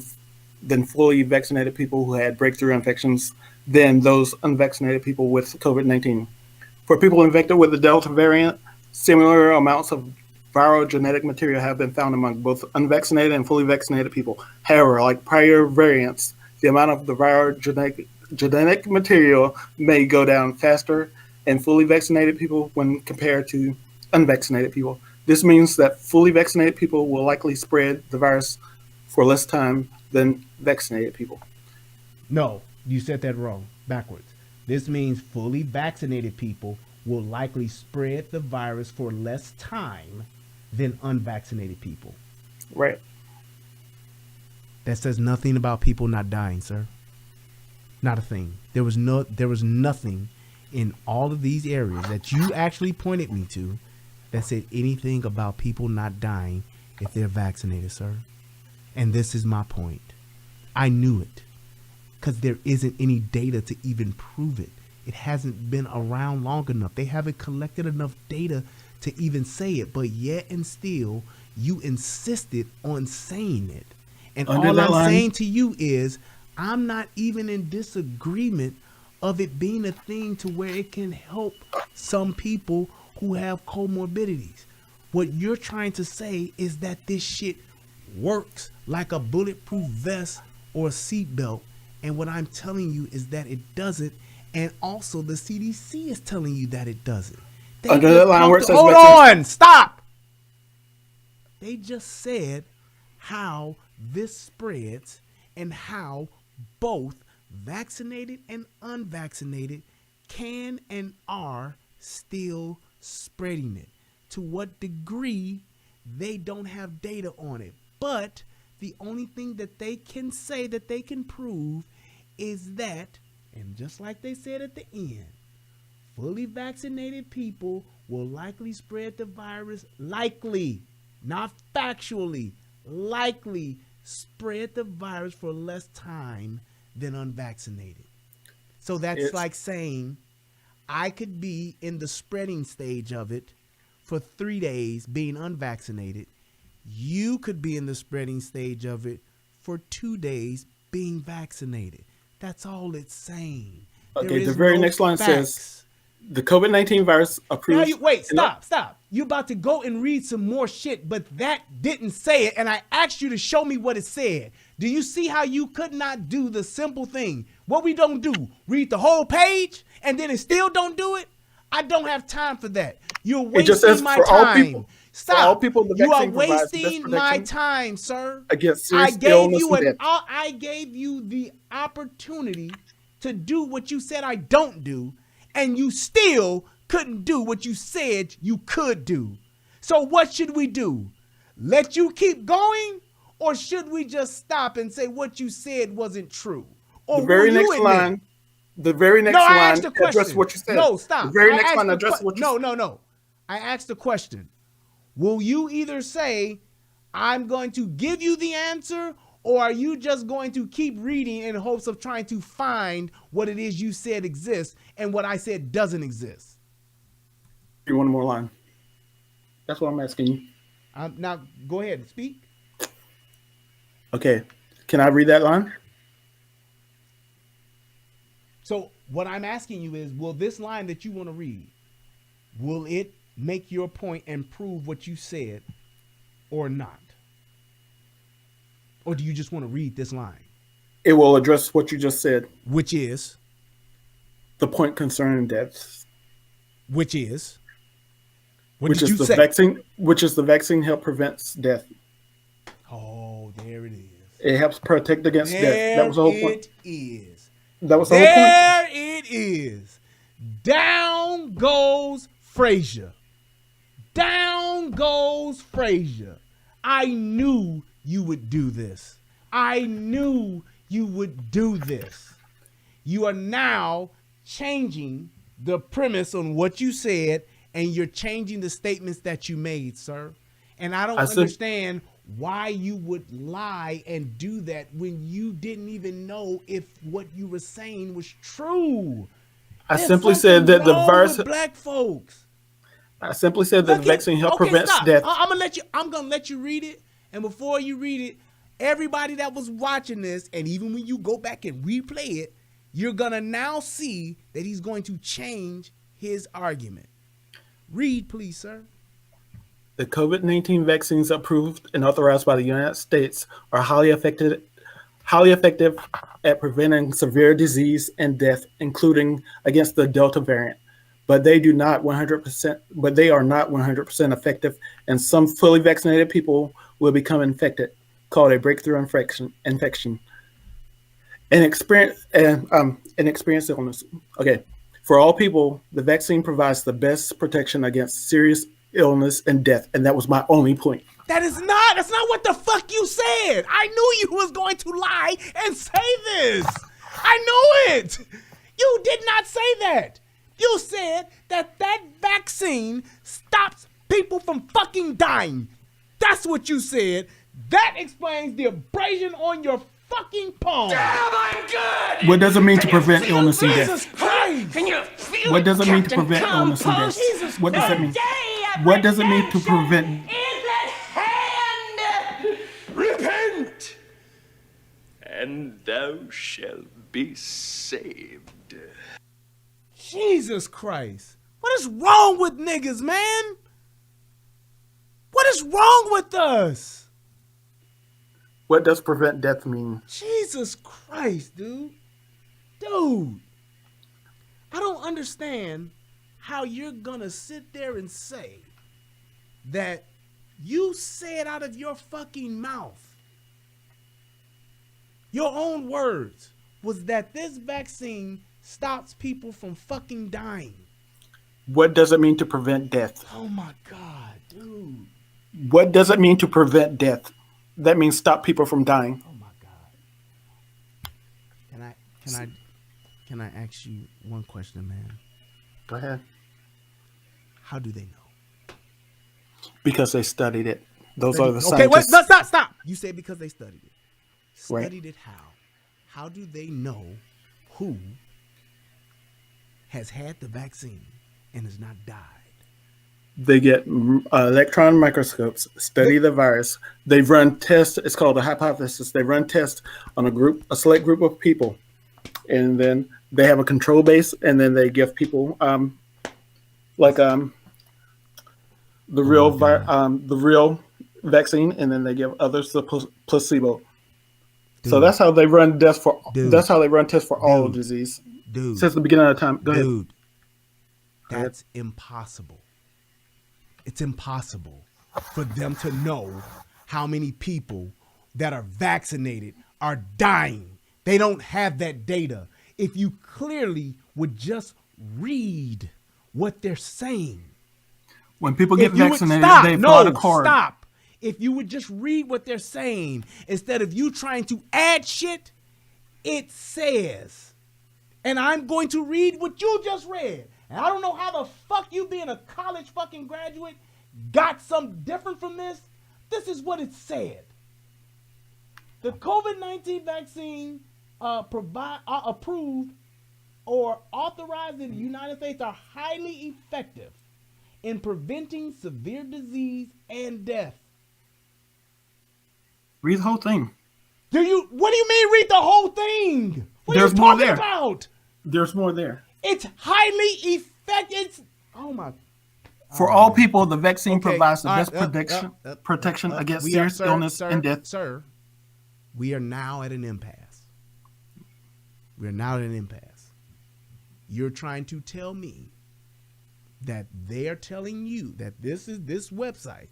than fully vaccinated people who had breakthrough infections than those unvaccinated people with COVID-19. For people infected with the Delta variant, similar amounts of viral genetic material have been found among both unvaccinated and fully vaccinated people. However, like prior variants, the amount of the viral genetic material may go down faster in fully vaccinated people when compared to unvaccinated people. This means that fully vaccinated people will likely spread the virus for less time than vaccinated people. No, you said that wrong, backwards. This means fully vaccinated people will likely spread the virus for less time than unvaccinated people. Right. That says nothing about people not dying, sir. Not a thing. There was nothing in all of these areas that you actually pointed me to that said anything about people not dying if they're vaccinated, sir. And this is my point. I knew it because there isn't any data to even prove it. It hasn't been around long enough. They haven't collected enough data to even say it, but yet and still you insisted on saying it. And all I'm saying to you is I'm not even in disagreement of it being a thing to where it can help some people who have comorbidities. What you're trying to say is that this shit works like a bulletproof vest or a seatbelt. And what I'm telling you is that it doesn't. And also the CDC is telling you that it doesn't. Under that line where it says hold on, stop. They just said how this spreads and how both vaccinated and unvaccinated can and are still spreading it. To what degree, they don't have data on it. But the only thing that they can say that they can prove is that, and just like they said at the end, fully vaccinated people will likely spread the virus, likely, not factually, likely spread the virus for less time than unvaccinated. So that's like saying I could be in the spreading stage of it for 3 days being unvaccinated. You could be in the spreading stage of it for 2 days being vaccinated. That's all it's saying. Okay, the very next line says, the COVID-19 virus approved. Wait, stop. You about to go and read some more shit, but that didn't say it, and I asked you to show me what it said. Do you see how you could not do the simple thing? What we don't do, read the whole page, and then it still don't do it? I don't have time for that. You're wasting my time. Stop. All people, you are wasting my time, sir. Against serious illness and death. I gave you the opportunity to do what you said I don't do, and you still couldn't do what you said you could do. So what should we do? Let you keep going, or should we just stop and say what you said wasn't true? Or the very next line. The very next line address what you said. No, stop. The very next line address what you said. No. I asked the question. Will you either say, I'm going to give you the answer, or are you just going to keep reading in hopes of trying to find what it is you said exists and what I said doesn't exist? You want one more line? That's what I'm asking you. Now, go ahead and speak. Okay. Can I read that line? So what I'm asking you is, will this line that you want to read, will it make your point and prove what you said or not? Or do you just want to read this line? It will address what you just said. Which is? The point concerning deaths. Which is? Which is the vaccine. Which is the vaccine help prevents death. Oh, there it is. It helps protect against death. That was the whole point. It is. That was the whole point. There it is. Down goes Frazier. Down goes Frazier. I knew you would do this. I knew you would do this. You are now changing the premise on what you said, and you're changing the statements that you made, sir. And I don't understand why you would lie and do that when you didn't even know if what you were saying was true. I simply said that the virus. Black folks. I simply said that the vaccine help prevents death. I'm gonna let you read it. And before you read it, everybody that was watching this, and even when you go back and replay it, you're gonna now see that he's going to change his argument. Read, please, sir. The COVID-19 vaccines approved and authorized by the United States are highly effective at preventing severe disease and death, including against the Delta variant. But they are not 100% effective, and some fully vaccinated people will become infected, called a breakthrough infection. An experienced illness. Okay. For all people, the vaccine provides the best protection against serious illness and death, and that was my only point. That's not what the fuck you said. I knew you was going to lie and say this. I knew it. You did not say that. You said that vaccine stops people from fucking dying. That's what you said. That explains the abrasion on your fucking palm. Damn, I'm good! What does it mean to prevent illness and death? Jesus Christ! Can you feel What does it mean to Captain prevent illness and death? Jesus What does that mean? Christ? What does it mean to prevent? Is at hand! Repent, and thou shalt be saved. Jesus Christ. What is wrong with niggas, man? What is wrong with us? What does prevent death mean? Jesus Christ, dude. Dude. I don't understand how you're gonna sit there and say that you said out of your fucking mouth, your own words, was that this vaccine stops people from fucking dying. What does it mean to prevent death? Oh my God, dude. What does it mean to prevent death? That means stop people from dying. Oh my God. Can I ask you one question, man? Go ahead. How do they know? Because they studied it. Those are the scientists. Okay, wait, stop. You said because they studied it. Studied it how? How do they know who has had the vaccine and has not died? They get electron microscopes, study the virus. They run tests. It's called a hypothesis. They run tests on a select group of people, and then they have a control base, and then they give people the real vaccine, and then they give others the placebo. Dude. So that's how they run tests for. Dude. That's how they run tests for all disease. Dude, since the beginning of time. Go ahead. That's impossible. It's impossible for them to know how many people that are vaccinated are dying. They don't have that data. If you clearly would just read what they're saying. When people get vaccinated, they fill out a card. Stop. If you would just read what they're saying, instead of you trying to add shit, it says, and I'm going to read what you just read. And I don't know how the fuck you being a college fucking graduate got something different from this. This is what it said. The COVID-19 vaccine approved or authorized in the United States are highly effective in preventing severe disease and death. Read the whole thing. What do you mean read the whole thing? What There's are you more talking there. about? There's more there. It's highly effective. Oh my. For all people, the vaccine provides the best protection against serious illness and death. Sir, we are now at an impasse. We're now at an impasse. You're trying to tell me that they're telling you that this website,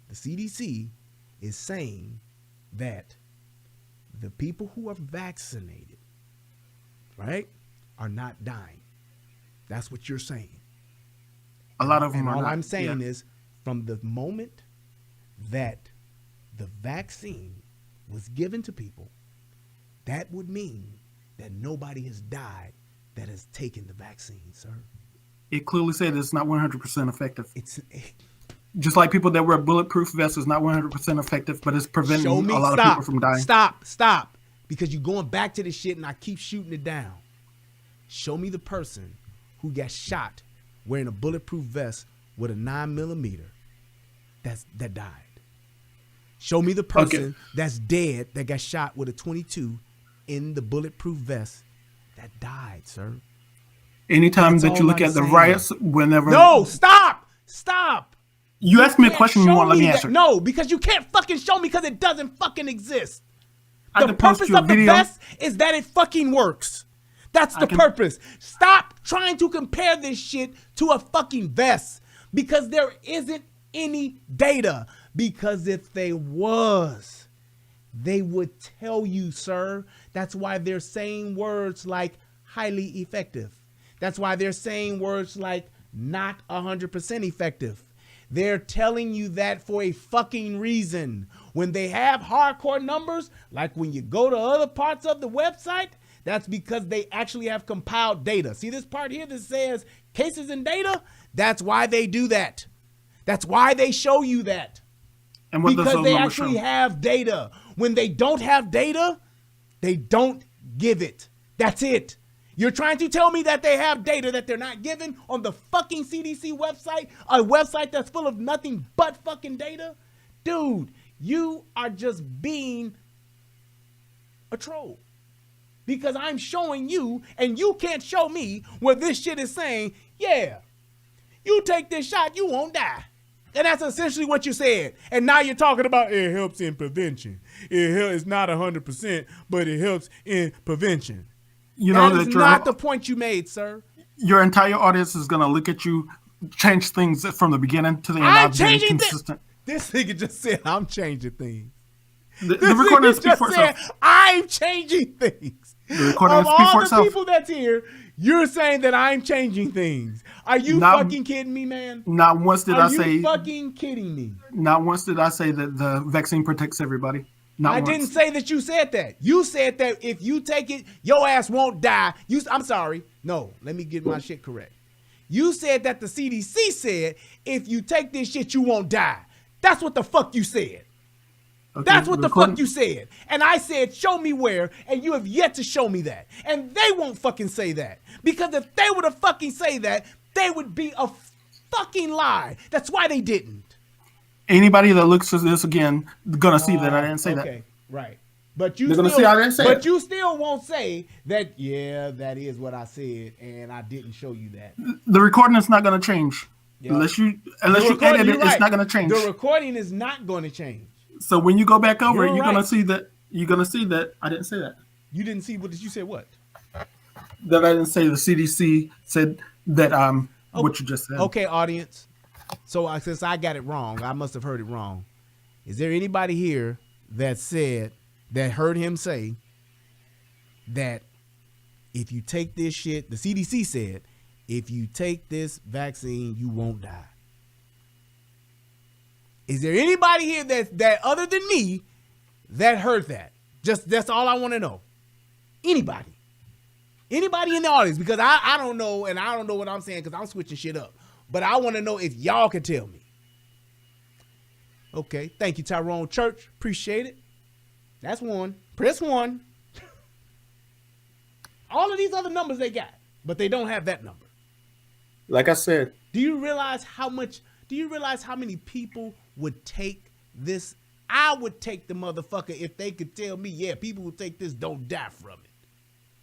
the CDC, is saying that the people who are vaccinated, right, are not dying. That's what you're saying. A lot of them and are all not. I'm saying is from the moment that the vaccine was given to people, that would mean that nobody has died that has taken the vaccine, sir. It clearly said it's not 100% effective. Just like people that wear bulletproof vests is not 100% effective, but it's preventing a lot of people from dying. Stop. Because you're going back to this shit and I keep shooting it down. Show me the person who got shot wearing a bulletproof vest with a 9mm that died. Show me the person that's dead that got shot with a .22 in the bulletproof vest that died, sir. Anytime that you look at the riots, whenever... No, stop! You asked me a question you won't let me answer. No, because you can't fucking show me because it doesn't fucking exist. The purpose of the vest is that it fucking works. That's the purpose. Stop trying to compare this shit to a fucking vest because there isn't any data. Because if they was, they would tell you, sir. That's why they're saying words like highly effective. That's why they're saying words like not 100% effective. They're telling you that for a fucking reason. When they have hardcore numbers, like when you go to other parts of the website, that's because they actually have compiled data. See this part here that says cases and data? That's why they do that. That's why they show you that. And what because they actually have data. When they don't have data, they don't give it. That's it. You're trying to tell me that they have data that they're not giving on the fucking CDC website, a website that's full of nothing but fucking data? Dude, you are just being a troll. Because I'm showing you, and you can't show me where this shit is saying, yeah, you take this shot, you won't die. And that's essentially what you said. And now you're talking about it helps in prevention. It's not 100%, but it helps in prevention. You know that is not the point you made, sir. Your entire audience is going to look at you, change things from the beginning to the end. I'm changing things. This nigga just said I'm changing things. The recording speaks for itself. I'm changing things. The recording speaks for itself. Of all the people that's here, you're saying that I'm changing things. Are you fucking kidding me, man? Not once did I say... Are you fucking kidding me? Not once did I say that the vaccine protects everybody. I didn't say that you said that. You said that if you take it, your ass won't die. I'm sorry. No, let me get my shit correct. You said that the CDC said if you take this shit, you won't die. That's what the fuck you said. Okay, that's what the fuck you said. And I said, show me where, and you have yet to show me that. And they won't fucking say that. Because if they were to fucking say that, they would be a fucking lie. That's why they didn't. Anybody that looks at this again gonna see that I didn't say that. Okay, right. But you They're still, gonna see I didn't say it. you still won't say that. Yeah, that is what I said, and I didn't show you that. The recording is not gonna change unless you edit it. It's not gonna change. The recording is not going to change. So when you go back over, You're you're right. gonna see that. You're gonna see that I didn't say that. You didn't see what? Did you say what? That I didn't say the CDC said that what you just said. Okay, audience. So since I got it wrong, I must have heard it wrong. Is there anybody here that heard him say that if you take this shit, the CDC said, if you take this vaccine, you won't die? Is there anybody here that other than me that heard that? Just that's all I want to know. Anybody in the audience, because I don't know, and I don't know what I'm saying because I'm switching shit up. But I want to know if y'all can tell me. Okay, thank you, Tyrone Church. Appreciate it. That's one. Press 1. All of these other numbers they got, but they don't have that number. Like I said. Do you realize how many people would take this? I would take the motherfucker if they could tell me, yeah, people who take this don't die from it.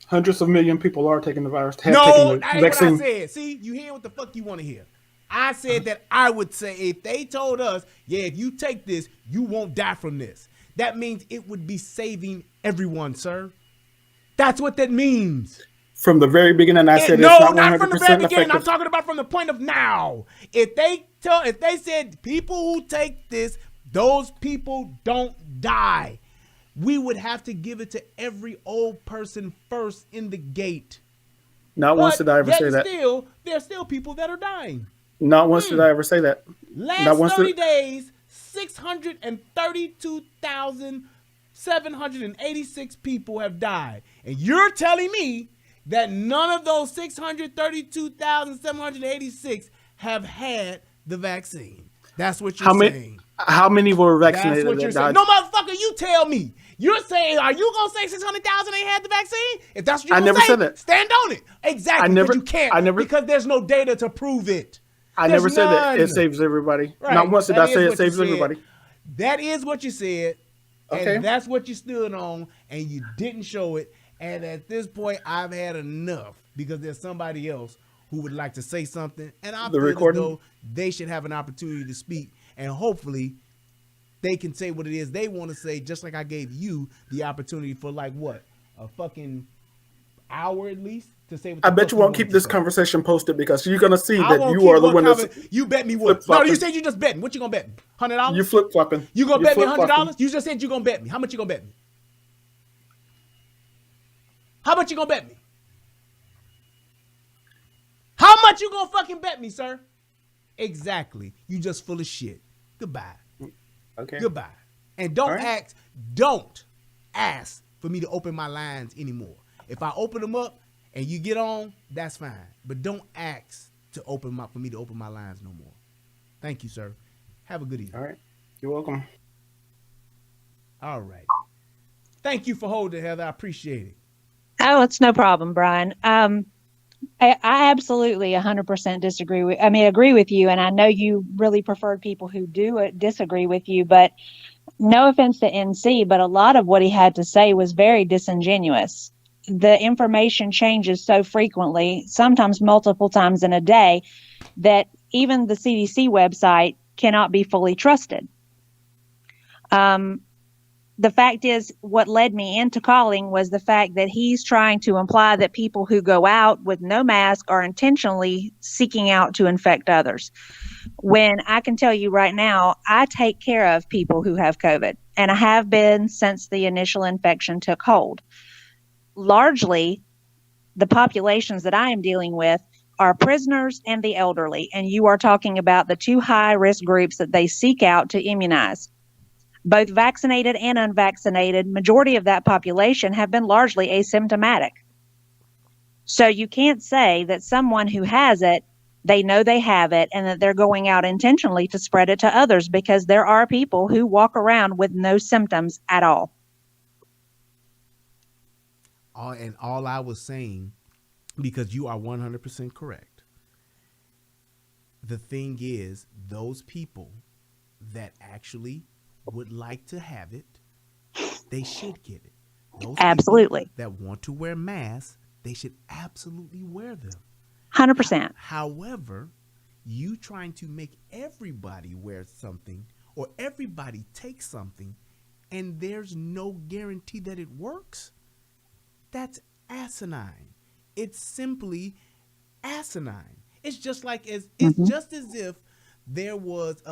Hundreds of million people are taking the virus. No, that ain't what I said. See, you hear what the fuck you want to hear. I said that I would say if they told us, yeah, if you take this, you won't die from this. That means it would be saving everyone, sir. That's what that means. From the very beginning, I said no, it's not 100% not from the very beginning. effective. I'm talking about from the point of now. If they said people who take this, those people don't die, we would have to give it to every old person first in the gate. Not once did I ever say that. There's still people that are dying. Not once did I ever say that. Last 30 days, 632,786 people have died. And you're telling me that none of those 632,786 have had the vaccine. That's what you're saying. How many were vaccinated? That's what you're saying. No, motherfucker, you tell me. You're saying, are you going to say 600,000 ain't had the vaccine? If that's what you're going to say, said that. Stand on it. Exactly, but you can't because there's no data to prove it. I never said that it saves everybody. Right. Not once did I say it saves everybody. That is what you said. Okay. And that's what you stood on, and you didn't show it. And at this point, I've had enough because there's somebody else who would like to say something. And I feel as though they should have an opportunity to speak. And hopefully they can say what it is they want to say, just like I gave you the opportunity for a fucking hour at least to say what the I bet you won't keep this conversation posted because you're going to see that you are the one that's... You bet me what? No, you said you just betting. What you going to bet me? $100? You flip-flopping. You going to bet me $100? You just said you going to bet me. How much you going to bet me? How much you going to bet me? How much you going to fucking bet me, sir? Exactly. You just full of shit. Goodbye. Okay. Goodbye. And don't ask for me to open my lines anymore. If I open them up and you get on, that's fine. But don't ask for me to open my lines no more. Thank you, sir. Have a good evening. All right. You're welcome. All right. Thank you for holding, Heather. I appreciate it. Oh, it's no problem, Brian. I absolutely 100% agree with you. And I know you really preferred people who do disagree with you, but no offense to NC, but a lot of what he had to say was very disingenuous. The information changes so frequently, sometimes multiple times in a day, that even the CDC website cannot be fully trusted. The fact is, what led me into calling was the fact that he's trying to imply that people who go out with no mask are intentionally seeking out to infect others. When I can tell you right now, I take care of people who have COVID, and I have been since the initial infection took hold. Largely, the populations that I am dealing with are prisoners and the elderly, and you are talking about the two high-risk groups that they seek out to immunize. Both vaccinated and unvaccinated, majority of that population have been largely asymptomatic. So you can't say that someone who has it, they know they have it, and that they're going out intentionally to spread it to others, because there are people who walk around with no symptoms at all. And all I was saying, because you are 100% correct, the thing is, those people that actually would like to have it, they should get it. Those Absolutely. people that want to wear masks, they should absolutely wear them. 100%. However, you trying to make everybody wear something or everybody take something and there's no guarantee that it works, that's asinine. It's simply asinine. It's just like it's just as if there was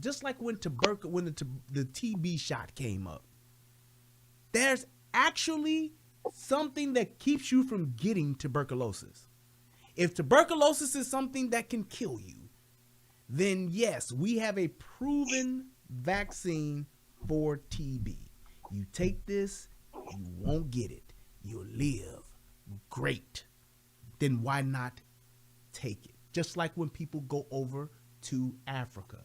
just like when the TB shot came up. There's actually something that keeps you from getting tuberculosis. If tuberculosis is something that can kill you, then yes, we have a proven vaccine for TB. You take this, you won't get it. You'll live. Great. Then why not take it? Just like when people go over to Africa,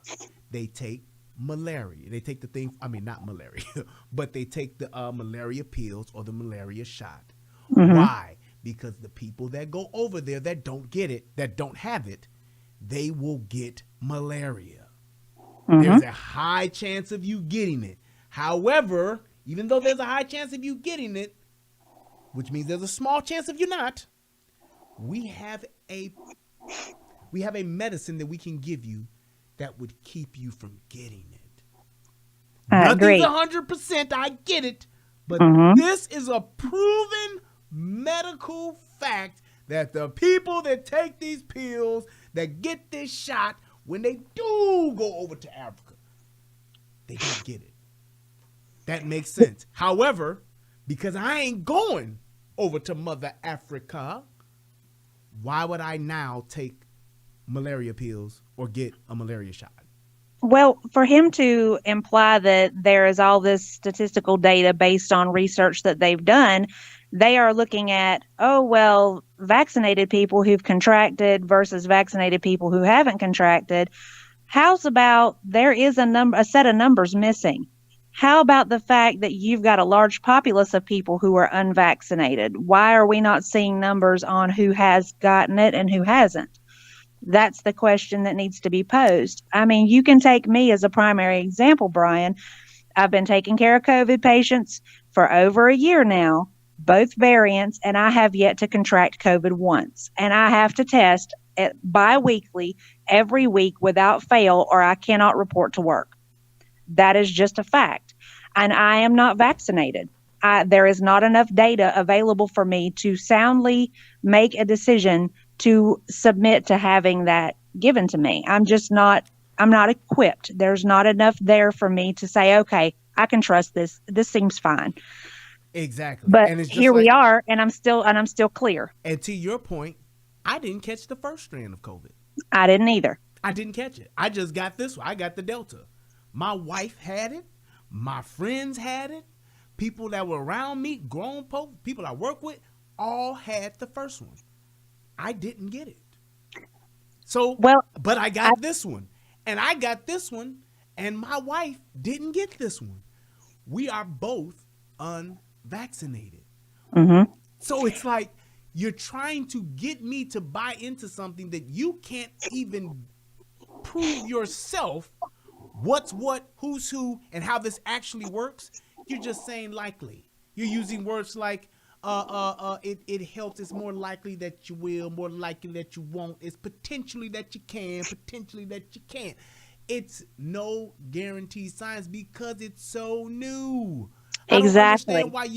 they take malaria. They take the thing, not malaria, but they take the malaria pills or the malaria shot. Mm-hmm. Why? Because the people that go over there that don't get it, that don't have it, they will get malaria. Mm-hmm. There's a high chance of you getting it. However, even though there's a high chance of you getting it, which means there's a small chance of you not, we have a medicine that we can give you that would keep you from getting it. Nothing's 100%, I get it, but this is a proven medical fact that the people that take these pills, that get this shot, when they do go over to Africa, they don't get it. That makes sense. However, because I ain't going over to Mother Africa, why would I now take malaria pills or get a malaria shot? Well, for him to imply that there is all this statistical data based on research that they've done, they are looking at, vaccinated people who've contracted versus vaccinated people who haven't contracted. How's about there is a set of numbers missing? How about the fact that you've got a large populace of people who are unvaccinated? Why are we not seeing numbers on who has gotten it and who hasn't? That's the question that needs to be posed. You can take me as a primary example, Brian. I've been taking care of COVID patients for over a year now, both variants, and I have yet to contract COVID once. And I have to test bi-weekly every week without fail, or I cannot report to work. That is just a fact. And I am not vaccinated. There is not enough data available for me to soundly make a decision to submit to having that given to me. I'm not equipped. There's not enough there for me to say, okay, I can trust this. This seems fine. Exactly. But and it's just here we are, and I'm still clear. And to your point, I didn't catch the first strand of COVID. I didn't either. I didn't catch it. I just got this one. I got the Delta. My wife had it. My friends had it. People that were around me, grown people I work with, all had the first one. I didn't get it. But I got this one. And I got this one, and my wife didn't get this one. We are both unvaccinated. Mm-hmm. So it's like you're trying to get me to buy into something that you can't even prove yourself what's what, who's who, and how this actually works. You're just saying likely. You're using words like it helps. It's more likely that you will, more likely that you won't. It's potentially that you can, potentially that you can't. It's no guarantee science because it's so new. I don't understand why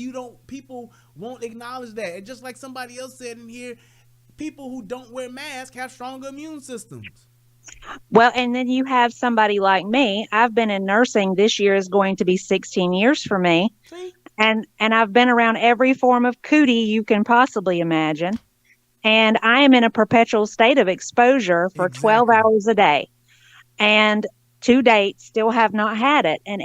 people won't acknowledge that. And just like somebody else said in here, people who don't wear masks have stronger immune systems. Well, and then you have somebody like me. I've been in nursing. This year is going to be 16 years for me. See? And I've been around every form of cootie you can possibly imagine. And I am in a perpetual state of exposure for 12 hours a day. And to date, still have not had it. And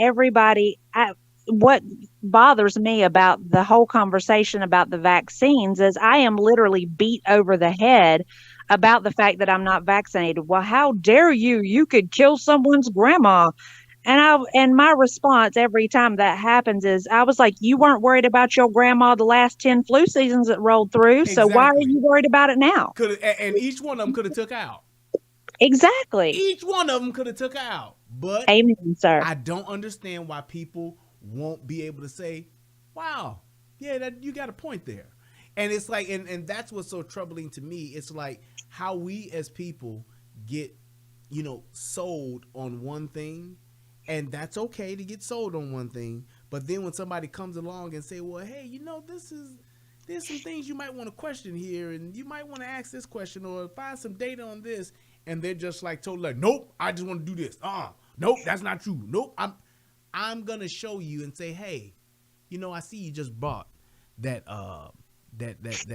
what bothers me about the whole conversation about the vaccines is I am literally beat over the head about the fact that I'm not vaccinated. Well, how dare you? You could kill someone's grandma. And my response every time that happens is I was like, you weren't worried about your grandma the last 10 flu seasons that rolled through. So why are you worried about it now? And each one of them could have took out. Exactly. Each one of them could have took her out. But Amen, sir. I don't understand why people won't be able to say, wow, yeah, that you got a point there. And it's like, and that's what's so troubling to me. It's like how we as people get, sold on one thing, and that's okay to get sold on one thing. But then when somebody comes along and say, well, hey, there's some things you might want to question here, and you might want to ask this question or find some data on this, and they're just like totally like, nope, I just want to do this. Nope, that's not true. Nope, I'm gonna show you and say, hey, I see you just bought that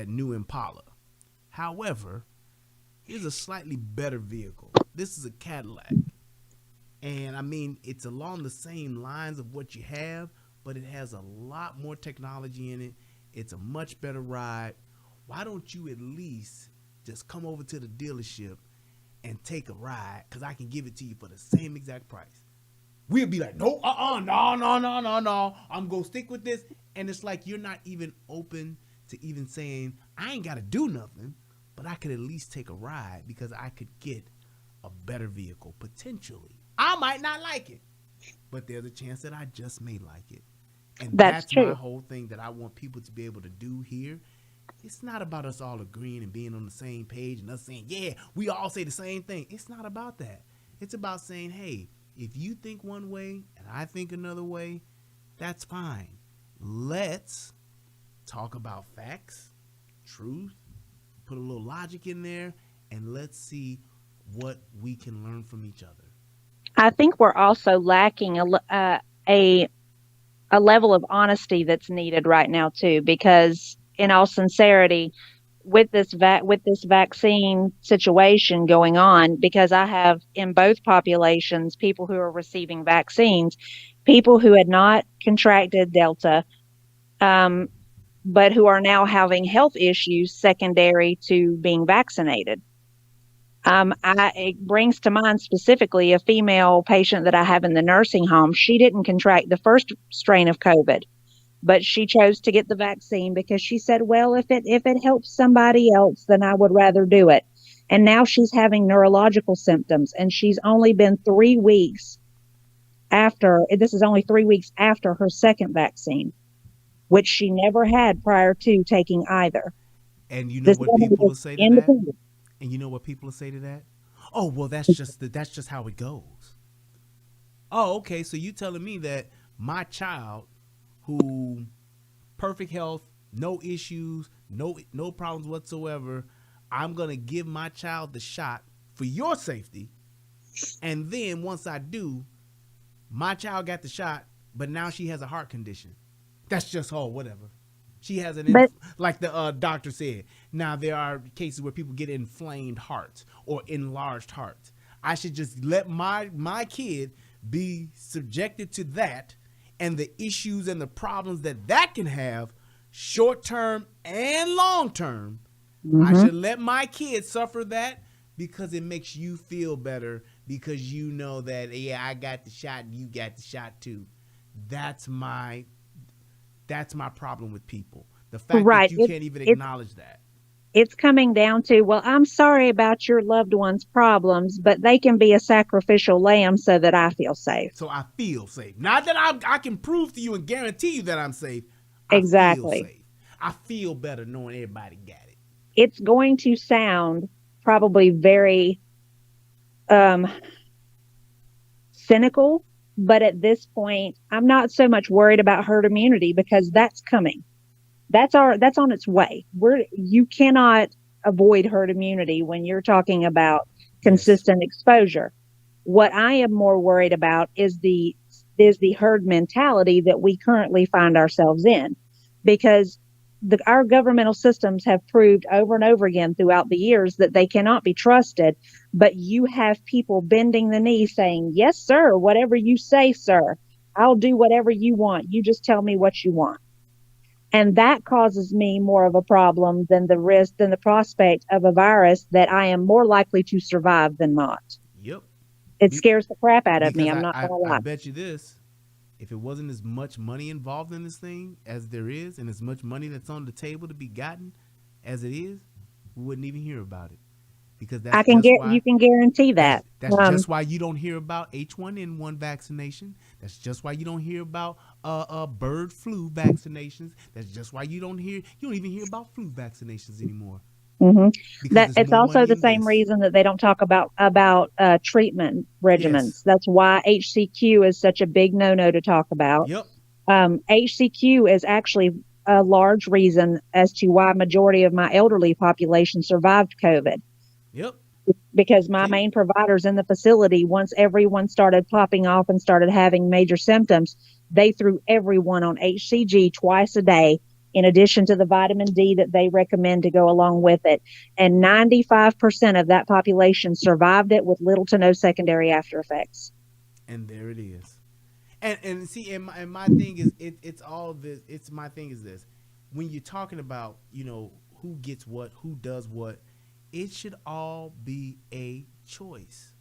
new Impala. However, here's a slightly better vehicle. This is a Cadillac. And I mean, it's along the same lines of what you have, but it has a lot more technology in it. It's a much better ride. Why don't you at least just come over to the dealership and take a ride? Because I can give it to you for the same exact price. We'll be like, no, no. I'm going to stick with this. And it's like you're not even open to even saying, I ain't got to do nothing, but I could at least take a ride because I could get a better vehicle potentially. I might not like it, but there's a chance that I just may like it. And that's true. My whole thing that I want people to be able to do here. It's not about us all agreeing and being on the same page and us saying, yeah, we all say the same thing. It's not about that. It's about saying, hey, if you think one way and I think another way, that's fine. Let's talk about facts, truth, put a little logic in there, and let's see what we can learn from each other. I think we're also lacking a level of honesty that's needed right now too, because in all sincerity, with this vaccine situation going on, because I have in both populations people who are receiving vaccines, people who had not contracted Delta, but who are now having health issues secondary to being vaccinated. It brings to mind specifically a female patient that I have in the nursing home. She didn't contract the first strain of COVID, but she chose to get the vaccine because she said, well, if it helps somebody else, then I would rather do it. And now she's having neurological symptoms, and she's only been 3 weeks this is only 3 weeks after her second vaccine, which she never had prior to taking either. And you know what people will say to that? And you know what people will say to that? Oh, well, that's just how it goes. Oh, okay. So you telling me that my child, who perfect health, no issues, no problems whatsoever, I'm gonna give my child the shot for your safety, and then once I do, my child got the shot, but now she has a heart condition. That's just whatever. She has like the doctor said. Now, there are cases where people get inflamed hearts or enlarged hearts. I should just let my kid be subjected to that and the issues and the problems that can have short term and long term. Mm-hmm. I should let my kid suffer that because it makes you feel better because you know that, yeah, I got the shot and you got the shot too. That's my problem with people. The fact that you can't even acknowledge that. It's coming down to, well, I'm sorry about your loved one's problems, but they can be a sacrificial lamb so that I feel safe. So I feel safe. Not that I can prove to you and guarantee you that I'm safe. Exactly. I feel safe. I feel better knowing everybody got it. It's going to sound probably very cynical, but at this point, I'm not so much worried about herd immunity because that's coming. That's on its way. You cannot avoid herd immunity when you're talking about consistent exposure. What I am more worried about is the herd mentality that we currently find ourselves in, because our governmental systems have proved over and over again throughout the years that they cannot be trusted. But you have people bending the knee saying, yes, sir, whatever you say, sir, I'll do whatever you want. You just tell me what you want. And that causes me more of a problem than the prospect of a virus that I am more likely to survive than not. Yep. It scares the crap out of me. I'm not going to lie. I bet you this. If it wasn't as much money involved in this thing as there is, and as much money that's on the table to be gotten as it is, we wouldn't even hear about it. because that's just why you can guarantee that. That's just why you don't hear about H1N1 vaccination. That's just why you don't hear about bird flu vaccinations. That's just why you don't even hear about flu vaccinations anymore. Mm-hmm. That it's also the same reason that they don't talk about treatment regimens. Yes. That's why HCQ is such a big no-no to talk about. Yep. HCQ is actually a large reason as to why majority of my elderly population survived COVID. Yep. Because my main providers in the facility, once everyone started popping off and started having major symptoms, they threw everyone on HCG twice a day, in addition to the vitamin D that they recommend to go along with it. And 95% of that population survived it with little to no secondary after effects. And there it is. And see, and my thing is, it's all this. It's my thing is this: when you're talking about, who gets what, who does what, it should all be a choice.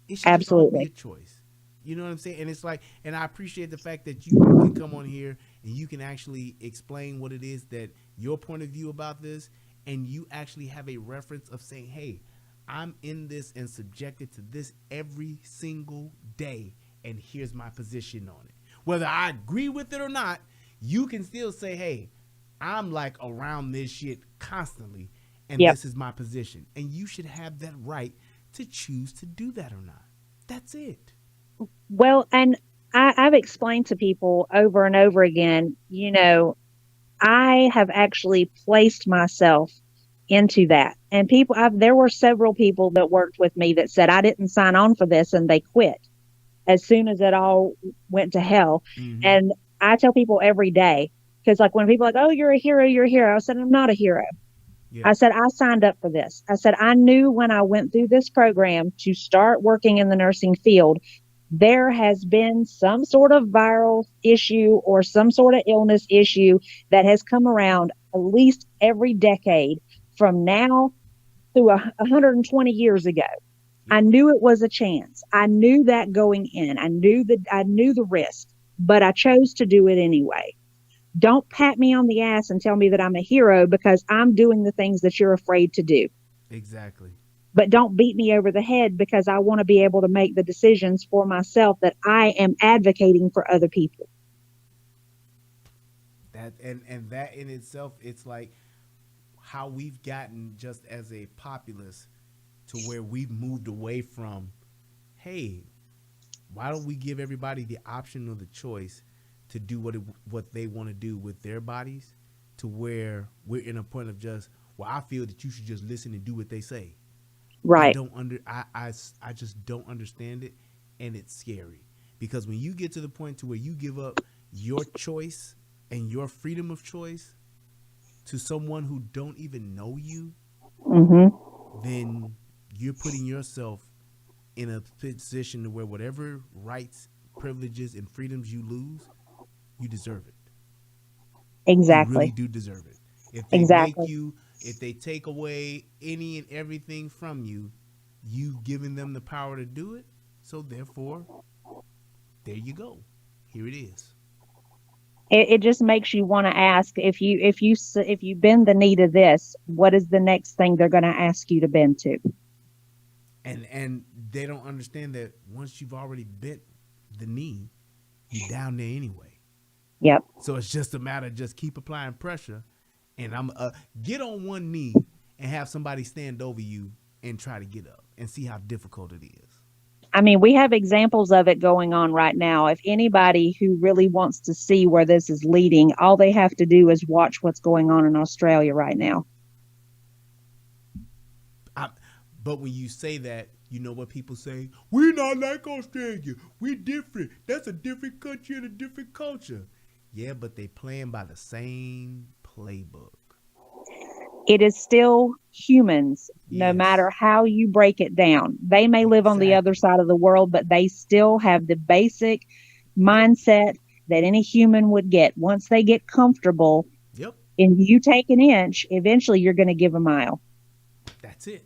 It should just all be a choice. You know what I'm saying? And it's like, and I appreciate the fact that you can come on here and you can actually explain what it is that your point of view about this, and you actually have a reference of saying, hey, I'm in this and subjected to this every single day, and here's my position on it. Whether I agree with it or not, you can still say, hey, I'm like around this shit constantly, and this is my position. And you should have that right to choose to do that or not. That's it. Well, and I've explained to people over and over again, I have actually placed myself into that. And there were several people that worked with me that said, I didn't sign on for this, and they quit as soon as it all went to hell. Mm-hmm. And I tell people every day, because like when people are like, oh, you're a hero. I said, I'm not a hero. Yeah. I said, I signed up for this. I said, I knew when I went through this program to start working in the nursing field, there has been some sort of viral issue or some sort of illness issue that has come around at least every decade from now through 120 years ago. I knew it was a chance. I knew that going in. I knew the risk, but I chose to do it anyway. Don't pat me on the ass and tell me that I'm a hero because I'm doing the things that you're afraid to do. Exactly. But don't beat me over the head because I want to be able to make the decisions for myself that I am advocating for other people. That and that in itself, it's like how we've gotten just as a populace to where we've moved away from, hey, why don't we give everybody the option or the choice to do what they want to do with their bodies, to where we're in a point of just, well, I feel that you should just listen and do what they say. Right. I just don't understand it, and it's scary because when you get to the point to where you give up your choice and your freedom of choice to someone who don't even know you, then you're putting yourself in a position to where whatever rights, privileges, and freedoms you lose, you deserve it. Exactly. You really do deserve it. If they if they take away any and everything from you, you've given them the power to do it. So therefore, there you go. Here it is. It just makes you want to ask if you bend the knee to this, what is the next thing they're going to ask you to bend to? And they don't understand that once you've already bent the knee, you're down there anyway. Yep. So it's just a matter of just keep applying pressure, and I'm get on one knee and have somebody stand over you and try to get up and see how difficult it is. I mean, we have examples of it going on right now. If anybody who really wants to see where this is leading, all they have to do is watch what's going on in Australia right now. But when you say that, you know what people say? We're not like Australia. We're different. That's a different country and a different culture. Yeah, but they playing by the same playbook. It is still humans, no matter how you break it down. They may live on the other side of the world, but they still have the basic mindset that any human would get. Once they get comfortable, and you take an inch, eventually you're going to give a mile. That's it.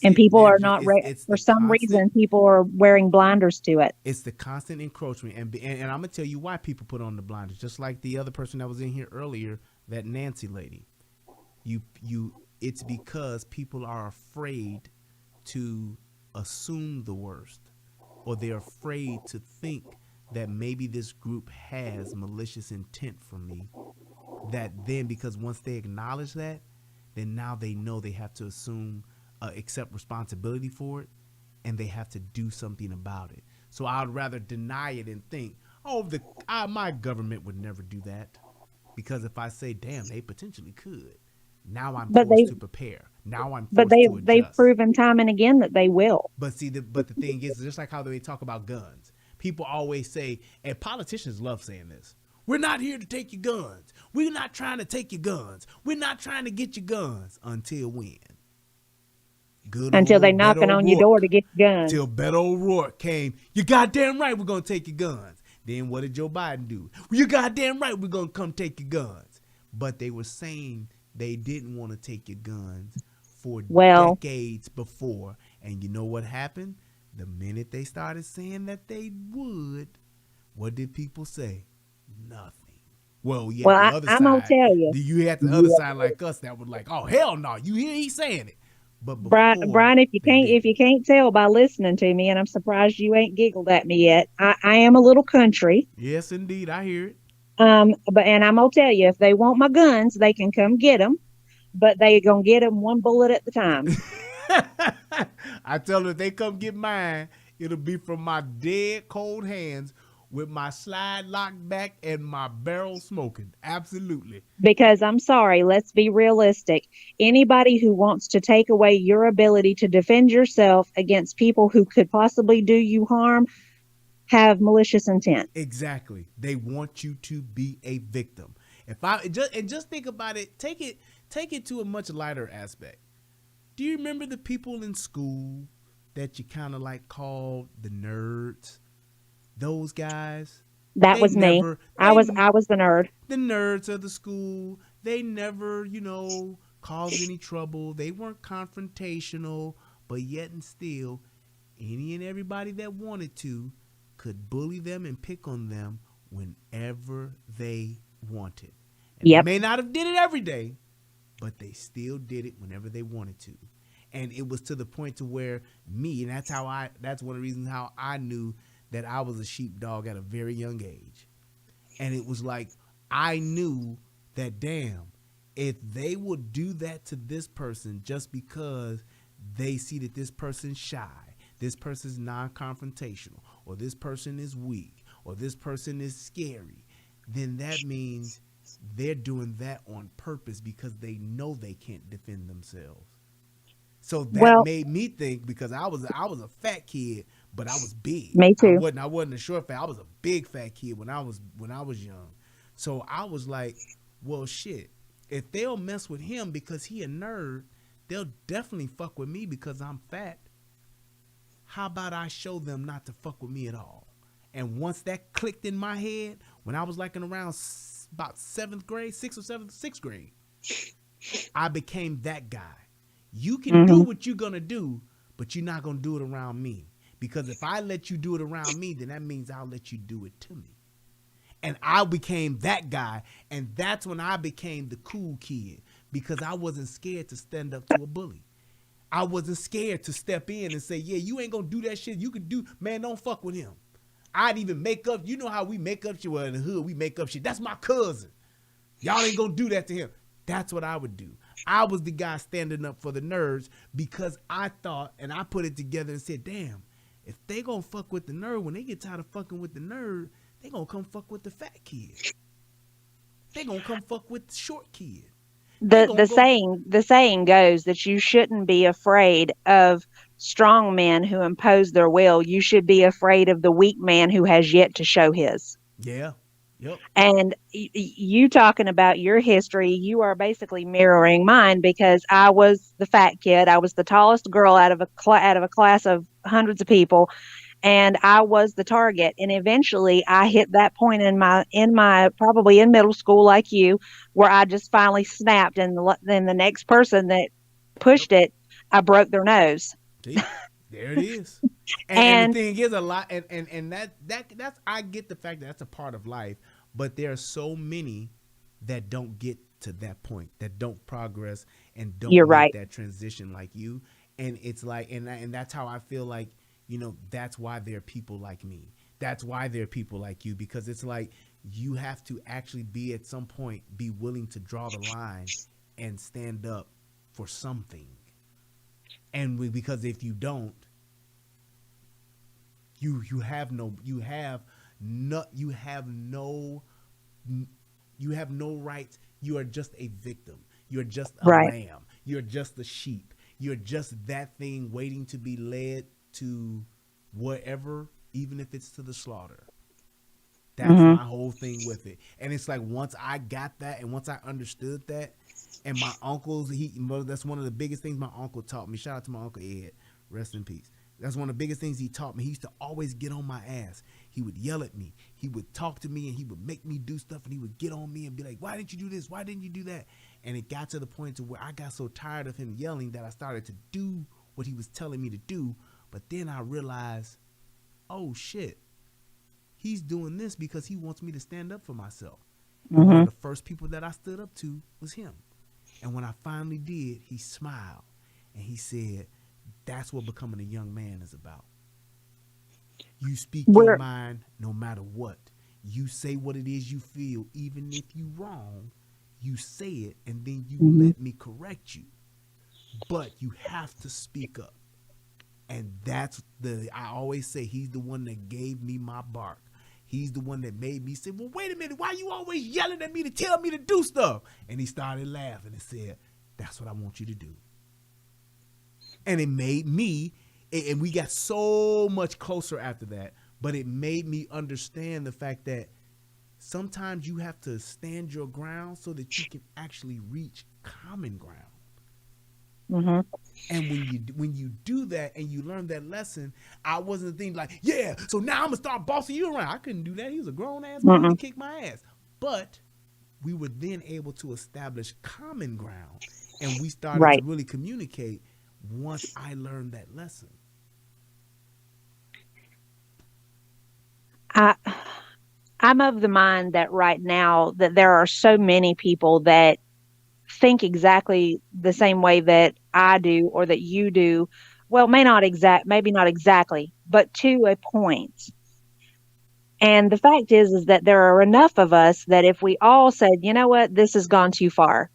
And people are not for some reason. People are wearing blinders to it. It's the constant encroachment, and I'm gonna tell you why people put on the blinders. Just like the other person that was in here earlier, that Nancy lady. You it's because people are afraid to assume the worst, or they're afraid to think that maybe this group has malicious intent for me. That then, because once they acknowledge that, then now they know they have to assume, accept responsibility for it, and they have to do something about it. So I'd rather deny it and think, oh, my government would never do that. Because if I say, damn, they potentially could, now I'm forced to prepare. Now I'm forced to adjust. They've proven time and again that they will. But see, the thing is, just like how they talk about guns, people always say, and politicians love saying this, we're not here to take your guns. We're not trying to take your guns. We're not trying to get your guns. Until when? Until they knocking on your door to get your guns. Till Beto O'Rourke came, you goddamn right we're going to take your guns. Then what did Joe Biden do? Well, you goddamn right we're going to come take your guns. But they were saying they didn't want to take your guns for decades before. And you know what happened? The minute they started saying that they would, what did people say? Nothing. Well, yeah, the other I'm side. gonna tell you. You had the other side like us that was like, oh hell no, you hear he's saying it. But Brian, if you can't tell by listening to me, and I'm surprised you ain't giggled at me yet, I am a little country. Yes, indeed, I hear it. And I'm gonna tell you, if they want my guns, they can come get them, but they gonna get them one bullet at the time. I tell them if they come get mine, it'll be from my dead cold hands with my slide locked back and my barrel smoking. Absolutely. Because I'm sorry, let's be realistic. Anybody who wants to take away your ability to defend yourself against people who could possibly do you harm have malicious intent. Exactly. They want you to be a victim. Just think about it, take it to a much lighter aspect. Do you remember the people in school that you kind of like called the nerds? Those guys. That was me. I was the nerd. The nerds of the school. They never, caused any trouble. They weren't confrontational, but yet and still, any and everybody that wanted to could bully them and pick on them whenever they wanted. And they may not have did it every day, but they still did it whenever they wanted to. And it was to the point to where and that's one of the reasons how I knew that I was a sheepdog at a very young age. And it was like, I knew that, damn, if they would do that to this person just because they see that this person's shy, this person's non-confrontational, or this person is weak, or this person is scary, then that means they're doing that on purpose because they know they can't defend themselves. So that made me think, because I was a fat kid, but I was big. Me too. I wasn't a short fat. I was a big fat kid when I was young. So I was like, well, shit. If they'll mess with him because he a nerd, they'll definitely fuck with me because I'm fat. How about I show them not to fuck with me at all? And once that clicked in my head, when I was like in around about 7th grade, 6th grade, I became that guy. You can do what you're going to do, but you're not going to do it around me. Because if I let you do it around me, then that means I'll let you do it to me. And I became that guy, and that's when I became the cool kid, because I wasn't scared to stand up to a bully. I wasn't scared to step in and say, yeah, you ain't going to do that shit. You could do, man, don't fuck with him. I'd even make up, you know how we make up shit, well, in the hood, we make up shit. That's my cousin. Y'all ain't going to do that to him. That's what I would do. I was the guy standing up for the nerds because I thought, and I put it together and said, damn, if they gonna fuck with the nerd, when they get tired of fucking with the nerd, they gonna come fuck with the fat kid. They gonna come fuck with the short kid. The saying goes that you shouldn't be afraid of strong men who impose their will. You should be afraid of the weak man who has yet to show his. Yeah. Yep. And you talking about your history, you are basically mirroring mine, because I was the fat kid. I was the tallest girl out of a class of hundreds of people, and I was the target. And eventually, I hit that point in my probably in middle school, like you, where I just finally snapped, and then the next person that pushed it, I broke their nose. See? There it is. And the thing is, a lot, and that's I get the fact that that's a part of life, but there are so many that don't get to that point, that don't progress and don't You're make right. that transition like you. And it's like, and that's how I feel like, you know, that's why there are people like me. That's why there are people like you, because it's like you have to actually be at some point, be willing to draw the line and stand up for something. And because if you don't, you have no rights. You are just a victim. You're just a Right. lamb. You're just a sheep. You're just that thing waiting to be led to wherever, even if it's to the slaughter. That's my whole thing with it. And it's like, once I got that and once I understood that, and my uncles, that's one of the biggest things my uncle taught me. Shout out to my Uncle Ed. Rest in peace. That's one of the biggest things he taught me. He used to always get on my ass. He would yell at me. He would talk to me, and he would make me do stuff, and he would get on me and be like, why didn't you do this? Why didn't you do that? And it got to the point to where I got so tired of him yelling that I started to do what he was telling me to do. But then I realized, oh shit, he's doing this because he wants me to stand up for myself. And one of the first people that I stood up to was him. And when I finally did, he smiled and he said, that's what becoming a young man is about. You speak your mind no matter what. You say what it is you feel, even if you're wrong. You say it, and then you let me correct you. But you have to speak up. And that's I always say, he's the one that gave me my bark. He's the one that made me say, well, wait a minute, why are you always yelling at me to tell me to do stuff? And he started laughing and said, that's what I want you to do. And it made me, and we got so much closer after that, but it made me understand the fact that sometimes you have to stand your ground so that you can actually reach common ground. And when you do that and you learn that lesson, I wasn't thinking like, yeah, so now I'm gonna start bossing you around. I couldn't do that. He was a grown ass man to kick my ass. But we were then able to establish common ground, and we started to really communicate once I learned that lesson. I'm of the mind that right now that there are so many people that think exactly the same way that I do or that you do. Well, maybe not exactly, but to a point. And the fact is that there are enough of us that if we all said, you know what, this has gone too far,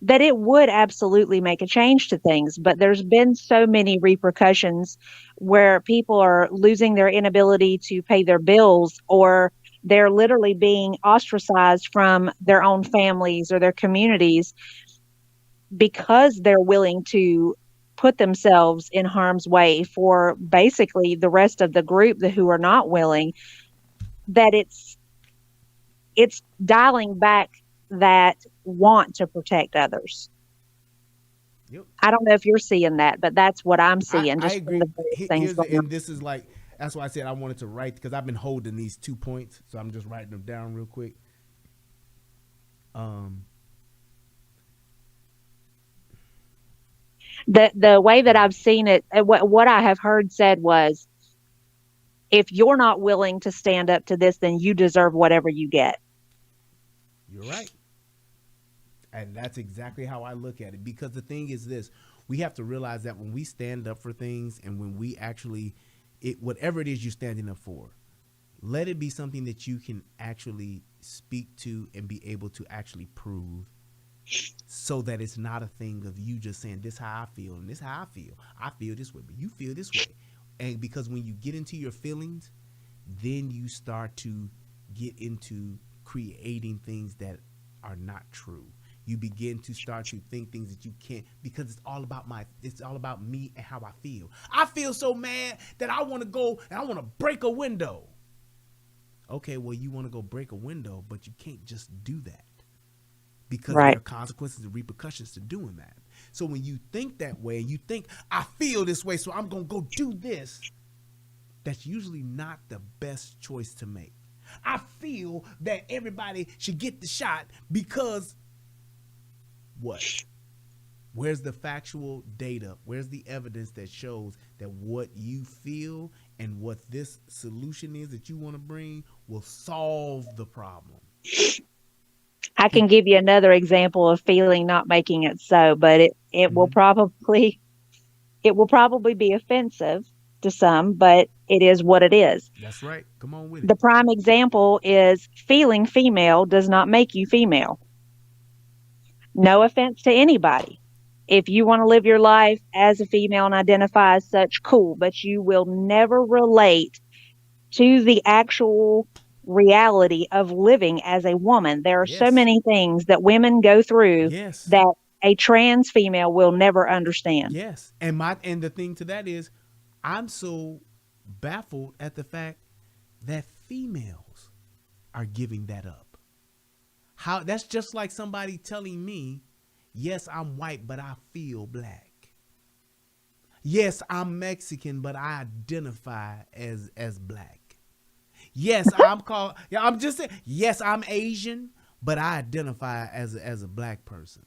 that it would absolutely make a change to things. But there's been so many repercussions where people are losing their inability to pay their bills, or they're literally being ostracized from their own families or their communities because they're willing to put themselves in harm's way for basically the rest of the group who are not willing, that it's dialing back that want to protect others. Yep. I don't know if you're seeing that, but that's what I'm seeing. I agree. And this is like, that's why I said I wanted to write, because I've been holding these 2 points, so I'm just writing them down real quick. The way that I've seen it, what I have heard said was, if you're not willing to stand up to this, then you deserve whatever you get. You're right. And that's exactly how I look at it. Because the thing is this, we have to realize that when we stand up for things, and when we actually, whatever it is you're standing up for, let it be something that you can actually speak to and be able to actually prove, so that it's not a thing of you just saying, this how I feel and this how I feel. I feel this way, but you feel this way. And because when you get into your feelings, then you start to get into creating things that are not true. You begin to start to think things that you can't, because it's all about me and how I feel. I feel so mad that I want to go and I want to break a window. Okay, well, you want to go break a window, but you can't just do that, because there are consequences and repercussions to doing that. So when you think that way, you think, I feel this way, so I'm going to go do this, that's usually not the best choice to make. I feel that everybody should get the shot because what? Where's the factual data? Where's the evidence that shows that what you feel and what this solution is that you want to bring will solve the problem? I can give you another example of feeling not making it so, but it will probably be offensive to some, but it is what it is. That's right. Come on with it. The prime example is feeling female does not make you female. No offense to anybody. If you want to live your life as a female and identify as such, cool, but you will never relate to the actual reality of living as a woman. There are so many things that women go through that a trans female will never understand. Yes. And the thing to that is, I'm so baffled at the fact that females are giving that up. How that's just like somebody telling me, yes, I'm white, but I feel black. Yes, I'm Mexican, but I identify as black. Yes, I'm just saying, yes, I'm Asian, but I identify as a black person.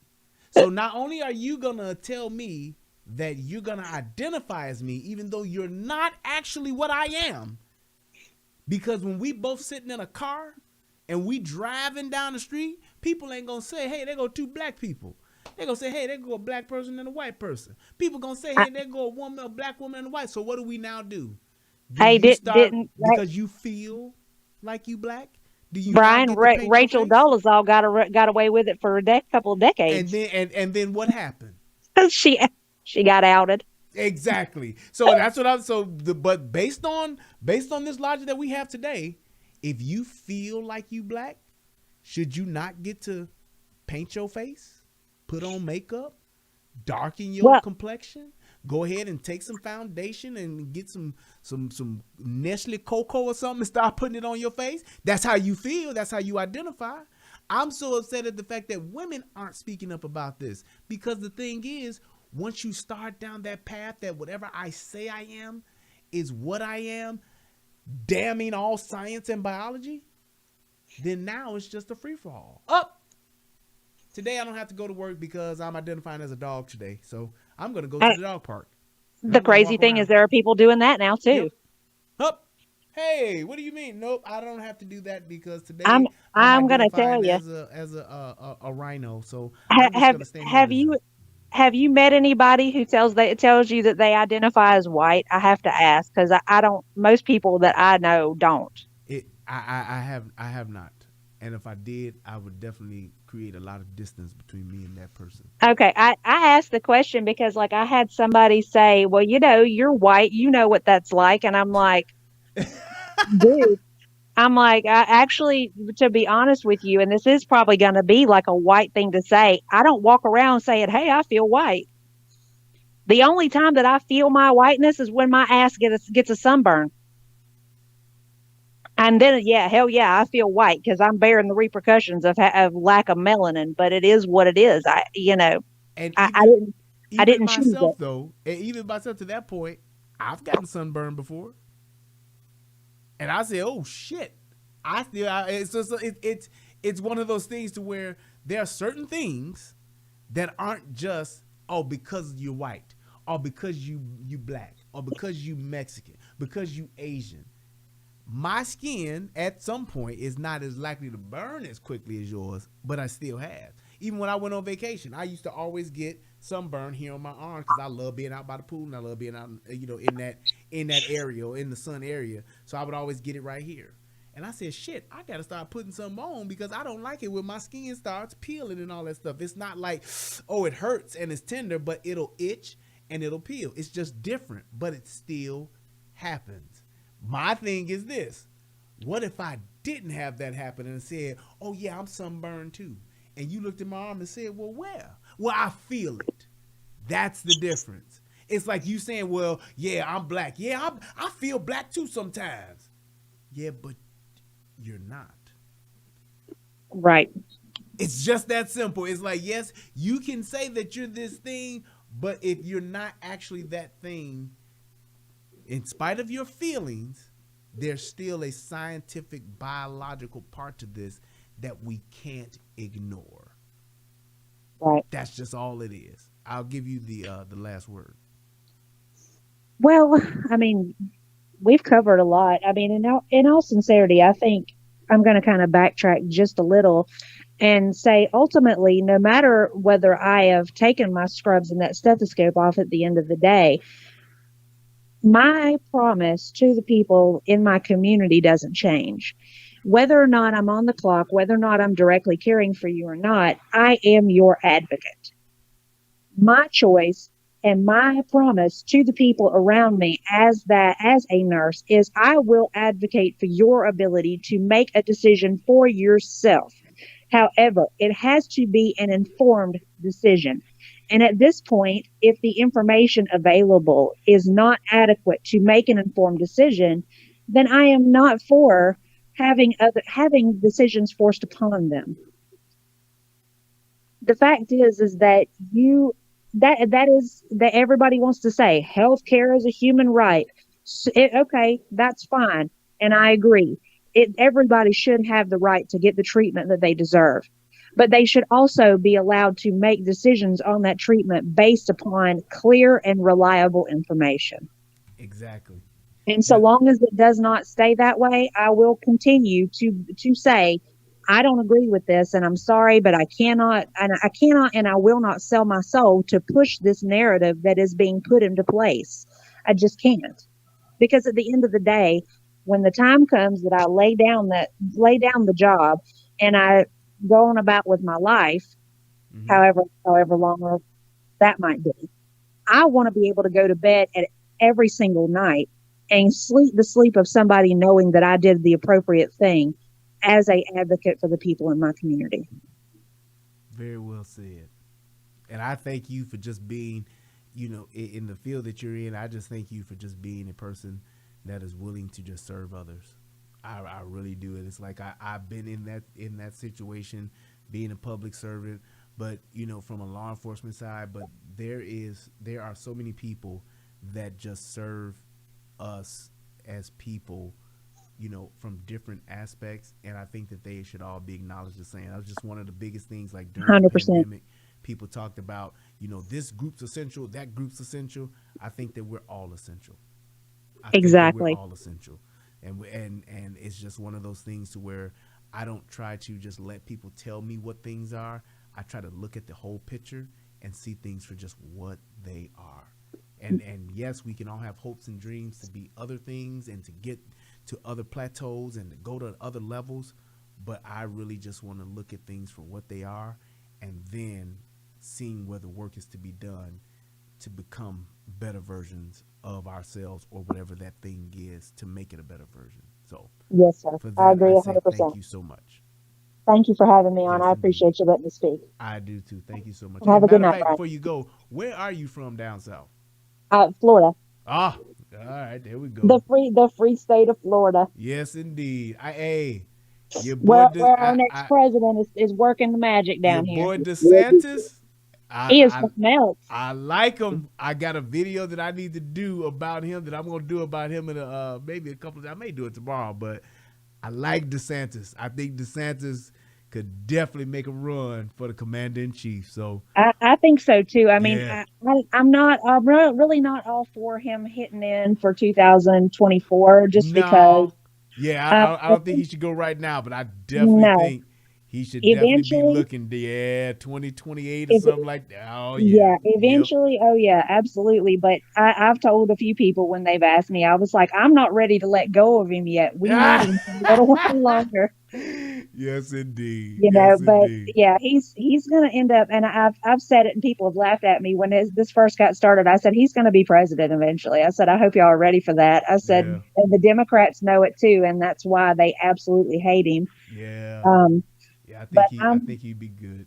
So not only are you gonna tell me that you're gonna identify as me, even though you're not actually what I am, because when we both sitting in a car and we driving down the street, people ain't gonna say, hey, there go two black people. They're gonna say, hey, there go a black person and a white person. People gonna say, hey, there go a black woman and a white. So what do we now do? Because you feel like you black? Do you Brian, Rachel Dolezal got away with it for a couple of decades. And then what happened? she got outed. Exactly. So that's what but based on this logic that we have today, if you feel like you black, should you not get to paint your face, put on makeup, darken your complexion, go ahead and take some foundation and get some Nestle cocoa or something and start putting it on your face? That's how you feel. That's how you identify. I'm so upset at the fact that women aren't speaking up about this, because the thing is, once you start down that path that whatever I say I am is what I am, damning all science and biology, then now it's just a free-for-all. Today I don't have to go to work because I'm identifying as a dog today. So I'm going to go to the dog park. The crazy thing is there are people doing that now too. Yep. Hey, what do you mean? Nope, I don't have to do that because today I'm going to tell you as a rhino. So have you met anybody who tells you that they identify as white? I have to ask, because I don't. Most people that I know don't. I have not. And if I did, I would definitely create a lot of distance between me and that person. Okay. I asked the question because, like, I had somebody say, well, you're white. You know what that's like. And I'm like, dude, I actually, to be honest with you, and this is probably going to be like a white thing to say, I don't walk around saying, hey, I feel white. The only time that I feel my whiteness is when my ass gets a sunburn. And then, hell yeah, I feel white because I'm bearing the repercussions of lack of melanin. But it is what it is. I didn't choose it. Though, and even myself to that point, I've gotten sunburned before, and I say, "Oh shit!" It's one of those things to where there are certain things that aren't just because you're white, or because you black, or because you Mexican, because you Asian. My skin at some point is not as likely to burn as quickly as yours, but I still have. Even when I went on vacation, I used to always get sunburn here on my arms because I love being out by the pool and I love being out, in that area, or in the sun area. So I would always get it right here. And I said, shit, I got to start putting something on because I don't like it when my skin starts peeling and all that stuff. It's not like, it hurts and it's tender, but it'll itch and it'll peel. It's just different, but it still happens. My thing is this. What if I didn't have that happen and said, oh, yeah, I'm sunburned too. And you looked at my arm and said, well, where? Well, I feel it. That's the difference. It's like you saying, well, yeah, I'm black. Yeah, I feel black too sometimes. Yeah, but you're not. Right. It's just that simple. It's like, yes, you can say that you're this thing, but if you're not actually that thing, in spite of your feelings, there's still a scientific, biological part to this that we can't ignore. Right. That's just all it is. I'll give you the last word. Well, I mean, we've covered a lot. I mean, in all sincerity, I think I'm going to kind of backtrack just a little and say, ultimately, no matter whether I have taken my scrubs and that stethoscope off at the end of the day, my promise to the people in my community doesn't change. Whether or not I'm on the clock, whether or not I'm directly caring for you or not, I am your advocate. My choice and my promise to the people around me as a nurse is I will advocate for your ability to make a decision for yourself. However, it has to be an informed decision. And at this point, if the information available is not adequate to make an informed decision, then I am not for having decisions forced upon them. The fact is that that everybody wants to say healthcare is a human right. Okay, that's fine, and I agree. Everybody should have the right to get the treatment that they deserve, but they should also be allowed to make decisions on that treatment based upon clear and reliable information. Exactly. And so long as it does not stay that way, I will continue to say, I don't agree with this, and I'm sorry, but I cannot and I will not sell my soul to push this narrative that is being put into place. I just can't. Because at the end of the day, when the time comes that I lay down the job and I go on about with my life, however long that might be, I want to be able to go to bed at every single night and sleep the sleep of somebody knowing that I did the appropriate thing as a advocate for the people in my community. Very well said. And I thank you for just being, in the field that you're in. I just thank you for just being a person that is willing to just serve others. I really do. It's like I've been in that situation, being a public servant, but from a law enforcement side. But there are so many people that just serve us as people, from different aspects, and I think that they should all be acknowledged the same. That was just one of the biggest things. Like during 100%. The pandemic, people talked about, this group's essential, that group's essential. I think that we're all essential. Exactly. We're all essential, and it's just one of those things to where I don't try to just let people tell me what things are. I try to look at the whole picture and see things for just what they are. And yes, we can all have hopes and dreams to be other things and to get to other plateaus and to go to other levels. But I really just want to look at things for what they are, and then seeing where the work is to be done to become better versions of ourselves or whatever that thing is to make it a better version. So yes, sir. For that, I agree 100%. Thank you so much. Thank you for having me on. I appreciate you letting me speak. I do too. Thank you so much. Have a good night, fact, before you go, where are you from down south? Florida. Ah, all right, there we go. The free state of Florida. Yes, indeed. Your boy, where our next president is working the magic down here. Your boy DeSantis. He is something else. I like him. I got a video that I need to do about him that I'm going to do about him in maybe a couple of days. I may do it tomorrow, but I like DeSantis. I think DeSantis could definitely make a run for the commander-in-chief. So I think so too. I mean, yeah. I'm really not all for him hitting in for 2024 because. Yeah, I don't think he should go right now, but I definitely think he should definitely be looking 2028 or something like that. Oh yeah. Yeah, eventually. Yep. Oh yeah, absolutely. But I've told a few people when they've asked me, I was like, I'm not ready to let go of him yet. We need him a little while longer. Yes, indeed. Indeed. Yeah, he's going to end up, and I've said it, and people have laughed at me when this first got started. I said he's going to be president eventually. I said I hope y'all are ready for that. I said, and the Democrats know it too, and that's why they absolutely hate him. Yeah. I think he'd be good.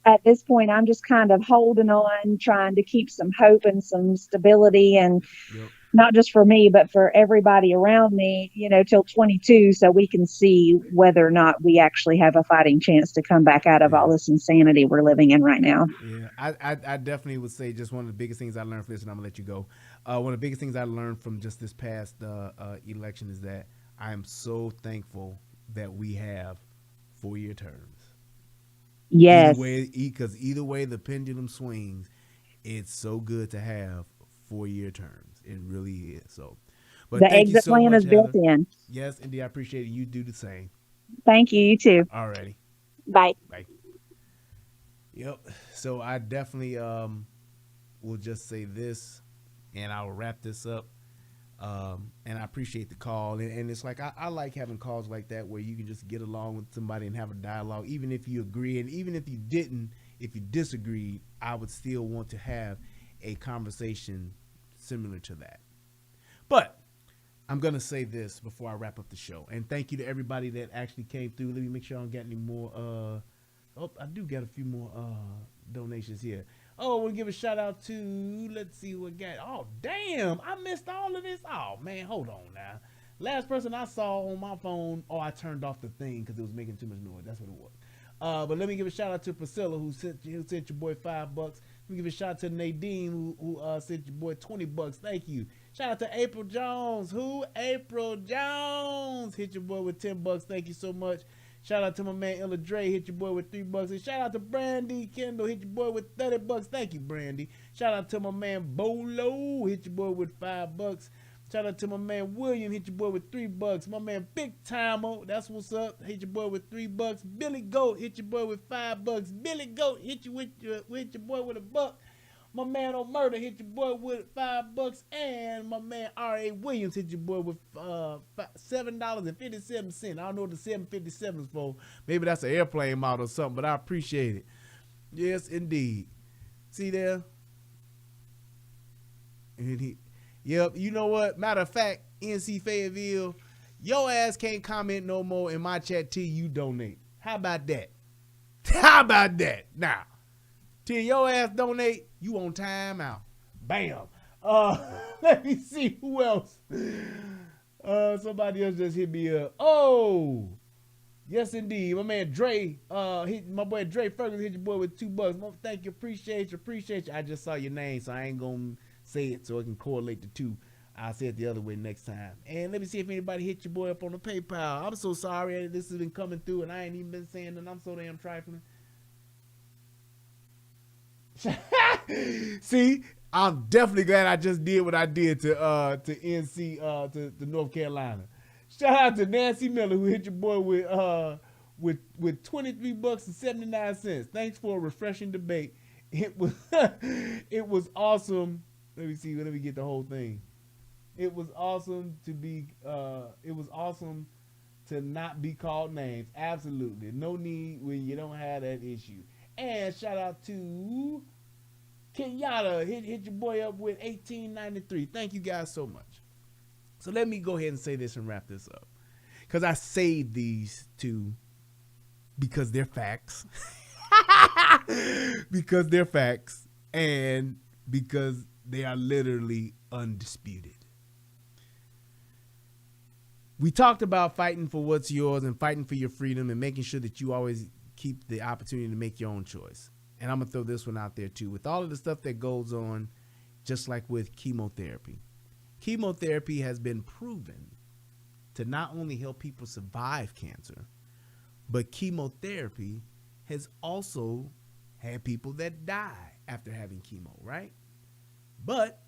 At this point, I'm just kind of holding on, trying to keep some hope and some stability, and not just for me, but for everybody around me, till 22, so we can see whether or not we actually have a fighting chance to come back out of all this insanity we're living in right now. Yeah, I definitely would say just one of the biggest things I learned from this, and I'm going to let you go. One of the biggest things I learned from just this past election is that I am so thankful that we have 4-year terms. Yes. Because either way the pendulum swings, it's so good to have 4-year terms. It really is. So, but the exit plan is built in. Yes, Indy, I appreciate it. You do the same. Thank you. You too. All righty. Bye. Bye. Yep. So I definitely will just say this, and I'll wrap this up. And I appreciate the call. And it's like I like having calls like that where you can just get along with somebody and have a dialogue, even if you agree, and even if you didn't, if you disagreed, I would still want to have a conversation similar to that. But I'm going to say this before I wrap up the show. And thank you to everybody that actually came through. Let me make sure I don't get any more. I do get a few more donations here. Oh, we'll give a shout out to, let's see what got. Oh, damn. I missed all of this. Oh, man. Hold on now. Last person I saw on my phone. Oh, I turned off the thing because it was making too much noise. That's what it was. But let me give a shout out to Priscilla who sent your boy $5. Let me give a shout out to Nadine who sent your boy $20. Thank you. Shout out to April Jones. Who? April Jones. Hit your boy with $10. Thank you so much. Shout out to my man Ella Dre. Hit your boy with $3. And shout out to Brandy Kendall. Hit your boy with $30. Thank you, Brandy. Shout out to my man Bolo. Hit your boy with $5. Shout out to my man William. Hit your boy with $3. My man Big Timer. That's what's up. Hit your boy with $3. Billy Goat. Hit your boy with $5. Billy Goat. Hit you with your boy with $1. My man on Murder. Hit your boy with $5. And my man R.A. Williams. Hit your boy with $7.57. I don't know what the 757 is for. Maybe that's an airplane model or something, but I appreciate it. Yes, indeed. See there? And yep, you know what? Matter of fact, NC Fayetteville, your ass can't comment no more in my chat till you donate. How about that? How about that? Now, till your ass donate, you on timeout. Bam. Let me see who else. Somebody else just hit me up. Oh, yes indeed. My man Dre, my boy Dre Ferguson hit your boy with $2. Thank you, appreciate you. I just saw your name, so I ain't gonna say it so it can correlate the two. I'll say it the other way next time. And let me see if anybody hit your boy up on the PayPal. I'm so sorry this has been coming through and I ain't even been saying that I'm so damn trifling. See, I'm definitely glad I just did what I did to NC to North Carolina. Shout out to Nancy Miller who hit your boy with $23.79. Thanks for a refreshing debate. It was awesome. Let me see. Let me get the whole thing. It was awesome to not be called names. Absolutely. No need when you don't have that issue. And shout out to Kenyatta. Hit your boy up with $18.93. Thank you guys so much. So let me go ahead and say this and wrap this up. Because I saved these two because they're facts. Because they're facts. And because they are literally undisputed. We talked about fighting for what's yours and fighting for your freedom and making sure that you always keep the opportunity to make your own choice. And I'm going to throw this one out there too. With all of the stuff that goes on, just like with chemotherapy. Chemotherapy has been proven to not only help people survive cancer, but chemotherapy has also had people that die after having chemo, right? But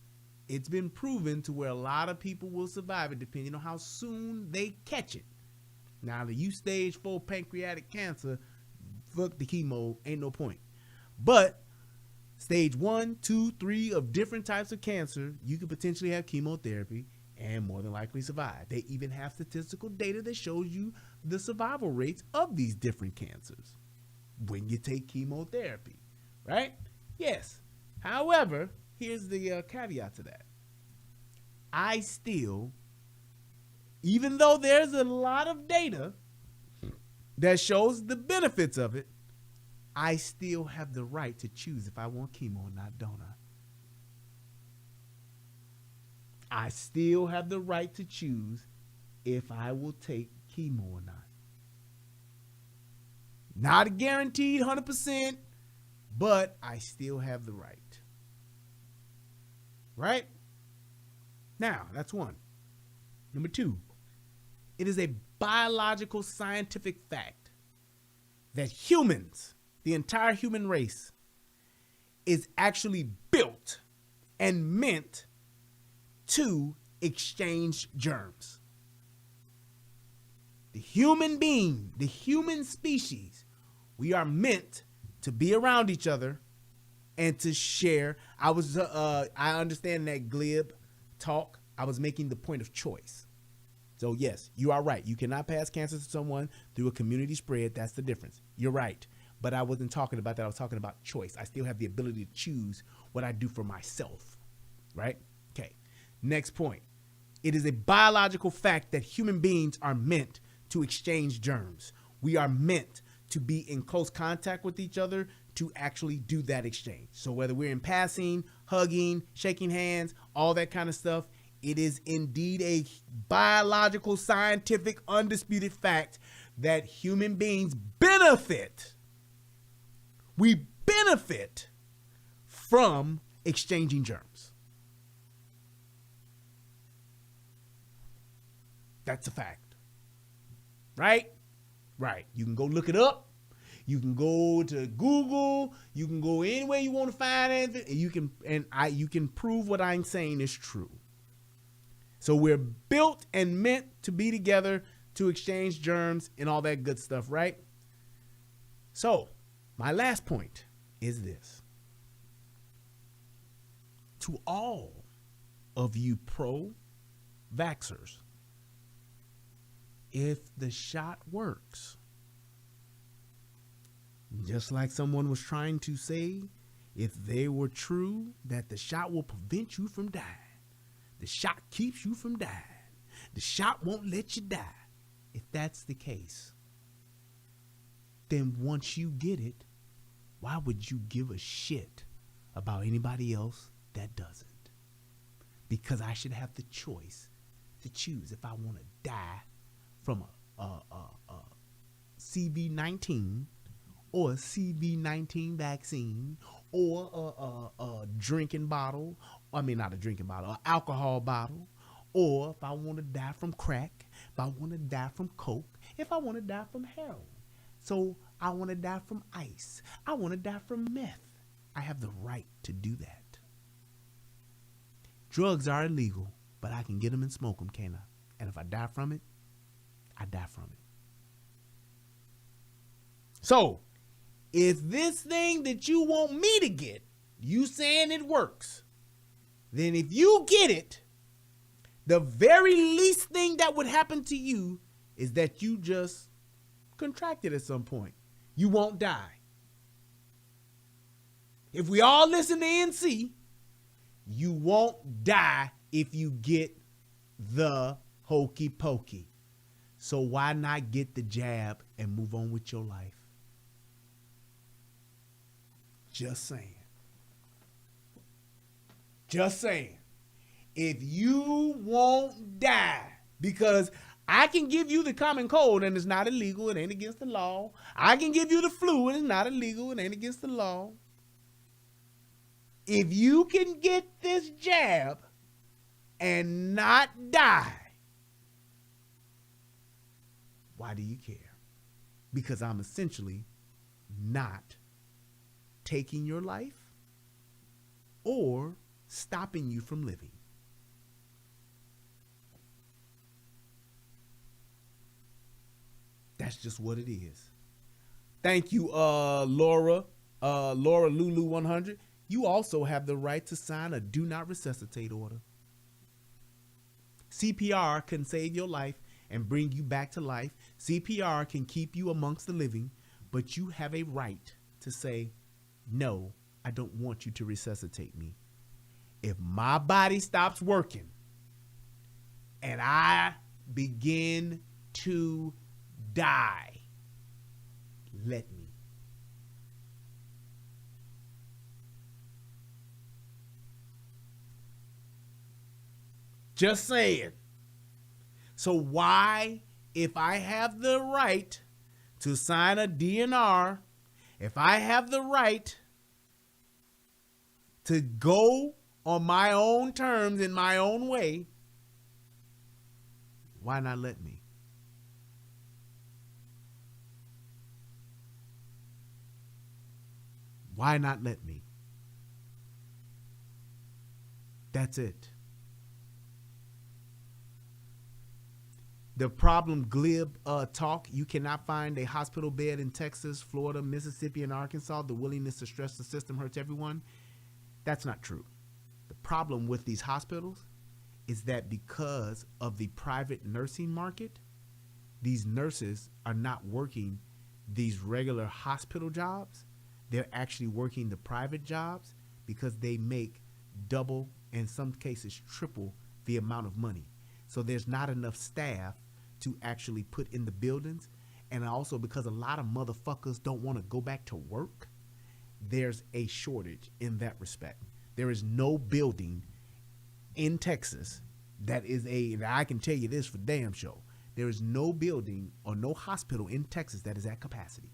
it's been proven to where a lot of people will survive it depending on how soon they catch it. Now, the stage 4 pancreatic cancer, fuck the chemo, ain't no point. But stage 1, 2, 3 of different types of cancer, you could potentially have chemotherapy and more than likely survive. They even have statistical data that shows you the survival rates of these different cancers when you take chemotherapy, right? Yes. However, here's the caveat to that. I still, even though there's a lot of data that shows the benefits of it, I still have the right to choose if I want chemo or not, don't I? I still have the right to choose if I will take chemo or not. Not a guaranteed 100%, but I still have the right. Right? Now, that's one. Number 2, it is a biological scientific fact that humans, the entire human race, is actually built and meant to exchange germs. The human being, the human species, we are meant to be around each other and to share. I understand that glib talk. I was making the point of choice. So yes, you are right. You cannot pass cancer to someone through a community spread. That's the difference. You're right. But I wasn't talking about that. I was talking about choice. I still have the ability to choose what I do for myself, right? Okay. Next point. It is a biological fact that human beings are meant to exchange germs. We are meant to be in close contact with each other to actually do that exchange. So whether we're in passing, hugging, shaking hands, all that kind of stuff, it is indeed a biological, scientific, undisputed fact that human beings benefit. We benefit from exchanging germs. That's a fact. Right? Right. You can go look it up. You can go to Google. You can go anywhere you want to find anything. You can prove what I'm saying is true. So we're built and meant to be together to exchange germs and all that good stuff, right? So my last point is this. To all of you pro-vaxxers, if the shot works, just like someone was trying to say, if they were true, that the shot will prevent you from dying. The shot keeps you from dying. The shot won't let you die. If that's the case, then once you get it, why would you give a shit about anybody else that doesn't? Because I should have the choice to choose if I want to die from a CV-19 or a CV-19 vaccine or a drinking bottle. I mean, not a drinking bottle, an alcohol bottle. Or if I want to die from crack, if I want to die from coke, if I want to die from heroin. So I want to die from ice. I want to die from meth. I have the right to do that. Drugs are illegal, but I can get them and smoke them, can't I? And if I die from it, I die from it. So, if this thing that you want me to get, you saying it works, then if you get it, the very least thing that would happen to you is that you just contracted at some point. You won't die. If we all listen to NC, you won't die if you get the hokey pokey. So why not get the jab and move on with your life? Just saying. Just saying. If you won't die, because I can give you the common cold and it's not illegal, it ain't against the law. I can give you the flu and it's not illegal, it ain't against the law. If you can get this jab and not die, why do you care? Because I'm essentially not taking your life or stopping you from living. That's just what it is. Thank you, Laura Lulu 100. You also have the right to sign a do not resuscitate order. CPR can save your life and bring you back to life. CPR can keep you amongst the living, but you have a right to say, no, I don't want you to resuscitate me. If my body stops working and I begin to die, let me. Just saying. So why, if I have the right to sign a DNR, if I have the right to go on my own terms in my own way, why not let me? Why not let me? That's it. The problem glib talk, you cannot find a hospital bed in Texas, Florida, Mississippi, and Arkansas. The willingness to stress the system hurts everyone. That's not true. The problem with these hospitals is that because of the private nursing market, these nurses are not working these regular hospital jobs. They're actually working the private jobs because they make double, in some cases triple, the amount of money. So there's not enough staff to actually put in the buildings. And also because a lot of motherfuckers don't want to go back to work, there's a shortage in that respect. There is no building in Texas that is and I can tell you this for damn sure, there is no building or no hospital in Texas that is at capacity.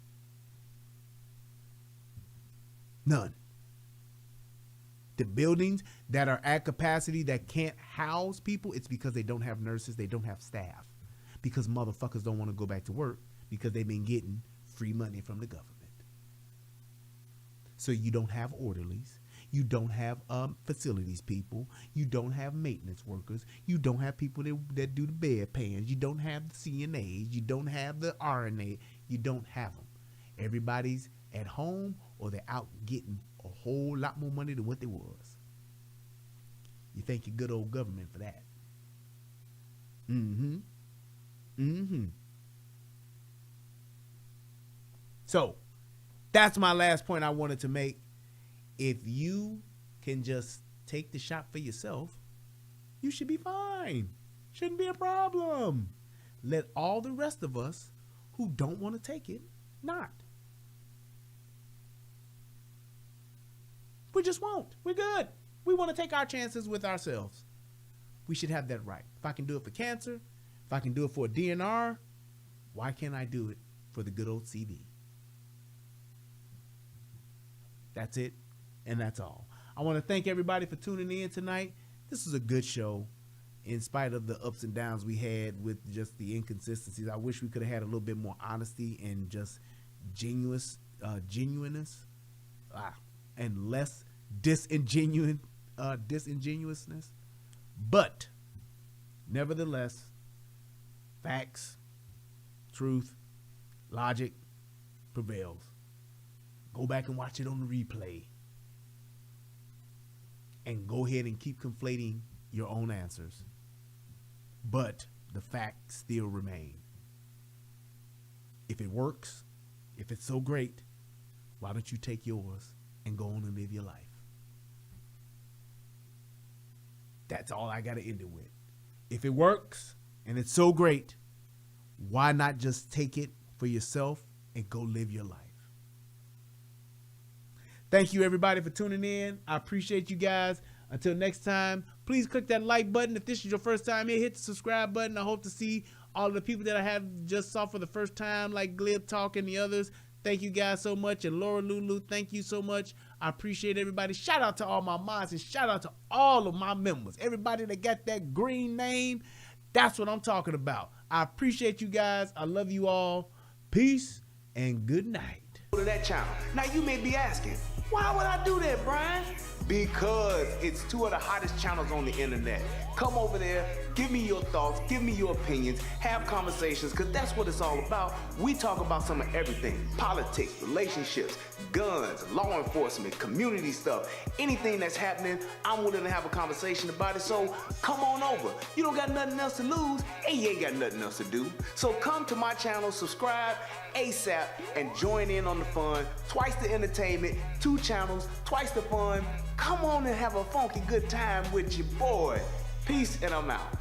None. The buildings that are at capacity that can't house people, it's because they don't have nurses, they don't have staff. Because motherfuckers don't want to go back to work because they've been getting free money from the government. So you don't have orderlies. You don't have facilities people. You don't have maintenance workers. You don't have people that do the bedpans. You don't have the CNAs. You don't have the RNA. You don't have them. Everybody's at home or they're out getting a whole lot more money than what they was. You thank your good old government for that. So that's my last point I wanted to make. If you can just take the shot for yourself, you should be fine. Shouldn't be a problem. Let all the rest of us who don't want to take it not. We just won't. We're good. We want to take our chances with ourselves. We should have that right. If I can do it for cancer, if I can do it for a DNR, why can't I do it for the good old CV? That's it, and that's all. I want to thank everybody for tuning in tonight. This was a good show, in spite of the ups and downs we had with just the inconsistencies. I wish we could have had a little bit more honesty and just genuineness, and less disingenuousness. But nevertheless, facts, truth, logic prevails. Go back and watch it on the replay. And go ahead and keep conflating your own answers. But the facts still remain. If it works, if it's so great, why don't you take yours and go on and live your life? That's all I got to end it with. If it works and it's so great, why not just take it for yourself and go live your life? Thank you, everybody, for tuning in. I appreciate you guys. Until next time, please click that like button. If this is your first time here, hit the subscribe button. I hope to see all of the people that I have just saw for the first time, like Glib Talk and the others. Thank you guys so much. And Laura Lulu, thank you so much. I appreciate everybody. Shout out to all my mods and shout out to all of my members. Everybody that got that green name, that's what I'm talking about. I appreciate you guys. I love you all. Peace and good night. Go to that channel. Now you may be asking, why would I do that, Brian? Because it's two of the hottest channels on the internet. Come over there, give me your thoughts, give me your opinions, have conversations, because that's what it's all about. We talk about some of everything: politics, relationships, guns, law enforcement, community stuff, anything that's happening. I'm willing to have a conversation about it, so come on over. You don't got nothing else to lose, and you ain't got nothing else to do. So come to my channel, subscribe ASAP, and join in on the fun. Twice the entertainment, 2 channels, twice the fun. Come on and have a funky good time with your boy. Peace, and I'm out.